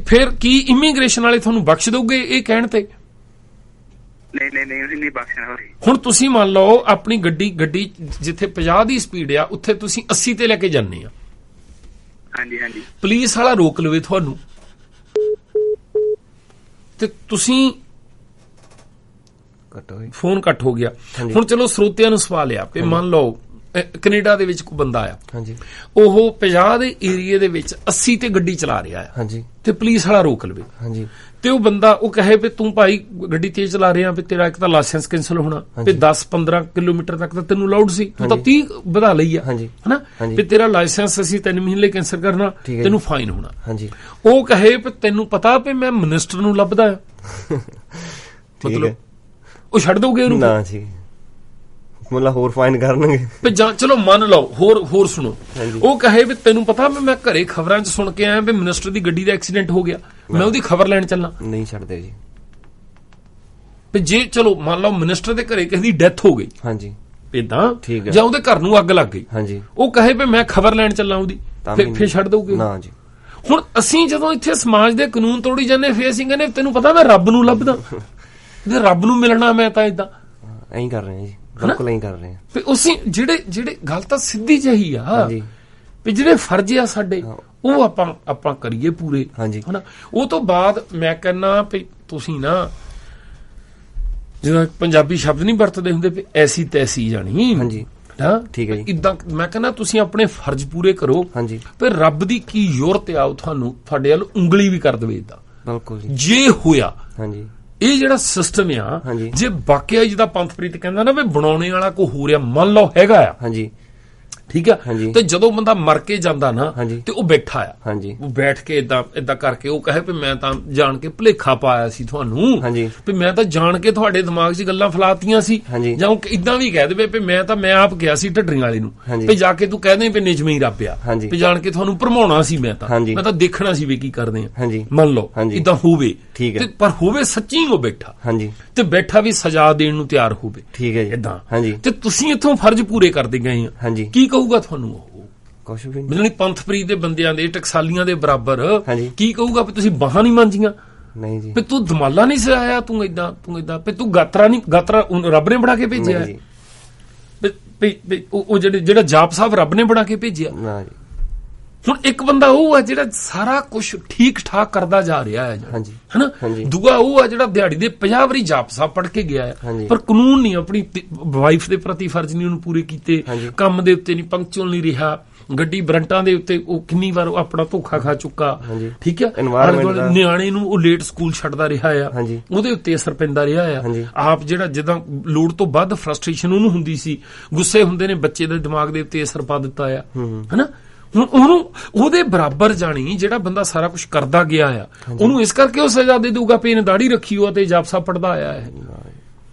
ਫਿਰ ਕੀ ਇਮੀਗ੍ਰੇਸ਼ਨ ਵਾਲੇ ਤੁਹਾਨੂੰ ਬਖਸ਼ ਦੋਗੇ ਇਹ ਕਹਿਣ ਤੇ? ਨਹੀਂ ਬਖਸ਼ਣਾ ਹੋ ਰਹੀ। ਹੁਣ ਤੁਸੀਂ ਮੰਨ ਲਓ ਆਪਣੀ ਗੱਡੀ ਜਿੱਥੇ 50 ਦੀ ਸਪੀਡ ਆ ਉੱਥੇ ਤੁਸੀਂ 80 ਤੇ ਲੈ ਕੇ ਜਾਂਦੇ ਆ, ਪੁਲਿਸ ਵਾਲਾ ਰੋਕ ਲਵੇ ਤੁਹਾਨੂੰ, ਤੇ ਤੁਸੀਂ ਫੋਨ ਕੱਟ ਹੋ ਗਿਆ। ਹੁਣ ਚਲੋ ਸਰੋਤਿਆਂ ਨੂੰ ਸਵਾਲ ਆ ਕਿ ਮੰਨ ਲਓ ਕੈਨੇਡਾ ਦੇ ਵਿੱਚ ਕੋਈ ਬੰਦਾ ਆ, ਉਹ 50 ਦੇ ਏਰੀਏ ਦੇ ਵਿੱਚ 80 ਤੇ ਗੱਡੀ ਚਲਾ ਰਿਹਾ ਆ, ਤੇ ਪੁਲਿਸ ਵਾਲਾ ਰੋਕ ਲਵੇ, ਤੇ ਉਹ ਬੰਦਾ ਉਹ ਕਹੇ ਵੀ ਤੂੰ ਭਾਈ ਗੱਡੀ ਤੇਜ਼ ਚਲਾ ਰਿਹਾ, ਵੀ ਤੇਰਾ ਇੱਕ ਤਾਂ ਲਾਇਸੈਂਸ ਕੈਂਸਲ ਹੋਣਾ, ਤੇ 10-15 ਕਿਲੋਮੀਟਰ ਤੱਕ ਤਾਂ ਤੈਨੂੰ ਅਲਾਉਡ ਸੀ, ਤੂੰ ਤਾਂ 30 ਵਧਾ ਲਈ ਆ, ਹਨਾ, ਵੀ ਤੇਰਾ ਲਾਇਸੈਂਸ ਅਸੀਂ 3 ਮਹੀਨੇ ਲਈ ਕੈਂਸਲ ਕਰਨਾ, ਤੈਨੂੰ ਫਾਈਨ ਹੋਣਾ। ਉਹ ਕਹੇ ਵੀ ਤੈਨੂੰ ਪਤਾ ਵੀ ਮੈਂ ਮਿਨਿਸਟਰ ਨੂੰ ਲੱਭਦਾ ਆ, ਮਤਲਬ ਉਹ ਛੱਡ ਦੋਗੇ ਉਹਨੂੰ? ਨਾ ਜੀ, ਮਤਲਬ ਹੋਰ ਫਾਈਨ ਕਰਨਗੇ। ਚਲੋ ਮੰਨ ਲਓ, ਹੋਰ ਸੁਣੋ, ਉਹ ਕਹੇ ਵੀ ਤੈਨੂੰ ਪਤਾ ਮੈਂ ਘਰੇ ਖਬਰਾਂ 'ਚ ਸੁਣ ਕੇ ਆਇਆ ਵੀ ਮਿਨਿਸਟਰ ਦੀ ਗੱਡੀ ਦਾ ਐਕਸੀਡੈਂਟ ਹੋ ਗਿਆ, ਮੈਂ ਉਹਦੀ ਖਬਰ ਲੈਣ ਚੱਲਾਂ। ਨਹੀਂ ਛੱਡਦੇ ਜੀ। ਵੀ ਜੇ ਚਲੋ ਮੰਨ ਲਓ ਮਿਨਿਸਟਰ ਦੇ ਘਰੇ ਕਿਸੇ ਦੀ ਡੈਥ ਹੋ ਗਈ, ਏਦਾਂ, ਜਾਂ ਉਹਦੇ ਘਰ ਨੂੰ ਅੱਗ ਲੱਗ ਗਈ, ਉਹ ਕਹੇ ਵੀ ਮੈਂ ਖਬਰ ਲੈਣ ਚੱਲਾਂ ਉਹਦੀ, ਫਿਰ ਛੱਡ ਦਊਗੇ? ਨਾ ਜੀ। ਹੁਣ ਅਸੀਂ ਜਦੋਂ ਇੱਥੇ ਸਮਾਜ ਦੇ ਕਾਨੂੰਨ ਤੋੜੀ ਜਾਂਦੇ, ਫਿਰ ਅਸੀਂ ਕਹਿੰਦੇ ਤੈਨੂੰ ਪਤਾ ਮੈਂ ਰੱਬ ਨੂੰ ਲੱਭਦਾ, ਰੱਬ ਨੂੰ ਮਿਲਣਾ ਮੈਂ ਤਾਂ ਏਦਾਂ ਐਂ ਕਰ ਰਹੇ ਜੀ, ਬਿਲਕੁਲ ਐਂ ਕਰ ਰਹੇ ਆ। ਅਸੀਂ ਜਿਹੜੇ ਗੱਲ ਤਾਂ ਸਿੱਧੀ ਜਿਹੀ ਆ, ਵੀ ਜਿਹੜੇ ਫਰਜ਼ ਆ ਸਾਡੇ ਉਹ ਆਪਾਂ ਕਰੀਏ ਪੂਰੇ, ਹਨਾ। ਉਹ ਤੋਂ ਬਾਅਦ ਮੈਂ ਕਹਿੰਦਾ ਵੀ ਤੁਸੀਂ ਨਾ ਜਿਹੜਾ ਪੰਜਾਬੀ ਸ਼ਬਦ ਨਹੀਂ ਵਰਤਦੇ ਹੁੰਦੇ ਵੀ ਐਸੀ ਤੈਸੀ ਜਾਣੀ, ਠੀਕ ਹੈ ਜੀ, ਇਦਾਂ ਮੈਂ ਕਹਿੰਦਾ ਤੁਸੀਂ ਆਪਣੇ ਫਰਜ਼ ਪੂਰੇ ਕਰੋ, ਫਿਰ ਰੱਬ ਦੀ ਕੀ ਜ਼ਰੂਰਤ ਆ ਉਹ ਤੁਹਾਨੂੰ ਤੁਹਾਡੇ ਵੱਲ ਉਂਗਲੀ ਵੀ ਕਰ ਦੇਵੇ ਏਦਾਂ। ਬਿਲਕੁਲ ਜੇ ਹੋਇਆ ਇਹ ਜਿਹੜਾ ਸਿਸਟਮ ਆ, ਜੇ ਵਾਕਿਆ ਜਿੱਦਾਂ ਪੰਥਪ੍ਰੀਤ ਕਹਿੰਦਾ ਨਾ ਵੀ ਬਣਾਉਣੇ ਵਾਲਾ ਕੋਈ ਹੋ ਰਿਹਾ, ਮੰਨ ਲਓ ਹੈਗਾ ਆ, ਠੀਕ ਆ, ਤੇ ਜਦੋਂ ਬੰਦਾ ਮਰ ਕੇ ਜਾਂਦਾ ਨਾ, ਤੇ ਉਹ ਬੈਠਾ ਆ, ਉਹ ਬੈਠ ਕੇ ਏਦਾਂ ਕਰਕੇ ਉਹ ਕਹੇ ਵੀ ਮੈਂ ਤਾਂ ਜਾਣ ਕੇ ਭੁਲੇਖਾ ਪਾਇਆ ਸੀ ਤੁਹਾਨੂੰ, ਵੀ ਮੈਂ ਤਾਂ ਜਾਣ ਕੇ ਤੁਹਾਡੇ ਦਿਮਾਗ 'ਚ ਗੱਲਾਂ ਫਲਾਤੀਆਂ ਸੀ, ਜਾਂ ਉਹ ਇਦਾਂ ਵੀ ਕਹਿ ਦੇਵੇ ਵੀ ਮੈਂ ਆਪ ਗਿਆ ਸੀ ਢੱਡਰੀਆਂ ਵਾਲੇ ਨੂੰ, ਵੀ ਜਾ ਕੇ ਤੂੰ ਕਹਿ ਦੇ ਵੀ ਨਿਜਮੇ ਹੀ ਰੱਬ ਆ, ਵੀ ਜਾਣ ਕੇ ਤੁਹਾਨੂੰ ਭਰਮਾਉਣਾ ਸੀ, ਮੈਂ ਤਾਂ ਦੇਖਣਾ ਸੀ ਵੀ ਕੀ ਕਰਦੇ ਆ, ਮੰਨ ਲਓ ਇਦਾਂ ਹੋਵੇ, ਪਰ ਹੋਵੇ ਸੱਚੀ ਉਹ ਬੈਠਾ, ਤੇ ਬੈਠਾ ਵੀ ਸਜ਼ਾ ਦੇਣ ਨੂੰ ਤਿਆਰ ਹੋਵੇ, ਠੀਕ ਹੈ ਏਦਾਂ, ਤੇ ਤੁਸੀਂ ਇੱਥੋਂ ਫਰਜ਼ ਪੂਰੇ ਕਰਦੇ ਗਏ ਆ, ਕੀ ਕਹੂਗਾ ਤੁਹਾਨੂੰ ਉਹ? ਕੁਛ ਵੀ ਨਹੀਂ। ਪੰਥਪ੍ਰੀਤ ਦੇ ਬੰਦਿਆਂ ਦੇ ਟਕਸਾਲੀਆਂ ਦੇ ਬਰਾਬਰ ਕੀ ਕਹੂਗਾ ਵੀ ਤੁਸੀਂ ਬਾਹਾਂ ਨਹੀਂ ਮਾਂਜੀਆਂ, ਨਹੀਂ ਜੀ, ਵੀ ਤੂੰ ਦਮਾਲਾ ਨਹੀਂ ਸਿਆਇਆ, ਤੂੰ ਏਦਾਂ ਵੀ ਤੂੰ ਗਾਤਰਾ ਰੱਬ ਨੇ ਬਣਾ ਕੇ ਭੇਜਿਆ, ਉਹ ਜਿਹੜਾ ਜਾਪ ਸਾਹਿਬ ਰੱਬ ਨੇ ਬਣਾ ਕੇ ਭੇਜਿਆ। ਹੁਣ ਇੱਕ ਬੰਦਾ ਉਹ ਆ ਜਿਹੜਾ ਸਾਰਾ ਕੁਝ ਠੀਕ ਠਾਕ ਕਰਦਾ ਜਾ ਰਿਹਾ ਹੈ, ਹਨਾ, ਦੂਆ ਉਹ ਆ ਜਿਹੜਾ ਦਿਹਾੜੀ ਦੇ 50 ਵਾਰੀ ਜਾਪ ਸਾਹਿਬ ਪੜ੍ਹ ਕੇ ਗਿਆ ਹੈ, ਪਰ ਕਾਨੂੰਨ ਨਹੀਂ, ਆਪਣੀ ਵਾਈਫ ਦੇ ਪ੍ਰਤੀ ਫਰਜ਼ ਨਹੀਂ ਉਹਨੂੰ ਪੂਰੇ ਕੀਤੇ, ਕੰਮ ਦੇ ਉੱਤੇ ਨਹੀਂ ਪੰਕਚੁਅਲ ਨਹੀਂ ਰਿਹਾ, ਗੱਡੀ ਬਰੰਟਾਂ ਦੇ ਉੱਤੇ ਉਹ ਕਿੰਨੀ ਵਾਰ ਆਪਣਾ ਧੋਖਾ ਖਾ ਚੁੱਕਾ, ਠੀਕ ਹੈ, ਨਿਆਣੇ ਨੂੰ ਉਹ ਲੇਟ ਸਕੂਲ ਛੱਡਦਾ ਰਿਹਾ ਆ, ਉਹਦੇ ਉੱਤੇ ਅਸਰ ਪੈਂਦਾ ਰਿਹਾ ਆ, ਆਪ ਜਿਹੜਾ ਜਿੱਦਾਂ ਲੋੜ ਤੋਂ ਵੱਧ ਫਰਸਟ੍ਰੇਸ਼ਨ ਉਹਨੂੰ ਹੁੰਦੀ ਸੀ, ਗੁੱਸੇ ਹੁੰਦੇ ਨੇ, ਬੱਚੇ ਦੇ ਦਿਮਾਗ ਦੇ ਉੱਤੇ ਅਸਰ ਪਾ ਦਿੱਤਾ ਆ, ਹਨਾ। ਹੁਣ ਉਹਦੇ ਬਰਾਬਰ ਜਾਣੀ ਜਿਹੜਾ ਬੰਦਾ ਸਾਰਾ ਕੁਝ ਕਰਦਾ ਗਿਆ ਆ, ਉਹਨੂੰ ਇਸ ਕਰਕੇ ਉਹ ਸਜ਼ਾ ਦੇ ਦਊਗਾ ਵੀ ਇਹਨੇ ਦਾੜੀ ਰੱਖੀ ਹੋ ਤੇ ਜਾਪ ਸਾਹਿਬ ਪੜਦਾ ਆਇਆ ਹੈ,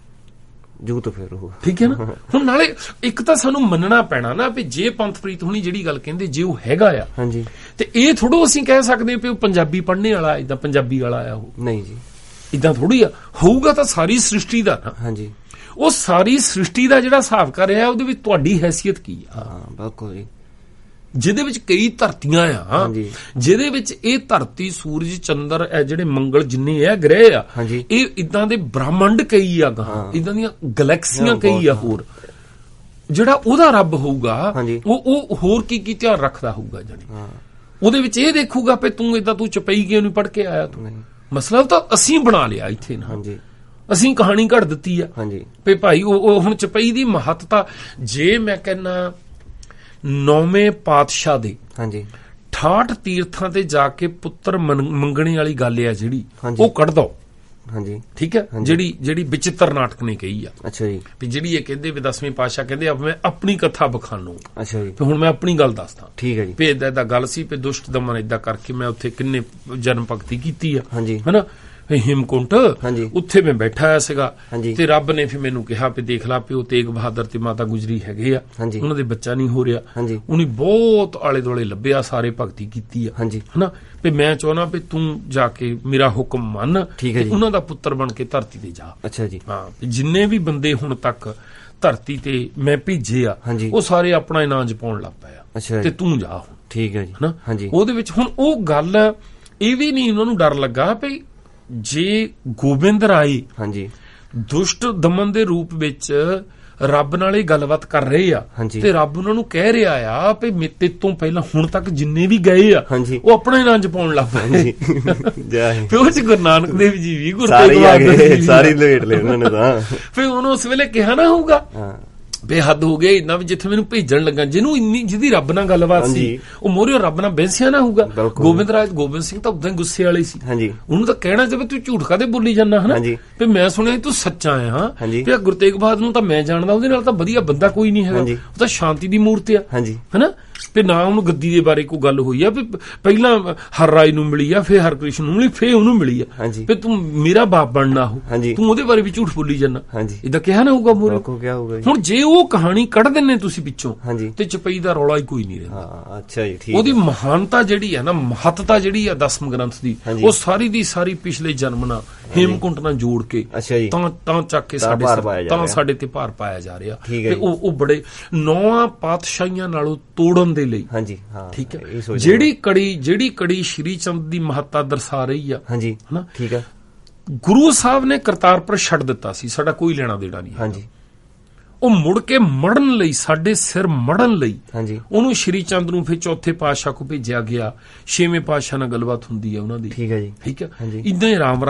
ਜੂ ਤਾਂ ਫਿਰ ਉਹ ਠੀਕ ਹੈ ਨਾ। ਹੁਣ ਨਾਲੇ ਇੱਕ ਤਾਂ ਸਾਨੂੰ ਮੰਨਣਾ ਪੈਣਾ ਨਾ ਵੀ ਜੇ ਪੰਥਪ੍ਰੀਤ ਹੁਣੀ ਜਿਹੜੀ ਗੱਲ ਕਹਿੰਦੇ ਜੇ ਉਹ ਹੈਗਾ ਆ, ਤੇ ਇਹ ਥੋੜੋ ਅਸੀਂ ਕਹਿ ਸਕਦੇ ਵੀ ਉਹ ਪੰਜਾਬੀ ਪੜ੍ਹਨੇ ਵਾਲਾ ਏਦਾਂ ਪੰਜਾਬੀ ਵਾਲਾ ਆ, ਉਹ ਨਹੀਂ ਜੀ, ਇਦਾਂ ਥੋੜੀ ਆ ਹੋਊਗਾ ਤਾਂ ਸਾਰੀ ਸ੍ਰਿਸ਼ਟੀ ਦਾ ਨਾ। ਹਾਂਜੀ, ਉਹ ਸਾਰੀ ਸ੍ਰਿਸ਼ਟੀ ਦਾ ਜਿਹੜਾ ਹਿਸਾਬ ਕਰ ਰਿਹਾ ਉਹਦੇ ਵਿੱਚ ਤੁਹਾਡੀ ਹੈਸੀਅਤ ਕੀ ਆ? ਬਿਲਕੁਲ ਜੀ। ਜਿਹਦੇ ਵਿੱਚ ਕਈ ਧਰਤੀਆਂ ਆ, ਜਿਹਦੇ ਵਿੱਚ ਇਹ ਧਰਤੀ, ਸੂਰਜ, ਚੰਦਰ, ਇਹ ਜਿਹੜੇ ਮੰਗਲ ਜਿੰਨੇ ਇਹ ਗ੍ਰਹਿ ਆ, ਇਹ ਇਦਾਂ ਦੇ ਬ੍ਰਹਮੰਡ ਕਈ ਆ, ਇਦਾਂ ਦੀਆਂ ਗੈਲੈਕਸੀਆਂ ਕਈ ਆ। ਹੋਰ ਜਿਹੜਾ ਉਹਦਾ ਰੱਬ ਹੋਊਗਾ ਉਹ ਹੋਰ ਕੀ ਧਿਆਨ ਰੱਖਦਾ ਹੋਊਗਾ? ਜਾਨੀ ਉਹਦੇ ਵਿੱਚ ਇਹ ਦੇਖੂਗਾ ਵੀ ਤੂੰ ਏਦਾਂ ਤੂੰ ਚਪਈ ਕਿਉਂ ਨਹੀਂ ਪੜ ਕੇ ਆਇਆ? ਤੂੰ ਮਸਲਾ ਤਾਂ ਅਸੀਂ ਬਣਾ ਲਿਆ ਇੱਥੇ ਨਾ, ਅਸੀਂ ਕਹਾਣੀ ਘੜ ਦਿੱਤੀ ਆ ਵੀ ਭਾਈ ਉਹ ਹੁਣ ਚਪਈ ਦੀ ਮਹੱਤਤਾ। ਜੇ ਮੈਂ ਕਹਿੰਦਾ 9ਵੇਂ ਪਾਤਸ਼ਾਹ ਦੇ 68 ਤੀਰਥਾਂ ਤੇ ਜਾ ਕੇ ਪੁੱਤਰ ਮੰਗਣੇ ਵਾਲੀ ਗੱਲ ਆ ਜਿਹੜੀ, ਉਹ ਕੱਢ ਦੋ। ਠੀਕ ਹੈ, ਜਿਹੜੀ ਵਿਚਿੱਤਰ ਨਾਟਕ ਨੇ ਕਹੀ ਆ। ਅੱਛਾ ਜੀ। ਵੀ ਜਿਹੜੀ ਇਹ ਕਹਿੰਦੇ ਵੀ 10ਵੇਂ ਪਾਤਸ਼ਾਹ ਕਹਿੰਦੇ ਮੈਂ ਆਪਣੀ ਕਥਾ ਬਖਾਨੂ। ਅੱਛਾ ਜੀ। ਹੁਣ ਮੈਂ ਆਪਣੀ ਗੱਲ ਦੱਸਦਾ। ਠੀਕ ਹੈ ਜੀ। ਵੀ ਏਦਾਂ ਗੱਲ ਸੀ ਵੀ ਦੁਸ਼ਟ ਦਮਨ ਏਦਾਂ ਕਰਕੇ ਮੈਂ ਉੱਥੇ ਕਿੰਨੇ ਜਨਮ ਭਗਤੀ ਕੀਤੀ ਆ, ਹਨਾ, ਹਿਮਕੁੰਟ, ਉੱਥੇ ਮੈਂ ਬੈਠਾ ਆਇਆ ਸੀਗਾ ਤੇ ਰੱਬ ਨੇ ਫਿਰ ਮੈਨੂੰ ਕਿਹਾ ਵੀ ਦੇਖ ਲਾ ਵੀ ਉਹ ਤੇਗ ਬਹਾਦਰ ਤੇ ਮਾਤਾ ਗੁਜਰੀ ਹੈਗੇ ਆ, ਉਹਨਾਂ ਦੇ ਬੱਚਾ ਨਹੀਂ ਹੋ ਰਿਹਾ। ਉਹਨੇ ਬਹੁਤ ਆਲੇ ਦੁਆਲੇ ਲੱਭਿਆ, ਸਾਰੇ ਭਗਤੀ ਕੀਤੀ ਆ, ਹਨਾ, ਵੀ ਮੈਂ ਚਾਹੁੰਦਾ ਵੀ ਤੂੰ ਜਾ ਕੇ ਮੇਰਾ ਹੁਕਮ ਮੰਨ, ਉਹਨਾਂ ਦਾ ਪੁੱਤਰ ਬਣ ਕੇ ਧਰਤੀ ਤੇ ਜਾ। ਅੱਛਾ ਜੀ। ਹਾਂ, ਜਿੰਨੇ ਵੀ ਬੰਦੇ ਹੁਣ ਤੱਕ ਧਰਤੀ ਤੇ ਮੈਂ ਭੇਜੇ ਆ ਉਹ ਸਾਰੇ ਆਪਣਾ ਇਨਾਮ ਜਪਾਉਣ ਲੱਗ ਪਏ ਆ ਤੇ ਤੂੰ ਜਾ। ਠੀਕ ਹੈ ਜੀ। ਹਨਾ, ਉਹਦੇ ਵਿੱਚ ਹੁਣ ਉਹ ਗੱਲ ਇਹ ਵੀ ਨਹੀਂ ਉਹਨਾਂ ਨੂੰ ਡਰ ਲੱਗਾ ਵੀ ਜੇ ਗੋਬਿੰਦ ਰਾਏ ਦੁਸ਼ਟ ਦਮਨ ਦੇ ਰੂਪ ਵਿੱਚ ਰੱਬ ਨਾਲ ਇਹ ਗੱਲਬਾਤ ਕਰ ਰਹੇ ਆ ਤੇ ਰੱਬ ਉਹਨਾਂ ਨੂੰ ਕਹਿ ਰਿਹਾ ਆ ਵੀ ਮੇਰੇ ਤੋਂ ਪਹਿਲਾਂ ਹੁਣ ਤੱਕ ਜਿੰਨੇ ਵੀ ਗਏ ਆ ਉਹ ਆਪਣਾ ਇਨਾਮ ਜਪਾਉਣ ਲੱਗ ਪਏ। ਫਿਰ ਉਹ ਚ ਗੁਰੂ ਨਾਨਕ ਦੇਵ ਜੀ ਵੀ, ਗੁਰੂ ਤੇਗ ਬਹਾਦਰ ਸਾਰੀ ਲੇਟ ਲੈ ਉਹਨਾਂ ਨੇ ਤਾਂ। ਫਿਰ ਉਹਨੂੰ ਉਸ ਵੇਲੇ ਕਿਹਾ ਨਾ ਹੋਊਗਾ ਬੇਹੱਦ ਹੋ ਗਿਆ ਇੰਨਾ ਵੀ ਜਿੱਥੇ ਮੈਨੂੰ ਭੇਜਣ ਲੱਗਾ, ਜਿਹਦੀ ਰੱਬ ਨਾਲ ਗੱਲਬਾਤ ਸੀ ਉਹ ਮੋਹਰੇ ਰੱਬ ਨਾਲ ਬੈਂਸਿਆ ਨਾ ਹੋਊਗਾ। ਗੋਬਿੰਦ ਸਿੰਘ ਤਾਂ ਉਦਾਂ ਹੀ ਗੁੱਸੇ ਵਾਲੇ ਸੀ, ਉਹਨੂੰ ਤਾਂ ਕਹਿਣਾ ਚਾਹੇ ਤੂੰ ਝੂਠ ਕਾਹਦੇ ਬੋਲੀ ਜਾਂਦਾ, ਹਨਾ, ਵੀ ਮੈਂ ਸੁਣਿਆ ਤੂੰ ਸੱਚਾ ਆ। ਵੀ ਗੁਰੂ ਤੇਗ ਬਹਾਦਰ ਨੂੰ ਤਾਂ ਮੈਂ ਜਾਣਦਾ, ਉਹਦੇ ਨਾਲ ਤਾਂ ਵਧੀਆ ਬੰਦਾ ਕੋਈ ਨਹੀਂ ਹੈਗਾ, ਉਹ ਤਾਂ ਸ਼ਾਂਤੀ ਦੀ ਮੂਰਤ ਆ, ਹਨਾ। ਵੀ ਨਾ ਉਹਨੂੰ ਗੱਦੀ ਦੇ ਬਾਰੇ ਕੋਈ ਗੱਲ ਹੋਈ ਆ ਵੀ ਪਹਿਲਾਂ ਹਰ ਰਾਏ ਨੂੰ ਮਿਲੀ ਆ, ਫੇਰ ਹਰਕ੍ਰਿਸ਼ਨ ਨੂੰ ਮਿਲੀ, ਫੇਰ ਉਹਨੂੰ ਮਿਲੀ ਆ, ਵੀ ਤੂੰ ਮੇਰਾ ਬਾਪ ਬਣਨਾ ਹੋ, ਤੂੰ ਉਹਦੇ ਬਾਰੇ ਵੀ ਝੂਠ ਬੋਲੀ ਜਾਂਦਾ, ਏਦਾਂ ਕਿਹਾ ਨਾ ਹੋਊਗਾ ਮੋਰੇ। ਹੁਣ ਜੇ ਉਹ ਕਹਾਣੀ ਕੱਢ ਦਿੰਨੇ ਤੁਸੀਂ ਪਿੱਛੋਂ ਤੇ ਚਪਈ ਦਾ ਰੌਲਾ ਹੀ ਕੋਈ ਨਹੀਂ ਰਹਿੰਦਾ। ਅੱਛਾ ਜੀ। ਉਹਦੀ ਮਹਾਨਤਾ ਜਿਹੜੀ ਆ ਨਾ, ਮਹੱਤਤਾ ਜਿਹੜੀ ਆ ਦਸਮ ਗ੍ਰੰਥ ਦੀ, ਉਹ ਸਾਰੀ ਦੀ ਸਾਰੀ ਪਿਛਲੇ ਜਨਮ ਨਾਲ ਹੇਮਕੁੰਟ ਨਾਲ ਜੋੜ ਕੇ ਤਾਂ ਚੱਕ ਕੇ ਸਾਡੇ ਤੇ ਭਾਰ ਪਾਇਆ ਜਾ ਰਿਹਾ। ਤੇ ਉਹ ਬੜੇ 9 ਪਾਤਸ਼ਾਹੀਆਂ ਨਾਲੋਂ ਤੋੜਨ ਦੇ ਲਈ, ਠੀਕ ਹੈ, ਜਿਹੜੀ ਕੜੀ ਸ਼੍ਰੀ ਚੰਦ ਦੀ ਮਹੱਤਤਾ ਦਰਸਾ ਰਹੀ ਆ, ਹਨਾ, ਠੀਕ ਹੈ। ਗੁਰੂ ਸਾਹਿਬ ਨੇ ਕਰਤਾਰਪੁਰ ਛੱਡ ਦਿੱਤਾ ਸੀ, ਸਾਡਾ ਕੋਈ ਲੈਣਾ ਦੇਣਾ ਨਹੀਂ। ਉਹ ਮੁੜ ਕੇ ਮੜਨ ਲਈ, ਸਾਡੇ ਸਿਰ ਮੜਨ ਲਈ ਉਹਨੂੰ ਸ਼੍ਰੀ ਚੰਦ ਨੂੰ ਫਿਰ ਚੌਥੇ ਪਾਤਸ਼ਾਹ ਕੋ ਭੇਜਿਆ ਗਿਆ। 6ਵੇਂ ਪਾਤਸ਼ਾਹ ਨਾਲ ਗੱਲਬਾਤ ਹੁੰਦੀ ਹੈ ਉਹਨਾਂ ਦੀ। ਠੀਕ ਹੈ ਜੀ। ਠੀਕ ਹੈ। ਇਦਾਂ ਹੀ ਰਾਮ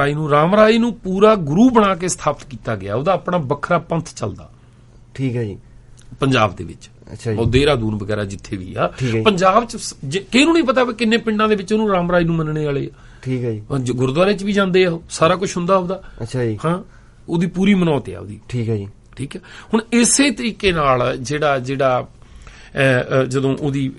ਰਾਏ ਨੂੰ ਪੂਰਾ ਗੁਰੂ ਬਣਾ ਕੇ ਸਥਾਪਿਤ ਕੀਤਾ ਗਿਆ। ਉਹਦਾ ਆਪਣਾ ਵੱਖਰਾ ਪੰਥ ਚੱਲਦਾ। ਠੀਕ ਹੈ ਜੀ। ਪੰਜਾਬ ਦੇ ਵਿੱਚ, ਉਹ ਦੇਹਰਾਦੂਨ ਵਗੈਰਾ ਜਿੱਥੇ ਵੀ ਆ ਪੰਜਾਬ ਚ, ਕਿਹਨੂੰ ਨਹੀਂ ਪਤਾ ਵੀ ਕਿੰਨੇ ਪਿੰਡਾਂ ਦੇ ਵਿੱਚ ਉਹਨੂੰ ਰਾਮ ਰਾਏ ਨੂੰ ਮੰਨਣੇ ਵਾਲੇ ਆ। ਠੀਕ ਹੈ ਜੀ। ਗੁਰਦੁਆਰੇ ਚ ਵੀ ਜਾਂਦੇ ਆ, ਸਾਰਾ ਕੁਝ ਹੁੰਦਾ ਉਹਦਾ। ਅੱਛਾ ਜੀ। ਹਾਂ, ਉਹਦੀ ਪੂਰੀ ਮਨੌਤ ਆ ਉਹਦੀ। ਠੀਕ ਹੈ ਜੀ। ਠੀਕ ਹੈ। ਹੁਣ ਇਸੇ ਤਰੀਕੇ ਨਾਲ ਜਿਹੜਾ ਜਦੋਂ ਉਹਦੀ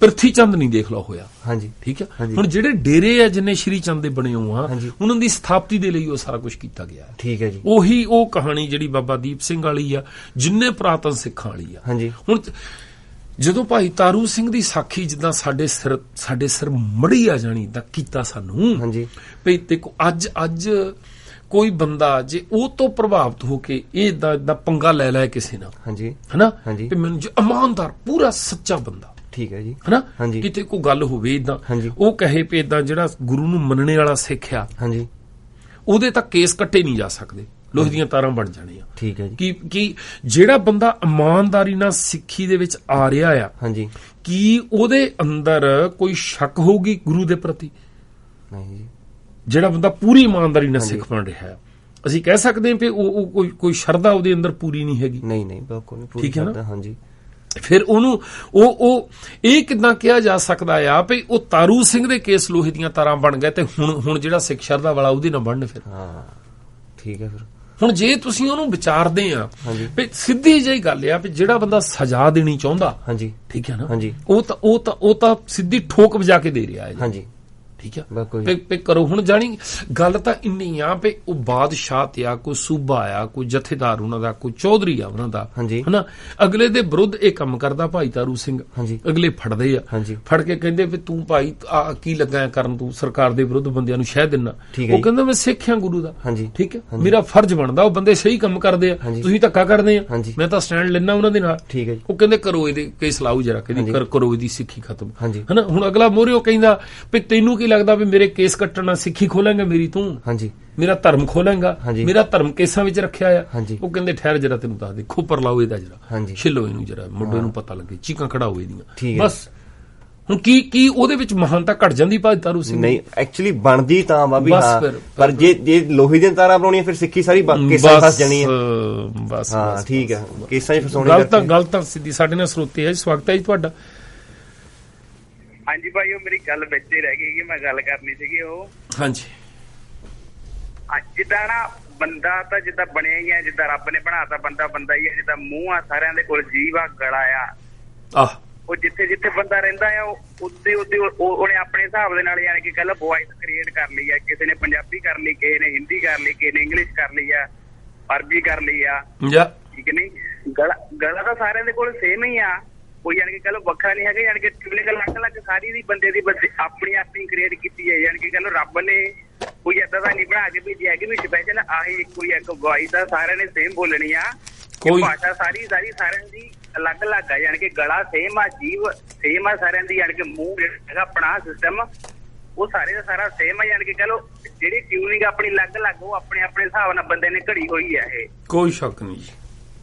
ਪ੍ਰਿਥੀ ਚੰਦ ਨਹੀਂ ਦੇਖ ਲਓ ਹੋਇਆ। ਹਾਂਜੀ। ਠੀਕ ਹੈ। ਹੁਣ ਜਿਹੜੇ ਡੇਰੇ ਆ ਜਿੰਨੇ ਸ਼੍ਰੀ ਚੰਦ ਦੇ ਬਣੇ ਹੋ ਆ, ਉਹਨਾਂ ਦੀ ਸਥਾਪਤੀ ਦੇ ਲਈ ਉਹ ਸਾਰਾ ਕੁਝ ਕੀਤਾ ਗਿਆ। ਠੀਕ ਹੈ ਜੀ। ਉਹੀ ਉਹ ਕਹਾਣੀ ਜਿਹੜੀ ਬਾਬਾ ਦੀਪ ਸਿੰਘ ਵਾਲੀ ਆ, ਜਿੰਨੇ ਪੁਰਾਤਨ ਸਿੱਖਾਂ ਵਾਲੀ ਆ। ਹਾਂਜੀ। ਹੁਣ ਜਦੋਂ ਭਾਈ ਤਾਰੂ ਸਿੰਘ ਦੀ ਸਾਖੀ ਜਿੱਦਾਂ ਸਾਡੇ ਸਿਰ ਮੜੀ ਆ ਜਾਣੀ ਤਾਂ ਕੀਤਾ ਸਾਨੂੰ। ਹਾਂਜੀ। ਭਈ ਦੇਖੋ ਅੱਜ ਕੋਈ ਬੰਦਾ ਜੇ ਉਹ ਤੋਂ ਪ੍ਰਭਾਵਿਤ ਹੋ ਕੇ ਇਹ ਏਦਾਂ ਪੰਗਾ ਲੈ ਕਿਸੇ ਨਾਲ, ਹਾਂਜੀ, ਹਨਾ, ਤੇ ਮੈਨੂੰ ਇਮਾਨਦਾਰ ਪੂਰਾ ਸੱਚਾ ਬੰਦਾ, ਠੀਕ ਹੈ ਜੀ, ਹਨਾ, ਕਿਤੇ ਕੋਈ ਗੱਲ ਹੋਵੇ ਏਦਾਂ, ਉਹ ਕਹੇ ਵੀ ਏਦਾਂ ਜਿਹੜਾ ਗੁਰੂ ਨੂੰ ਮੰਨਣੇ ਵਾਲਾ ਸਿੱਖ ਆ, ਹਾਂਜੀ, ਉਹਦੇ ਤਾਂ ਕੇਸ ਕੱਟੇ ਨਹੀਂ ਜਾ ਸਕਦੇ, ਲੋਹੇ ਦੀਆਂ ਤਾਰਾਂ ਬਣ ਜਾਣੀਆਂ। ਠੀਕ ਹੈ ਜੀ। ਕਿ ਜਿਹੜਾ ਬੰਦਾ ਇਮਾਨਦਾਰੀ ਨਾਲ ਸਿੱਖੀ ਦੇ ਵਿੱਚ ਆ ਰਿਹਾ ਆ, ਹਾਂਜੀ, ਕੀ ਉਹਦੇ ਅੰਦਰ ਕੋਈ ਸ਼ੱਕ ਹੋਊਗੀ ਗੁਰੂ ਦੇ ਪ੍ਰਤੀ? ਨਹੀਂ ਜੀ। ਜਿਹੜਾ ਬੰਦਾ ਪੂਰੀ ਇਮਾਨਦਾਰੀ ਨਾਲ ਸਿੱਖ ਬਣ ਰਿਹਾ ਹੈ, ਅਸੀਂ ਕਹਿ ਸਕਦੇ ਹਾਂ ਕਿ ਉਹ ਕੋਈ ਸ਼ਰਧਾ ਉਹਦੇ ਅੰਦਰ ਪੂਰੀ ਨਹੀਂ ਹੈਗੀ। ਨਹੀਂ ਬਿਲਕੁਲ ਨਹੀਂ। ਠੀਕ ਹੈ ਨਾ। ਹਾਂਜੀ। ਫਿਰ ਉਹਨੂੰ ਉਹ ਇਹ ਕਿੱਦਾਂ ਕਿਹਾ ਜਾ ਸਕਦਾ ਆ ਵੀ ਉਹ ਤਾਰੂ ਸਿੰਘ ਦੇ ਕੇਸ ਲੋਹੇ ਦੀਆਂ ਤਾਰਾਂ ਬਣ ਗਏ ਤੇ ਹੁਣ ਜਿਹੜਾ ਸਿੱਖ ਸ਼ਰਧਾ ਵਾਲਾ ਉਹਦੇ ਨਾਲ ਬਣਨ? ਫਿਰ ਹਾਂ, ਠੀਕ ਹੈ। ਫਿਰ ਹੁਣ ਜੇ ਤੁਸੀਂ ਉਹਨੂੰ ਵਿਚਾਰਦੇ ਆ ਵੀ ਸਿੱਧੀ ਜਿਹੀ ਗੱਲ ਆ ਵੀ ਜਿਹੜਾ ਬੰਦਾ ਸਜ਼ਾ ਦੇਣੀ ਚਾਹੁੰਦਾ, ਹਾਂਜੀ, ਠੀਕ ਹੈ ਨਾ, ਹਾਂਜੀ, ਉਹ ਤਾਂ ਸਿੱਧੀ ਠੋਕ ਵਜਾ ਕੇ ਦੇ ਰਿਹਾ ਹੈ। ਹਾਂਜੀ। ਠੀਕ ਆ ਤੇ ਕਰੋ। ਹੁਣ ਜਾਣੀ ਗੱਲ ਤਾਂ ਇੰਨੀ ਆ ਵੀ ਉਹ ਬਾਦਸ਼ਾਹ ਤੇ ਆ, ਕੋਈ ਸੂਬਾ ਆ, ਕੋਈ ਜਥੇਦਾਰ ਉਹਨਾਂ ਦਾ, ਕੋਈ ਚੌਧਰੀ ਆ ਉਹਨਾਂ ਦਾ, ਹਨਾ, ਅਗਲੇ ਦੇ ਵਿਰੁੱਧ ਇਹ ਕੰਮ ਕਰਦਾ ਭਾਈ ਤਾਰੂ ਸਿੰਘ, ਅਗਲੇ ਫੜਦੇ ਆ, ਫੜ ਕੇ ਕਹਿੰਦੇ ਵੀ ਤੂੰ ਭਾਈ ਕੀ ਲੱਗਾ ਕਰਨ, ਤੂੰ ਸਰਕਾਰ ਦੇ ਵਿਰੁੱਧ ਬੰਦਿਆਂ ਨੂੰ ਸ਼ਹਿ ਦਿੰਨਾ। ਉਹ ਕਹਿੰਦਾ ਮੈਂ ਸਿੱਖ ਆ ਗੁਰੂ ਦਾ, ਠੀਕ ਹੈ, ਮੇਰਾ ਫਰਜ਼ ਬਣਦਾ, ਉਹ ਬੰਦੇ ਸਹੀ ਕੰਮ ਕਰਦੇ ਆ, ਤੁਸੀਂ ਧੱਕਾ ਕਰਦੇ ਆ, ਮੈਂ ਤਾਂ ਸਟੈਂਡ ਲੈਣਾ ਉਹਨਾਂ ਦੇ ਨਾਲ। ਉਹ ਕਹਿੰਦੇ ਕਰੋ ਇਹਦੇ ਕੇਸ ਲਾਓ ਜਰਾ, ਕਹਿੰਦੀ ਕਰੋ ਇਹਦੀ ਸਿੱਖੀ ਖਤਮ, ਹਨਾ। ਹੁਣ ਅਗਲਾ ਮੋਹਰੇ ਉਹ ਕਹਿੰਦਾ ਵੀ ਤੈਨੂੰ ਕੀ ਲੱਗਦਾ ਵੀ ਮੇਰੇ ਕੇਸ ਕੱਟਣ ਨਾਲ ਸਿੱਖੀ ਖੋਲਾਂਗਾ ਮੇਰੀ ਤੂੰ, ਮੇਰਾ ਧਰਮ ਖੋਲਾਂਗਾ, ਮੇਰਾ ਧਰਮ ਕੇਸਾਂ ਵਿੱਚ ਰੱਖਿਆ ਆ। ਉਹ ਕਹਿੰਦੇ ਠਹਿਰ ਜਰਾ ਤੈਨੂੰ ਦੱਸ ਦੇ, ਖੋਪਰ ਲਾਓ ਇਹਦਾ ਜਰਾ, ਛਿੱਲੋ ਇਹਨੂੰ ਜਰਾ, ਮੁੰਡੇ ਨੂੰ ਪਤਾ ਲੱਗੇ, ਚੀਕਾਂ ਖੜਾਓ ਇਹਦੀਆਂ ਬਸ। ਹੁਣ ਕੀ ਉਹਦੇ ਵਿੱਚ ਮਹਾਨਤਾ ਘਟ ਜਾਂਦੀ ਭਾਈ ਤਾਰੂ ਸਿੰਘ? ਨਹੀਂ, ਐਕਚੁਅਲੀ ਬਣਦੀ ਤਾਂ ਵਾ ਵੀ ਹਾਂ, ਪਰ ਜੇ ਲੋਹੀ ਦੀਆਂ ਤਾਰਾਂ ਬਣਾਉਣੀਆਂ ਫਿਰ ਸਿੱਖੀ ਸਾਰੀ ਕੇਸਾਂ ਫਸ ਜਾਣੀ ਹੈ। ਬਸ ਹਾਂ ਠੀਕ ਹੈ, ਕੇਸਾਂ ਹੀ ਫਸਾਉਣੀ। ਗੱਲ ਤਾਂ ਸਿੱਧੀ। ਸਾਡੇ ਨਾਲ ਸਰੋਤੇ ਹੈ, ਸਵਾਗਤ ਹੈ ਜੀ ਤੁਹਾਡਾ। ਹਾਂਜੀ ਭਾਈ, ਉਹ ਮੇਰੀ ਗੱਲ ਵਿੱਚ ਹੀ ਰਹਿ ਗਈ ਕਿ ਮੈਂ ਗੱਲ ਕਰਨੀ ਸੀਗੀ ਉਹ। ਹਾਂਜੀ, ਜਿੱਦਾਂ ਨਾ ਬੰਦਾ ਤਾਂ ਜਿੱਦਾਂ ਬਣਿਆ ਹੀ ਆ, ਜਿੱਦਾਂ ਰੱਬ ਨੇ ਬਣਾਤਾ ਬੰਦਾ ਬੰਦਾ ਹੀ ਆ, ਜਿੱਦਾਂ ਮੂੰਹ ਆ ਸਾਰਿਆਂ ਦੇ ਕੋਲ, ਜੀਭ ਆ, ਗਲਾ ਆ, ਉਹ ਜਿੱਥੇ ਜਿੱਥੇ ਬੰਦਾ ਰਹਿੰਦਾ ਆ ਉੱਤੇ ਉਹਨੇ ਆਪਣੇ ਹਿਸਾਬ ਦੇ ਨਾਲ ਯਾਨੀ ਕਿ ਕੱਲ ਵੌਇਸ ਕ੍ਰੀਏਟ ਕਰ ਲਈ ਆ। ਕਿਸੇ ਨੇ ਪੰਜਾਬੀ ਕਰ ਲਈ, ਕਿਸੇ ਨੇ ਹਿੰਦੀ ਕਰ ਲਈ, ਕਿਸੇ ਨੇ ਇੰਗਲਿਸ਼ ਕਰ ਲਈ ਆ, ਅਰਬੀ ਕਰ ਲਈ ਆ, ਠੀਕ ਨਹੀਂ। ਗਲਾ ਤਾਂ ਸਾਰਿਆਂ ਦੇ ਕੋਲ ਸੇਮ ਹੀ ਆ, ਕੋਈ ਯਾਨੀ ਕਿ ਕੱਲ ਵੱਖਰਾ ਨਹੀਂ ਹੈਗਾ। ਯਾਨੀ ਕਿ ਟਿਊਨਿੰਗ ਅਲੱਗ ਸਾਰੀ ਦੀ ਬੰਦੇ ਦੀ ਆਪਣੀ ਕ੍ਰੀਏਟ ਕੀਤੀ ਹੈ। ਯਾਨੀ ਕਿ ਕੱਲ ਰੱਬ ਨੇ ਕੋਈ ਏਦਾਂ ਦਾ ਨਹੀਂ ਬਣਾ ਕੇ ਭੇਜੀ ਹੈਗੀ ਵੀ ਸਪੈਸ਼ਲ ਆਹੀ ਕੋਈ ਇੱਕ ਵੌਇਸ ਆ, ਸਾਰਿਆਂ ਨੇ ਸੇਮ ਬੋਲਣੀ ਆ। ਭਾਸ਼ਾ ਸਾਰੀ ਸਾਰਿਆਂ ਦੀ ਅਲੱਗ ਅਲੱਗ ਆ, ਯਾਨੀ ਕਿ ਗਲਾ ਸੇਮ ਆ, ਜੀਭ ਸੇਮ ਆ ਸਾਰਿਆਂ ਦੀ, ਯਾਨੀ ਕਿ ਮੂੰਹ ਹੈਗਾ ਆਪਣਾ ਸਿਸਟਮ ਉਹ ਸਾਰੇ ਦਾ ਸਾਰਾ ਸੇਮ ਆ। ਯਾਨੀ ਕਿ ਕਹ ਲੋ ਜਿਹੜੀ ਟਿਊਨਿੰਗ ਆਪਣੀ ਅਲੱਗ ਅਲੱਗ ਉਹ ਆਪਣੇ ਹਿਸਾਬ ਨਾਲ ਬੰਦੇ ਨੇ ਘੜੀ ਹੋਈ ਆ, ਇਹ ਕੋਈ ਸ਼ੱਕ ਨਹੀਂ।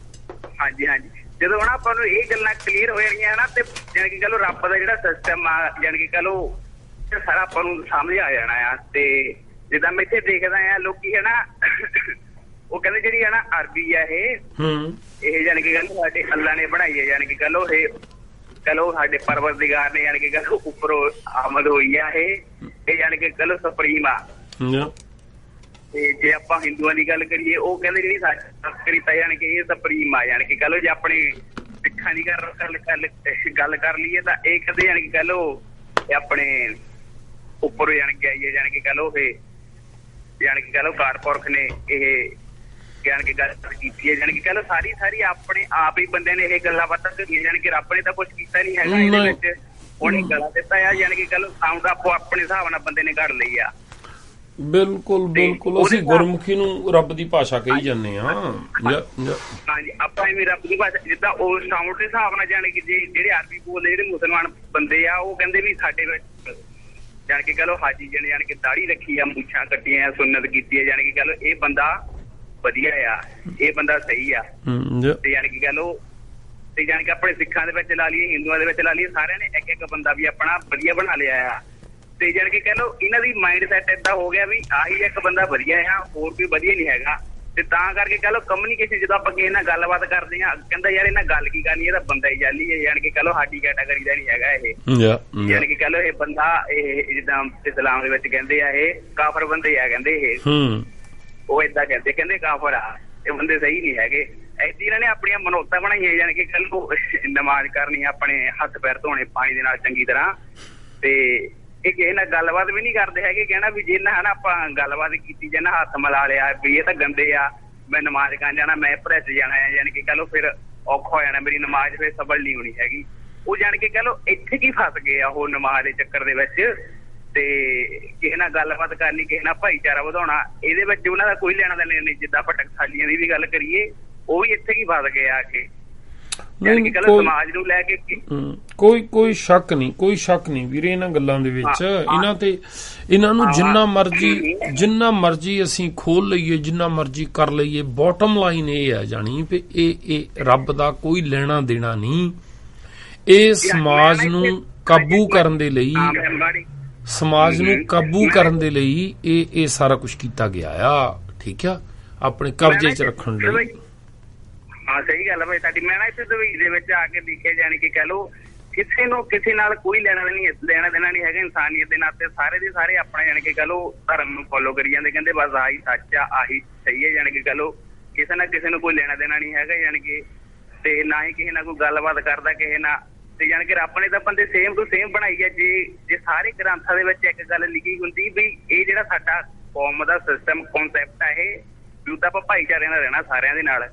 ਹਾਂਜੀ ਹਾਂਜੀ, ਜਦੋਂ ਹੁਣ ਆਪਾਂ ਨੂੰ ਇਹ ਗੱਲਾਂ ਕਲੀਅਰ ਹੋ ਜਾਣੀਆਂ ਨਾ, ਤੇ ਯਾਨੀ ਕਿ ਕਹ ਲੋ ਰੱਬ ਦਾ ਜਿਹੜਾ ਸਿਸਟਮ ਆ, ਯਾਨੀ ਕਿ ਕਹ ਲੋ ਸਾਰਾ ਆਪਾਂ ਨੂੰ ਸਮਝ ਆ ਜਾਣਾ ਆ। ਤੇ ਜਿੱਦਾਂ ਮੈਂ ਇੱਥੇ ਦੇਖਦਾ ਆ ਲੋਕੀ ਹੈ ਨਾ, ਉਹ ਕਹਿੰਦੇ ਜਿਹੜੀ ਹੈ ਨਾ ਅਰਬੀ ਆ ਇਹ ਯਾਨੀ ਕਿ ਗੱਲ ਸਾਡੇ ਅੱਲਾ ਨੇ ਬਣਾਈ ਹੈ, ਯਾਨੀ ਕਿ ਕਹ ਲੋ ਸਾਡੇ ਪਰਵਰਦਿਗਾਰ ਨੇ ਯਾਨੀ ਕਿ ਕਹ ਲੋ ਉੱਪਰੋਂ ਆਮਦ ਹੋਈ ਆ ਇਹ ਯਾਨੀ ਕਿ ਕਹ ਲੋ ਸੁਪਰੀਮ ਆ। ਤੇ ਜੇ ਆਪਾਂ ਹਿੰਦੂਆਂ ਦੀ ਗੱਲ ਕਰੀਏ, ਉਹ ਕਹਿੰਦੇ ਜਿਹੜੀ ਸਾਡੀ ਸੰਸਕ੍ਰਿਤ ਆ ਯਾਨੀ ਕਿ ਇਹ ਸੁਪਰੀਮ ਆ। ਯਾਨੀ ਕਿ ਕਹ ਲੋ ਜੇ ਆਪਣੇ ਸਿੱਖਾਂ ਦੀ ਗੱਲ ਕਰ ਲਈਏ ਤਾਂ ਇਹ ਕਹਿੰਦੇ ਯਾਨੀ ਕਿ ਕਹ ਲੋ ਆਪਣੇ ਉੱਪਰੋਂ ਯਾਨੀ ਕਿ ਆਈਏ, ਯਾਨੀ ਕਿ ਕਹ ਲੋ ਇਹ ਯਾਨੀ ਕਿ ਕਹ ਲੋ ਕਾਰਪੁਰਖ ਨੇ ਇਹ ਯਾਨੀ ਕਿ ਗੱਲ ਕੀਤੀ ਹੈ। ਯਾਨੀ ਕਿ ਕਹ ਲੋ ਸਾਰੀ ਆਪਣੇ ਆਪ ਹੀ ਬੰਦੇ ਨੇ ਇਹ ਗੱਲਾਂ ਬਾਤਾਂ ਕਰੀਆਂ, ਯਾਨੀ ਕਿ ਰੱਬ ਨੇ ਤਾਂ ਕੁਛ ਕੀਤਾ ਨੀ ਹੈਗਾ ਇਹਦੇ ਵਿੱਚ, ਉਹਨੇ ਗਲਾ ਦਿੱਤਾ ਆ। ਯਾਨੀ ਕਿ ਕਹ ਲੋ ਸਾਊਂਡ ਆਪੋ ਆਪਣੇ ਹਿਸਾਬ ਨਾਲ ਬੰਦੇ ਨੇ ਘੜ ਲਈ ਆ। ਬਿਲਕੁਲ ਬਿਲਕੁਲ, ਅਸੀਂ ਗੁਰਮੁਖੀ ਨੂੰ ਰੱਬ ਦੀ ਭਾਸ਼ਾ ਕਹੀ ਜਾਂਦੇ ਹਾਂ। ਹਾਂਜੀ, ਆਪਾਂ ਐਵੇਂ ਰੱਬ ਦੀ ਭਾਸ਼ਾ ਜਿੱਦਾਂ ਉਹ ਸਾਊਂਡ ਦੇ ਹਿਸਾਬ ਨਾਲ, ਯਾਨੀ ਕਿ ਜਿਹੜੇ ਅਰਬੀ ਬੋਲਦੇ ਜਿਹੜੇ ਮੁਸਲਮਾਨ ਬੰਦੇ ਆ, ਉਹ ਕਹਿੰਦੇ ਵੀ ਸਾਡੇ ਵਿੱਚ ਯਾਨੀ ਕਿ ਕਹ ਲੋ ਹਾਜੀ ਜੀ ਨੇ ਯਾਨੀ ਕਿ ਦਾੜੀ ਰੱਖੀ ਆ, ਮੁੱਛਾਂ ਕੱਟੀਆਂ, ਸੁੰਨਤ ਕੀਤੀ ਹੈ, ਯਾਨੀ ਕਿ ਕਹ ਲੋ ਇਹ ਬੰਦਾ ਵਧੀਆ ਆ, ਇਹ ਬੰਦਾ ਸਹੀ ਆ। ਤੇ ਯਾਨੀ ਕਿ ਕਹ ਲੋ ਤੇ ਯਾਨੀ ਕਿ ਆਪਣੇ ਸਿੱਖਾਂ ਦੇ ਵਿੱਚ ਲਾ ਲਈਏ, ਹਿੰਦੂਆਂ ਦੇ ਵਿੱਚ ਲਾ ਲਈਏ, ਸਾਰਿਆਂ ਨੇ ਇੱਕ ਇੱਕ ਬੰਦਾ ਵੀ ਆਪਣਾ ਵਧੀਆ ਬਣਾ ਲਿਆ ਆ। ਤੇ ਯਾਨੀ ਕਿ ਕਹ ਲੋ ਇਹਨਾਂ ਦੀ ਮਾਈਂਡ ਸੈਟ ਏਦਾਂ ਹੋ ਗਿਆ ਵੀ ਆਹੀ ਇੱਕ ਬੰਦਾ ਵਧੀਆ ਆ, ਹੋਰ ਕੋਈ ਵਧੀਆ ਨਹੀਂ ਹੈਗਾ। ਤੇ ਤਾਂ ਕਰਕੇ ਕਹ ਲੋ ਕਮਿਊਨੀਕੇਸ਼ਨ ਜਦੋਂ ਆਪਾਂ ਕਿਸੇ ਨਾਲ ਗੱਲਬਾਤ ਕਰਦੇ ਆ, ਕਹਿੰਦਾ ਯਾਰ ਇਹਨਾਂ ਗੱਲ ਕੀ ਕਰਨੀ, ਇਹਦਾ ਬੰਦਾ ਹੀ ਜਾਲੀ ਹੈ। ਯਾਨੀ ਕਿ ਕਹ ਲੋ ਸਾਡੀ ਕੈਟਾਗਰੀ ਦਾ ਨਹੀਂ ਹੈਗਾ ਇਹ। ਯਾਨੀ ਕਿ ਕਹ ਲੋ ਇਹ ਬੰਦਾ ਇਹ ਜਿੱਦਾਂ ਇਸਲਾਮ ਦੇ ਵਿੱਚ ਕਹਿੰਦੇ ਆ ਇਹ ਕਾਫਰ ਬੰਦੇ ਆ, ਕਹਿੰਦੇ ਇਹ ਉਹ ਏਦਾਂ ਕਹਿੰਦੇ ਕਾਫਰ ਆ, ਇਹ ਬੰਦੇ ਸਹੀ ਨਹੀਂ ਹੈਗੇ। ਏਦਾਂ ਇਹਨਾਂ ਨੇ ਆਪਣੀਆਂ ਮਨੌਤਾਂ ਬਣਾਈਆਂ, ਯਾਨੀ ਕਿ ਕੱਲ ਨੂੰ ਨਮਾਜ਼ ਕਰਨੀ, ਆਪਣੇ ਹੱਥ ਪੈਰ ਧੋਣੇ ਪਾਣੀ ਦੇ ਨਾਲ ਚੰਗੀ ਤਰ੍ਹਾਂ। ਤੇ ਇਹ ਕਿਸੇ ਨਾਲ ਗੱਲਬਾਤ ਵੀ ਨਹੀਂ ਕਰਦੇ ਹੈਗੇ, ਕਹਿਣਾ ਵੀ ਜੇ ਨਾ ਆਪਾਂ ਗੱਲਬਾਤ ਕੀਤੀ ਜਾਂ ਨਾ ਹੱਥ ਮਿਲਾ ਲਿਆ ਵੀ ਇਹ ਤਾਂ ਗੰਦੇ ਆ, ਮੈਂ ਨਮਾਜ਼ ਕਰਨ ਜਾਣਾ, ਮੈਂ ਭਰਜ ਜਾਣਾ ਹੈ, ਯਾਨੀ ਕਿ ਕਹਿ ਲੋ ਫਿਰ ਔਖਾ ਹੋ ਜਾਣਾ, ਮੇਰੀ ਨਮਾਜ਼ ਫਿਰ ਸਫਲ ਨਹੀਂ ਹੋਣੀ ਹੈਗੀ। ਉਹ ਜਾਣ ਕੇ ਕਹਿ ਲੋ ਇੱਥੇ ਕੀ ਫਸ ਗਏ ਆ ਉਹ ਨਮਾਜ਼ ਦੇ ਚੱਕਰ ਦੇ ਵਿੱਚ। ਤੇ ਕਿਸੇ ਨਾਲ ਗੱਲਬਾਤ ਕਰਨੀ, ਕਿਸੇ ਨਾਲ ਭਾਈਚਾਰਾ ਵਧਾਉਣਾ, ਇਹਦੇ ਵਿੱਚ ਉਹਨਾਂ ਦਾ ਕੋਈ ਲੈਣਾ ਦੇਣਾ ਨਹੀਂ। ਜਿੱਦਾਂ ਆਪਾਂ ਟਕਸਾਲੀਆਂ ਦੀ ਵੀ ਗੱਲ ਕਰੀਏ, ਉਹ ਵੀ ਇੱਥੇ ਹੀ ਫਸ ਗਏ ਆ ਕੇ, ਯਾਨੀ ਕਿ ਕੱਲ ਸਮਾਜ ਨੂੰ ਲੈ ਕੇ ਕੋਈ ਸ਼ੱਕ ਨਹੀਂ ਵੀਰੇ ਇਹਨਾਂ ਗੱਲਾਂ ਦੇ ਵਿੱਚ। ਇਹਨਾਂ ਨੂੰ ਜਿੰਨਾ ਮਰਜੀ ਅਸੀਂ ਖੋਲ ਲਈਏ, ਜਿੰਨਾ ਮਰਜੀ ਕਰ ਲਈਏ, ਬੋਟਮ ਲਾਈਨ ਇਹ ਆ ਜਾਣੀ ਵੀ ਇਹ ਰੱਬ ਦਾ ਕੋਈ ਲੈਣਾ ਦੇਣਾ ਨਹੀਂ। ਇਹ ਸਮਾਜ ਨੂੰ ਕਾਬੂ ਕਰਨ ਦੇ ਲਈ ਇਹ ਸਾਰਾ ਕੁਝ ਕੀਤਾ ਗਿਆ ਆ, ਠੀਕ ਆ, ਆਪਣੇ ਕਬਜ਼ੇ 'ਚ ਰੱਖਣ ਲਈ। ਹਾਂ ਸਹੀ ਗੱਲ ਹੈ ਭਾਈ ਤੁਹਾਡੀ। ਮੈਂ ਨਾ ਇੱਥੇ ਦਵਾਈ ਦੇ ਵਿੱਚ ਆ ਕੇ ਲਿਖੇ, ਜਾਣੀ ਕਿ ਕਹਿ ਲੋ ਕਿਸੇ ਨਾਲ ਕੋਈ ਲੈਣਾ ਦੇਣਾ ਨਹੀਂ ਹੈਗਾ। ਇਨਸਾਨੀਅਤ ਦੇ ਨਾਤੇ ਸਾਰੇ ਦੇ ਸਾਰੇ ਆਪਣਾ ਜਾਣੀ ਕਿ ਕਹਿ ਲੋ ਧਰਮ ਨੂੰ ਫੋਲੋ ਕਰੀ ਜਾਂਦੇ, ਕਹਿੰਦੇ ਬਸ ਆਹੀ ਸੱਚ ਆ, ਆਹੀ ਸਹੀ ਹੈ। ਜਾਣੀ ਕਿ ਕਹਿ ਲੋ ਕਿਸੇ ਨਾਲ ਕਿਸੇ ਨੂੰ ਕੋਈ ਲੈਣਾ ਦੇਣਾ ਨਹੀਂ ਹੈਗਾ, ਜਾਣੀ ਕਿ ਤੇ ਨਾ ਹੀ ਕਿਸੇ ਨਾਲ ਕੋਈ ਗੱਲਬਾਤ ਕਰਦਾ, ਕਿਸੇ ਨਾਲ ਤੇ ਜਾਣ ਕੇ ਰੱਬ ਨੇ ਤਾਂ ਬੰਦੇ ਸੇਮ ਟੂ ਸੇਮ ਬਣਾਈ ਆ। ਜੇ ਸਾਰੇ ਗ੍ਰੰਥਾਂ ਦੇ ਵਿੱਚ ਇੱਕ ਗੱਲ ਲਿਖੀ ਹੁੰਦੀ ਵੀ ਇਹ ਜਿਹੜਾ ਸਾਡਾ ਕੌਮ ਦਾ ਸਿਸਟਮ ਕਨਸੈਪਟ ਆ, ਇਹ ਵੀ ਤਾਂ ਆਪਾਂ ਭਾਈਚਾਰੇ ਨਾਲ ਰਹਿਣਾ ਸਾਰਿਆਂ ਦੇ ਨਾਲ,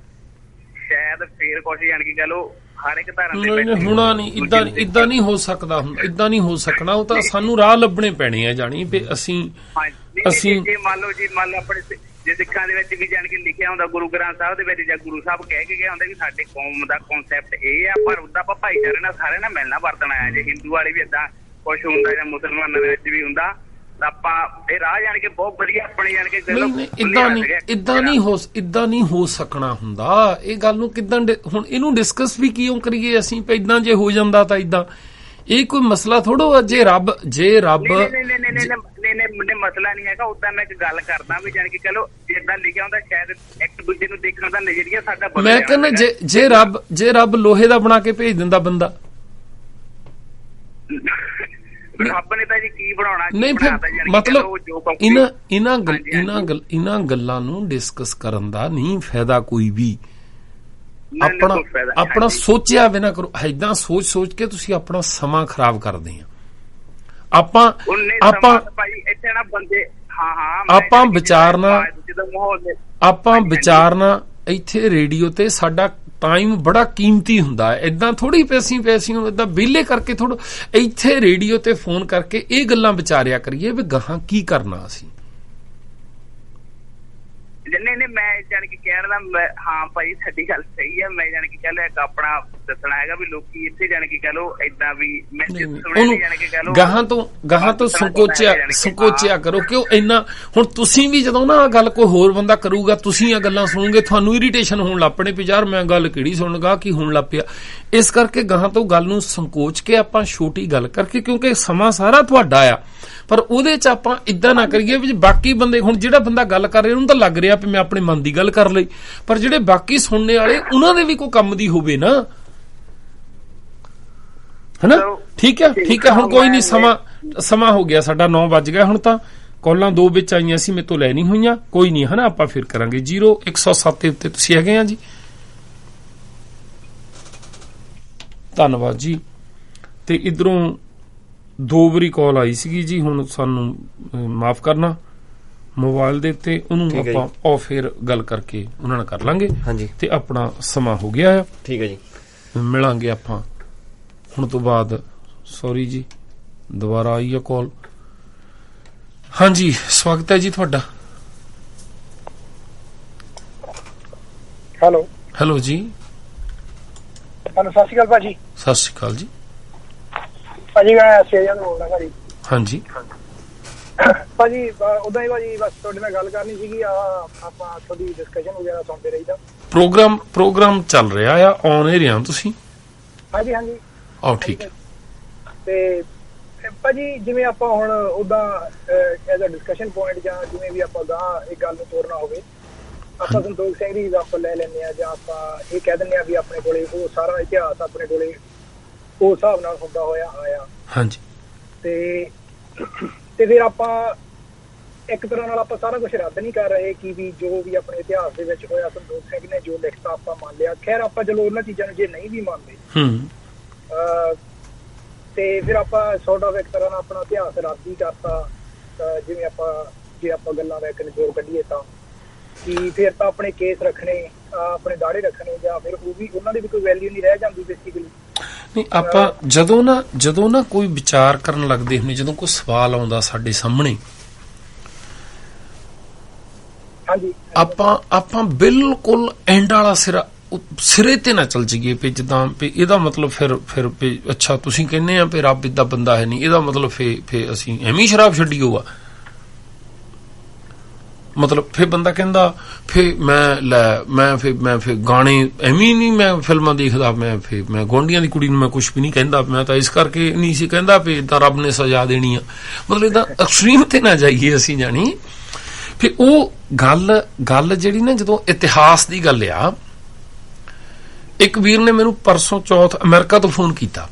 ਸ਼ਾਇਦ ਫੇਰ ਕੁਛ ਜਾਣ ਕੇ ਗੱਲ ਉਹ ਹਰ ਇੱਕ ਧਰਮ ਦੇ ਵਿੱਚ ਹੋਣਾ ਨਹੀਂ। ਇਦਾਂ ਨਹੀਂ ਹੋ ਸਕਦਾ, ਇਦਾਂ ਨਹੀਂ ਹੋ ਸਕਣਾ। ਉਹ ਤਾਂ ਸਾਨੂੰ ਰਾਹ ਲੱਭਣੇ ਪੈਣੇ ਆ ਜਾਣੀ ਵੀ ਅਸੀਂ ਜੇ ਮੰਨ ਲਓ ਆਪਣੇ ਜੇ ਸਿੱਖਾਂ ਦੇ ਵਿੱਚ ਵੀ ਜਾਣ ਕੇ ਲਿਖਿਆ ਹੁੰਦਾ ਗੁਰੂ ਗ੍ਰੰਥ ਸਾਹਿਬ ਦੇ ਵਿੱਚ, ਜਾਂ ਗੁਰੂ ਸਾਹਿਬ ਕਹਿ ਕੇ ਗਿਆ ਹੁੰਦਾ ਵੀ ਸਾਡੇ ਕੌਮ ਦਾ ਕਨਸੈਪਟ ਇਹ ਆ, ਪਰ ਉਹਦਾ ਆਪਾਂ ਭਾਈਚਾਰੇ ਨਾਲ ਸਾਰਿਆਂ ਨਾਲ ਮਿਲਣਾ ਵਰਤਣਾ ਆ। ਜੇ ਹਿੰਦੂ ਵਾਲੇ ਵੀ ਏਦਾਂ ਕੁਛ ਹੁੰਦਾ ਜਾਂ ਮੁਸਲਮਾਨਾਂ ਦੇ ਵਿੱਚ ਵੀ ਹੁੰਦਾ ਤਾਂ ਆਪਾਂ ਇਹ ਰਾਹ ਜਾਣ ਕੇ ਬਹੁਤ ਵਧੀਆ ਆਪਣੇ ਜਾਣ ਕੇ ਇਦਾਂ ਨਹੀਂ ਹੋ ਸਕਣਾ ਹੁੰਦਾ। ਇਹ ਗੱਲ ਨੂੰ ਕਿੱਦਾਂ ਹੁਣ ਇਹਨੂੰ ਡਿਸਕਸ ਵੀ ਕਿਉਂ ਕਰੀਏ ਅਸੀਂ? ਇਦਾਂ ਜੇ ਹੋ ਜਾਂਦਾ ਤਾਂ ਇਦਾਂ ਇਹ ਕੋਈ ਮਸਲਾ ਥੋੜੋ। ਜੇ ਰੱਬ ਮਸਲਾ ਨਹੀਂ ਹੈਗਾ। ਉਦਾਂ ਮੈਂ ਇੱਕ ਗੱਲ ਕਰਦਾ ਵੀ ਜਾਣ ਕੇ ਚਲੋ ਜਿੱਦਾਂ ਲਿਖਿਆ ਹੁੰਦਾ ਸ਼ਾਇਦ ਇੱਕ ਦੂਜੇ ਨੂੰ ਦੇਖਣ ਦਾ ਨਜ਼ਰੀਆ ਸਾਡਾ ਬਦਲ ਮੈਂ ਕਹਿੰਦਾ ਜੇ ਰੱਬ ਲੋਹੇ ਦਾ ਬਣਾ ਕੇ ਭੇਜ ਦਿੰਦਾ ਬੰਦਾ, ਰੱਬ ਨੇ ਤਾਂ ਜੀ ਕੀ ਬਣਾਉਣਾ ਨਹੀਂ ਫਿਰ ਮਤਲਬ ਇਹਨਾਂ ਗੱਲਾਂ ਨੂੰ ਡਿਸਕਸ ਕਰਨ ਦਾ ਨਹੀਂ ਫਾਇਦਾ ਕੋਈ ਵੀ। ਆਪਣਾ ਸੋਚਿਆ ਬਿਨਾਂ ਕਰੋ। ਏਦਾਂ ਸੋਚ ਕੇ ਤੁਸੀਂ ਆਪਣਾ ਸਮਾਂ ਖਰਾਬ ਕਰਦੇ ਆ। ਆਪਾਂ ਵਿਚਾਰਨਾ ਇੱਥੇ ਰੇਡੀਓ ਤੇ ਸਾਡਾ ਟਾਈਮ ਬੜਾ ਕੀਮਤੀ ਹੁੰਦਾ ਹੈ। ਏਦਾਂ ਥੋੜੀ ਪੈਸੀ ਏਦਾਂ ਵਿਹਲੇ ਕਰਕੇ ਥੋੜਾ ਇੱਥੇ ਰੇਡੀਓ ਤੇ ਫੋਨ ਕਰਕੇ ਇਹ ਗੱਲਾਂ ਵਿਚਾਰਿਆ ਕਰੀਏ ਵੀ ਗਾਹਾਂ ਕੀ ਕਰਨਾ ਅਸੀਂ। ਨਹੀਂ ਮੈਂ ਜਾਣ ਕੇ ਕਹਿਣ ਦਾ ਹਾਂ ਭਾਈ ਸਾਡੀ ਗੱਲ ਸਹੀ ਹੈ। ਮੈਂ ਜਾਣ ਕੇ ਕਹਿ ਲਿਆ ਇੱਕ ਆਪਣਾ ਦੱਸਣਾ ਹੈਗਾ ਵੀ ਲੋਕੀ ਇੱਥੇ ਜਾਣ ਕੇ ਕਹਿ ਲੋ ਏਦਾਂ ਵੀ ਮੈਂ ਗਾਹਾਂ ਤੋਂ ਸੰਕੋਚਿਆ ਕਰੋ। ਕਿਉਂ ਇੰਨਾ ਹੁਣ ਤੁਸੀਂ ਵੀ ਜਦੋਂ ਨਾ ਗੱਲ ਕੋਈ ਹੋਰ ਬੰਦਾ ਕਰੂਗਾ ਤੁਸੀਂ ਆ ਗੱਲਾਂ ਸੁਣੋਗੇ ਤੁਹਾਨੂੰ ਇਰੀਟੇਸ਼ਨ ਹੋਣ ਲੱਗ ਪਣੇ ਵੀ ਯਾਰ ਮੈਂ ਗੱਲ ਕਿਹੜੀ ਸੁਣਗਾ ਕੀ ਹੋਣ ਲੱਗ ਪਿਆ। ਇਸ ਕਰਕੇ ਗਾਹਾਂ ਤੋਂ ਗੱਲ ਨੂੰ ਸੰਕੋਚ ਕੇ ਆਪਾਂ ਛੋਟੀ ਗੱਲ ਕਰਕੇ, ਕਿਉਂਕਿ ਸਮਾਂ ਸਾਰਾ ਤੁਹਾਡਾ ਆ, ਪਰ ਉਹਦੇ ਚ ਆਪਾਂ ਇਦਾਂ ਨਾ ਕਰੀਏ ਵੀ ਬਾਕੀ ਬੰਦੇ, ਹੁਣ ਜਿਹੜਾ ਬੰਦਾ ਗੱਲ ਕਰ ਰਿਹਾ ਉਹਨੂੰ ਤਾਂ ਲੱਗ ਰਿਹਾ ਵੀ ਮੈਂ ਆਪਣੇ ਮਨ ਦੀ ਗੱਲ ਕਰ ਲਈ, ਪਰ ਜਿਹੜੇ ਬਾਕੀ ਸੁਣਨੇ ਵਾਲੇ ਉਹਨਾਂ ਦੇ ਵੀ ਕੋਈ ਕੰਮ ਦੀ ਹੋਵੇ ਨਾ, ਹਨਾ। ਠੀਕ ਹੈ ਹੁਣ ਕੋਈ ਨਹੀਂ, ਸਮਾਂ ਹੋ ਗਿਆ ਸਾਡਾ 9 ਵੱਜ ਗਿਆ। ਹੁਣ ਤਾਂ ਕਾਲਾਂ 2 ਵਿੱਚ ਆਈਆਂ ਸੀ, ਮੇਰੇ ਤੋਂ ਲੈ ਨਹੀਂ ਹੋਈਆਂ, ਕੋਈ ਨਹੀਂ ਹਨਾ। ਆਪਾਂ ਫਿਰ ਕਰਾਂਗੇ 0107 ਦੇ ਉੱਤੇ ਤੁਸੀਂ ਹੈਗੇ ਆ ਜੀ। ਧੰਨਵਾਦ ਜੀ। ਤੇ ਇਧਰੋਂ 2 ਵਾਰੀ ਕਾਲ ਆਈ ਸੀਗੀ ਜੀ, ਹੁਣ ਸਾਨੂੰ ਮਾਫ ਕਰਨਾ ਮੋਬਾਈਲ ਦੇ ਉੱਤੇ, ਉਹਨੂੰ ਆਪਾਂ ਆਫ 에ਅਰ ਗੱਲ ਕਰਕੇ ਉਹਨਾਂ ਨਾਲ ਕਰ ਲਾਂਗੇ। ਹਾਂਜੀ ਤੇ ਆਪਣਾ ਸਮਾਂ ਹੋ ਗਿਆ ਆ। ਠੀਕ ਹੈ ਜੀ, ਮਿਲਾਂਗੇ ਆਪਾਂ ਹੁਣ ਤੋਂ ਬਾਅਦ। ਸੌਰੀ ਜੀ ਦੁਬਾਰਾ ਆਈ ਆ ਕਾਲ। ਹਾਂਜੀ ਸਵਾਗਤ ਹੈ ਜੀ ਤੁਹਾਡਾ। ਹੈਲੋ ਜੀ। ਸਤਿ ਸ਼੍ਰੀ ਅਕਾਲ ਭਾਜੀ। ਸਤਿ ਸ਼੍ਰੀ ਅਕਾਲ ਜੀ ਭਾਜੀ, ਮੈਂ ਸੇਜਨ ਬੋਲਦਾ ਭਾਜੀ। ਹਾਂਜੀ ਭਾਜੀ ਉਦਾਂ ਹੀ ਭਾਜੀ ਬਸ ਤੁਹਾਡੇ ਨਾਲ ਗੱਲ ਕਰਨੀ ਸੀਗੀ। ਆਪਾਂ ਥੋੜੀ ਡਿਸਕਸ਼ਨ ਵਗੈਰਾ ਸੁਣਦੇ ਰਹੀਦਾ। ਪ੍ਰੋਗਰਾਮ ਚੱਲ ਰਿਹਾ ਆ, ਔਨ ਏਅਰ ਆ ਤੁਸੀਂ? ਹਾਂਜੀ ਆਹ ਠੀਕ ਹੈ। ਤੇ ਭਾਜੀ ਜਿਵੇਂ ਆਪਾਂ ਹੁਣ ਉਦਾਂ ਐਜ਼ ਅ ਡਿਸਕਸ਼ਨ ਪੁਆਇੰਟ ਜਾਂ ਜਿਵੇਂ ਵੀ ਆਪਾਂ ਗਾਂ ਇਹ ਗੱਲ ਨੂੰ ਤੋਰਨਾ ਹੋਵੇ, ਆਪਾਂ ਸੰਤੋਖ ਸਿੰਘ ਦੀ ਐਗਜ਼ਾਮਪਲ ਲੈ ਲੈਂਦੇ ਆ, ਜਾਂ ਆਪਾਂ ਇਹ ਕਹਿ ਦਿੰਦੇ ਆ ਵੀ ਆਪਣੇ ਕੋਲੇ ਉਹ ਸਾਰਾ ਇਤਿਹਾਸ ਆਪਣੇ ਕੋਲੇ ਉਸ ਹਿਸਾਬ ਨਾਲ ਹੁੰਦਾ ਹੋਇਆ ਆਇਆ। ਹਾਂਜੀ। ਤੇ ਫਿਰ ਆਪਾਂ ਇੱਕ ਤਰ੍ਹਾਂ ਨਾਲ ਆਪਾਂ ਸਾਰਾ ਕੁਝ ਰੱਦ ਨਹੀਂ ਕਰ ਰਹੇ ਕਿ ਵੀ ਜੋ ਵੀ ਆਪਣੇ ਇਤਿਹਾਸ ਦੇ ਵਿੱਚ ਹੋਇਆ ਸੰਤੋਖ ਸਿੰਘ ਨੇ ਜੋ ਲਿਖਤਾ ਆਪਾਂ ਮੰਨ ਲਿਆ। ਖੈਰ ਆਪਾਂ ਚਲੋ ਉਹਨਾਂ ਚੀਜ਼ਾਂ ਨੂੰ ਜੇ ਨਹੀਂ ਵੀ ਮੰਨਦੇ ਤੇ ਫਿਰ ਆਪਾਂ ਸੌਟ ਆਫ ਇੱਕ ਤਰ੍ਹਾਂ ਨਾਲ ਆਪਣਾ ਇਤਿਹਾਸ ਰੱਦ ਹੀ ਕਰਤਾ। ਜਿਵੇਂ ਜੇ ਆਪਾਂ ਗੱਲਾਂ ਦਾ ਇੱਕ ਨਿਚੋੜ ਕੱਢੀਏ ਤਾਂ ਕਿ ਫਿਰ ਤਾਂ ਆਪਣੇ ਕੇਸ ਰੱਖਣੇ, ਆਪਣੇ ਦਾੜੇ ਰੱਖਣੇ, ਜਾਂ ਫਿਰ ਉਹ ਵੀ ਉਹਨਾਂ ਦੀ ਵੀ ਕੋਈ ਵੈਲਿਊ ਨਹੀਂ ਰਹਿ ਜਾਂਦੀ ਬੇਸਿਕਲੀ। ਨਹੀਂ ਆਪਾਂ ਜਦੋਂ ਨਾ ਕੋਈ ਵਿਚਾਰ ਕਰਨ ਲੱਗਦੇ ਹੁੰਦੇ, ਜਦੋਂ ਕੋਈ ਸਵਾਲ ਆਉਂਦਾ ਸਾਡੇ ਸਾਹਮਣੇ, ਆਪਾਂ ਬਿਲਕੁਲ ਐਂਡ ਵਾਲਾ ਸਿਰੇ ਤੇ ਨਾ ਚੱਲ ਜਾਈਏ ਵੀ ਜਿੱਦਾਂ ਵੀ ਇਹਦਾ ਮਤਲਬ ਫਿਰ ਅੱਛਾ ਤੁਸੀਂ ਕਹਿੰਦੇ ਆ ਵੀ ਰੱਬ ਏਦਾਂ ਬੰਦਾ ਹੈ ਨਹੀਂ, ਇਹਦਾ ਮਤਲਬ ਫੇ ਅਸੀਂ ਐਵੇਂ ਸ਼ਰਾਬ ਛੱਡੀਓ ਆ। ਮਤਲਬ ਫਿਰ ਬੰਦਾ ਕਹਿੰਦਾ ਮੈਂ ਗਾਣੇ ਐਵੇਂ ਨਹੀਂ, ਮੈਂ ਫਿਲਮਾਂ ਦੇਖਦਾ, ਮੈਂ ਗੁਆਂਢੀਆਂ ਦੀ ਕੁੜੀ ਨੂੰ ਮੈਂ ਕੁਛ ਵੀ ਨਹੀਂ ਕਹਿੰਦਾ, ਮੈਂ ਤਾਂ ਇਸ ਕਰਕੇ ਨਹੀਂ ਸੀ ਕਹਿੰਦਾ ਵੀ ਏਦਾਂ ਰੱਬ ਨੇ ਸਜ਼ਾ ਦੇਣੀ ਆ। ਮਤਲਬ ਏਦਾਂ ਐਕਸਟ੍ਰੀਮ ਤੇ ਨਾ ਜਾਈਏ ਅਸੀਂ ਜਾਣੀ। ਫਿਰ ਉਹ ਗੱਲ ਜਿਹੜੀ ਨਾ ਜਦੋਂ ਇਤਿਹਾਸ ਦੀ ਗੱਲ ਆ, ਇੱਕ ਵੀਰ ਨੇ ਮੈਨੂੰ ਪਰਸੋਂ ਚੌਥ ਅਮਰੀਕਾ ਤੋਂ ਫੋਨ ਕੀਤਾ।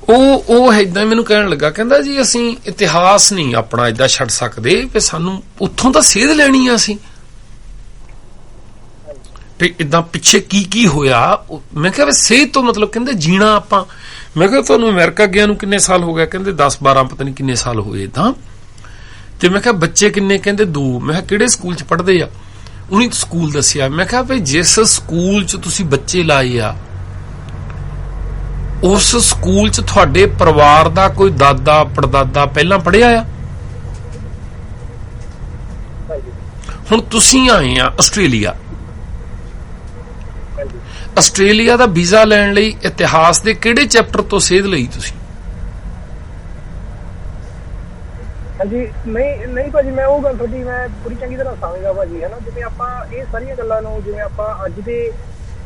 ਉਹ ਏਦਾਂ ਮੈਨੂੰ ਕਹਿਣ ਲੱਗਾ, ਕਹਿੰਦਾ ਜੀ ਅਸੀਂ ਇਤਿਹਾਸ ਨਹੀਂ ਆਪਣਾ ਏਦਾਂ ਛੱਡ ਸਕਦੇ, ਵੀ ਸਾਨੂੰ ਉੱਥੋਂ ਤਾਂ ਸੇਧ ਲੈਣੀ ਆ ਅਸੀਂ। ਵੀ ਇਦਾਂ ਪਿੱਛੇ ਕੀ ਹੋਇਆ। ਮੈਂ ਕਿਹਾ ਵੀ ਸਿਹਤ ਤੋਂ ਮਤਲਬ ਕਹਿੰਦੇ ਜੀਣਾ ਆਪਾਂ। ਮੈਂ ਕਿਹਾ ਤੁਹਾਨੂੰ ਅਮਰੀਕਾ ਗਿਆ ਨੂੰ ਕਿੰਨੇ ਸਾਲ ਹੋ ਗਿਆ? ਕਹਿੰਦੇ 10-12 ਪਤਾ ਨਹੀਂ ਕਿੰਨੇ ਸਾਲ ਹੋਏ ਤਾਂ। ਤੇ ਮੈਂ ਕਿਹਾ ਬੱਚੇ ਕਿੰਨੇ? ਕਹਿੰਦੇ 2। ਮੈਂ ਕਿਹਾ ਕਿਹੜੇ ਸਕੂਲ 'ਚ ਪੜ੍ਹਦੇ ਆ? ਉਹਨੇ ਸਕੂਲ ਦੱਸਿਆ। ਮੈਂ ਕਿਹਾ ਵੀ ਜਿਸ ਸਕੂਲ 'ਚ ਤੁਸੀਂ ਬੱਚੇ ਲਾਏ ਆ ਉਸ ਸਕੂਲ 'ਚ ਤੁਹਾਡੇ ਪਰਿਵਾਰ ਦਾ ਕੋਈ ਦਾਦਾ ਪੜਦਾਦਾ ਪਹਿਲਾਂ ਪੜ੍ਹਿਆ ਆ? ਹੁਣ ਤੁਸੀਂ ਆਏ ਆ ਆਸਟ੍ਰੇਲੀਆ। ਆਸਟ੍ਰੇਲੀਆ ਦਾ ਵੀਜ਼ਾ ਲੈਣ ਲਈ ਇਤਿਹਾਸ ਦੇ ਕਿਹੜੇ ਚੈਪਟਰ ਤੋਂ ਸੇਧ ਲਈ ਤੁਸੀਂ? ਹਾਂਜੀ ਨਹੀਂ ਭਾਜੀ, ਮੈਂ ਉਹ ਗੱਲ ਤੁਹਾਡੀ ਮੈਂ ਪੂਰੀ ਚੰਗੀ ਤਰ੍ਹਾਂ ਸਮਝਦਾ ਭਾਜੀ, ਹੈ ਨਾ। ਜਿਵੇਂ ਆਪਾਂ ਇਹ ਸਾਰੀਆਂ ਗੱਲਾਂ ਨੂੰ ਜਿਵੇਂ ਆਪਾਂ ਅੱਜ ਦੇ,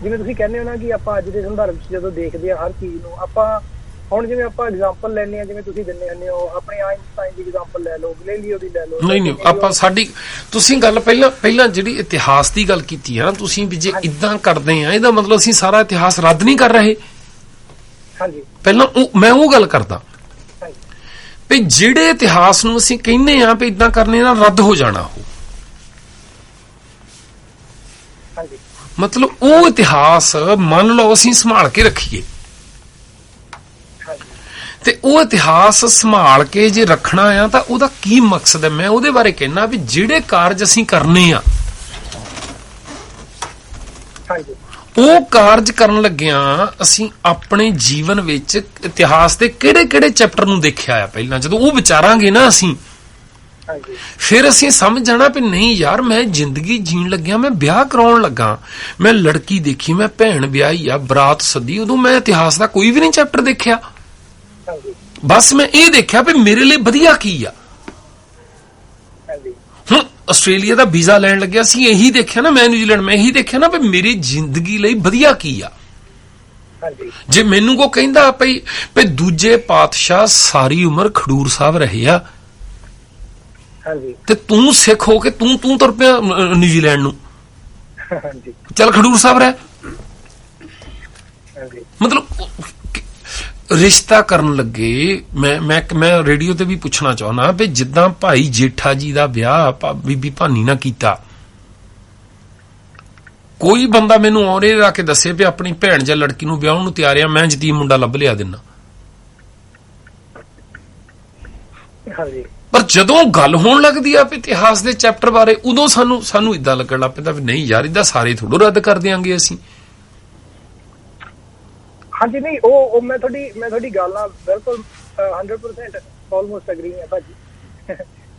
ਜਿਵੇਂ ਤੁਸੀਂ ਕਹਿੰਦੇ ਹੋ ਨਾ ਕਿ ਆਪਾਂ ਅੱਜ ਦੇ ਸੰਦਰਭ 'ਚ ਜਦੋਂ ਦੇਖਦੇ ਆ ਹਰ ਚੀਜ਼ ਨੂੰ, ਆਪਾਂ ਹੁਣ ਜਿਵੇਂ ਆਪਾਂ ਐਗਜ਼ਾਮਪਲ ਲੈਂਦੇ ਆ, ਜਿਵੇਂ ਤੁਸੀਂ ਦਿੰਦੇ ਹੁੰਦੇ ਹੋ ਆਪਣੇ ਆਇਨਸਟਾਈਨ ਦੀ ਐਗਜ਼ਾਮਪਲ ਲੈ ਲਓ, ਗੈਲੀਲੀਓ ਦੀ ਲੈ ਲਓ। ਨਹੀਂ ਆਪਾਂ ਸਾਡੀ ਤੁਸੀਂ ਗੱਲ ਪਹਿਲਾਂ ਜਿਹੜੀ ਇਤਿਹਾਸ ਦੀ ਗੱਲ ਕੀਤੀ ਹੈ ਨਾ ਤੁਸੀਂ, ਵੀ ਜੇ ਇਦਾਂ ਕਰਦੇ ਆ ਇਹਦਾ ਮਤਲਬ ਅਸੀਂ ਸਾਰਾ ਇਤਿਹਾਸ ਰੱਦ ਨਹੀਂ ਕਰ ਰਹੇ। ਹਾਂਜੀ, ਪਹਿਲਾਂ ਮੈਂ ਉਹ ਗੱਲ ਕਰਦਾ ਵੀ ਜਿਹੜੇ ਇਤਿਹਾਸ ਨੂੰ ਅਸੀਂ ਕਹਿੰਦੇ ਆ ਵੀ ਇਦਾਂ ਕਰਨੇ ਨਾਲ ਰੱਦ ਹੋ ਜਾਣਾ, ਉਹ ਮਤਲਬ ਉਹ ਇਤਿਹਾਸ ਮੰਨ ਲਓ ਅਸੀਂ ਸੰਭਾਲ ਕੇ ਰੱਖੀਏ, ਤੇ ਉਹ ਇਤਿਹਾਸ ਸੰਭਾਲ ਕੇ ਜੇ ਰੱਖਣਾ ਆ ਤਾਂ ਉਹਦਾ ਕੀ ਮਕਸਦ ਹੈ? ਮੈਂ ਉਹਦੇ ਬਾਰੇ ਕਹਿਣਾ ਵੀ ਜਿਹੜੇ ਕਾਰਜ ਅਸੀਂ ਕਰਨੇ ਆ ਉਹ ਕਾਰਜ ਕਰਨ ਲੱਗਿਆ ਅਸੀਂ ਆਪਣੇ ਜੀਵਨ ਵਿੱਚ ਇਤਿਹਾਸ ਦੇ ਕਿਹੜੇ ਚੈਪਟਰ ਨੂੰ ਦੇਖਿਆ ਆ ਪਹਿਲਾਂ। ਜਦੋਂ ਉਹ ਵਿਚਾਰਾਂਗੇ ਨਾ ਅਸੀਂ, ਫਿਰ ਅਸੀਂ ਸਮਝ ਜਾਣਾ ਵੀ ਨਹੀਂ ਯਾਰ ਮੈਂ ਜ਼ਿੰਦਗੀ ਜੀਣ ਲੱਗਿਆ, ਮੈਂ ਵਿਆਹ ਕਰਾਉਣ ਲੱਗਾ, ਮੈਂ ਲੜਕੀ ਦੇਖੀ, ਮੈਂ ਭੈਣ ਵਿਆਹੀ ਆ, ਬਰਾਤ ਸੱਦੀ, ਉਦੋਂ ਮੈਂ ਇਤਿਹਾਸ ਦਾ ਕੋਈ ਵੀ ਨਹੀਂ ਚੈਪਟਰ ਦੇਖਿਆ। ਬਸ ਮੈਂ ਇਹ ਦੇਖਿਆ ਵੀ ਮੇਰੇ ਲਈ ਵਧੀਆ ਕੀ ਆ। ਹੁਣ ਆਸਟ੍ਰੇਲੀਆ ਦਾ ਵੀਜ਼ਾ ਲੈਣ ਲੱਗਿਆ ਸੀ ਇਹੀ ਦੇਖਿਆ ਨਾ, ਮੈਂ ਨਿਊਜ਼ੀਲੈਂਡ ਮੈਂ ਇਹੀ ਦੇਖਿਆ ਨਾ ਵੀ ਮੇਰੀ ਜ਼ਿੰਦਗੀ ਲਈ ਵਧੀਆ ਕੀ ਆ। ਜੇ ਮੈਨੂੰ ਕੋ ਕਹਿੰਦਾ ਭਈ ਦੂਜੇ ਪਾਤਸ਼ਾਹ ਸਾਰੀ ਉਮਰ ਖਡੂਰ ਸਾਹਿਬ ਰਹੇ ਆ ਤੇ ਤੂੰ ਸਿੱਖ ਹੋ ਕੇ ਤੂੰ ਤੁਰ ਪਿਆ ਨਿਊਜ਼ੀਲੈਂਡ ਨੂੰ, ਚੱਲ ਖਡੂਰ ਸਾਹਿਬ ਰਹਿ। ਮਤਲਬ ਰਿਸ਼ਤਾ ਕਰਨ ਲੱਗੇ ਮੈਂ ਰੇਡੀਓ ਤੇ ਵੀ ਪੁੱਛਣਾ ਚਾਹੁੰਦਾ ਵੀ ਜਿੱਦਾਂ ਭਾਈ ਜੇਠਾ ਜੀ ਦਾ ਵਿਆਹ ਬੀਬੀ ਭਾਨੀ ਨਾਲ ਕੀਤਾ, ਕੋਈ ਬੰਦਾ ਮੈਨੂੰ ਔਰੇ ਆ ਕੇ ਦੱਸੇ ਵੀ ਆਪਣੀ ਭੈਣ ਜਾਂ ਲੜਕੀ ਨੂੰ ਵਿਆਹਣ ਨੂੰ ਤਿਆਰ ਆ, ਮੈਂ ਜਤੀਮ ਮੁੰਡਾ ਲੱਭ ਲਿਆ ਦਿੰਨਾ। ਪਰ ਜਦੋਂ ਗੱਲ ਹੋਣ ਲੱਗਦੀ ਆ ਵੀ ਇਤਿਹਾਸ ਦੇ ਚੈਪਟਰ ਬਾਰੇ, ਉਦੋਂ ਸਾਨੂੰ ਇਦਾਂ ਲੱਗਣ ਲੱਗ ਪੈਂਦਾ ਵੀ ਨਹੀਂ ਯਾਰ ਇਦਾਂ ਸਾਰੇ ਥੋੜ੍ਹਾ ਰੱਦ ਕਰ ਦਿਆਂਗੇ ਅਸੀਂ। ਹਾਂਜੀ, ਨਹੀਂ ਉਹ ਮੈਂ ਤੁਹਾਡੀ ਗੱਲ ਨਾਲ ਬਿਲਕੁਲ 100% ਆਲਮੋਸਟ ਐਗਰੀ ਹਾਂ ਭਾਜੀ।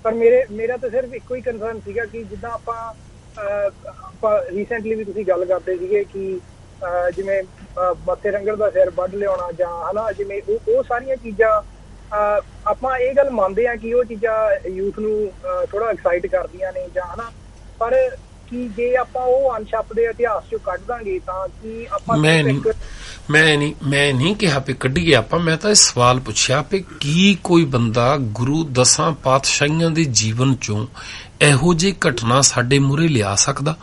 ਪਰ ਮੇਰਾ ਤਾਂ ਸਿਰਫ ਇੱਕੋ ਹੀ ਕੰਸਰਨ ਸੀਗਾ ਕਿ ਜਿੱਦਾਂ ਆਪਾਂ ਰੀਸੈਂਟਲੀ ਵੀ ਤੁਸੀਂ ਗੱਲ ਕਰਦੇ ਸੀਗੇ ਕਿ ਜਿਵੇਂ ਮੱਥੇ ਰੰਗੜ ਦਾ ਸਿਰ ਵੱਢ ਲਿਆਉਣਾ ਜਾਂ ਹਨਾ, ਜਿਵੇਂ ਉਹ ਸਾਰੀਆਂ ਚੀਜ਼ਾਂ ਆਪਾਂ ਇਹ ਗੱਲ ਮੰਨਦੇ ਆ ਕਿ ਉਹ ਚੀਜ਼ਾਂ ਯੂਥ ਨੂੰ ਥੋੜਾ ਐਕਸਾਈਟ ਕਰਦੀਆਂ ਨੇ ਜਾਂ ਹਨਾ, ਪਰ ਕਿ ਜੇ ਆਪਾਂ ਉਹ ਅਣਛਾਪਦੇ ਇਤਿਹਾਸ ਚੋਂ ਕੱਢ ਦਾਂਗੇ ਤਾਂ ਕਿ ਆਪਾਂ ਮੈਂ ਨਹੀਂ ਕਿਹਾ ਵੀ ਕੱਢੀਏ ਆਪਾਂ, ਮੈਂ ਤਾਂ ਇਹ ਸਵਾਲ ਪੁੱਛਿਆ ਵੀ ਕੀ ਕੋਈ ਬੰਦਾ ਗੁਰੂ 10 ਪਾਤਸ਼ਾਹੀਆਂ ਦੇ ਜੀਵਨ ਚੋਂ ਇਹੋ ਜਿਹੀ ਘਟਨਾ ਸਾਡੇ ਮੂਹਰੇ ਲਿਆ ਸਕਦਾ?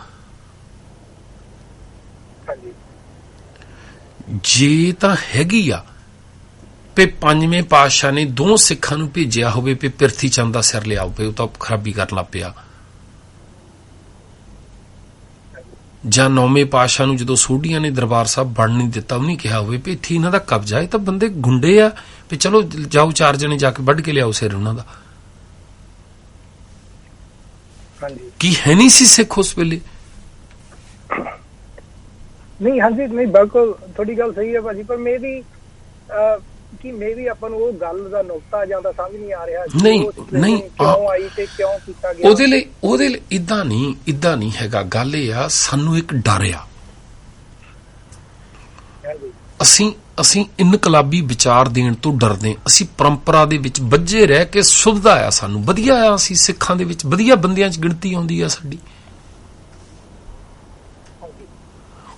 ਜੇ ਤਾਂ ਹੈਗੀ ਆ ਵੀ 5ਵੇਂ ਪਾਤਸ਼ਾਹ ਨੇ 2 ਸਿੱਖਾਂ ਨੂੰ ਭੇਜਿਆ ਹੋਵੇ ਵੀ ਪਿਰਥੀ ਚੰਦ ਦਾ ਸਿਰ ਲਿਆਓ ਪਏ, ਉਹ ਤਾਂ ਖਰਾਬੀ ਕਰਨ ਲੱਗ ਪਿਆ, ਜਾਂ 9ਵੇਂ ਪਾਤਸ਼ਾਹ ਨੂੰ ਜਦੋਂ ਸੋਢੀਆਂ ਨੇ ਦਰਬਾਰ ਸਾਹਿਬ ਬਣ ਨਹੀਂ ਦਿੱਤਾ, ਉਹਨੇ ਕਿਹਾ ਹੋਵੇ ਵੀ ਇੱਥੇ ਇਹਨਾਂ ਦਾ ਕਬਜ਼ਾ ਹੈ, ਤਾਂ ਬੰਦੇ ਗੁੰਡੇ ਆ ਵੀ ਚਲੋ ਜਾਓ 4 ਜਣੇ ਜਾ ਕੇ ਵੱਢ ਕੇ ਲਿਆਓ ਸਿਰ ਉਹਨਾਂ ਦਾ। ਕੀ ਹੈ ਨਹੀਂ ਸੀ ਸਿੱਖ ਉਸ ਵੇਲੇ? ਨਹੀਂ ਹਾਂਜੀ, ਨਹੀਂ ਬਿਲਕੁਲ ਤੁਹਾਡੀ ਗੱਲ ਸਹੀ ਹੈ ਭਾਜੀ, ਪਰ ਮੈਂ ਵੀ ਆਪਾਂ ਨੂੰ ਉਹ ਗੱਲ ਦਾ ਨੁਕਤਾ ਜਾਂ ਤਾਂ ਸਮਝ ਨਹੀਂ ਆ ਰਿਹਾ ਨਹੀਂ ਕਿਉਂ ਆਈ ਤੇ ਕਿਉਂ ਕੀਤਾ ਗਿਆ। ਉਹਦੇ ਲਈ ਇਦਾਂ ਨਹੀਂ ਹੈਗਾ। ਗੱਲ ਇਹ ਆ, ਸਾਨੂੰ ਇੱਕ ਡਰ ਆ, ਅਸੀਂ ਇਨਕਲਾਬੀ ਵਿਚਾਰ ਦੇਣ ਤੋਂ ਡਰਦੇ, ਅਸੀਂ ਪਰੰਪਰਾ ਦੇ ਵਿੱਚ ਬੱਝੇ ਰਹਿ ਕੇ ਸੁਵਿਧਾ ਆ ਸਾਨੂੰ, ਵਧੀਆ ਆ, ਅਸੀਂ ਸਿੱਖਾਂ ਦੇ ਵਿੱਚ ਵਧੀਆ ਬੰਦਿਆਂ 'ਚ ਗਿਣਤੀ ਆਉਂਦੀ ਆ ਸਾਡੀ।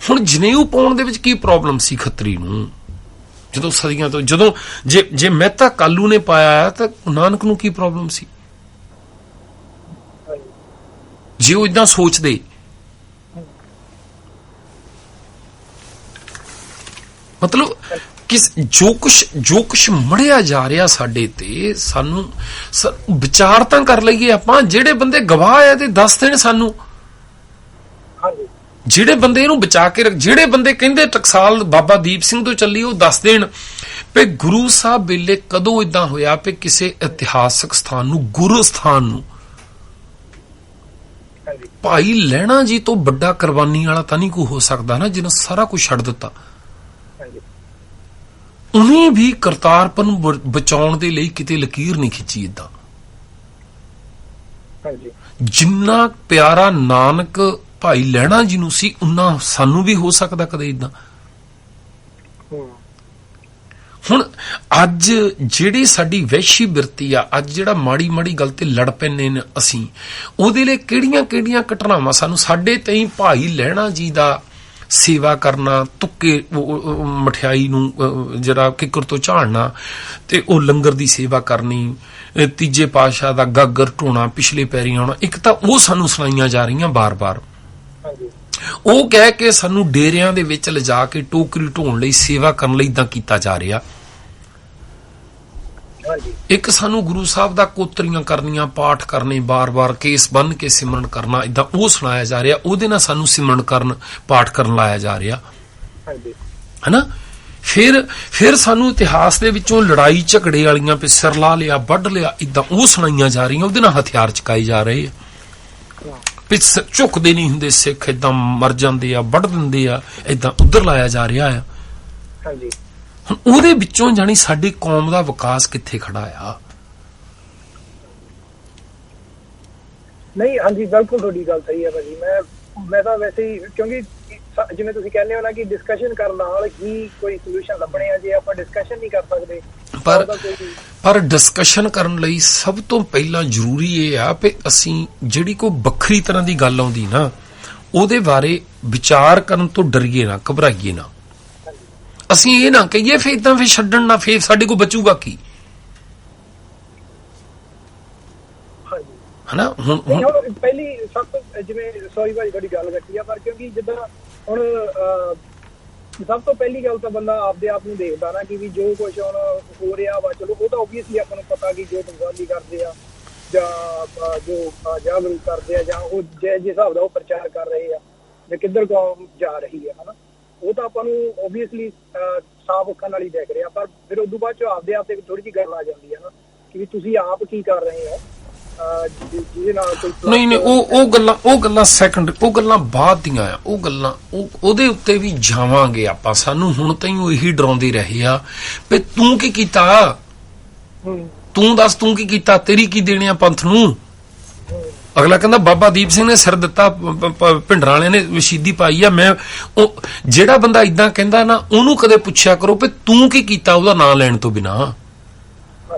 ਹੁਣ ਜਨੇਊ ਪਾਉਣ ਦੇ ਵਿੱਚ ਕੀ ਪ੍ਰੋਬਲਮ ਸੀ ਖੱਤਰੀ ਨੂੰ? ਜਦੋਂ ਸਦੀਆਂ ਤੋਂ ਜੇ ਮਹਿਤਾ ਕਾਲੂ ਨੇ ਪਾਇਆ ਤਾਂ ਨਾਨਕ ਨੂੰ ਕੀ ਪ੍ਰੋਬਲਮ ਸੀ? ਜੇ ਉਹ ਏਦਾਂ ਸੋਚਦੇ, ਮਤਲਬ ਜੋ ਕੁਛ ਮੜਿਆ ਜਾ ਰਿਹਾ ਸਾਡੇ ਤੇ, ਸਾਨੂੰ ਵਿਚਾਰ ਤਾਂ ਕਰ ਲਈਏ ਆਪਾਂ। ਜਿਹੜੇ ਬੰਦੇ ਗਵਾਹ ਆ ਤੇ ਦੱਸ ਦੇਣ ਸਾਨੂੰ, ਜਿਹੜੇ ਬੰਦੇ ਇਹਨੂੰ ਬਚਾ ਕੇ ਜਿਹੜੇ ਬੰਦੇ ਕਹਿੰਦੇ ਟਕਸਾਲ ਬਾਬਾ ਦੀਪ ਸਿੰਘ ਤੋਂ ਚੱਲੀ, ਉਹ ਦੱਸ ਦੇਣ ਵੀ ਗੁਰੂ ਸਾਹਿਬ ਵੇਲੇ ਕਦੋਂ ਇਦਾਂ ਹੋਇਆ ਵੀ ਕਿਸੇ ਇਤਿਹਾਸਕ ਸਥਾਨ ਨੂੰ, ਗੁਰੂ ਸਥਾਨ ਨੂੰ ਭਾਈ ਲਹਿਣਾ ਜੀ ਤੋਂ ਵੱਡਾ ਕੁਰਬਾਨੀ ਵਾਲਾ ਤਾਂ ਨਹੀਂ ਕੋਈ ਹੋ ਸਕਦਾ ਨਾ, ਜਿਹਨੇ ਸਾਰਾ ਕੁਝ ਛੱਡ ਦਿੱਤਾ। ਉਹਨੇ ਵੀ ਕਰਤਾਰਪੁਰ ਨੂੰ ਬਚਾਉਣ ਦੇ ਲਈ ਕਿਤੇ ਲਕੀਰ ਨਹੀਂ ਖਿੱਚੀ ਏਦਾਂ। ਜਿੰਨਾ ਪਿਆਰਾ ਨਾਨਕ ਭਾਈ ਲਹਿਣਾ ਜੀ ਨੂੰ ਸੀ, ਉਨਾ ਸਾਨੂੰ ਵੀ ਹੋ ਸਕਦਾ ਕਦੇ ਏਦਾਂ। ਹੁਣ ਅੱਜ ਜਿਹੜੀ ਸਾਡੀ ਵਹਿਸ਼ੀ ਬਿਰਤੀ ਆ, ਅੱਜ ਜਿਹੜਾ ਮਾੜੀ ਮਾੜੀ ਗੱਲ ਤੇ ਲੜ ਪੈਨੇ ਨੇ ਅਸੀਂ, ਉਹਦੇ ਲਈ ਕਿਹੜੀਆਂ ਘਟਨਾਵਾਂ ਸਾਨੂੰ, ਸਾਡੇ ਤਈ ਭਾਈ ਲਹਿਣਾ ਜੀ ਦਾ ਸੇਵਾ ਕਰਨਾ, ਤੁੱਕੇ ਮਠਿਆਈ ਨੂੰ ਜਰਾ ਕਿੱਕਰ ਤੋਂ ਝਾੜਨਾ ਤੇ ਉਹ ਲੰਗਰ ਦੀ ਸੇਵਾ ਕਰਨੀ, ਤੀਜੇ ਪਾਤਸ਼ਾਹ ਦਾ ਗਾਗਰ ਢੋਣਾ, ਪਿਛਲੇ ਪੈਰੀ ਆਉਣਾ, ਇੱਕ ਤਾਂ ਉਹ ਸਾਨੂੰ ਸੁਣਾਈਆਂ ਜਾ ਰਹੀਆਂ ਬਾਰ-ਬਾਰ। ਉਹ ਕਹਿ ਕੇ ਸਾਨੂੰ ਡੇਰਿਆਂ ਦੇ ਵਿੱਚ ਲਿਜਾ ਕੇ ਟੋਕਰੀ ਢੋਣ ਲਈ, ਸੇਵਾ ਕਰਨ ਲਈ ਇਦਾਂ ਕੀਤਾ ਜਾ ਰਿਹਾ। ਇੱਕ ਸਾਨੂੰ ਗੁਰੂ ਸਾਹਿਬ ਦਾ ਕੋਤਰੀਆਂ ਕਰਨੀਆਂ, ਪਾਠ ਕਰਨੇ, ਬਾਰ-ਬਾਰ ਕੇਸ ਬੰਨ ਕੇ ਸਿਮਰਨ ਕਰਨਾ, ਇਦਾਂ ਉਹ ਸੁਣਾਇਆ ਜਾ ਰਿਹਾ। ਉਹਦੇ ਨਾਲ ਸਾਨੂੰ ਸਿਮਰਨ ਕਰਨ, ਪਾਠ ਕਰਨ ਲਾਇਆ ਜਾ ਰਿਹਾ, ਹਨਾ। ਫਿਰ ਸਾਨੂੰ ਇਤਿਹਾਸ ਦੇ ਵਿੱਚੋਂ ਲੜਾਈ ਝਗੜੇ ਵਾਲੀਆਂ, ਵੀ ਸਿਰ ਲਾ ਲਿਆ, ਵੱਢ ਲਿਆ, ਇਦਾਂ ਉਹ ਸੁਣਾਈਆਂ ਜਾ ਰਹੀਆਂ। ਉਹਦੇ ਨਾਲ ਹਥਿਆਰ ਚੁਕਾਏ ਜਾ ਰਹੇ ਆ, ਝੁਕਦੇ ਨਹੀਂ ਹੁੰਦੇ ਸਿੱਖ, ਏਦਾਂ ਮਰ ਜਾਂਦੇ ਆ, ਵੱਢ ਦਿੰਦੇ ਆ, ਏਦਾਂ ਉਧਰ ਲਾਇਆ ਜਾ ਰਿਹਾ ਆ। ਹੁਣ ਉਹਦੇ ਵਿੱਚੋਂ ਜਾਣੀ ਸਾਡੀ ਕੌਮ ਦਾ ਵਿਕਾਸ ਕਿੱਥੇ ਖੜਾ ਆ? ਨਹੀਂ, ਹਾਂਜੀ ਬਿਲਕੁਲ ਤੁਹਾਡੀ ਗੱਲ ਸਹੀ ਹੈ ਭਾਜੀ। ਮੈਂ ਤਾਂ ਵੈਸੇ ਹੀ, ਕਿਉਂਕਿ ਜਿਵੇਂ ਤੁਸੀਂ ਕਹਿੰਦੇ ਹੋ ਨਾ ਕਿ ਡਿਸਕਸ਼ਨ ਕਰਨ ਨਾਲ ਹੀ ਕੋਈ ਸੋਲੂਸ਼ਨ ਲੱਭਣੇ ਆ। ਜੇ ਆਪਾਂ ਡਿਸਕਸ਼ਨ ਨਹੀਂ ਕਰ ਸਕਦੇ, ਪਰ ਡਿਸਕਸ਼ਨ ਕਰਨ ਲਈ ਸਭ ਤੋਂ ਪਹਿਲਾਂ ਜ਼ਰੂਰੀ ਇਹ ਆ ਵੀ ਅਸੀਂ ਜਿਹੜੀ ਕੋਈ ਵੱਖਰੀ ਤਰ੍ਹਾਂ ਦੀ ਗੱਲ ਆਉਂਦੀ ਨਾ, ਉਹਦੇ ਬਾਰੇ ਵਿਚਾਰ ਕਰਨ ਤੋਂ ਡਰੀਏ ਨਾ, ਘਬਰਾਈਏ ਨਾ। ਅਸੀਂ ਇਹ ਨਾ ਕਹੀਏ ਫਿਰ ਇਦਾਂ, ਫਿਰ ਛੱਡਣ ਨਾ, ਫਿਰ ਸਾਡੇ ਕੋਲ ਬਚੂਗਾ ਕੀ, ਹਨਾ। ਹੁਣ ਪਹਿਲੀ ਸਭ ਤੋਂ, ਜਿਵੇਂ ਸੌਰੀ ਭਾਜੀ ਤੁਹਾਡੀ ਗੱਲ ਕੱਟੀ ਆ, ਪਰ ਕਿਉਂਕਿ ਜਿੱਦਾਂ ਹੁਣ ਸਭ ਤੋਂ ਪਹਿਲੀ ਗੱਲ ਤਾਂ ਬੰਦਾ ਆਪਦੇ ਆਪ ਨੂੰ ਦੇਖਦਾ ਨਾ ਕਿ ਵੀ ਜੋ ਕੁਛ ਹੁਣ ਹੋ ਰਿਹਾ ਵਾ, ਚਲੋ ਉਹ ਤਾਂ ਓਬਵੀਅਸਲੀ ਆਪਾਂ ਨੂੰ ਪਤਾ ਕਿ ਜੋ ਬੰਗਾਲੀ ਕਰਦੇ ਆ ਜਾਂ ਜੋ ਜਾਗਰੂਕ ਕਰਦੇ ਆ, ਜਾਂ ਉਹ ਜਿਸ ਹਿਸਾਬ ਦਾ ਉਹ ਪ੍ਰਚਾਰ ਕਰ ਰਹੇ ਆ, ਜਾਂ ਕਿੱਧਰ ਕੌਮ ਜਾ ਰਹੀ ਹੈ, ਹਨਾ, ਉਹ ਤਾਂ ਆਪਾਂ ਨੂੰ ਓਬਵੀਅਸਲੀ ਸਾਫ਼ ਅੱਖਾਂ ਨਾਲ ਹੀ ਦੇਖ ਰਿਹਾ। ਪਰ ਫਿਰ ਉਦੋਂ ਬਾਅਦ ਚ ਆਪਦੇ ਆਪ ਤੇ ਥੋੜੀ ਜਿਹੀ ਗੱਲ ਆ ਜਾਂਦੀ ਹੈ ਨਾ ਕਿ ਵੀ ਤੁਸੀਂ ਆਪ ਕੀ ਕਰ ਰਹੇ ਹੋ, ਜਿਹਦੇ ਨਾਲ ਨਹੀਂ ਉਹ ਗੱਲਾਂ ਸੈਕੰਡ, ਉਹ ਗੱਲਾਂ ਬਾਅਦ ਦੀਆਂ ਆ। ਉਹ ਗੱਲਾਂ ਉਹਦੇ ਉੱਤੇ ਵੀ ਜਾਵਾਂਗੇ ਆਪਾਂ। ਸਾਨੂੰ ਹੁਣ ਤਾਈਂ ਇਹੀ ਡਰਾਉਂਦੇ ਰਹੇ ਆ ਵੀ ਤੂੰ ਕੀ ਕੀਤਾ, ਤੂੰ ਦੱਸ ਤੂੰ ਕੀ ਕੀਤਾ, ਤੇਰੀ ਕੀ ਦੇਣੇ ਆ ਪੰਥ ਨੂੰ। ਅਗਲਾ ਕਹਿੰਦਾ ਬਾਬਾ ਦੀਪ ਸਿੰਘ ਨੇ ਸਿਰ ਦਿੱਤਾ, ਭਿੰਡਰਾਂ ਵਾਲਿਆਂ ਨੇ ਸ਼ਹੀਦੀ ਪਾਈ ਆ। ਮੈਂ ਉਹ ਜਿਹੜਾ ਬੰਦਾ ਇਦਾਂ ਕਹਿੰਦਾ ਨਾ, ਉਹਨੂੰ ਕਦੇ ਪੁੱਛਿਆ ਕਰੋ ਵੀ ਤੂੰ ਕੀ ਕੀਤਾ ਉਹਦਾ ਨਾਂ ਲੈਣ ਤੋਂ ਬਿਨਾਂ।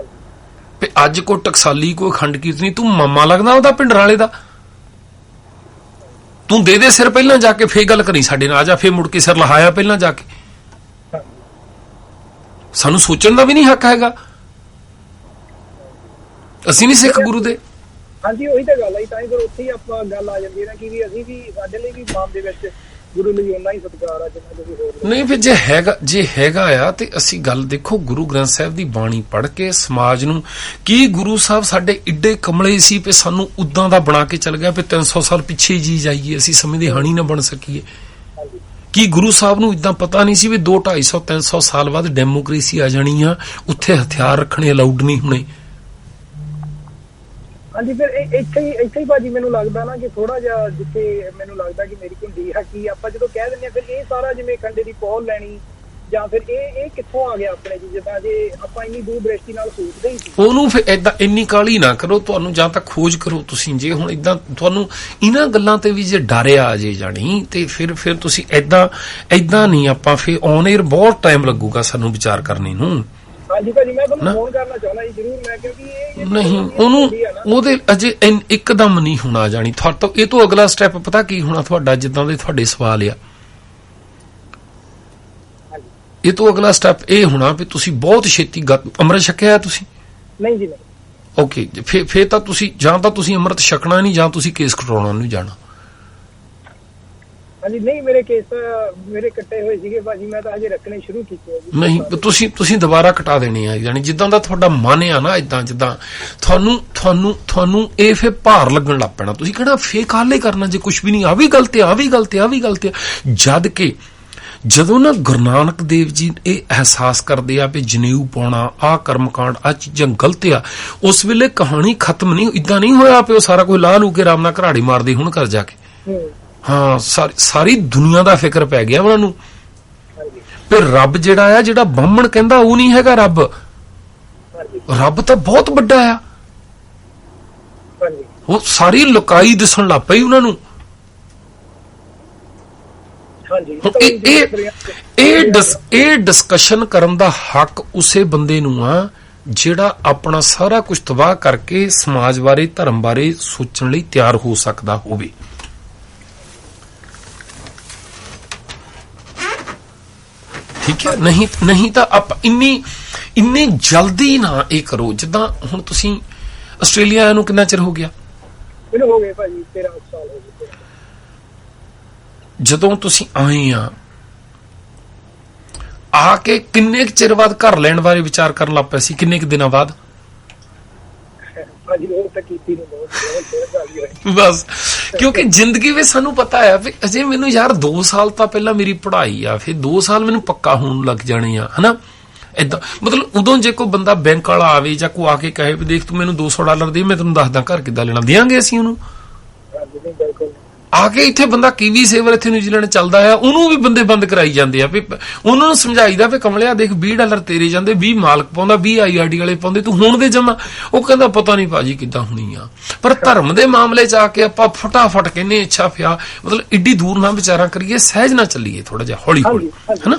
ਅੱਜ ਕੋਈ ਟਕਸਾਲੀ, ਕੋਈ ਅਖੰਡ ਕੀਰਤਨੀ, ਤੂੰ ਮਾਮਾ ਲੱਗਦਾ ਉਹਦਾ ਭਿੰਡਰਾਂ ਵਾਲੇ ਦਾ? ਤੂੰ ਦੇ ਸਿਰ ਪਹਿਲਾਂ ਜਾ ਕੇ, ਫੇਰ ਗੱਲ ਕਰੀ ਸਾਡੇ ਨਾਲ, ਆ ਜਾ ਫੇਰ ਮੁੜ ਕੇ ਸਿਰ ਲਹਾਇਆ ਪਹਿਲਾਂ ਜਾ ਕੇ। ਸਾਨੂੰ ਸੋਚਣ ਦਾ ਵੀ ਨਹੀਂ ਹੱਕ ਹੈਗਾ? ਅਸੀਂ ਨਹੀਂ ਸਿੱਖ ਗੁਰੂ ਦੇ? ਹਾਂਜੀ, ਉਹੀ ਤਾਂ ਗੱਲ ਆਈ, ਤਾਂ ਹੀ ਫਿਰ ਉੱਥੇ ਹੀ ਆਪਾਂ ਗੱਲ ਆ ਜਾਂਦੀ ਹੈ ਨਾ ਕਿ ਵੀ ਅਸੀਂ ਵੀ, ਸਾਡੇ ਲਈ ਵੀ ਮਾਮ ਦੇ ਵਿੱਚ ਗੁਰੂ ਲਈ ਉਹਨਾਂ ਹੀ ਸਤਿਕਾਰ ਆ ਜਿੰਨਾ ਕੋਈ ਹੋਰ ਨਹੀਂ। ਫਿਰ ਜੇ ਹੈਗਾ ਆ ਤੇ ਅਸੀਂ ਗੱਲ ਦੇਖੋ, ਗੁਰੂ ਗ੍ਰੰਥ ਸਾਹਿਬ ਦੀ ਬਾਣੀ ਪੜ੍ਹ ਕੇ ਸਮਾਜ ਨੂੰ, ਕੀ ਗੁਰੂ ਸਾਹਿਬ ਸਾਡੇ ਏਡੇ ਕਮਲੇ ਸੀ ਵੀ ਸਾਨੂੰ ਉਦਾਂ ਦਾ ਬਣਾ ਕੇ ਚੱਲ ਗਿਆ ਵੀ 300 ਸਾਲ ਪਿੱਛੇ ਜੀ ਜਾਈਏ, ਅਸੀਂ ਸਮੇਂ ਦੇ ਹਾਣੀ ਨਾ ਬਣ ਸਕੀਏ? ਕੀ ਗੁਰੂ ਸਾਹਿਬ ਨੂੰ ਇਦਾਂ ਪਤਾ ਨਹੀਂ ਸੀ ਵੀ 200, 250, 300 ਸਾਲ ਬਾਅਦ ਡੈਮੋਕ੍ਰੇਸੀ ਆ ਜਾਣੀ ਆ, ਉੱਥੇ ਹਥਿਆਰ ਰੱਖਣੇ ਅਲਾਉਡ ਨਹੀਂ ਹੋਣੇ? ਹਾਂਜੀ, ਫਿਰ ਇੱਥੇ ਹੀ ਭਾਜੀ ਮੈਨੂੰ ਲੱਗਦਾ ਨਾ ਕਿ ਥੋੜਾ ਜਿਹਾ, ਜਿੱਥੇ ਮੈਨੂੰ ਲੱਗਦਾ ਕਿ ਮੇਰੀ ਘੁੰਡੀ ਹੈ ਕਿ ਆਪਾਂ ਜਦੋਂ ਕਹਿ ਦਿੰਦੇ ਆ ਫਿਰ ਇਹ ਸਾਰਾ ਜਿਵੇਂ ਖੰਡੇ ਦੀ ਪੌਲ ਲੈਣੀ, ਜਾਂ ਫਿਰ ਇਹ ਕਿੱਥੋਂ ਆ ਗਿਆ ਆਪਣੇ ਜੀ? ਜਿੱਦਾਂ ਜੇ ਆਪਾਂ ਇੰਨੀ ਦੂਰ ਦ੍ਰਿਸ਼ਟੀ ਨਾਲ ਸੋਚਦੇ ਹੀ ਸੀ, ਉਹਨੂੰ ਫਿਰ ਏਦਾਂ ਇੰਨੀ ਕਾਹਲੀ ਨਾ ਕਰੋ। ਤੁਹਾਨੂੰ ਜਾਂ ਤਾਂ ਖੋਜ ਕਰੋ ਤੁਸੀਂ। ਜੇ ਹੁਣ ਏਦਾਂ ਤੁਹਾਨੂੰ ਇਹਨਾਂ ਗੱਲਾਂ ਤੇ ਵੀ ਜੇ ਡਰਿਆ ਆ ਜੇ ਜਾਣੀ, ਤੇ ਫਿਰ ਤੁਸੀਂ ਏਦਾਂ ਨਹੀਂ, ਆਪਾਂ ਫਿਰ ਔਨ 에ਅਰ ਬਹੁਤ ਟਾਈਮ ਲੱਗੂਗਾ ਸਾਨੂੰ ਵਿਚਾਰ ਕਰਨੇ ਨੂੰ। ਹਾਂਜੀ ਭਾਜੀ, ਮੈਂ ਤੁਹਾਨੂੰ ਫੋਨ ਕਰਨਾ ਚਾਹੁੰਦਾ ਜੀ ਜ਼ਰੂਰ, ਮੈਂ ਕਿਉਂਕਿ ਇਹ ਨਹੀਂ, ਉਹਦੇ ਅਜੇ ਇੱਕਦਮ ਨਹੀਂ ਹੋਣਾ ਜਾਣੀ। ਇਹ ਤੋਂ ਅਗਲਾ ਸਟੈਪ ਪਤਾ ਕੀ ਹੋਣਾ ਤੁਹਾਡਾ? ਜਿੱਦਾਂ ਦੇ ਤੁਹਾਡੇ ਸਵਾਲ ਆ, ਇਹ ਤੋਂ ਅਗਲਾ ਸਟੈਪ ਇਹ ਹੋਣਾ ਵੀ ਤੁਸੀਂ ਬਹੁਤ ਛੇਤੀ ਅੰਮ੍ਰਿਤ ਛਕਿਆ ਤੁਸੀਂ? ਨਹੀਂ ਜੀ, ਨਹੀਂ। ਓਕੇ, ਫੇਰ ਤਾਂ ਤੁਸੀਂ ਜਾਂ ਤਾਂ ਤੁਸੀਂ ਅੰਮ੍ਰਿਤ ਛਕਣਾ ਨਹੀਂ, ਜਾਂ ਤੁਸੀਂ ਕੇਸ ਕਟਾਉਣਾ ਨਹੀਂ ਜਾਣਾ। ਹਾਂਜੀ ਨਹੀਂ ਮੇਰੇ ਕੇਸ ਮੇਰੇ ਕੱਟੇ ਹੋਏ ਸੀਗੇ ਭਾਜੀ, ਮੈਂ ਤਾਂ ਹਜੇ ਰੱਖਣੇ ਸ਼ੁਰੂ ਕੀਤੇ ਆ ਜੀ। ਨਹੀਂ ਤੁਸੀਂ ਦੁਬਾਰਾ ਕਟਾ ਦੇਣੇ ਆ, ਯਾਨੀ ਜਿੱਦਾਂ ਦਾ ਤੁਹਾਡਾ ਮਨ ਆ ਨਾ, ਇਦਾਂ ਜਿੱਦਾਂ ਤੁਹਾਨੂੰ ਇਹ ਫੇ ਭਾਰ ਲੱਗਣ ਲੱਗ ਪੈਣਾ। ਤੁਸੀਂ ਕਿਹੜਾ ਫੇਕ ਹਾਲੇ ਕਰਨਾ ਜੇ ਕੁਝ ਵੀ ਨਹੀਂ, ਆ ਵੀ ਗਲਤ ਆ, ਆ ਵੀ ਗਲਤ ਆ, ਆ ਵੀ ਗਲਤ ਆ। ਜਦ ਕਿ ਜਦੋਂ ਨਾ ਗੁਰੂ ਨਾਨਕ ਦੇਵ ਜੀ ਇਹ ਅਹਿਸਾਸ ਕਰਦੇ ਆ ਵੀ ਜਨੇਊ ਪਾਉਣਾ, ਆਹ ਕਰਮਕਾਂਡ, ਆਹ ਚੀਜ਼ਾਂ ਗਲਤ ਆ, ਉਸ ਵੇਲੇ ਕਹਾਣੀ ਖਤਮ ਨਹੀਂ, ਇਦਾਂ ਨਹੀਂ ਹੋਇਆ ਵੀ ਉਹ ਸਾਰਾ ਕੋਈ ਲਾਹ ਲੂ ਕੇ ਆਰਾਮ ਨਾਲ ਘਰਾੜੀ ਮਾਰਦੇ ਹੁਣ ਘਰ ਜਾ ਕੇ। ਹਾਂ, ਸਾਰੀ ਦੁਨੀਆ ਦਾ ਫਿਕਰ ਪੈ ਗਿਆ ਉਹਨਾਂ ਨੂੰ। ਫਿਰ ਰੱਬ ਜਿਹੜਾ ਆ, ਜਿਹੜਾ ਬਾਹਮਣ ਕਹਿੰਦਾ ਉਹ ਨਹੀਂ ਹੈਗਾ ਰੱਬ। ਰੱਬ ਤਾਂ ਬਹੁਤ ਵੱਡਾ ਆ, ਉਹ ਸਾਰੀ ਲੁਕਾਈ ਦਿਸਣ ਲੱਗ ਪਈ ਉਹਨਾਂ ਨੂੰ। ਇਹ ਡਿਸਕਸ਼ਨ ਕਰਨ ਦਾ ਹੱਕ ਉਸੇ ਬੰਦੇ ਨੂੰ ਆ ਜਿਹੜਾ ਆਪਣਾ ਸਾਰਾ ਕੁਝ ਤਬਾਹ ਕਰਕੇ ਸਮਾਜ ਬਾਰੇ, ਧਰਮ ਬਾਰੇ ਸੋਚਣ ਲਈ ਤਿਆਰ ਹੋ ਸਕਦਾ ਹੋਵੇ। ਠੀਕ ਹੈ, ਨਹੀਂ ਤਾਂ ਆਪਾਂ ਇੰਨੀ ਜਲਦੀ ਨਾ ਇਹ ਕਰੋ। ਜਿੱਦਾਂ ਹੁਣ ਤੁਸੀਂ ਆਸਟ੍ਰੇਲੀਆ ਨੂੰ ਕਿੰਨਾ ਚਿਰ ਹੋ ਗਿਆ? ਮੈਨੂੰ ਹੋ ਗਏ ਭਾਜੀ 13 ਸਾਲ ਹੋ ਗਏ। ਜਦੋਂ ਤੁਸੀਂ ਆਏ ਆ ਕੇ ਕਿੰਨੇ ਕੁ ਚਿਰ ਬਾਅਦ ਘਰ ਲੈਣ ਬਾਰੇ ਵਿਚਾਰ ਕਰਨ ਲੱਗ ਪਏ ਸੀ? ਕਿੰਨੇ ਕੁ ਦਿਨਾਂ ਬਾਅਦ? ਬਸ ਕਿਉਂਕਿ ਜ਼ਿੰਦਗੀ ਵਿੱਚ ਸਾਨੂੰ ਪਤਾ ਹੈ ਵੀ ਅਜੇ ਮੈਨੂੰ ਯਾਰ 2 ਸਾਲ ਤਾਂ ਪਹਿਲਾਂ ਮੇਰੀ ਪੜ੍ਹਾਈ ਆ, ਫਿਰ 2 ਸਾਲ ਮੈਨੂੰ ਪੱਕਾ ਹੋਣ ਲੱਗ ਜਾਣੇ ਆ, ਹਨਾ। ਏਦਾਂ ਮਤਲਬ ਉਦੋਂ ਜੇ ਕੋਈ ਬੰਦਾ ਬੈਂਕ ਵਾਲਾ ਆਵੇ ਜਾਂ ਕੋਈ ਆ ਕੇ ਕਹੇ ਵੀ ਦੇਖ ਤੂੰ ਮੈਨੂੰ $200 ਦੇ, ਮੈਂ ਤੈਨੂੰ ਦੱਸਦਾ ਘਰ ਕਿੱਦਾਂ ਲੈਣਾ, ਦਿਆਂਗੇ ਅਸੀਂ ਉਹਨੂੰ। ਆ ਕੇ ਇੱਥੇ ਬੰਦਾ ਕੀਵੀ ਸੇਵਰ ਇੱਥੇ ਨਿਊਜ਼ੀਲੈਂਡ ਚੱਲਦਾ ਆ, ਉਹਨੂੰ ਵੀ ਬੰਦੇ ਬੰਦ ਕਰਾਈ ਜਾਂਦੇ ਆ ਵੀ ਉਹਨਾਂ ਨੂੰ ਸਮਝਾਈਦਾ ਵੀ ਕਮਲਿਆ ਦੇਖ $20 ਤੇਰੇ ਜਾਂਦੇ, 20 ਮਾਲਕ ਪਾਉਂਦਾ, 20 IRD ਵਾਲੇ ਪਾਉਂਦੇ, ਤੂੰ ਹੁਣ ਦੇ ਜਮਾ। ਉਹ ਕਹਿੰਦਾ ਪਤਾ ਨਹੀਂ ਭਾਜੀ ਕਿੱਦਾਂ ਹੋਣੀ ਆ। ਪਰ ਧਰਮ ਦੇ ਮਾਮਲੇ ਚ ਆ ਕੇ ਆਪਾਂ ਫਟਾਫਟ ਕਹਿੰਦੇ ਅੱਛਾ ਪਿਆ, ਮਤਲਬ ਏਡੀ ਦੂਰ ਨਾ ਵਿਚਾਰਾਂ ਕਰੀਏ, ਸਹਿਜ ਨਾ ਚੱਲੀਏ, ਥੋੜਾ ਜਿਹਾ ਹੌਲੀ ਹੌਲੀ, ਹਨਾ।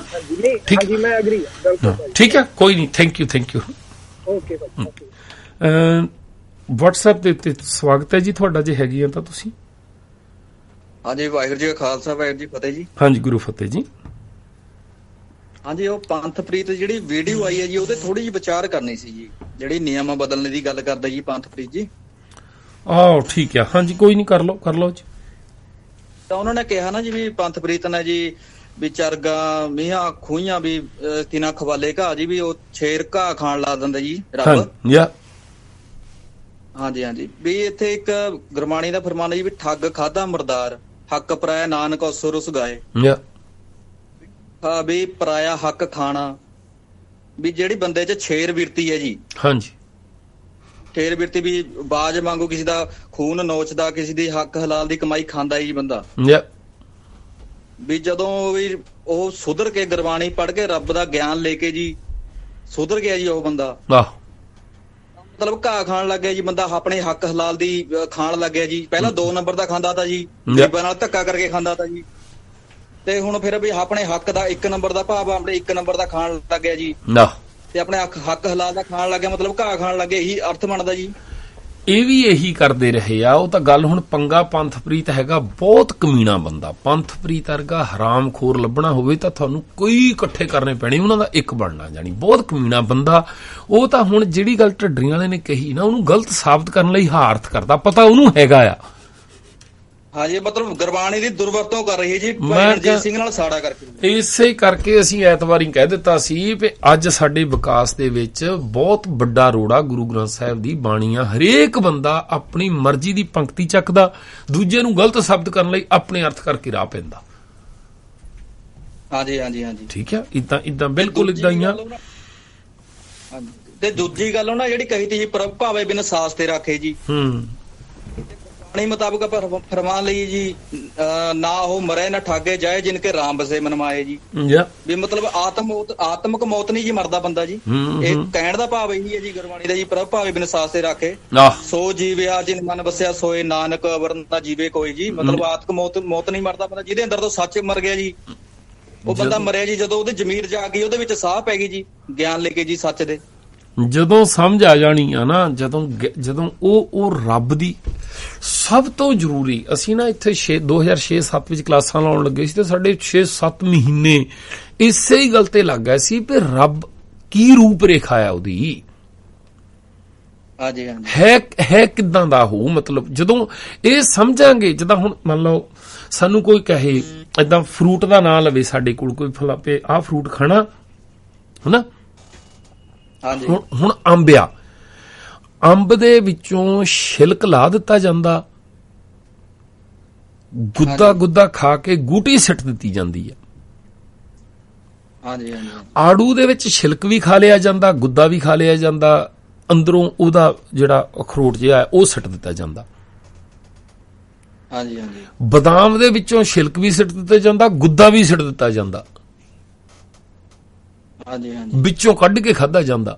ਠੀਕ ਹੈ, ਕੋਈ ਨਹੀਂ, ਥੈਂਕ ਯੂ। WhatsApp ਦੇ ਉੱਤੇ ਸਵਾਗਤ ਹੈ ਜੀ ਤੁਹਾਡਾ, ਜੇ ਹੈਗੀ ਆ ਤਾਂ ਤੁਸੀਂ। ਹਾਂਜੀ, ਵਾਹਿਗੁਰੂ ਜੀ ਕਾ ਖਾਲਸਾ, ਵਾਹਿਗੁਰੂ ਜੀ ਫਤਿਹ ਜੀ। ਹਾਂਜੀ, ਗੁਰੂ ਫਤਿਹ ਜੀ। ਹਾਂਜੀ, ਉਹ ਪੰਥਪ੍ਰੀਤ ਜਿਹੜੀ ਵੀਡੀਓ ਆਈ ਹੈ ਜੀ, ਉਹਦੇ ਥੋੜੀ ਜਿਹੀ ਵਿਚਾਰ ਕਰਨੀ ਸੀ ਜੀ, ਜਿਹੜੀ ਨਿਯਮ ਬਦਲਣ ਦੀ ਗੱਲ ਕਰਦਾ ਜੀ ਪੰਥਪ੍ਰੀਤ ਜੀ। ਆਹ ਠੀਕ ਆ, ਹਾਂਜੀ ਕੋਈ ਨਹੀਂ, ਕਰ ਲਓ ਜੀ। ਤਾਂ ਉਹਨਾਂ ਨੇ ਕਿਹਾ ਨਾ ਜੀ ਵੀ ਪੰਥਪ੍ਰੀਤ ਨੇ ਜੀ ਵੀ ਚਰਗਾ ਮੀਆਂ ਖੂਹੀਆਂ ਵੀ ਕਿਨਾ ਖਵਾਲੇ ਘਾਹ ਜੀ, ਵੀ ਉਹ ਸ਼ੇਰ ਘਾਹ ਖਾਣ ਲਾ ਦਿੰਦਾ ਜੀ ਰੱਬ। ਹਾਂਜੀ, ਵੀ ਇੱਥੇ ਇੱਕ ਗੁਰਬਾਣੀ ਦਾ ਫਰਮਾਨ ਹੈ ਜੀ ਵੀ ਠੱਗ ਖਾਦਾ ਮਰਦਾਰ, ਹੱਕ ਪਰਾਇਆ ਨਾਨਕ ਸੁਰਸ ਗਾਏ। ਵੀ ਪਰਾਇਆ ਹੱਕ ਖਾਣਾ, ਵੀ ਜਿਹੜੀ ਬੰਦੇ ਚ ਛੇਰ ਬਿਰਤੀ ਹੈ ਜੀ। ਹਾਂਜੀ, ਛੇਰ ਬਿਰਤੀ ਵੀ ਬਾਜ ਵਾਂਗੂ ਕਿਸੇ ਦਾ ਖੂਨ ਨੋਚਦਾ, ਕਿਸੇ ਦੀ ਹੱਕ ਹਲਾਲ ਦੀ ਕਮਾਈ ਖਾਂਦਾ ਜੀ ਬੰਦਾ। ਵੀ ਜਦੋਂ ਵੀ ਉਹ ਸੁਧਰ ਕੇ ਗੁਰਬਾਣੀ ਪੜ੍ਹ ਕੇ ਰੱਬ ਦਾ ਗਿਆਨ ਲੈ ਕੇ ਜੀ ਸੁਧਰ ਗਿਆ ਜੀ ਉਹ ਬੰਦਾ, ਮਤਲਬ ਘਾਹ ਖਾਣ ਲੱਗ ਗਿਆ ਜੀ ਬੰਦਾ, ਆਪਣੇ ਹੱਕ ਹਲਾਲ ਦੀ ਖਾਣ ਲੱਗ ਗਿਆ ਜੀ। ਪਹਿਲਾਂ 2 ਨੰਬਰ ਦਾ ਖਾਂਦਾ ਤਾ ਜੀ, ਗਰੀਬਾਂ ਨਾਲ ਧੱਕਾ ਕਰਕੇ ਖਾਂਦਾ ਤਾ ਜੀ, ਤੇ ਹੁਣ ਫਿਰ ਵੀ ਆਪਣੇ ਹੱਕ ਦਾ 1 ਨੰਬਰ ਦਾ ਭਾਵ ਆਪਣੇ 1 ਨੰਬਰ ਦਾ ਖਾਣ ਲੱਗ ਗਿਆ ਜੀ, ਤੇ ਆਪਣੇ ਹੱਕ ਹਲਾਲ ਦਾ ਖਾਣ ਲੱਗ ਗਿਆ, ਮਤਲਬ ਘਾਹ ਖਾਣ ਲੱਗੇ, ਇਹੀ ਅਰਥ ਬਣਦਾ ਜੀ। ਇਹ ਵੀ ਇਹੀ ਕਰਦੇ ਰਹੇ ਆ। ਉਹ ਤਾਂ ਗੱਲ ਹੁਣ ਪੰਗਾ ਪੰਥਪ੍ਰੀਤ ਹੈਗਾ ਬਹੁਤ ਕਮੀਣਾ ਬੰਦਾ। ਪੰਥਪ੍ਰੀਤ ਵਰਗਾ ਹਰਾਮਖੋਰ ਲੱਭਣਾ ਹੋਵੇ ਤਾਂ ਤੁਹਾਨੂੰ ਕੋਈ ਇਕੱਠੇ ਕਰਨੇ ਪੈਣੇ, ਉਹਨਾਂ ਦਾ ਇੱਕ ਬਣਨਾ ਜਾਣੀ। ਬਹੁਤ ਕਮੀਣਾ ਬੰਦਾ ਉਹ ਤਾਂ। ਹੁਣ ਜਿਹੜੀ ਗੱਲ ਢੱਡਰੀਆਂ ਵਾਲੇ ਨੇ ਕਹੀ ਨਾ, ਉਹਨੂੰ ਗਲਤ ਸਾਬਤ ਕਰਨ ਲਈ ਹਾਰਥ ਕਰਦਾ, ਪਤਾ ਉਹਨੂੰ ਹੈਗਾ ਆ। ਹਾਂਜੀ, ਮਤਲਬ ਗੁਰਬਾਣੀ ਦੀ ਦੁਰਵਰਤੋਂ ਕਰ ਰਹੀ ਹੈ ਜੀ ਰਣਜੀਤ ਸਿੰਘ ਨਾਲ ਸਾੜਾ ਕਰਕੇ। ਇਸੇ ਕਰਕੇ ਅਸੀਂ ਐਤਵਾਰੀ ਕਹਿ ਦਿੱਤਾ ਸੀ ਵੀ ਅੱਜ ਸਾਡੇ ਵਿਕਾਸ ਦੇ ਵਿੱਚ ਬਹੁਤ ਵੱਡਾ ਰੋੜਾ ਗੁਰੂ ਗ੍ਰੰਥ ਸਾਹਿਬ ਦੀ ਬਾਣੀ ਆ। ਹਰੇਕ ਬੰਦਾ ਆਪਣੀ ਮਰਜ਼ੀ ਦੀ ਪੰਕਤੀ ਚੱਕਦਾ, ਦੂਜੇ ਨੂੰ ਗਲਤ ਸਾਬਤ ਕਰਨ ਲਈ ਆਪਣੇ ਅਰਥ ਕਰਕੇ ਰਾਹ ਪੈਂਦਾ। ਹਾਂਜੀ, ਠੀਕ ਹੈ, ਇਦਾਂ ਬਿਲਕੁਲ ਇਦਾਂ ਹੀ ਆ। ਤੇ ਦੂਜੀ ਗੱਲ ਉਹਨਾਂ ਜਿਹੜੀ ਕਹੀ ਤੀ ਜੀ, ਪ੍ਰਭ ਭਾਵੇਂ ਬਿਨ ਸਾਸ ਤੇ ਰੱਖੇ ਜੀ। ਬਾਣੀ ਮੁਤਾਬਕ ਫਰਮਾਨ ਲਈ ਜੀ, ਨਾ ਉਹ ਮਰੇ ਨਾ ਠਾਗੇ ਜਾਏ ਜਿਨਕੇ ਰਾਮ ਬਸੇ ਮਨਮਾਏ ਜੀ। ਵੀ ਮਤਲਬ ਆਤਮਕ ਮੌਤ ਨਹੀਂ ਜੀ ਮਰਦਾ ਬੰਦਾ ਜੀ। ਇਹ ਕਹਿਣ ਦਾ ਭਾਵ ਇਹੀ ਹੈ ਜੀ ਗੁਰਬਾਣੀ ਦਾ ਜੀ, ਪ੍ਰਭ ਭਾਵੇਂ ਬਿਨ ਸਾਸ ਤੇ ਰੱਖੇ ਸੋ ਜੀਵਿਆ ਜਿਨ ਮਨ ਬਸਿਆ ਸੋਏ ਨਾਨਕ ਵਰਨ ਨਾ ਜੀਵੇ ਕੋਈ ਜੀ। ਮਤਲਬ ਆਤਮਕ ਮੌਤ ਨਹੀਂ ਮਰਦਾ ਬੰਦਾ, ਜਿਹਦੇ ਅੰਦਰ ਤੋਂ ਸੱਚ ਮਰ ਗਿਆ ਜੀ, ਉਹ ਬੰਦਾ ਮਰਿਆ ਜੀ। ਜਦੋਂ ਉਹਦੀ ਜ਼ਮੀਰ ਜਾ ਗਈ, ਉਹਦੇ ਵਿੱਚ ਸਾਹ ਪੈ ਗਈ ਜੀ ਗਿਆਨ ਲੈ ਕੇ ਜੀ ਸੱਚ ਦੇ, ਜਦੋਂ ਸਮਝ ਆ ਜਾਣੀ ਆ ਨਾ, ਜਦੋਂ ਉਹ ਰੱਬ ਦੀ ਸਭ ਤੋਂ ਜ਼ਰੂਰੀ। ਅਸੀਂ ਨਾ ਇੱਥੇ 2006-07 ਵਿੱਚ ਕਲਾਸਾਂ ਲਾਉਣ ਲੱਗੇ ਸੀ ਤੇ ਸਾਡੇ 6-7 ਮਹੀਨੇ ਇਸੇ ਹੀ ਗੱਲ ਤੇ ਲੱਗ ਗਏ ਸੀ ਵੀ ਰੱਬ ਕੀ ਰੂਪ ਰੇਖਾ ਆ ਉਹਦੀ। ਹੈ ਕਿੱਦਾਂ ਦਾ ਹੋਊ। ਮਤਲਬ ਜਦੋਂ ਇਹ ਸਮਝਾਂਗੇ, ਜਿੱਦਾਂ ਹੁਣ ਮੰਨ ਲਓ ਸਾਨੂੰ ਕੋਈ ਕਹੇ ਏਦਾਂ ਫਰੂਟ ਦਾ ਨਾਂ ਲਵੇ ਸਾਡੇ ਕੋਲ ਕੋਈ ਫਲਾਪੇ ਆਹ ਫਰੂਟ ਖਾਣਾ ਹਨਾ, ਹੁਣ ਅੰਬ ਆ, ਅੰਬ ਦੇ ਵਿੱਚੋਂ ਛਿਲਕ ਲਾ ਦਿੱਤਾ ਜਾਂਦਾ, ਗੁੱਦਾ ਖਾ ਕੇ ਗੂਟੀ ਸਿੱਟ ਦਿੱਤੀ ਜਾਂਦੀ ਹੈ। ਆੜੂ ਦੇ ਵਿੱਚ ਛਿਲਕ ਵੀ ਖਾ ਲਿਆ ਜਾਂਦਾ, ਗੁੱਦਾ ਵੀ ਖਾ ਲਿਆ ਜਾਂਦਾ, ਅੰਦਰੋਂ ਉਹਦਾ ਜਿਹੜਾ ਅਖਰੋਟ ਜਿਹਾ ਉਹ ਸਿੱਟ ਦਿੱਤਾ ਜਾਂਦਾ। ਬਦਾਮ ਦੇ ਵਿੱਚੋਂ ਛਿਲਕ ਵੀ ਸਿੱਟ ਦਿੱਤਾ ਜਾਂਦਾ, ਗੁੱਦਾ ਵੀ ਸਿੱਟ ਦਿੱਤਾ ਜਾਂਦਾ, ਵਿੱਚੋਂ ਕੱਢ ਕੇ ਖਾਧਾ ਜਾਂਦਾ।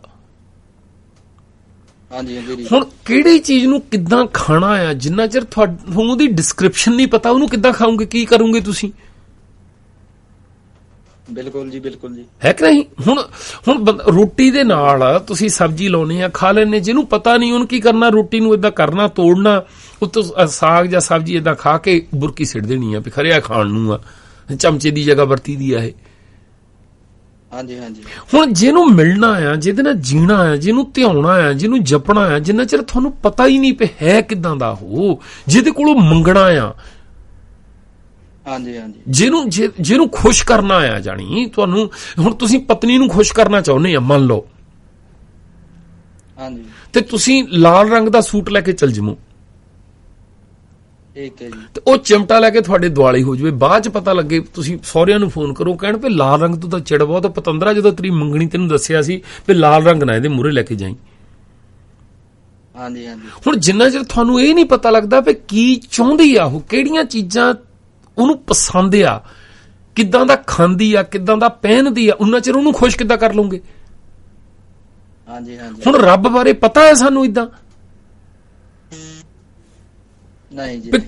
ਹੁਣ ਕਿਹੜੀ ਚੀਜ਼ ਨੂੰ ਕਿੱਦਾਂ ਖਾਣਾ ਆ, ਜਿੰਨਾ ਚਿਰ ਤੁਹਾਨੂੰ ਉਹਦੀ ਡਿਸਕ੍ਰਿਪਸ਼ਨ ਨਹੀਂ ਪਤਾ ਉਹਨੂੰ ਕਿੱਦਾਂ ਖਾਓਗੇ, ਕੀ ਕਰੋਗੇ ਤੁਸੀਂ? ਬਿਲਕੁਲ ਜੀ, ਬਿਲਕੁਲ ਜੀ, ਹੈ ਕਿ ਨਹੀਂ? ਹੁਣ ਰੋਟੀ ਦੇ ਨਾਲ ਤੁਸੀਂ ਸਬਜ਼ੀ ਲਾਉਣੀ ਆ, ਖਾ ਲੈਣੇ, ਜਿਹਨੂੰ ਪਤਾ ਨਹੀਂ ਉਹਨੂੰ ਕੀ ਕਰਨਾ, ਰੋਟੀ ਨੂੰ ਏਦਾਂ ਕਰਨਾ, ਤੋੜਨਾ, ਉੱਤੋਂ ਸਾਗ ਜਾਂ ਸਬਜ਼ੀ ਏਦਾਂ ਖਾ ਕੇ ਬੁਰਕੀ ਸਿੱਟ ਦੇਣੀ ਆ ਵੀ ਖਰਿਆ ਖਾਣ ਨੂੰ ਆ, ਚਮਚੇ ਦੀ ਜਗ੍ਹਾ ਵਰਤੀ ਦੀ ਆ ਇਹ। ਹੁਣ ਜਿਹਨੂੰ ਮਿਲਣਾ ਆ, ਜਿਹਦੇ ਨਾਲ ਜੀਣਾ ਆ, ਜਿਹਨੂੰ ਧਿਆਉਣਾ ਆ, ਜਿਹਨੂੰ ਜਪਣਾ ਆ, ਜਿੰਨਾ ਚਿਰ ਤੁਹਾਨੂੰ ਪਤਾ ਹੀ ਨਹੀਂ ਪਿਆ ਹੈ ਕਿੱਦਾਂ ਦਾ ਹੋ, ਜਿਹਦੇ ਕੋਲੋਂ ਮੰਗਣਾ ਆ, ਜਿਹਨੂੰ ਖੁਸ਼ ਕਰਨਾ ਆ, ਜਾਣੀ ਤੁਹਾਨੂੰ ਹੁਣ ਤੁਸੀਂ ਪਤਨੀ ਨੂੰ ਖੁਸ਼ ਕਰਨਾ ਚਾਹੁੰਦੇ ਆ ਮੰਨ ਲਓ, ਤੇ ਤੁਸੀਂ ਲਾਲ ਰੰਗ ਦਾ ਸੂਟ ਲੈ ਕੇ ਚੱਲ ਜਮੋ, ਤੇ ਉਹ ਚਿਮਟਾ ਲੈ ਕੇ ਤੁਹਾਡੇ ਦੁਆਲੇ ਹੋ ਜਾਵੇ, ਬਾਅਦ ਚ ਪਤਾ ਲੱਗੇ ਤੁਸੀਂ ਸਹੁਰਿਆਂ ਨੂੰ ਫੋਨ ਕਰੋ, ਕਹਿਣ ਵੀ ਲਾਲ ਰੰਗ ਤੋਂ ਤਾਂ ਚਿੜ ਬਹੁਤ ਪਤੰਦਰਾ, ਜਦੋਂ ਤੇਰੀ ਮੰਗਣੀ ਤੈਨੂੰ ਦੱਸਿਆ ਸੀ ਵੀ ਲਾਲ ਰੰਗ ਨਾ ਇਹਦੇ ਮੂਹਰੇ ਲੈ ਕੇ ਜਾਈ। ਹੁਣ ਜਿੰਨਾ ਚਿਰ ਤੁਹਾਨੂੰ ਇਹ ਨਹੀਂ ਪਤਾ ਲੱਗਦਾ ਵੀ ਕੀ ਚਾਹੁੰਦੀ ਆ ਉਹ, ਕਿਹੜੀਆਂ ਚੀਜ਼ਾਂ ਉਹਨੂੰ ਪਸੰਦ ਆ, ਕਿੱਦਾਂ ਦਾ ਖਾਂਦੀ ਆ, ਕਿੱਦਾਂ ਦਾ ਪਹਿਨਦੀ ਆ, ਉਹਨਾਂ ਚਿਰ ਉਹਨੂੰ ਖੁਸ਼ ਕਿੱਦਾਂ ਕਰ ਲਓਗੇ? ਹੁਣ ਰੱਬ ਬਾਰੇ ਪਤਾ ਹੈ ਸਾਨੂੰ ਇਦਾਂ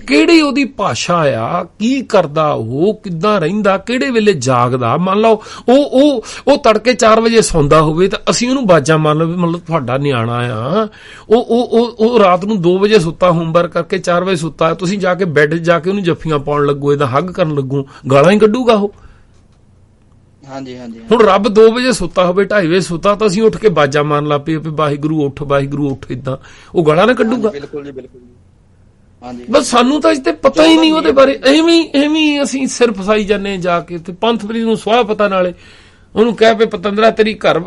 ਕਿਹੜੀ ਉਹਦੀ ਭਾਸ਼ਾ ਆ, ਕੀ ਕਰਦਾ ਉਹ, ਕਿੱਦਾਂ ਰਹਿੰਦਾ, ਕਿਹੜੇ ਵੇਲੇ ਜਾਗਦਾ। ਮੰਨ ਲਓ ਉਹ ਤੜਕੇ 4 ਵਜੇ ਸੌਂਦਾ ਹੋਵੇ ਤਾਂ ਅਸੀਂ ਉਹਨੂੰ ਬਾਜਾਂ ਮੰਨ ਲਓ ਵੀ ਮਤਲਬ ਤੁਹਾਡਾ ਨਿਆਣਾ ਆ, ਉਹ ਰਾਤ ਨੂੰ 2 ਵਜੇ ਸੁੱਤਾ, ਹੋਮਵਰਕ ਕਰਕੇ 4 ਵਜੇ ਸੁੱਤਾ, ਤੁਸੀਂ ਜਾ ਕੇ ਬੈੱਡ ਜਾ ਕੇ ਉਹਨੂੰ ਜੱਫੀਆਂ ਪਾਉਣ ਲੱਗੋ, ਇਹਦਾ ਹੱਗ ਕਰਨ ਲੱਗੋ, ਗਾਲਾਂ ਹੀ ਕੱਢੂਗਾ ਉਹ। ਹੁਣ ਰੱਬ 2 ਵਜੇ ਸੁੱਤਾ ਹੋਵੇ, 2:30 ਵਜੇ ਸੁੱਤਾ, ਤਾਂ ਅਸੀਂ ਉੱਠ ਕੇ ਬਾਜਾਂ ਮਾਰਨ ਲੱਗ ਪਏ ਵੀ ਵਾਹਿਗੁਰੂ ਉੱਠ, ਵਾਹਿਗੁਰੂ ਉੱਠ, ਏਦਾਂ ਉਹ ਗਾਲਾਂ ਨਾ ਕੱਢੂਗਾ? ਬਿਲਕੁਲ ਜੀ, ਬਿਲਕੁਲ। ਬਸ ਸਾਨੂੰ ਤਾਂ ਅਜੇ ਪਤਾ ਹੀ ਨਹੀਂ ਉਹਦੇ ਬਾਰੇ, ਐਵੇਂ ਅਸੀਂ ਸਿਰ ਫਸਾਈ ਜਾਂਦੇ ਜਾ ਕੇ। ਤੇ ਪੰਥਪ੍ਰੀਤ ਨੂੰ ਸਵਾਹ ਪਤਾ, ਨਾਲੇ ਉਹਨੂੰ ਕਹਿ ਪਏ ਪਤੰਦਰਾ ਤੇਰੀ ਘਰ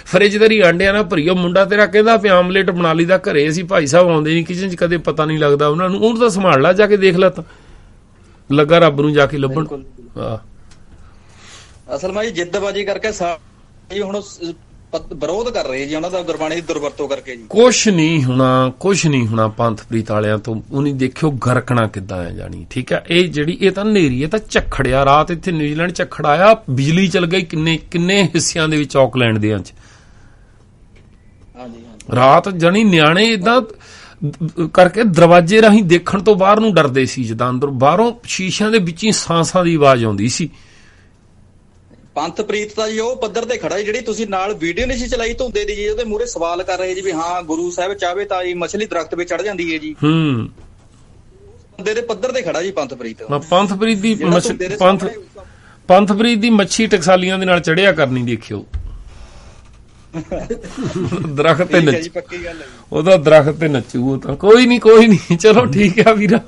ਫਰਿੱਜ ਤੇਰੀ ਆਂਡਿਆਂ ਨਾਲ ਭਰੀਓ, ਮੁੰਡਾ ਤੇਰਾ ਕਹਿੰਦਾ ਵੀ ਆਮਲੇਟ ਬਣਾ ਲਈ ਦਾ ਘਰੇ, ਅਸੀਂ ਭਾਈ ਸਾਹਿਬ ਆਉਂਦੇ ਨਹੀਂ ਕਿਚਨ ਚ, ਕਦੇ ਪਤਾ ਨਹੀਂ ਲੱਗਦਾ ਉਹਨਾਂ ਨੂੰ, ਉਹਨੂੰ ਤਾਂ ਸੰਭਾਲ ਲਾ, ਜਾ ਕੇ ਦੇਖ ਲੈ, ਤਾਂ ਲੱਗਾ ਰੱਬ ਨੂੰ ਜਾ ਕੇ ਲੱਭਣ। ਅਸਲ ਵਿੱਚ ਜਿੱਦਬਾਜੀ ਕਰਕੇ ਹੁਣ ਵਿਰੋਧ ਕਰ ਰਹੇ ਜੀ ਉਹਨਾਂ ਦਾ, ਗੁਰਬਾਣੀ ਦੀ ਦੁਰਵਰਤੋਂ ਕਰਕੇ ਜੀ। ਕੁਛ ਨਹੀਂ ਹੋਣਾ ਪੰਥਪ੍ਰੀਤ ਵਾਲਿਆਂ ਤੋਂ, ਉਹਨੇ ਦੇਖਿਓ ਗਰਕਣਾ ਕਿੱਦਾਂ ਆ ਜਾਣੀ। ਠੀਕ ਹੈ, ਇਹ ਤਾਂ ਹਨੇਰੀ, ਇਹ ਤਾਂ ਝੱਖੜ ਆ। ਰਾਤ ਇੱਥੇ ਨਿਊਜ਼ੀਲੈਂਡ ਝੱਖੜ ਆਇਆ, ਬਿਜਲੀ ਚਲ ਗਈ ਕਿੰਨੇ ਹਿੱਸਿਆਂ ਦੇ ਵਿੱਚ, ਆਕਲੈਂਡ ਦੇ ਵਿੱਚ ਰਾਤ। ਜਾਣੀ ਨਿਆਣੇ ਏਦਾਂ ਕਰਕੇ ਦਰਵਾਜ਼ੇ ਰਾਹੀਂ ਦੇਖਣ ਤੋਂ ਬਾਹਰ ਨੂੰ ਡਰਦੇ ਸੀ, ਜਿੱਦਾਂ ਅੰਦਰ ਬਾਹਰੋਂ ਸ਼ੀਸ਼ਿਆਂ ਦੇ ਵਿੱਚ ਹੀ ਸਾਂਸਾਂ ਦੀ ਆਵਾਜ਼ ਆਉਂਦੀ ਸੀ। ਪੰਥਪ੍ਰੀਤ ਤਾਂ ਜੀ ਉਹ ਪੱਧਰ ਤੇ ਖੜਾ, ਜਿਹੜੀ ਤੁਸੀਂ ਨਾਲ ਵੀਡੀਓ ਨਹੀਂ ਸੀ ਚਲਾਈ ਧੁੰਦੇ ਦੀ ਜੀ, ਉਹਦੇ ਮੂਹਰੇ ਸਵਾਲ ਕਰ ਰਹੇ ਜੀ ਵੀ ਹਾਂ ਗੁਰੂ ਸਾਹਿਬ ਚਾਹਵੇ ਤਾਂ ਜੀ ਮਛਲੀ ਦਰਖਤ 'ਤੇ ਚੜ ਜਾਂਦੀ ਹੈ ਜੀ। ਬੰਦੇ ਦੇ ਪੱਧਰ ਤੇ ਖੜਾ ਜੀ ਪੰਥਪ੍ਰੀਤ ਦੀ ਮੱਛੀ ਟਕਸਾਲੀਆਂ ਦੇ ਨਾਲ ਚੜਿਆ ਕਰਨੀ ਦੇਖਿਓ, ਦਰਖਤ ਤੇ ਨੱਚ, ਪੱਕੀ ਗੱਲ ਹੈ ਉਹਦਾ ਦਰਖਤ ਤੇ ਨੱਚੂ ਉਹ ਤਾਂ। ਕੋਈ ਨਹੀਂ ਚਲੋ ਠੀਕ ਆ ਵੀਰਾ।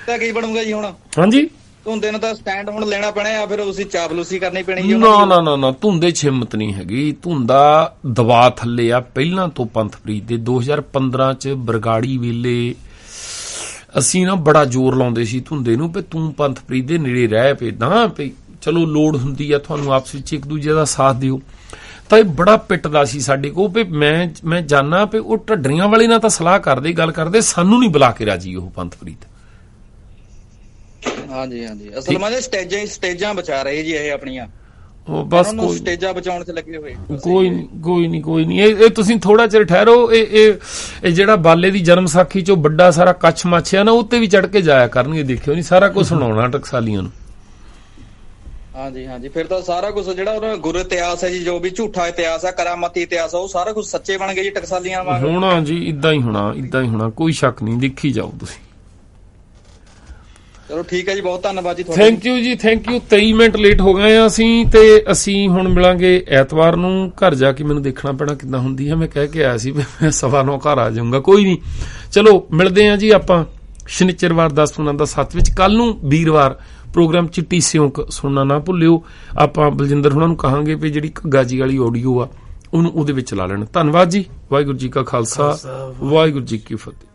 ਤਾਂ ਕੀ ਬਣੂਗਾ ਜੀ ਹੁਣ? ਹਾਂਜੀ, ਧੁੰਦੇ ਨੂੰ ਤਾਂ ਸਟੈਂਡ ਹੁਣ ਲੈਣਾ ਪੈਣਾ, ਜਾਂ ਫਿਰ ਤੁਸੀਂ ਚਾਪਲੂਸੀ ਕਰਨੀ ਪੈਣੀ? ਨਾ ਧੁੰਦੇ ਚ ਹਿੰਮਤ ਨਹੀਂ ਹੈਗੀ, ਧੁੰਦਾ ਦਬਾਅ ਥੱਲੇ ਆ ਪਹਿਲਾਂ ਤੋਂ ਪੰਥਪ੍ਰੀਤ ਦੇ। 2015 ਚ ਬਰਗਾੜੀ ਵੇਲੇ ਅਸੀਂ ਨਾ ਬੜਾ ਜ਼ੋਰ ਲਾਉਂਦੇ ਸੀ ਧੁੰਦੇ ਨੂੰ, ਵੀ ਤੂੰ ਪੰਥਪ੍ਰੀਤ ਦੇ ਨੇੜੇ ਰਹਿ ਪੈਦਾ, ਵੀ ਚਲੋ ਲੋੜ ਹੁੰਦੀ ਆ ਤੁਹਾਨੂੰ ਆਪਸ ਵਿੱਚ ਇੱਕ ਦੂਜੇ ਦਾ ਸਾਥ ਦਿਓ। ਤਾਂ ਇਹ ਬੜਾ ਪਿੱਟਦਾ ਸੀ ਸਾਡੇ ਕੋਲ ਵੀ ਮੈਂ ਜਾਣਾ ਵੀ ਉਹ ਢੱਡਰੀਆਂ ਵਾਲੇ ਨਾਲ ਤਾਂ ਸਲਾਹ ਕਰਦੇ, ਗੱਲ ਕਰਦੇ, ਸਾਨੂੰ ਨਹੀਂ ਬੁਲਾ ਕੇ ਰਾਜੀ ਉਹ ਪੰਥਪ੍ਰੀਤ। ਹਾਂਜੀ ਅਸਲ ਵਿੱਚ ਸਟੇਜਾਂ ਬਚਾ ਰਹੇ ਜੀ ਇਹ ਆਪਣੀਆਂ, ਬਸ ਸਟੇਜਾਂ ਬਚਾਉਣ ਚ ਲੱਗੇ ਹੋਏ। ਕੋਈ ਨਹੀਂ ਇਹ ਤੁਸੀਂ ਥੋੜਾ ਚਿਰ ਠਹਿਰੋ। ਇਹ ਜਿਹੜਾ ਬਾਲੇ ਦੀ ਜਨਮ ਸਾਖੀ ਚੋਂ ਵੱਡਾ ਸਾਰਾ ਕੱਛ ਮਾਛਿਆ ਨਾ, ਉੱਤੇ ਵੀ ਚੜ ਕੇ ਜਾਇਆ ਕਰਨਗੇ, ਦੇਖਿਓ ਨਹੀਂ ਸਾਰਾ ਕੁਝ ਸੁਣਾਉਣਾ ਟਕਸਾਲੀਆਂ ਨੂੰ। ਹਾਂਜੀ ਫਿਰ ਤਾਂ ਸਾਰਾ ਕੁਝ ਜਿਹੜਾ ਉਹਨਾਂ ਗੁਰੂ ਇਤਿਹਾਸ ਹੈ ਜੀ, ਜੋ ਵੀ ਝੂਠਾ ਇਤਿਹਾਸ ਹੈ, ਕਰਾਮਾਤੀ ਇਤਿਹਾਸ ਹੈ, ਉਹ ਸਾਰਾ ਕੁਝ ਸੱਚੇ ਬਣ ਗਏ ਜੀ ਟਕਸਾਲੀਆਂ ਵਾਂਗ। ਹੋਣਾ ਜੀ, ਇਦਾਂ ਹੀ ਹੋਣਾ, ਕੋਈ ਸ਼ੱਕ ਨਹੀਂ, ਦੇਖੀ ਜਾਓ ਤੁਸੀਂ। ਚਲੋ ਠੀਕ ਹੈ ਜੀ, ਬਹੁਤ ਧੰਨਵਾਦ ਜੀ ਤੁਹਾਡਾ। ਥੈਂਕ ਯੂ ਜੀ, ਥੈਂਕ ਯੂ। 23 ਮਿੰਟ ਲੇਟ ਹੋ ਗਏ ਆ ਅਸੀਂ, ਤੇ ਅਸੀਂ ਹੁਣ ਮਿਲਾਂਗੇ ਐਤਵਾਰ ਨੂੰ। ਘਰ ਜਾ ਕੇ ਮੈਨੂੰ ਦੇਖਣਾ ਪੈਣਾ ਕਿੱਦਾਂ ਹੁੰਦੀ ਹੈ। ਮੈਂ ਕਹਿ ਕੇ ਆਇਆ ਸੀ ਮੈਂ 9:15 ਘਰ ਆ ਜਾਊਂਗਾ, ਕੋਈ ਨਹੀਂ। ਚਲੋ ਮਿਲਦੇ ਆ ਜੀ ਆਪਾਂ ਸ਼ਨੀਚਰਵਾਰ 10:15 ਦਾ 7 ਵਿੱਚ। ਕੱਲ ਨੂੰ ਵੀਰਵਾਰ ਪ੍ਰੋਗਰਾਮ ਚਿੱਟੀ ਸਿਉਂਕ ਸੁਣਨਾ ਨਾ ਭੁੱਲਿਓ। ਆਪਾਂ ਬਲਜਿੰਦਰ ਹੁਣਾਂ ਨੂੰ ਕਹਾਂਗੇ ਵੀ ਜਿਹੜੀ ਘੱਗਾ ਜੀ ਵਾਲੀ ਆਡੀਓ ਆ ਉਹਨੂੰ ਉਹਦੇ ਵਿੱਚ ਲਾ ਲੈਣ। ਧੰਨਵਾਦ ਜੀ। ਵਾਹਿਗੁਰੂ ਜੀ ਕਾ ਖਾਲਸਾ, ਵਾਹਿਗੁਰੂ ਜੀ ਕੀ ਫਤਿਹ।